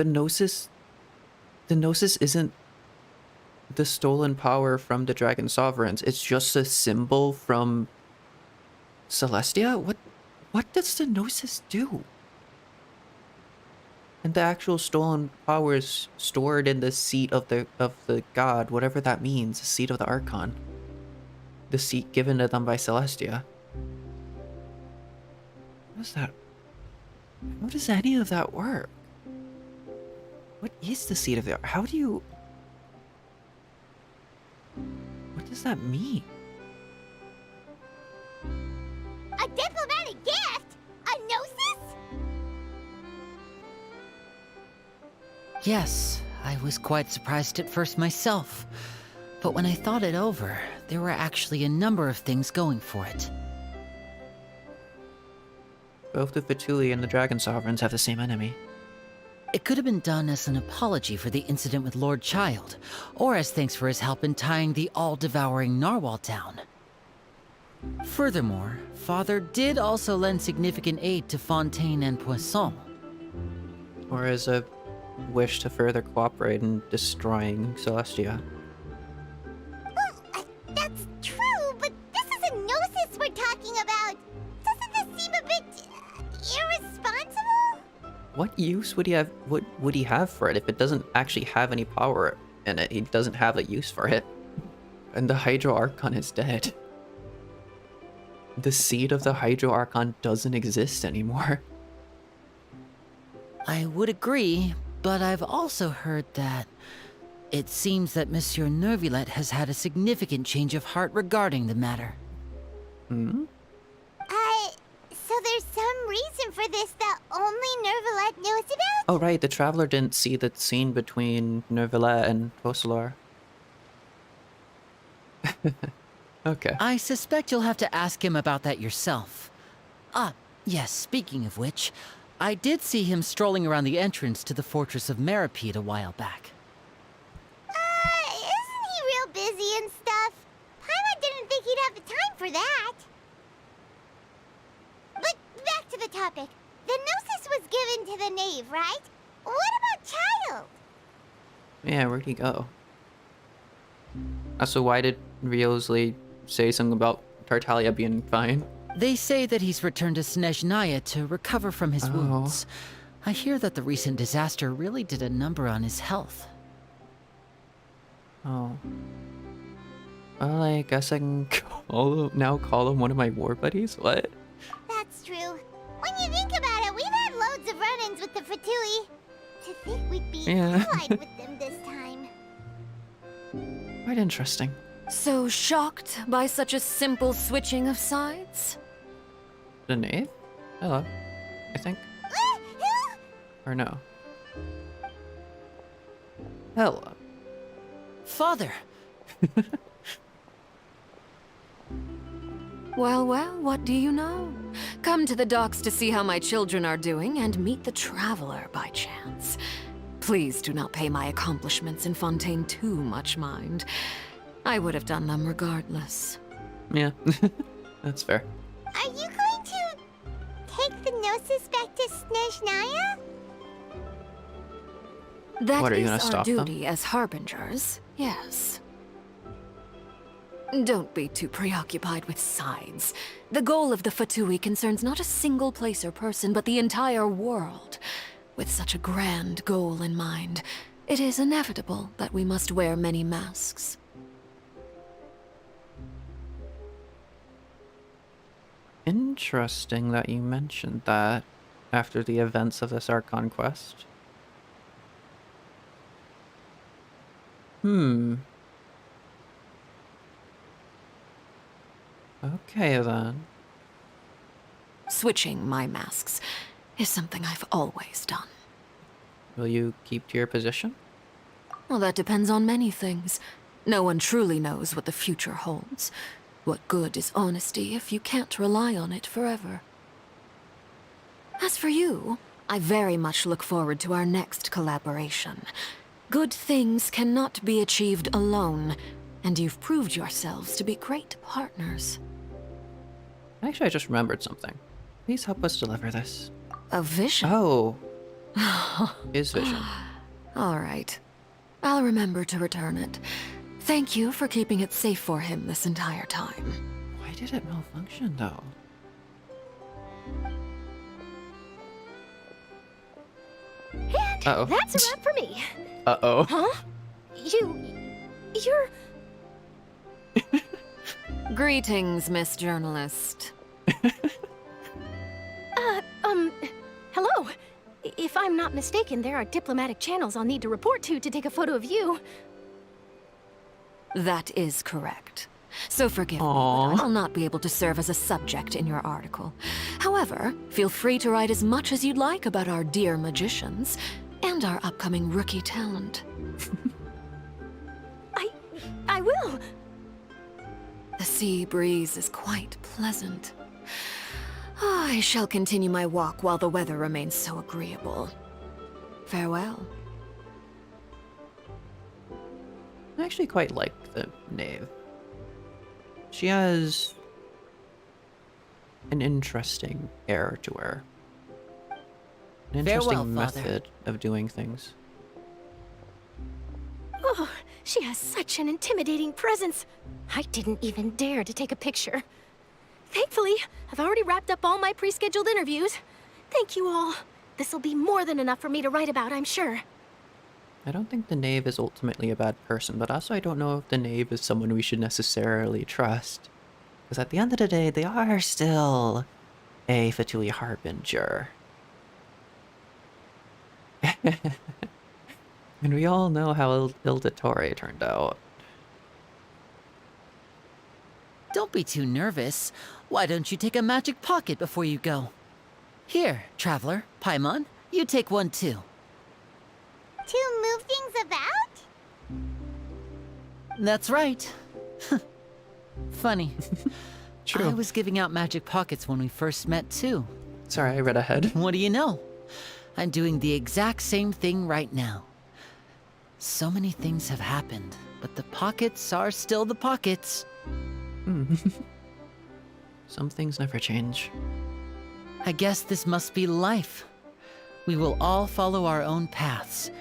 gnosis isn't the stolen power from the Dragon Sovereigns. It's just a symbol from Celestia? What does the gnosis do? And the actual stolen power is stored in the seat of the god, whatever that means, the seat of the Archon. The seat given to them by Celestia. What is that? How does any of that work? What is the seat of the... How do you... What does that mean? A diplomatic gift? A gnosis? Yes, I was quite surprised at first myself. But when I thought it over, there were actually a number of things going for it. Both the Fatui and the Dragon Sovereigns have the same enemy. It could have been done as an apology for the incident with Lord Child, or as thanks for his help in tying the all-devouring narwhal down. Furthermore, Father did also lend significant aid to Fontaine and Poisson. Or as a wish to further cooperate in destroying Celestia. Well, that's true, but this is a gnosis we're talking about. Doesn't this seem a bit irresponsible? What use would he have? What would he have for it if it doesn't actually have any power in it? He doesn't have a use for it. And the Hydro Archon is dead. The seed of the Hydro Archon doesn't exist anymore. I would agree, but I've also heard that it seems that Monsieur Nervillet has had a significant change of heart regarding the matter. Hmm? So there's some reason for this that only Nervillet knows about? Oh right, the Traveler didn't see the scene between Nervillet and Fossilor. Okay. I suspect you'll have to ask him about that yourself. Ah, yes, speaking of which, I did see him strolling around the entrance to the Fortress of Meripede a while back. Isn't he real busy and stuff? Paimon didn't think he'd have the time for that. But back to the topic. The gnosis was given to the knave, right? What about Child? Yeah, where'd he go? Also, why did Riosley say something about Tartaglia being fine? They say that he's returned to Snezhnaya to recover from his wounds. I hear that the recent disaster really did a number on his health. Oh. Well, I guess I can now call him one of my war buddies? What? That's true. When you think about it, we've had loads of run-ins with the Fatui. To think we'd be allied with them this time. Quite interesting. So shocked by such a simple switching of sides? The knave? Hello. I think. Or no. Hello. Father! Well, what do you know? Come to the docks to see how my children are doing and meet the Traveler by chance. Please do not pay my accomplishments in Fontaine too much mind. I would have done them regardless. Yeah, that's fair. Are you going to take the gnosis back to Snezhnaya? That What, are you is gonna our stop duty them? as harbingers, yes. Don't be too preoccupied with sides. The goal of the Fatui concerns not a single place or person, but the entire world. With such a grand goal in mind, it is inevitable that we must wear many masks. Interesting that you mentioned that after the events of this Archon quest. Okay then. Switching my masks is something I've always done. Will you keep to your position? Well, that depends on many things. No one truly knows what the future holds. What good is honesty if you can't rely on it forever? As for you, I very much look forward to our next collaboration. Good things cannot be achieved alone, and you've proved yourselves to be great partners. Actually, I just remembered something. Please help us deliver this. A vision? Oh. His vision. All right. I'll remember to return it. Thank you for keeping it safe for him this entire time. Why did it malfunction, though? And Uh-oh. that's a wrap for me. Uh-oh. Huh? You're... Greetings, Miss Journalist. Hello. If I'm not mistaken, there are diplomatic channels I'll need to report to take a photo of you. That is correct. So forgive me, but I'll not be able to serve as a subject in your article. However, feel free to write as much as you'd like about our dear magicians and our upcoming rookie talent. I will. The sea breeze is quite pleasant. I shall continue my walk while the weather remains so agreeable. Farewell. I actually quite like the knave. She has an interesting air to her. An interesting Farewell, Father. method of doing things. Oh, she has such an intimidating presence. I didn't even dare to take a picture. Thankfully, I've already wrapped up all my pre-scheduled interviews. Thank you all. This'll be more than enough for me to write about, I'm sure. I don't think the knave is ultimately a bad person, but also I don't know if the knave is someone we should necessarily trust. Because at the end of the day, they are still a Fatui Harbinger. And we all know how Ildatore turned out. Don't be too nervous. Why don't you take a magic pocket before you go? Here, Traveler, Paimon, you take one too. To move things about? That's right. Funny. True. I was giving out magic pockets when we first met too. Sorry, I read ahead. What do you know? I'm doing the exact same thing right now. So many things have happened, but the pockets are still the pockets. Some things never change. I guess this must be life. We will all follow our own paths,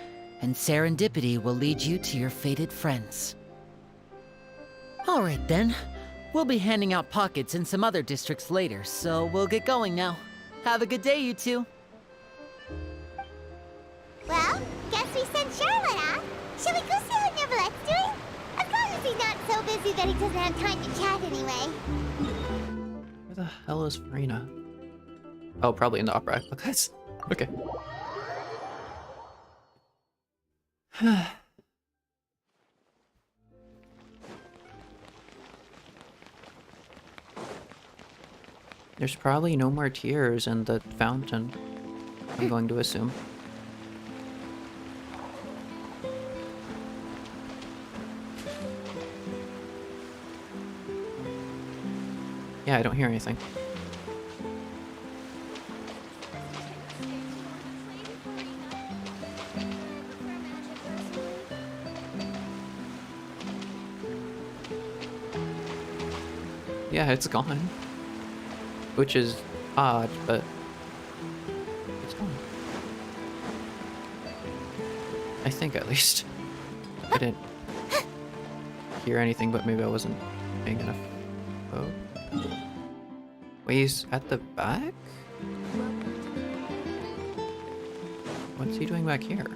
and serendipity will lead you to your fated friends. All right then. We'll be handing out pockets in some other districts later, so we'll get going now. Have a good day, you two. Well, guess we send Charlotte off. Shall we go see how Neverlette's doing? As long as he's not so busy that he doesn't have time to chat anyway. Where the hell is Furina? Oh, probably in the opera. Okay. There's probably no more tears in the fountain, I'm going to assume. Yeah, I don't hear anything. Yeah, it's gone. Which is odd, but it's gone. I think, at least. I didn't hear anything, but maybe I wasn't paying enough. Oh. Wait, he's at the back? What's he doing back here?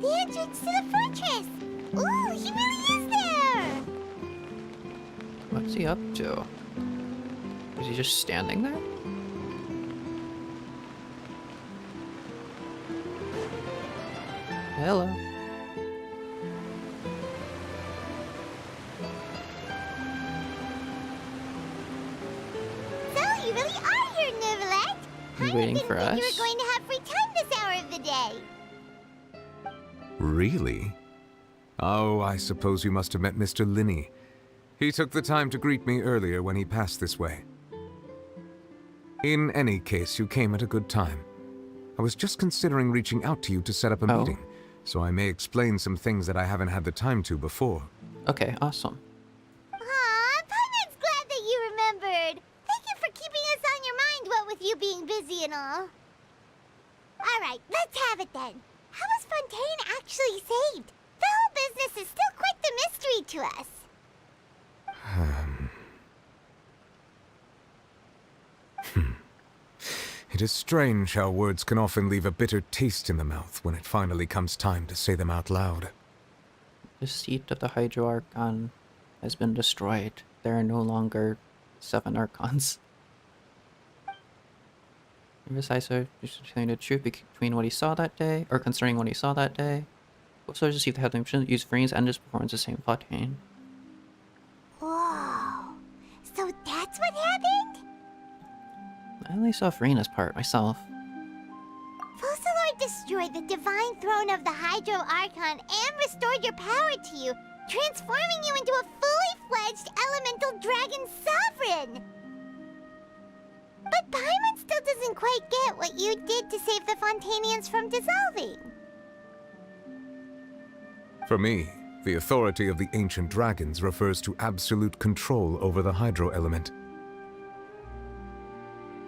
The entrance to the fortress! Ooh, he really is there! What's he up to? Is he just standing there? Hello. So, you really are here, Neverland? You waiting for us? You were going to have free time this hour of the day. Really? Oh, I suppose you must have met Mr. Linney. He took the time to greet me earlier when he passed this way. In any case, you came at a good time. I was just considering reaching out to you to set up a meeting, so I may explain some things that I haven't had the time to before. Okay, awesome. Aw, Paimon's glad that you remembered. Thank you for keeping us on your mind, what with you being busy and all. Alright, let's have it then. How was Fontaine actually saved? The whole business is still quite the mystery to us. It is strange how words can often leave a bitter taste in the mouth when it finally comes time to say them out loud. The seat of the Hydro Archon has been destroyed. There are no longer 7 Archons. Besides, just telling the truth between what he saw that day, or concerning what he saw that day. So I just see the headline use Furina's and his performance the same Fontaine. Whoa. So that's what happened? I only saw Furina's part myself. Focalor destroyed the divine throne of the Hydro Archon and restored your power to you, transforming you into a fully fledged elemental dragon sovereign. But Paimon still doesn't quite get what you did to save the Fontainians from dissolving. For me, the authority of the ancient dragons refers to absolute control over the hydro element.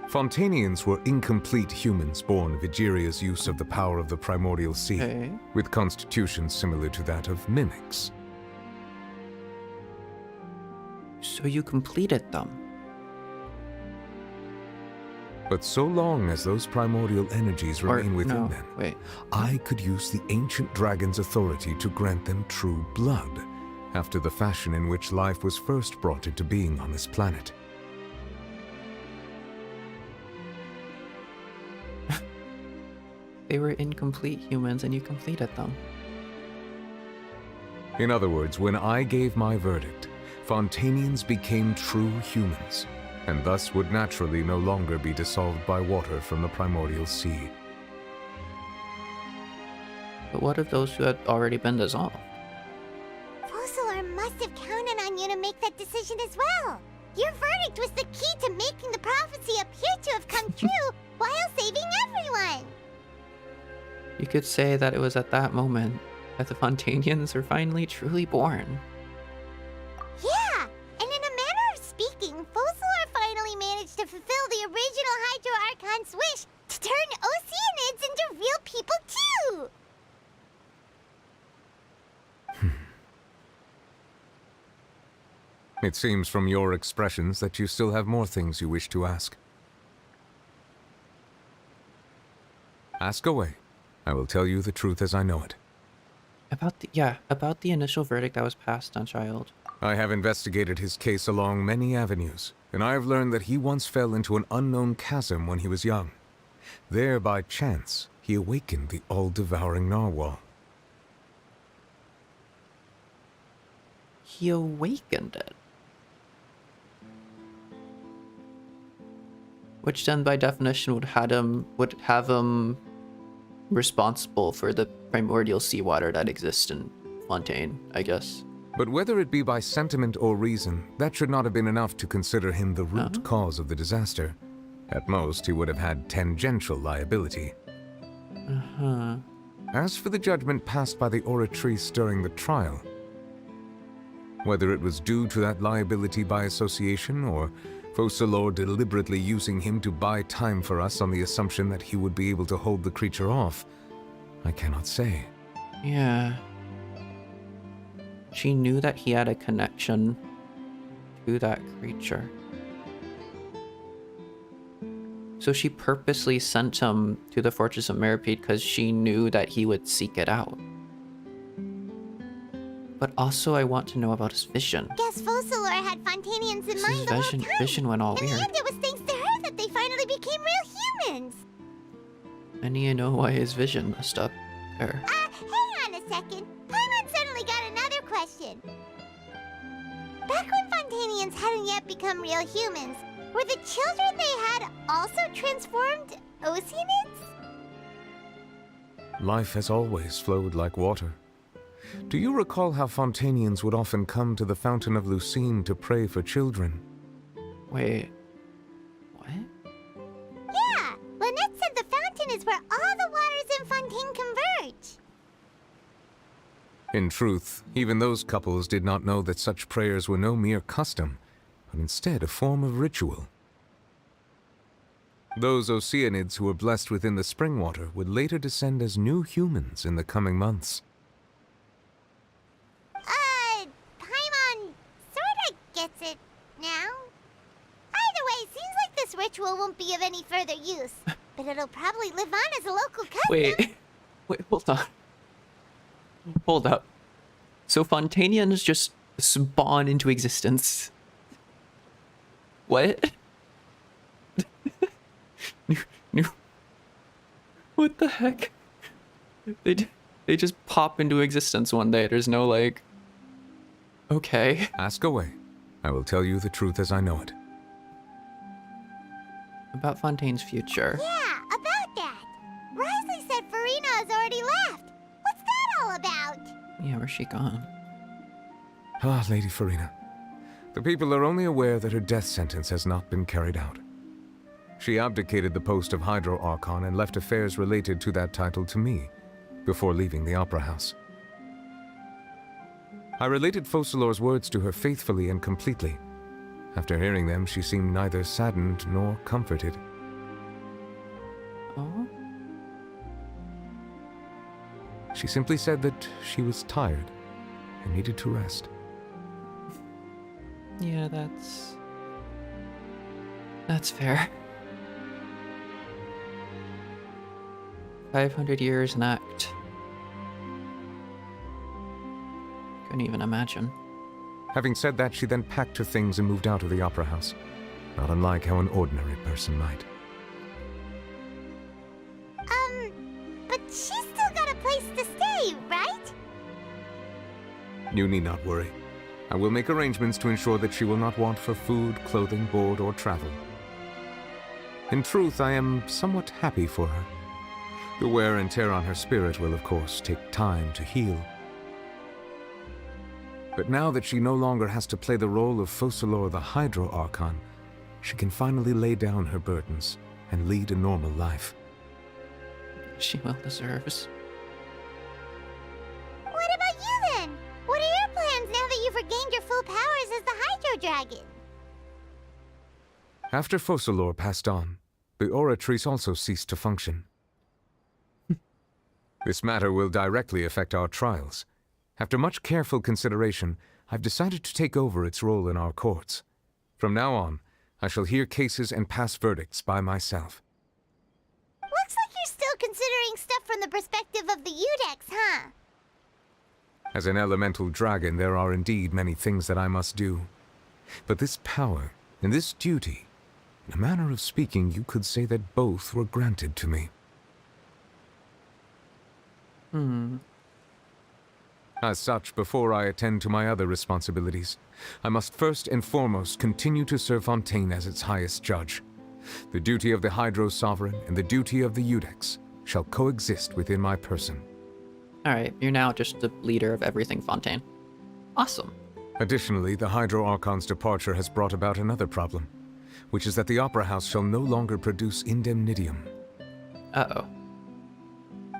Fontainians were incomplete humans born of Egeria's use of the power of the primordial sea, with constitutions similar to that of mimics. So you completed them? But so long as those primordial energies remain within them, I could use the ancient dragon's authority to grant them true blood, after the fashion in which life was first brought into being on this planet. They were incomplete humans and you completed them. In other words, when I gave my verdict, Fontainians became true humans, and thus would naturally no longer be dissolved by water from the primordial sea. But what of those who had already been dissolved? Focalor must have counted on you to make that decision as well. Your verdict was the key to making the prophecy appear to have come true while saving everyone. You could say that it was at that moment that the Fontainians were finally truly born. Yeah, and in a manner of speaking, Focalor finally managed to fulfill the original Hydro Archon's wish to turn Oceanids into real people too! It seems from your expressions that you still have more things you wish to ask. Ask away. I will tell you the truth as I know it. About the initial verdict that was passed on Child. I have investigated his case along many avenues, and I have learned that he once fell into an unknown chasm when he was young. There, by chance, he awakened the all-devouring narwhal. He awakened it. Which then, by definition, would have him responsible for the primordial seawater that exists in Fontaine, I guess. But whether it be by sentiment or reason, that should not have been enough to consider him the root cause of the disaster. At most, he would have had tangential liability. As for the judgment passed by the oratrice during the trial, whether it was due to that liability by association, or Focalor deliberately using him to buy time for us on the assumption that he would be able to hold the creature off, I cannot say. Yeah. She knew that he had a connection to that creature. So she purposely sent him to the Fortress of Meropide because she knew that he would seek it out. But also I want to know about his vision. Guess Focalor had Fontanians in mind His the whole time. vision went all In weird. the end, it was thanks to her that they finally became real humans. And you know why his vision messed up there. Hang on a second. Paimon suddenly got another question. Back when Fontanians hadn't yet become real humans, were the children they had also transformed Oceanids? Life has always flowed like water. Do you recall how Fontanians would often come to the Fountain of Lucine to pray for children? Wait. Yeah, Lynette said the fountain is where all the waters in Fontaine converge. In truth, even those couples did not know that such prayers were no mere custom, but instead a form of ritual. Those Oceanids who were blessed within the spring water would later descend as new humans in the coming months. Paimon sorta gets it now. Either way, seems like this ritual won't be of any further use, but it'll probably live on as a local custom. Wait, hold on. Hold up. So Fontanians just spawn into existence. What? What the heck? They just pop into existence one day. There's no like... Okay. Ask away. I will tell you the truth as I know it. About Fontaine's future. Yeah, about that. Risley said Furina has already left. What's that all about? Yeah, where's she gone? Ah, Lady Furina. The people are only aware that her death sentence has not been carried out. She abdicated the post of Hydro Archon and left affairs related to that title to me, before leaving the Opera House. I related Focalor's words to her faithfully and completely. After hearing them, she seemed neither saddened nor comforted. Oh? She simply said that she was tired and needed to rest. Yeah, that's fair. 500 years in act. Couldn't even imagine. Having said that, she then packed her things and moved out of the Opera House, not unlike how an ordinary person might. But she's still got a place to stay, right? You need not worry. I will make arrangements to ensure that she will not want for food, clothing, board, or travel. In truth, I am somewhat happy for her. The wear and tear on her spirit will, of course, take time to heal. But now that she no longer has to play the role of Focalor the Hydro Archon, she can finally lay down her burdens and lead a normal life. She well deserves. What about you then? What are your plans now that you've regained your full powers as the Hydro Dragon? After Focalor passed on, the Oratrice also ceased to function. This matter will directly affect our trials. After much careful consideration, I've decided to take over its role in our courts. From now on, I shall hear cases and pass verdicts by myself. Looks like you're still considering stuff from the perspective of the Udex, huh? As an elemental dragon, there are indeed many things that I must do. But this power and this duty, in a manner of speaking, you could say that both were granted to me. As such, before I attend to my other responsibilities, I must first and foremost continue to serve Fontaine as its highest judge. The duty of the Hydro Sovereign and the duty of the Udex shall coexist within my person. Alright, you're now just the leader of everything Fontaine. Awesome. Additionally, the Hydro Archon's departure has brought about another problem, which is that the Opera House shall no longer produce indemnitium. Uh-oh.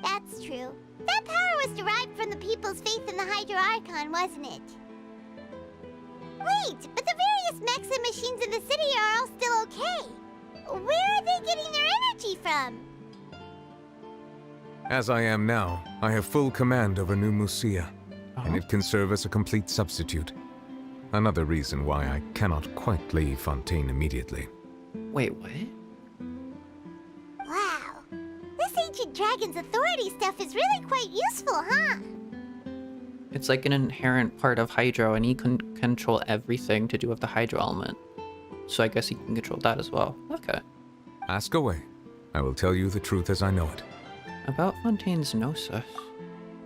That's true. That power was derived from the people's faith in the Hydro Archon, wasn't it? Wait, but the various mechs and machines in the city are all still okay. Where are they getting their energy from? As I am now, I have full command over New Musia, and it can serve as a complete substitute. Another reason why I cannot quite leave Fontaine immediately. Wait, what? Wow. This ancient dragon's authority stuff is really quite useful, huh? It's like an inherent part of Hydro, and he can control everything to do with the Hydro element. So I guess he can control that as well. Okay. Ask away. I will tell you the truth as I know it. About Fontaine's Gnosis.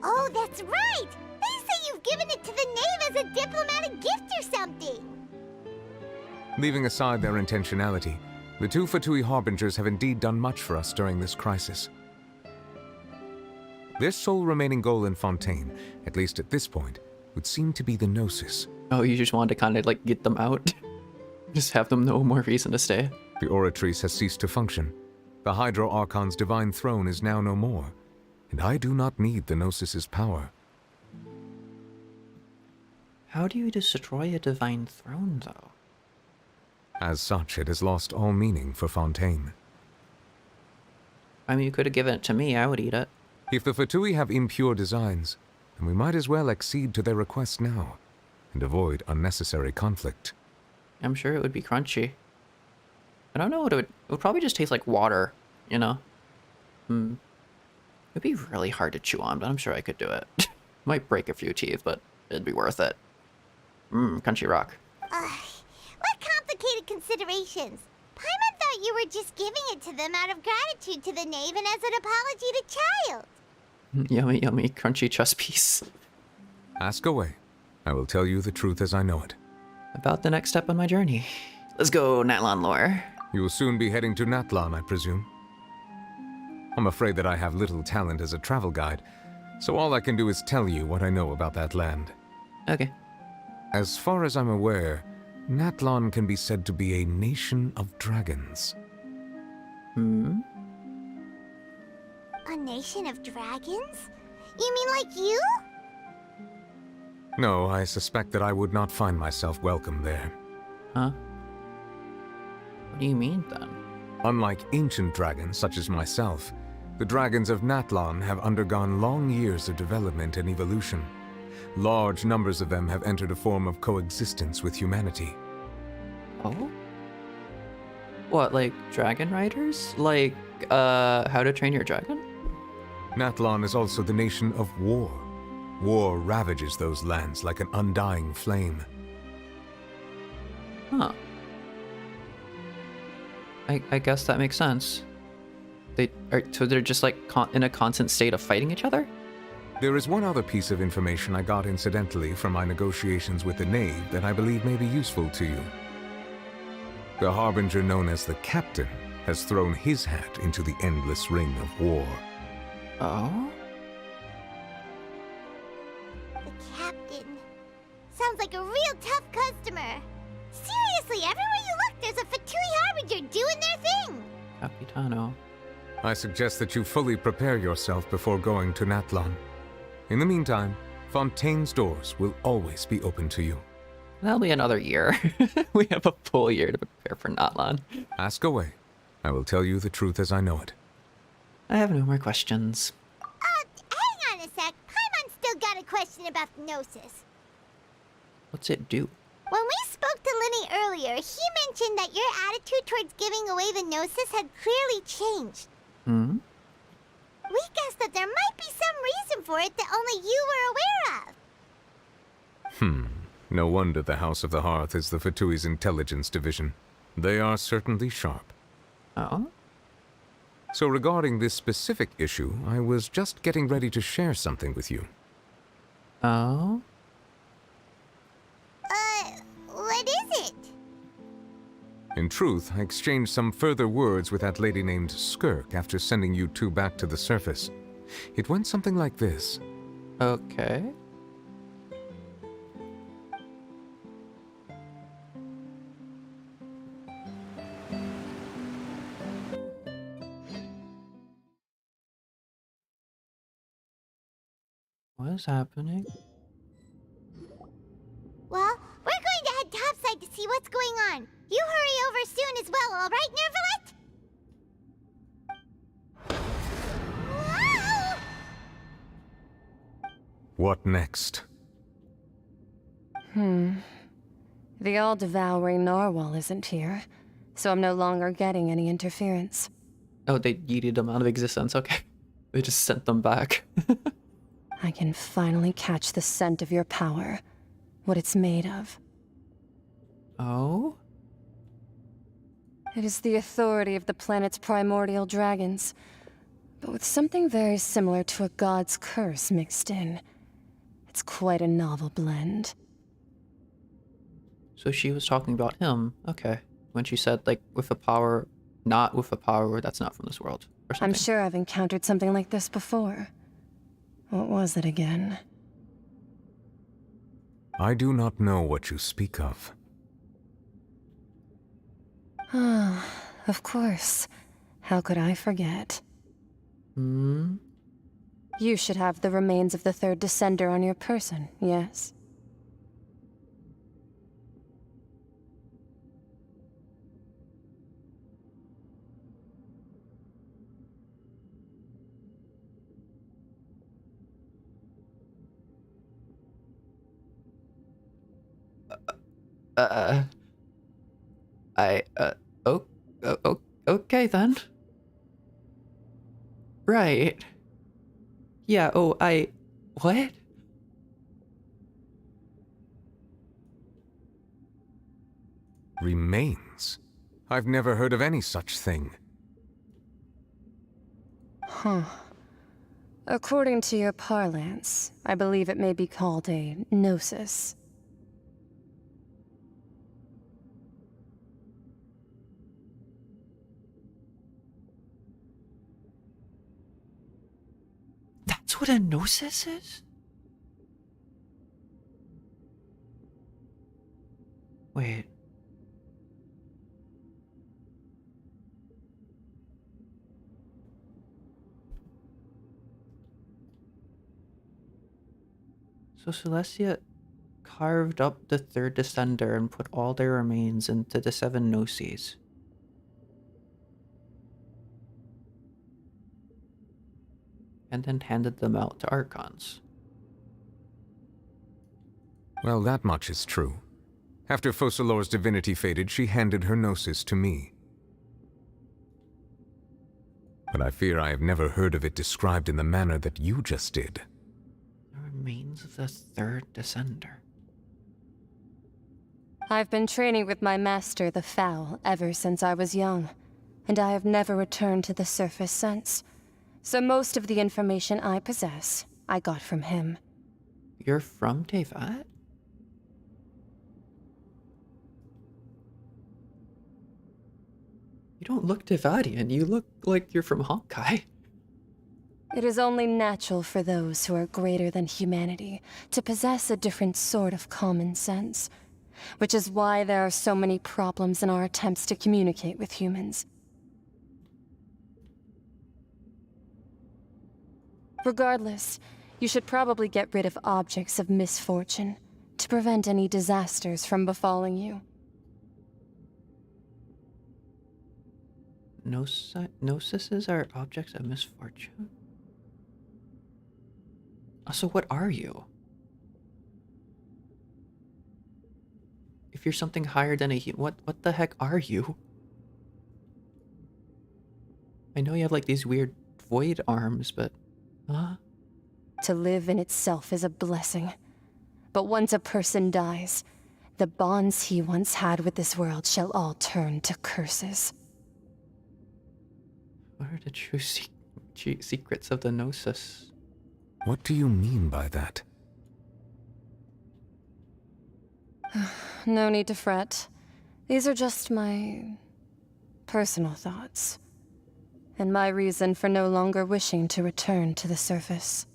Oh, that's right! They say you've given it to the knave as a diplomatic gift or something! Leaving aside their intentionality, the two Fatui Harbingers have indeed done much for us during this crisis. Their sole remaining goal in Fontaine, at least at this point, would seem to be the Gnosis. Oh, you just wanted to kind of like get them out? Just have them no more reason to stay. The Oratrice has ceased to function. The Hydro Archon's divine throne is now no more, and I do not need the Gnosis's power. How do you destroy a divine throne, though? As such, it has lost all meaning for Fontaine. I mean, you could have given it to me, I would eat it. If the Fatui have impure designs, then we might as well accede to their request now, and avoid unnecessary conflict. I'm sure it would be crunchy. I don't know what it would probably just taste like water, you know? It'd be really hard to chew on, but I'm sure I could do it. Might break a few teeth, but it'd be worth it. Crunchy rock. What complicated considerations? Paimon thought you were just giving it to them out of gratitude to the knave and as an apology to Child. Yummy, yummy, crunchy chess piece. Ask away. I will tell you the truth as I know it. About the next step on my journey. Let's go, Natlan lore. You will soon be heading to Natlan, I presume. I'm afraid that I have little talent as a travel guide, so all I can do is tell you what I know about that land. Okay. As far as I'm aware, Natlan can be said to be a nation of dragons. A nation of dragons? You mean like you? No, I suspect that I would not find myself welcome there. Huh? What do you mean, then? Unlike ancient dragons such as myself, the dragons of Natlan have undergone long years of development and evolution. Large numbers of them have entered a form of coexistence with humanity. Oh? What, like dragon riders? Like, How to Train Your Dragon? Natlan is also the nation of war. War ravages those lands like an undying flame. Huh. I guess that makes sense. So they're just like in a constant state of fighting each other? There is one other piece of information I got incidentally from my negotiations with the Knave that I believe may be useful to you. The Harbinger known as the Captain has thrown his hat into the endless ring of war. Oh? The Captain. Sounds like a real tough customer. Seriously, everywhere you look, there's a Fatui Harbinger doing their thing. Capitano. I suggest that you fully prepare yourself before going to Natlan. In the meantime, Fontaine's doors will always be open to you. That'll be another year. We have a full year to prepare for Natlan. Ask away. I will tell you the truth as I know it. I have no more questions. Hang on a sec. Paimon's still got a question about the Gnosis. What's it do? When we spoke to Linny earlier, he mentioned that your attitude towards giving away the Gnosis had clearly changed. We guessed that there might be some reason for it that only you were aware of. No wonder the House of the Hearth is the Fatui's intelligence division. They are certainly sharp. Oh? So regarding this specific issue, I was just getting ready to share something with you. Oh? What is it? In truth, I exchanged some further words with that lady named Skirk after sending you two back to the surface. It went something like this. Okay. What is happening? Well, we're going to head topside to see what's going on. You hurry over soon as well, all right, Nervalet? Whoa! What next? The all-devouring narwhal isn't here, so I'm no longer getting any interference. Oh, they yeeted them out of existence. Okay. They just sent them back. I can finally catch the scent of your power, what it's made of. Oh? It is the authority of the planet's primordial dragons, but with something very similar to a god's curse mixed in. It's quite a novel blend. So she was talking about him, okay. When she said, like, with a power, not with a power that's not from this world, or something. I'm sure I've encountered something like this before. What was it again? I do not know what you speak of. Ah, of course. How could I forget? Hmm? You should have the remains of the third descender on your person, yes? Okay then. Right. Yeah, what? Remains? I've never heard of any such thing. Huh. According to your parlance, I believe it may be called a gnosis. That's what a gnosis is? Wait. So Celestia carved up the third descender and put all their remains into the 7 gnosis. And then handed them out to Archons. Well, that much is true. After Focalor's divinity faded, she handed her gnosis to me. But I fear I have never heard of it described in the manner that you just did. The remains of the third descender. I've been training with my master, the Foul, ever since I was young, and I have never returned to the surface since. So most of the information I possess, I got from him. You're from Tevat? You don't look Tevadian, you look like you're from Honkai. It is only natural for those who are greater than humanity to possess a different sort of common sense, which is why there are so many problems in our attempts to communicate with humans. Regardless, you should probably get rid of objects of misfortune to prevent any disasters from befalling you. Gnosises are objects of misfortune? So what are you? If you're something higher than a human, what the heck are you? I know you have like these weird void arms, but... Huh? To live in itself is a blessing. But once a person dies, the bonds he once had with this world shall all turn to curses. What are the true secrets of the Gnosis? What do you mean by that? No need to fret. These are just my personal thoughts, and my reason for no longer wishing to return to the surface.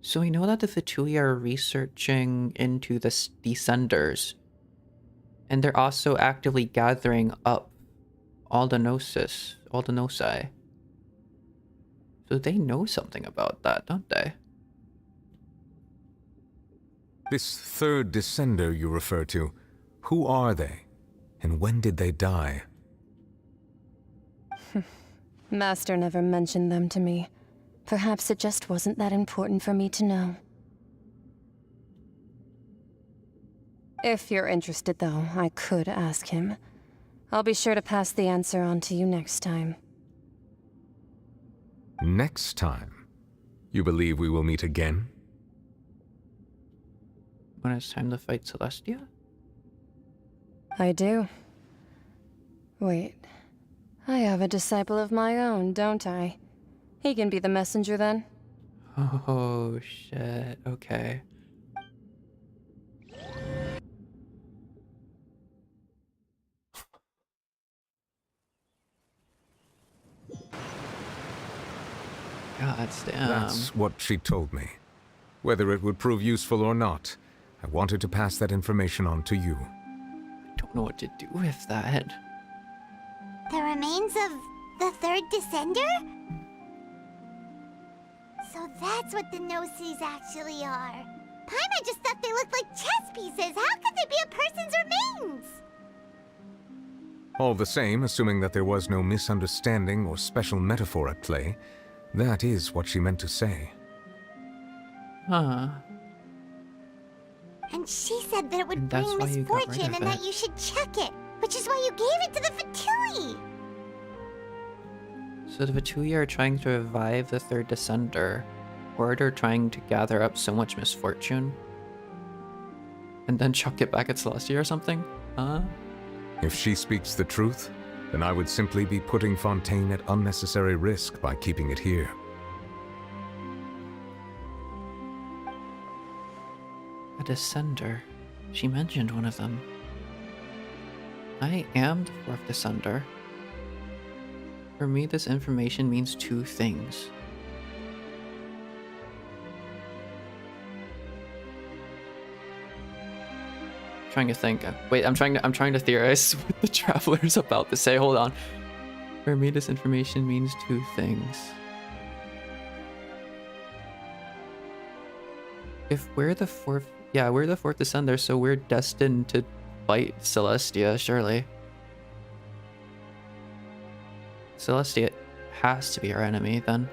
So we know that the Vitui are researching into the Descenders, and they're also actively gathering up all the Gnosis, all the Gnosi. So they know something about that, don't they? This third descender you refer to, who are they? And when did they die? Master never mentioned them to me. Perhaps it just wasn't that important for me to know. If you're interested, though, I could ask him. I'll be sure to pass the answer on to you next time. Next time, you believe we will meet again? When it's time to fight Celestia? I do. Wait. I have a disciple of my own, don't I? He can be the messenger then. Oh, shit. Okay. God damn. That's what she told me. Whether it would prove useful or not, I wanted to pass that information on to you. I don't know what to do with that. The remains of the third descender? So that's what the no-sees actually are. Paimon just thought they looked like chess pieces. How could they be a person's remains? All the same, assuming that there was no misunderstanding or special metaphor at play, that is what she meant to say. Huh. And she said that it would And that's bring why you got rid misfortune of and that it. you should check it, which is why you gave it to the Fatui. So the Vituya are trying to revive the third descender, or they're trying to gather up so much misfortune and then chuck it back at Celestia or something? Huh? If she speaks the truth, then I would simply be putting Fontaine at unnecessary risk by keeping it here. A descender. She mentioned one of them. I am the fourth descender. For me, this information means two things. Trying to think. Wait, I'm trying to theorize what the traveler's about to say. Hold on. For me, this information means two things. If we're the fourth, yeah, we're the fourth descender, so we're destined to fight Celestia, surely. Celestia has to be our enemy, then.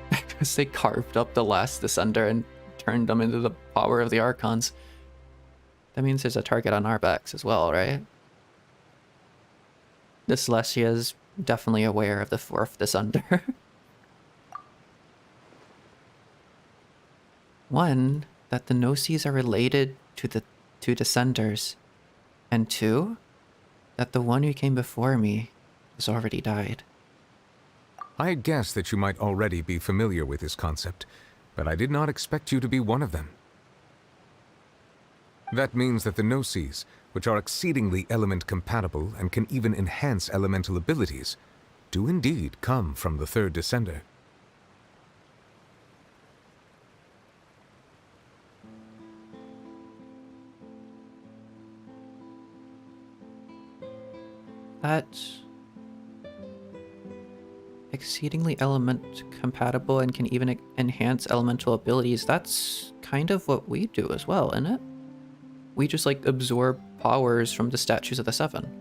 Because they carved up the last descender and turned them into the power of the Archons. That means there's a target on our backs as well, right? The Celestia is definitely aware of the fourth descender. One, that the no-sees are related to the two descenders. And two, that the one who came before me has already died. I guessed that you might already be familiar with this concept, but I did not expect you to be one of them. That means that the no-sees, which are exceedingly element-compatible and can even enhance elemental abilities, do indeed come from the third descender. That exceedingly element compatible and can even enhance elemental abilities, that's kind of what we do as well, isn't it? We just like absorb powers from the statues of the seven.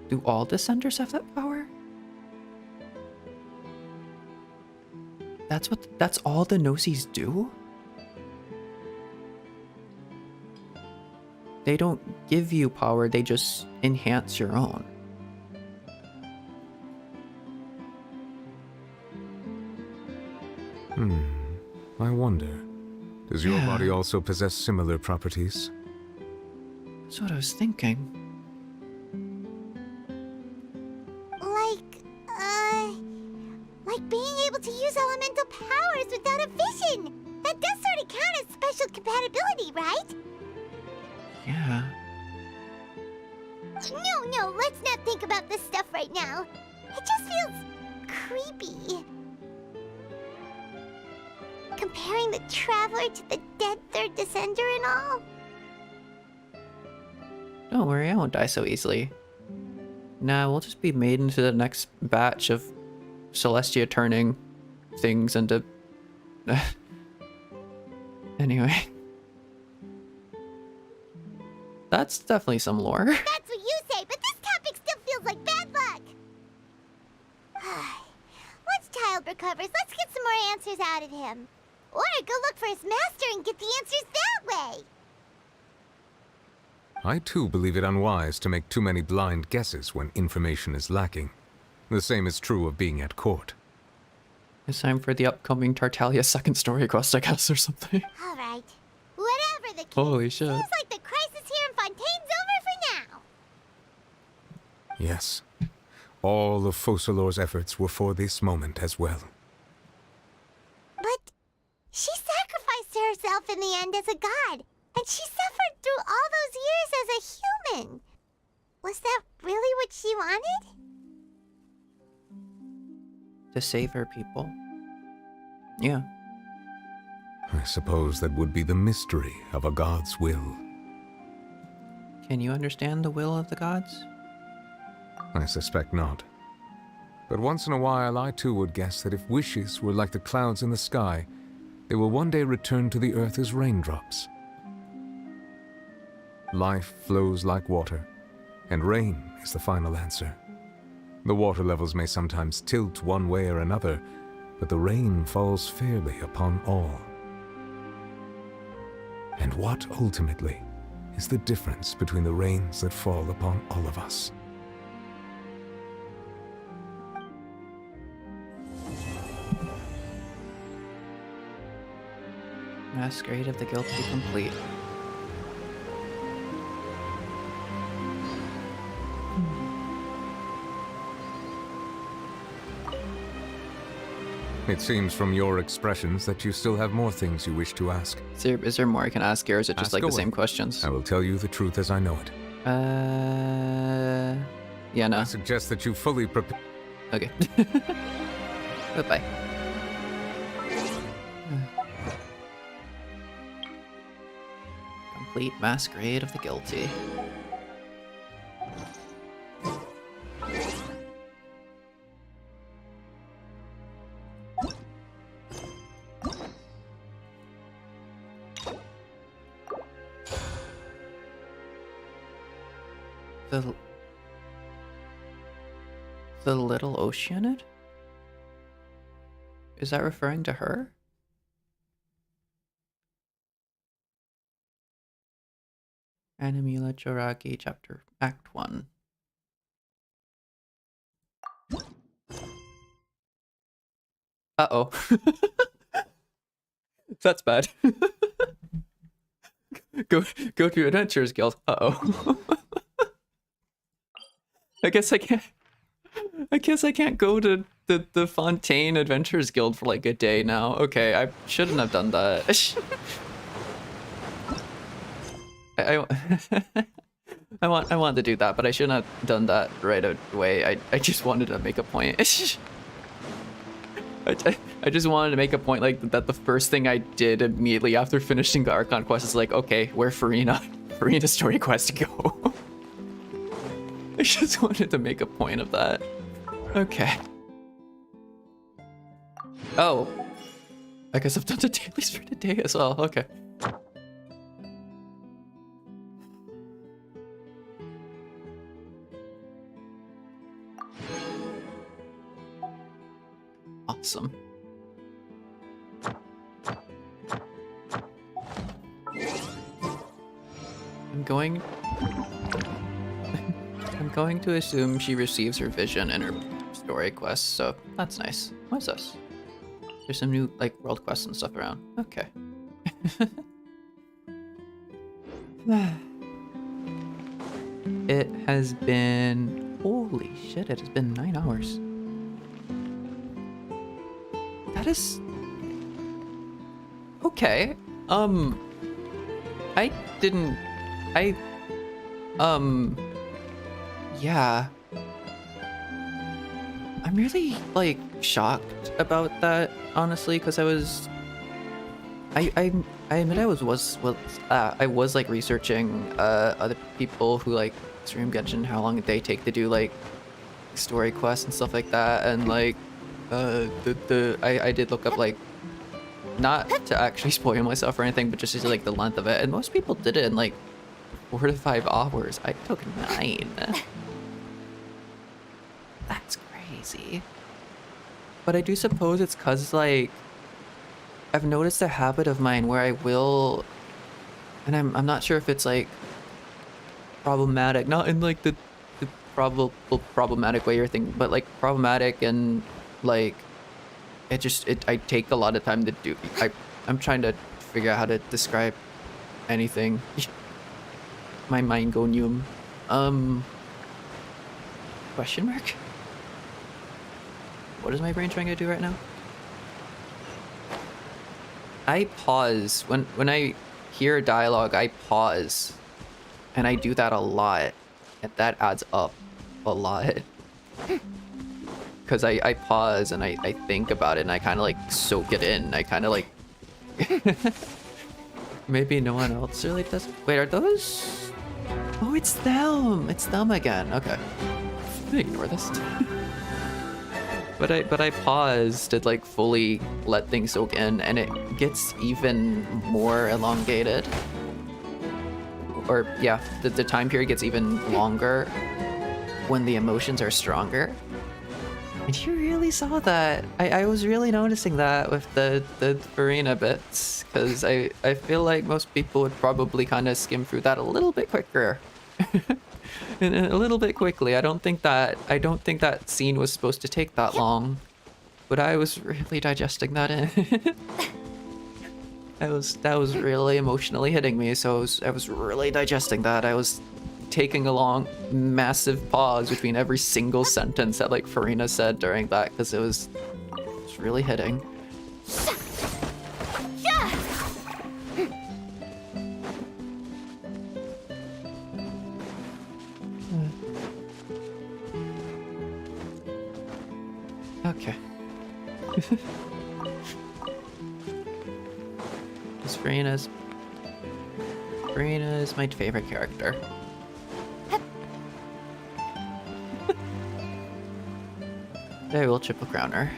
Do all descenders have that power? That's all the no-sees do? They don't give you power, they just enhance your own. I wonder, does your body also possess similar properties? That's what I was thinking. Like being able to use elemental powers without a vision. That does sort of count as special compatibility, right? Yeah. No, let's not think about this stuff right now. It just feels creepy. Comparing the Traveler to the dead third descender and all. Don't worry, I won't die so easily. Nah, we'll just be made into the next batch of Celestia turning things into... Anyway. That's definitely some lore. That's what you say, but this topic still feels like bad luck. Once Child recovers, let's get some more answers out of him. Or go look for his master and get the answers that way. I too believe it unwise to make too many blind guesses when information is lacking. The same is true of being at court. It's time for the upcoming Tartaglia second story quest, I guess, or something. All right. Whatever the case, Holy shit. seems like the crisis here in Fontaine's over for now. Yes. All of Focalor's efforts were for this moment as well. But she sacrificed herself in the end as a god, and she suffered through all those years as a human. Was that really what she wanted? To save her people. Yeah. I suppose that would be the mystery of a god's will. Can you understand the will of the gods? I suspect not. But once in a while, I too would guess that if wishes were like the clouds in the sky, they will one day return to the earth as raindrops. Life flows like water, and rain is the final answer. The water levels may sometimes tilt one way or another, but the rain falls fairly upon all. And what, ultimately, is the difference between the rains that fall upon all of us? Masquerade of the Guilty complete. It seems from your expressions that you still have more things you wish to ask. Is there more I can ask, or is it just Ask like the away. same questions? I will tell you the truth as I know it. Yeah, no. I suggest that you fully prepare. Okay. Goodbye. Complete Masquerade of the Guilty. The little Oceanid? Is that referring to her? Animila Joragi, chapter Act 1. Uh-oh. That's bad. Go to Adventurers Guild. Uh-oh. I guess I can't go to the Fontaine Adventurers Guild for like a day now. Okay, I shouldn't have done that. I want to do that, but I shouldn't have done that right away. I just wanted to make a point. I just wanted to make a point like that. The first thing I did immediately after finishing the Archon quest is like, okay, where Furina story quest to go. I just wanted to make a point of that. Okay. Oh. I guess I've done the dailies for today as well. Okay. Awesome. I'm going to assume she receives her vision in her story quest, so that's nice. What's this? There's some new, like, world quests and stuff around. Okay. It has been... Holy shit, it has been 9 hours. That is... Okay. Yeah. I'm really, like, shocked about that, honestly, because I admit I was like researching other people who like stream Genshin, how long they take to do like story quests and stuff like that, and like I did look up, like, not to actually spoil myself or anything, but just to see like the length of it, and most people did it in like 4 to 5 hours. I took 9. That's crazy. But I do suppose it's cause like I've noticed a habit of mine where I will, and I'm not sure if it's like problematic, not in like the problematic way you're thinking, but like problematic and like I take a lot of time to do. I'm trying to figure out how to describe anything. My mind gonium. Question mark? What is my brain trying to do right now? I pause when I hear dialogue. I pause, and I do that a lot, and that adds up a lot. Because I pause and I think about it and I kind of like soak it in. I kind of like maybe no one else really does. Wait, are those? Oh, it's them. It's them again. Okay, I'm gonna ignore this. But I paused to like fully let things soak in, and it gets even more elongated. Or yeah, the time period gets even longer when the emotions are stronger. And you really saw that. I was really noticing that with the Furina bits, because I feel like most people would probably kind of skim through that a little bit quicker. And a little bit quickly. I don't think that scene was supposed to take that long, but I was really digesting that in. that was really emotionally hitting me, so I was really digesting that. I was taking a long, massive pause between every single sentence that like Furina said during that, because it was really hitting. Okay. Furina is my favorite character. I will triple crown her.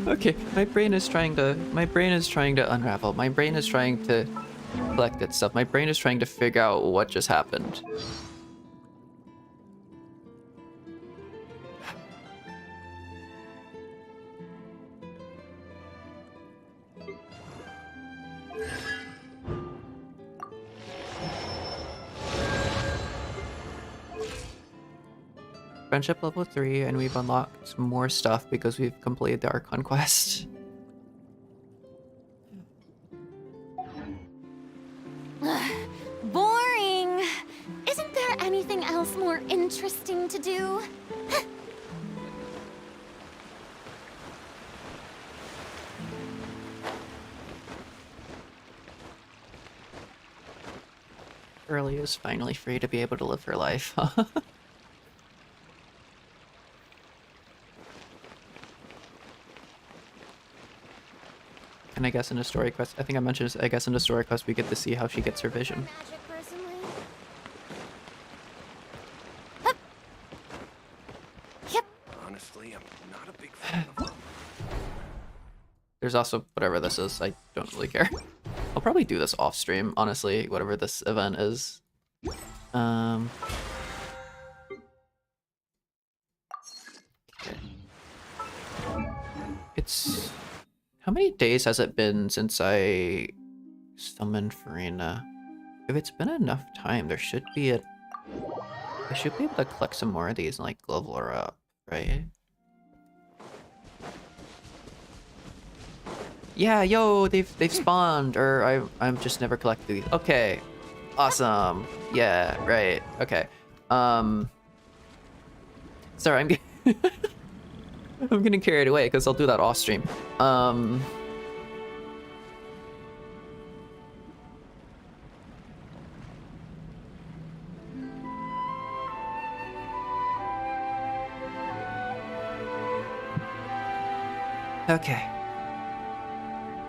Okay, my brain is trying to unravel. My brain is trying to collect its stuff. My brain is trying to figure out what just happened. Friendship level 3, and we've unlocked more stuff because we've completed the Archon quest. Boring! Isn't there anything else more interesting to do? Shirley is finally free to be able to live her life. And I guess in a story quest, I think I mentioned this, I guess in the story quest we get to see how she gets her vision. Honestly, I'm not a big fan of There's also whatever this is, I don't really care. I'll probably do this off stream, honestly, whatever this event is. Okay. It's... How many days has it been since I summoned Furina? If it's been enough time, there should be a... I should be able to collect some more of these and like level her up, right? Yeah, yo, they've spawned, or I'm just never collected these. Okay, awesome. Yeah, right. Okay. Sorry, I'm getting carried away because I'll do that off stream. Okay.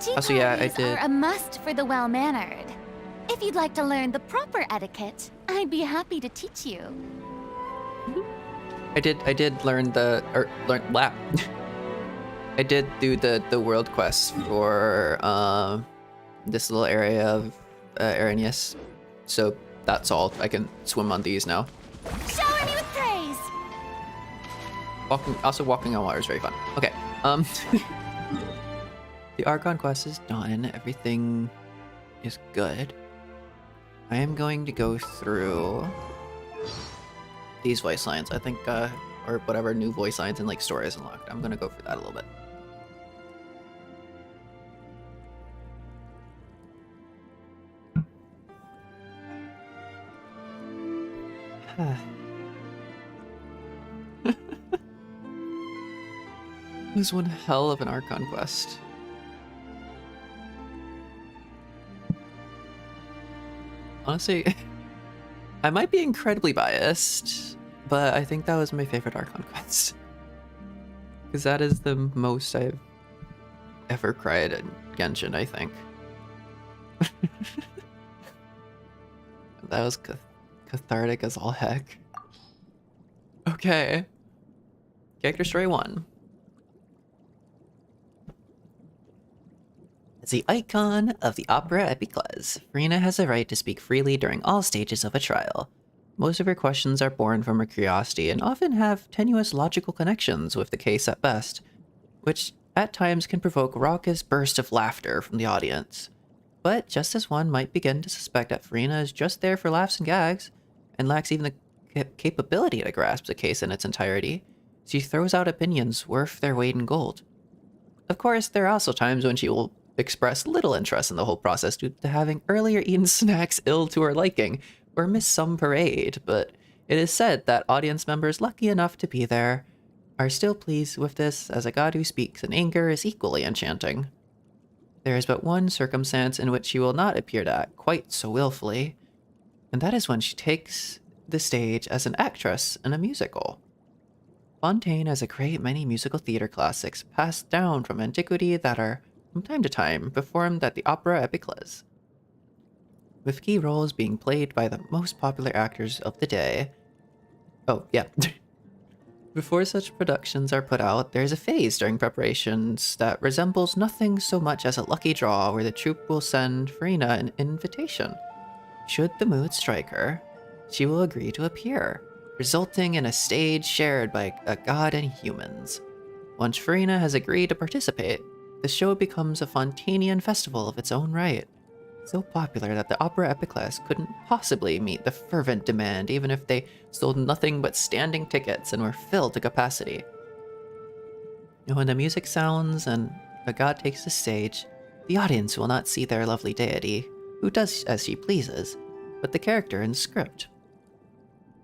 Tea Also, yeah, I parties did. are a must for the well-mannered. If you'd like to learn the proper etiquette, I'd be happy to teach you. I did learn wow. I did do the world quest for this little area of Arrhenius. So that's all. I can swim on these now. Shower me with praise! Walking on water is very fun. Okay. The Archon quest is done. Everything is good. I am going to go through these voice lines. I think, or whatever new voice lines and like stories unlocked. I'm gonna go through that a little bit. It was one hell of an Archon quest. Honestly, I might be incredibly biased, but I think that was my favorite Archon quest. Because that is the most I've ever cried in Genshin, I think. That was cathartic as all heck. Okay. Character story 1. As the icon of the opera epiclese, Furina has a right to speak freely during all stages of a trial. Most of her questions are born from her curiosity and often have tenuous logical connections with the case at best, which at times can provoke raucous bursts of laughter from the audience. But just as one might begin to suspect that Furina is just there for laughs and gags, and lacks even the capability to grasp the case in its entirety, she throws out opinions worth their weight in gold. Of course, there are also times when she will express little interest in the whole process due to having earlier eaten snacks ill to her liking, or missed some parade, but it is said that audience members lucky enough to be there are still pleased with this, as a god who speaks in anger is equally enchanting. There is but one circumstance in which she will not appear to act quite so willfully, and that is when she takes the stage as an actress in a musical. Fontaine has a great many musical theater classics passed down from antiquity that are, from time to time, performed at the opera epiclese, with key roles being played by the most popular actors of the day. Oh, yeah. Before such productions are put out, there is a phase during preparations that resembles nothing so much as a lucky draw where the troupe will send Furina an invitation. Should the mood strike her, she will agree to appear, resulting in a stage shared by a god and humans. Once Furina has agreed to participate, the show becomes a Fontainian festival of its own right, so popular that the opera epiclese couldn't possibly meet the fervent demand even if they sold nothing but standing tickets and were filled to capacity. And when the music sounds and a god takes the stage, the audience will not see their lovely deity, who does as she pleases, but the character in script.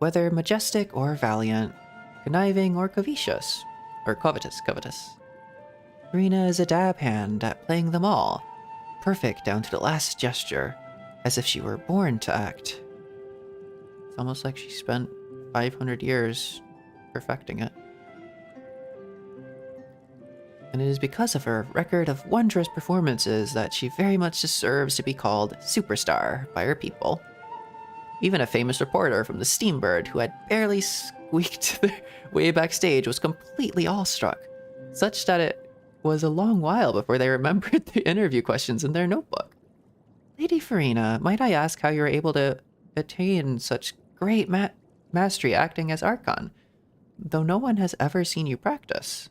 Whether majestic or valiant, conniving or covetous, Furina is a dab hand at playing them all, perfect down to the last gesture, as if she were born to act. It's almost like she spent 500 years perfecting it. And it is because of her record of wondrous performances that she very much deserves to be called superstar by her people. Even a famous reporter from the Steambird who had barely squeaked their way backstage was completely awestruck, such that it was a long while before they remembered the interview questions in their notebook. Lady Furina, might I ask how you were able to attain such great mastery acting as Archon, though no one has ever seen you practice?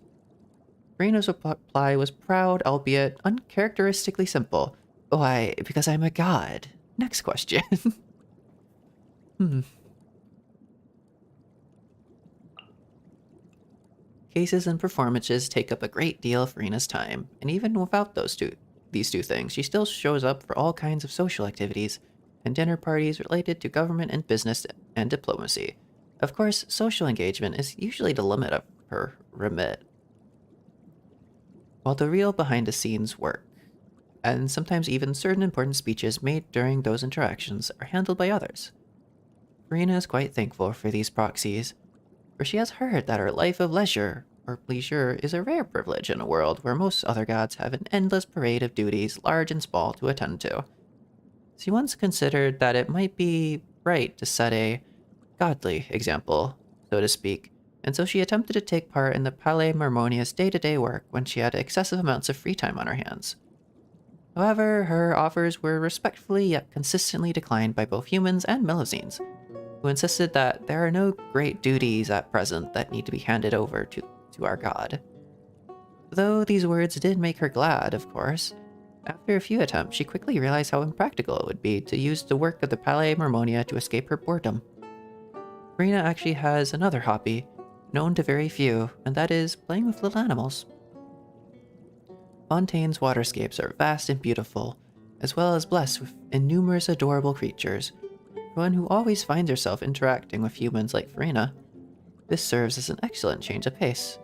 Furina's reply was proud, albeit uncharacteristically simple. Why, because I'm a god. Next question. Cases and performances take up a great deal of Furina's time, and even without these two things, she still shows up for all kinds of social activities and dinner parties related to government and business and diplomacy. Of course, social engagement is usually the limit of her remit, while the real behind-the-scenes work, and sometimes even certain important speeches made during those interactions, are handled by others. Furina is quite thankful for these proxies, for she has heard that her life of leisure is a rare privilege in a world where most other gods have an endless parade of duties, large and small, to attend to. She once considered that it might be right to set a godly example, so to speak, and so she attempted to take part in the Palais Marmonia's day-to-day work when she had excessive amounts of free time on her hands. However, her offers were respectfully yet consistently declined by both humans and Melusines, who insisted that there are no great duties at present that need to be handed over to our god. Though these words did make her glad, of course, after a few attempts, she quickly realized how impractical it would be to use the work of the Palais Marmonia to escape her boredom. Furina actually has another hobby, known to very few, and that is playing with little animals. Fontaine's waterscapes are vast and beautiful, as well as blessed with innumerous adorable creatures. For one who always finds herself interacting with humans like Furina, this serves as an excellent change of pace.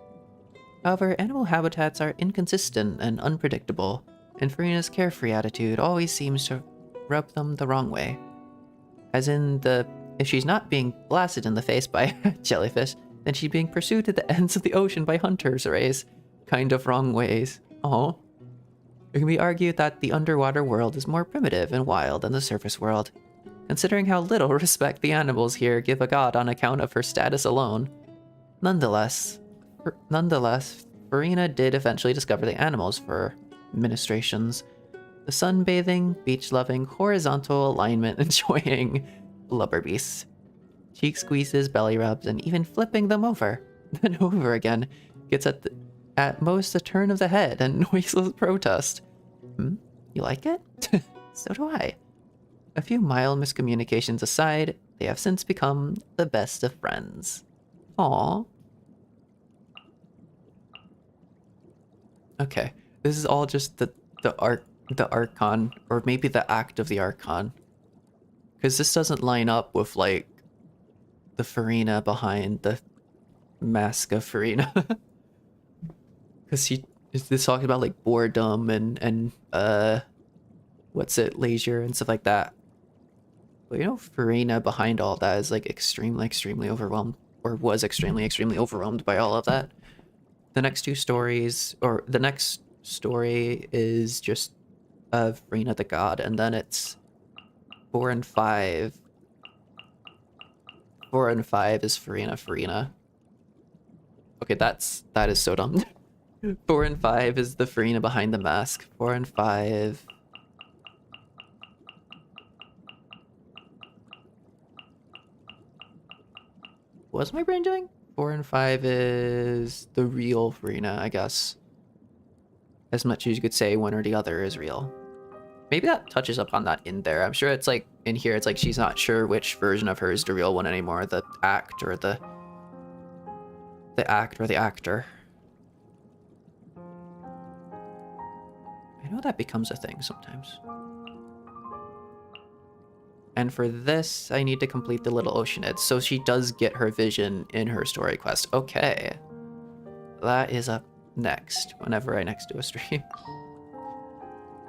However, animal habitats are inconsistent and unpredictable, and Furina's carefree attitude always seems to rub them the wrong way. As in if she's not being blasted in the face by a jellyfish, then she's being pursued to the ends of the ocean by hunters rays. Kind of wrong ways. Oh. It can be argued that the underwater world is more primitive and wild than the surface world, considering how little respect the animals here give a god on account of her status alone. Nonetheless, Furina did eventually discover the animals for ministrations. The sunbathing, beach-loving, horizontal alignment enjoying blubber beasts. Cheek squeezes, belly rubs, and even flipping them over and over again gets at most a turn of the head and noiseless protest. You like it? So do I. A few mild miscommunications aside, they have since become the best of friends. Aww. Okay, this is all just the Archon, or maybe the act of the Archon. Because this doesn't line up with, like, the Furina behind the mask of Furina. Because this talking about, like, boredom and leisure and stuff like that. But, you know, Furina behind all that is, like, extremely overwhelmed, or was extremely overwhelmed by all of that. The next two stories, or the next story is just of Furina the god, and then it's 4 and 5. 4 and 5 is Furina. Okay, that is so dumb. 4 and 5 is the Furina behind the mask. 4 and 5... What's my brain doing? 4 and 5 is the real Furina, I guess. As much as you could say one or the other is real. Maybe that touches upon that in there. I'm sure it's like, in here, it's like she's not sure which version of her is the real one anymore. The act or the actor. I know that becomes a thing sometimes. And for this, I need to complete the Little Oceanid, so she does get her vision in her story quest. Okay. That is up next, whenever I next do a stream.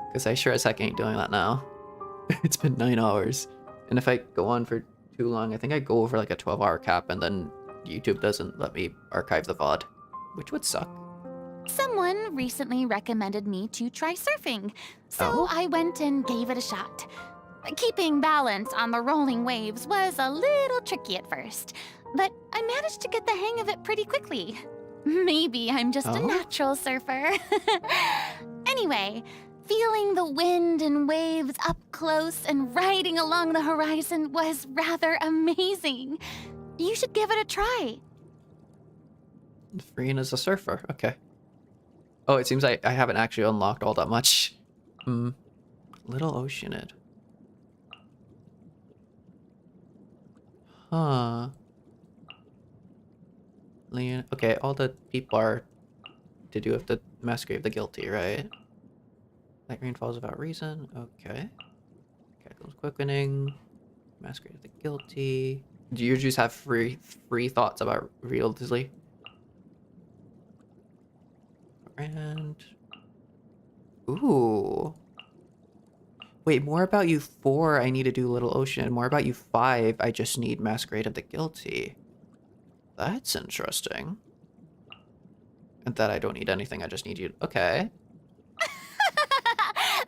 Because I sure as heck ain't doing that now. It's been 9 hours. And if I go on for too long, I think I go over like a 12-hour cap, and then YouTube doesn't let me archive the VOD, which would suck. Someone recently recommended me to try surfing, so I went and gave it a shot. Keeping balance on the rolling waves was a little tricky at first, but I managed to get the hang of it pretty quickly. Maybe I'm just a natural surfer. Anyway, feeling the wind and waves up close and riding along the horizon was rather amazing. You should give it a try. Furina's a surfer, okay. Oh, it seems I haven't actually unlocked all that much. Little Oceanid. Huh. Okay, all the people are to do with the Masquerade of the Guilty, right? Light rain falls without reason. Okay. Cataclysm's Quickening. Masquerade of the Guilty. Do you just have free thoughts about realism? And... Ooh. Wait, more about you 4, I need to do Little Ocean. More about you 5, I just need Masquerade of the Guilty. That's interesting. And that I don't need anything, I just need you. Okay.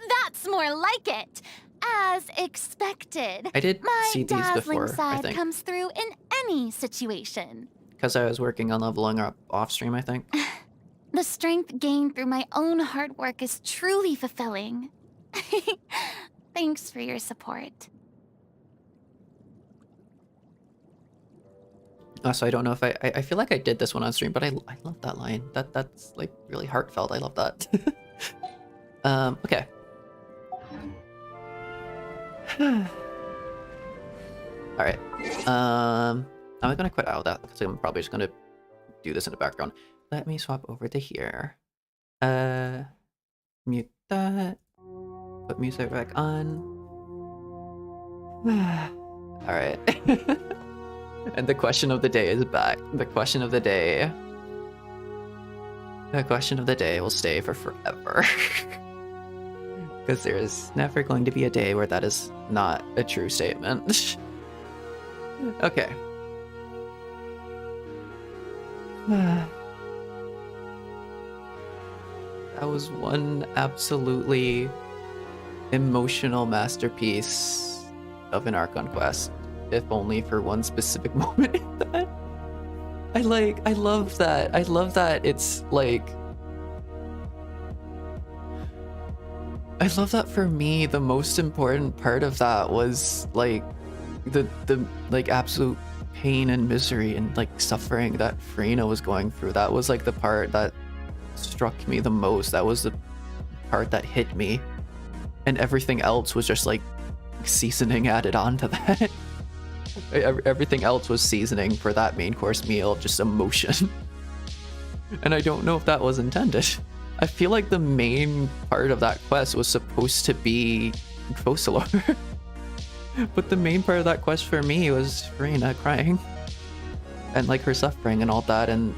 That's more like it. As expected. I did see these My before, dazzling I side think. comes through in any situation. Because I was working on leveling up off stream, I think. The strength gained through my own hard work is truly fulfilling. Thanks for your support. Also, I don't know if I feel like I did this one on stream, but I love that line. That's like really heartfelt. I love that. Okay. All right. I'm gonna quit out of that because I'm probably just gonna do this in the background. Let me swap over to here. Mute that. Put music back on. All right. And the question of the day is back. The question of the day. The question of the day will stay for forever. Because there is never going to be a day where that is not a true statement. Okay. That was one absolutely emotional masterpiece of an Archon quest, if only for one specific moment in that. I love that. I love that it's like... I love that for me, the most important part of that was like the like absolute pain and misery and like suffering that Furina was going through. That was like the part that struck me the most. That was the part that hit me. And everything else was just like seasoning added on to that. Everything else was seasoning for that main course meal, just emotion. And I don't know if that was intended. I feel like the main part of that quest was supposed to be Focalor. But the main part of that quest for me was Furina crying. And like her suffering and all that and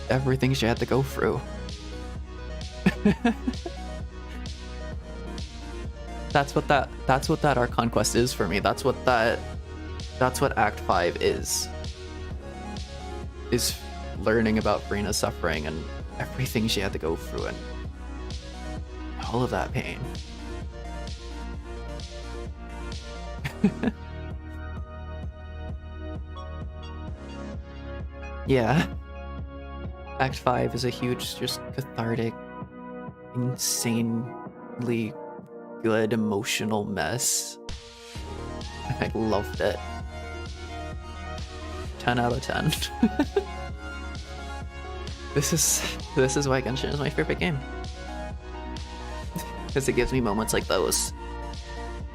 everything she had to go through. That's what that Archon quest is for me. That's what Act 5 is. Is learning about Furina's suffering and everything she had to go through and all of that pain. Yeah. Act 5 is a huge, just cathartic, insanely good emotional mess. I loved it. 10 out of 10. This is why Genshin is my favorite game. Because it gives me moments like those.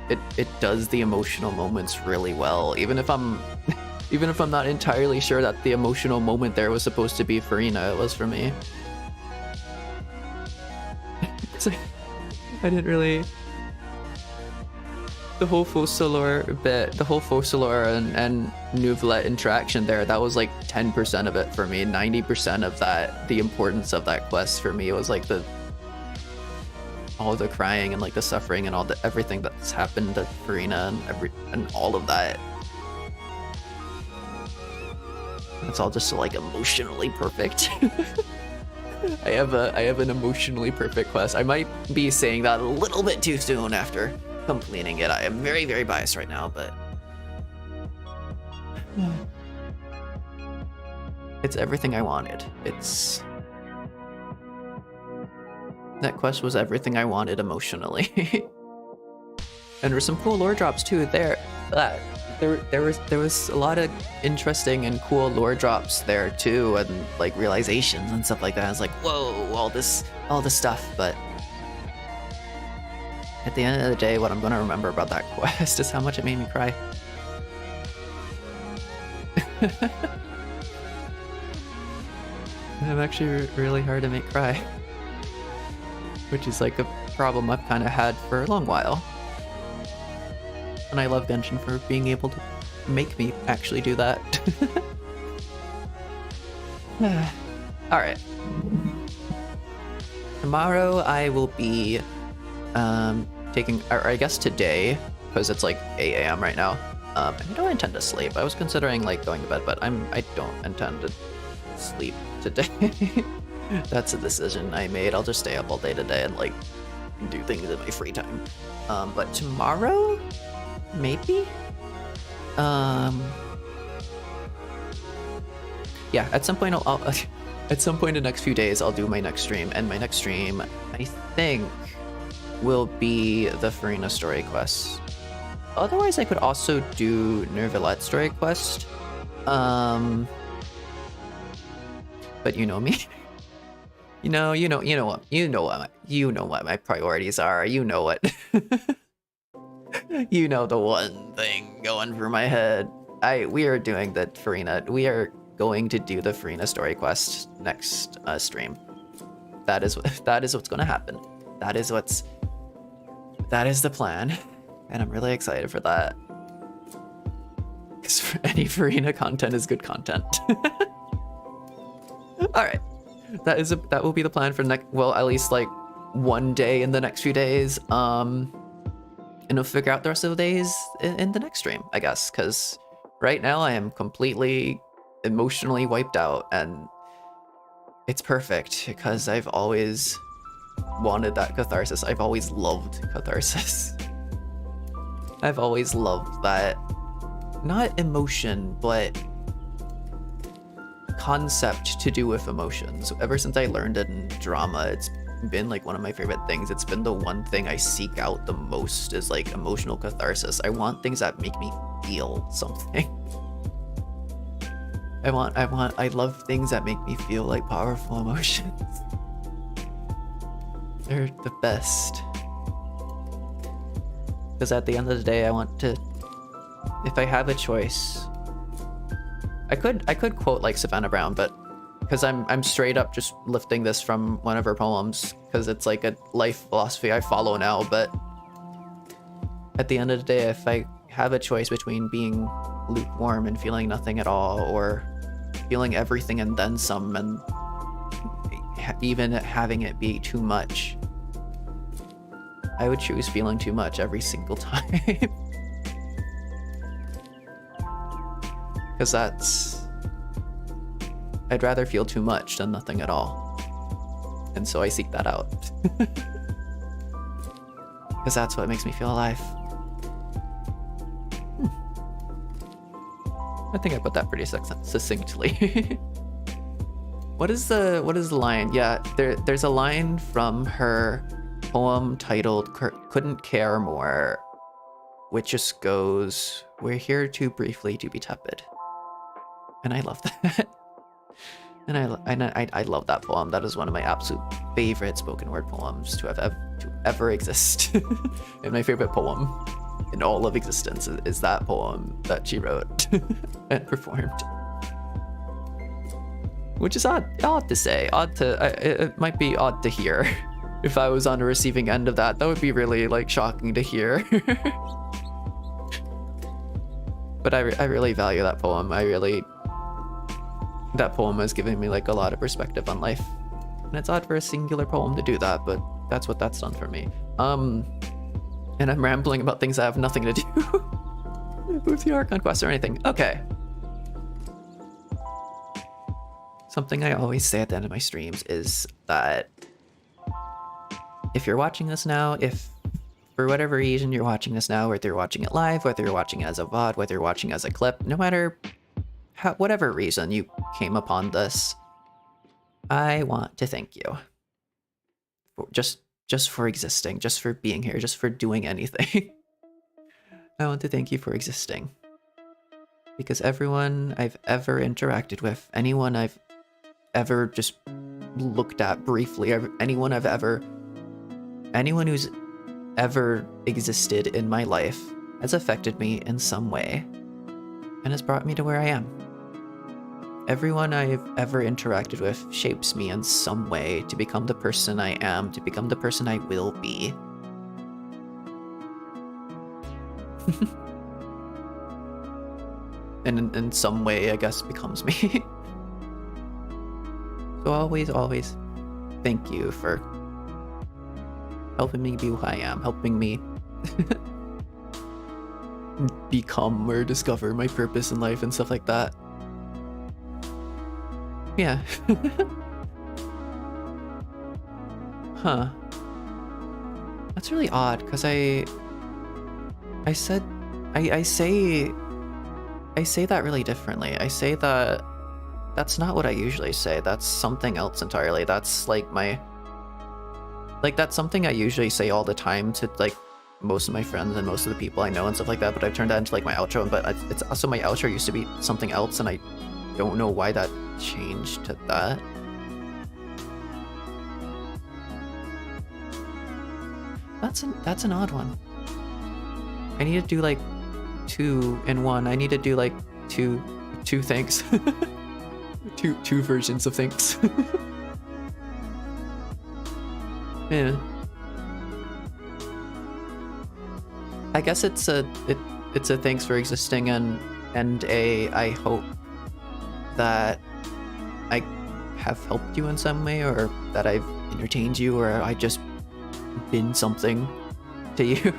It does the emotional moments really well. Even if I'm not entirely sure that the emotional moment there was supposed to be Furina, it was for me. It's like I didn't really. The whole Focalor bit, the whole Focalor and Neuvillette interaction there, that was like 10% of it for me. 90% of that, the importance of that quest for me was like all the crying and like the suffering and all the everything that's happened to Furina and all of that. It's all just so like emotionally perfect. I have an emotionally perfect quest. I might be saying that a little bit too soon after completing it. I am very, very biased right now, but it's everything I wanted. That quest was everything I wanted emotionally. And there were some cool lore drops too there. There was a lot of interesting and cool lore drops there too, and like realizations and stuff like that. I was like, whoa, all this stuff, but at the end of the day, what I'm going to remember about that quest is how much it made me cry. I'm actually really hard to make cry. Which is like a problem I've kind of had for a long while. And I love Genshin for being able to make me actually do that. Alright. Tomorrow I will be taking, or I guess today, because it's like 8 a.m. right now. I don't intend to sleep. I was considering like going to bed, but I don't intend to sleep today. That's a decision I made. I'll just stay up all day today and like do things in my free time. But tomorrow, maybe? Yeah, at some point I'll at some point in the next few days I'll do my next stream, and my next stream I think will be the Furina story quest. Otherwise I could also do Neuvillette's story quest. But you know me. You know what my priorities are. You know what. You know the one thing going through my head. We are doing the Furina. We are going to do the Furina story quest next stream. That is what's going to happen. That is the plan, and I'm really excited for that. Because any Furina content is good content. All right, that will be the plan for next. Well, at least like one day in the next few days. And we'll figure out the rest of the days in the next stream, I guess. Because right now I am completely emotionally wiped out, and it's perfect because I've always wanted that catharsis. I've always loved catharsis. I've always loved that, not emotion, but concept to do with emotions. Ever since I learned it in drama, it's been like one of my favorite things. It's been the one thing I seek out the most, is like emotional catharsis. I want things that make me feel something. I love things that make me feel like powerful emotions. They're the best. Because at the end of the day, I want to, if I have a choice, I could quote like Savannah Brown, but because I'm straight up just lifting this from one of her poems, because it's like a life philosophy I follow now. But at the end of the day, if I have a choice between being lukewarm and feeling nothing at all, or feeling everything and then some, and even having it be too much, I would choose feeling too much every single time. Because I'd rather feel too much than nothing at all. And so I seek that out. Because that's what makes me feel alive. I think I put that pretty succinctly. What is the line? Yeah, there's a line from her poem titled Couldn't Care More, which just goes, "We're here too briefly to be tepid." And I love that. And I love that poem. That is one of my absolute favorite spoken word poems to ever exist. And my favorite poem in all of existence is that poem that she wrote and performed. Which is odd to say. It might be odd to hear. If I was on the receiving end of that, that would be really like shocking to hear. But I really value that poem. That poem has given me like a lot of perspective on life. And it's odd for a singular poem to do that, but that's what that's done for me. And I'm rambling about things that have nothing to do with the Archon quest or anything. Okay. Something I always say at the end of my streams is that if you're watching this now, if for whatever reason you're watching this now, whether you're watching it live, whether you're watching it as a VOD, whether you're watching it as a clip, no matter whatever reason you came upon this, I want to thank you. Just for existing, just for being here, just for doing anything. I want to thank you for existing. Because everyone I've ever interacted with, anyone I've ever just looked at briefly, anyone who's ever existed in my life has affected me in some way and has brought me to where I am. Everyone I've ever interacted with shapes me in some way to become the person I am, to become the person I will be. And in some way, I guess, becomes me. So always thank you for helping me be who I am, helping me become or discover my purpose in life and stuff like that. Yeah. Huh. That's really odd, because I say that really differently. I say that that's not what I usually say. That's something else entirely. That's like that's something I usually say all the time to like most of my friends and most of the people I know and stuff like that, but I've turned that into like my outro, but it's also my outro used to be something else, and I don't know why that changed to that. That's an odd one. I need to do like 2 in 1. I need to do like two things. two versions of things. Yeah. I guess it's a thanks for existing and a I hope that I have helped you in some way, or that I've entertained you, or I just been something to you.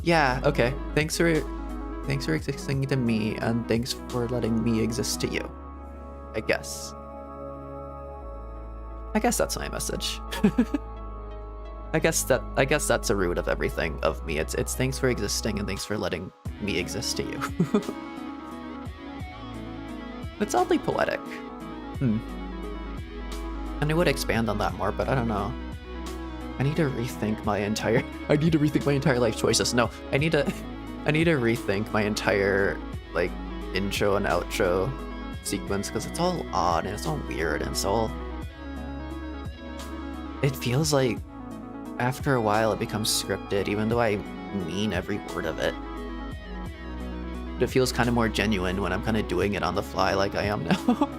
Yeah, okay. Thanks for existing to me, and thanks for letting me exist to you. I guess that's my message. I guess that's a root of everything of me. It's thanks for existing and thanks for letting me exist to you. It's oddly poetic. And I would expand on that more, but I don't know. I need to rethink my entire life choices. No, I need to rethink my entire like intro and outro sequence, because it's all odd and it's all weird and it feels like after a while it becomes scripted, even though I mean every word of it. But it feels kind of more genuine when I'm kind of doing it on the fly like I am now.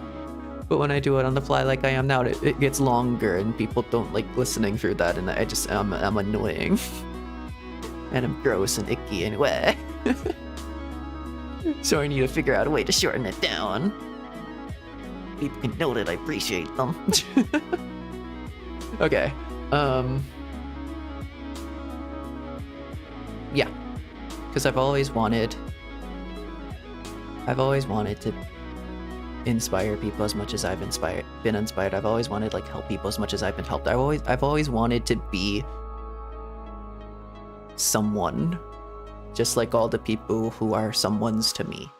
But when I do it on the fly like I am now, it gets longer and people don't like listening through that, and I'm annoying. And I'm gross and icky anyway. So I need to figure out a way to shorten it down. People can know that I appreciate them. Okay. Yeah. Because I've always wanted to inspire people as much as I've been inspired. I've always wanted like help people as much as I've been helped. I've always wanted to be someone, just like all the people who are someones to me.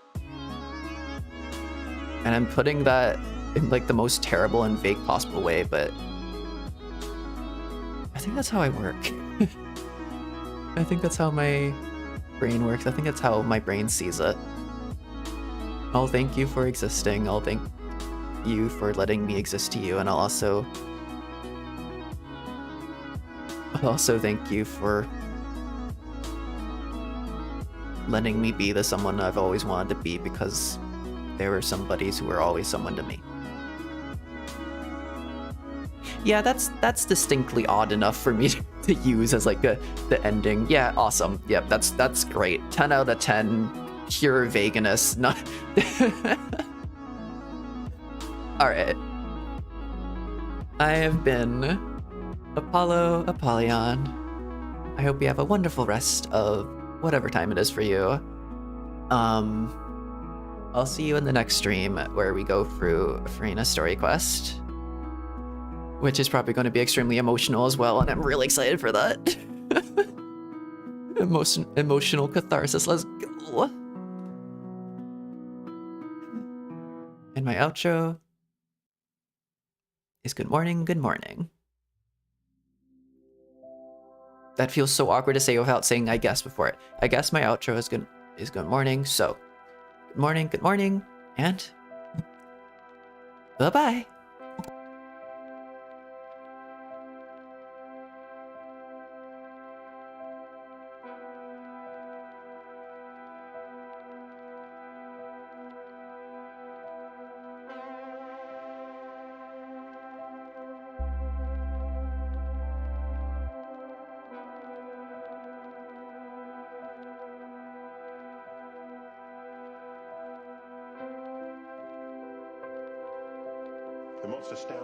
And I'm putting that in like the most terrible and vague possible way, but I think that's how I work. I think that's how my brain works. I think that's how my brain sees it. I'll thank you for existing. I'll thank you for letting me exist to you, and I'll also thank you for letting me be the someone I've always wanted to be, because there were some buddies who were always someone to me. Yeah, that's distinctly odd enough for me to use as like the ending. Yeah, awesome. Yep, that's great. 10 out of 10. Pure vagueness. Not. All right. I have been Apollo Apollyon. I hope you have a wonderful rest of whatever time it is for you. I'll see you in the next stream where we go through Furina story quest, which is probably going to be extremely emotional as well, and I'm really excited for that. Emotional catharsis. Let's go. And my outro is good morning, good morning. That feels so awkward to say without saying I guess before it. I guess my outro is good morning, so good morning, and bye-bye. The most astounding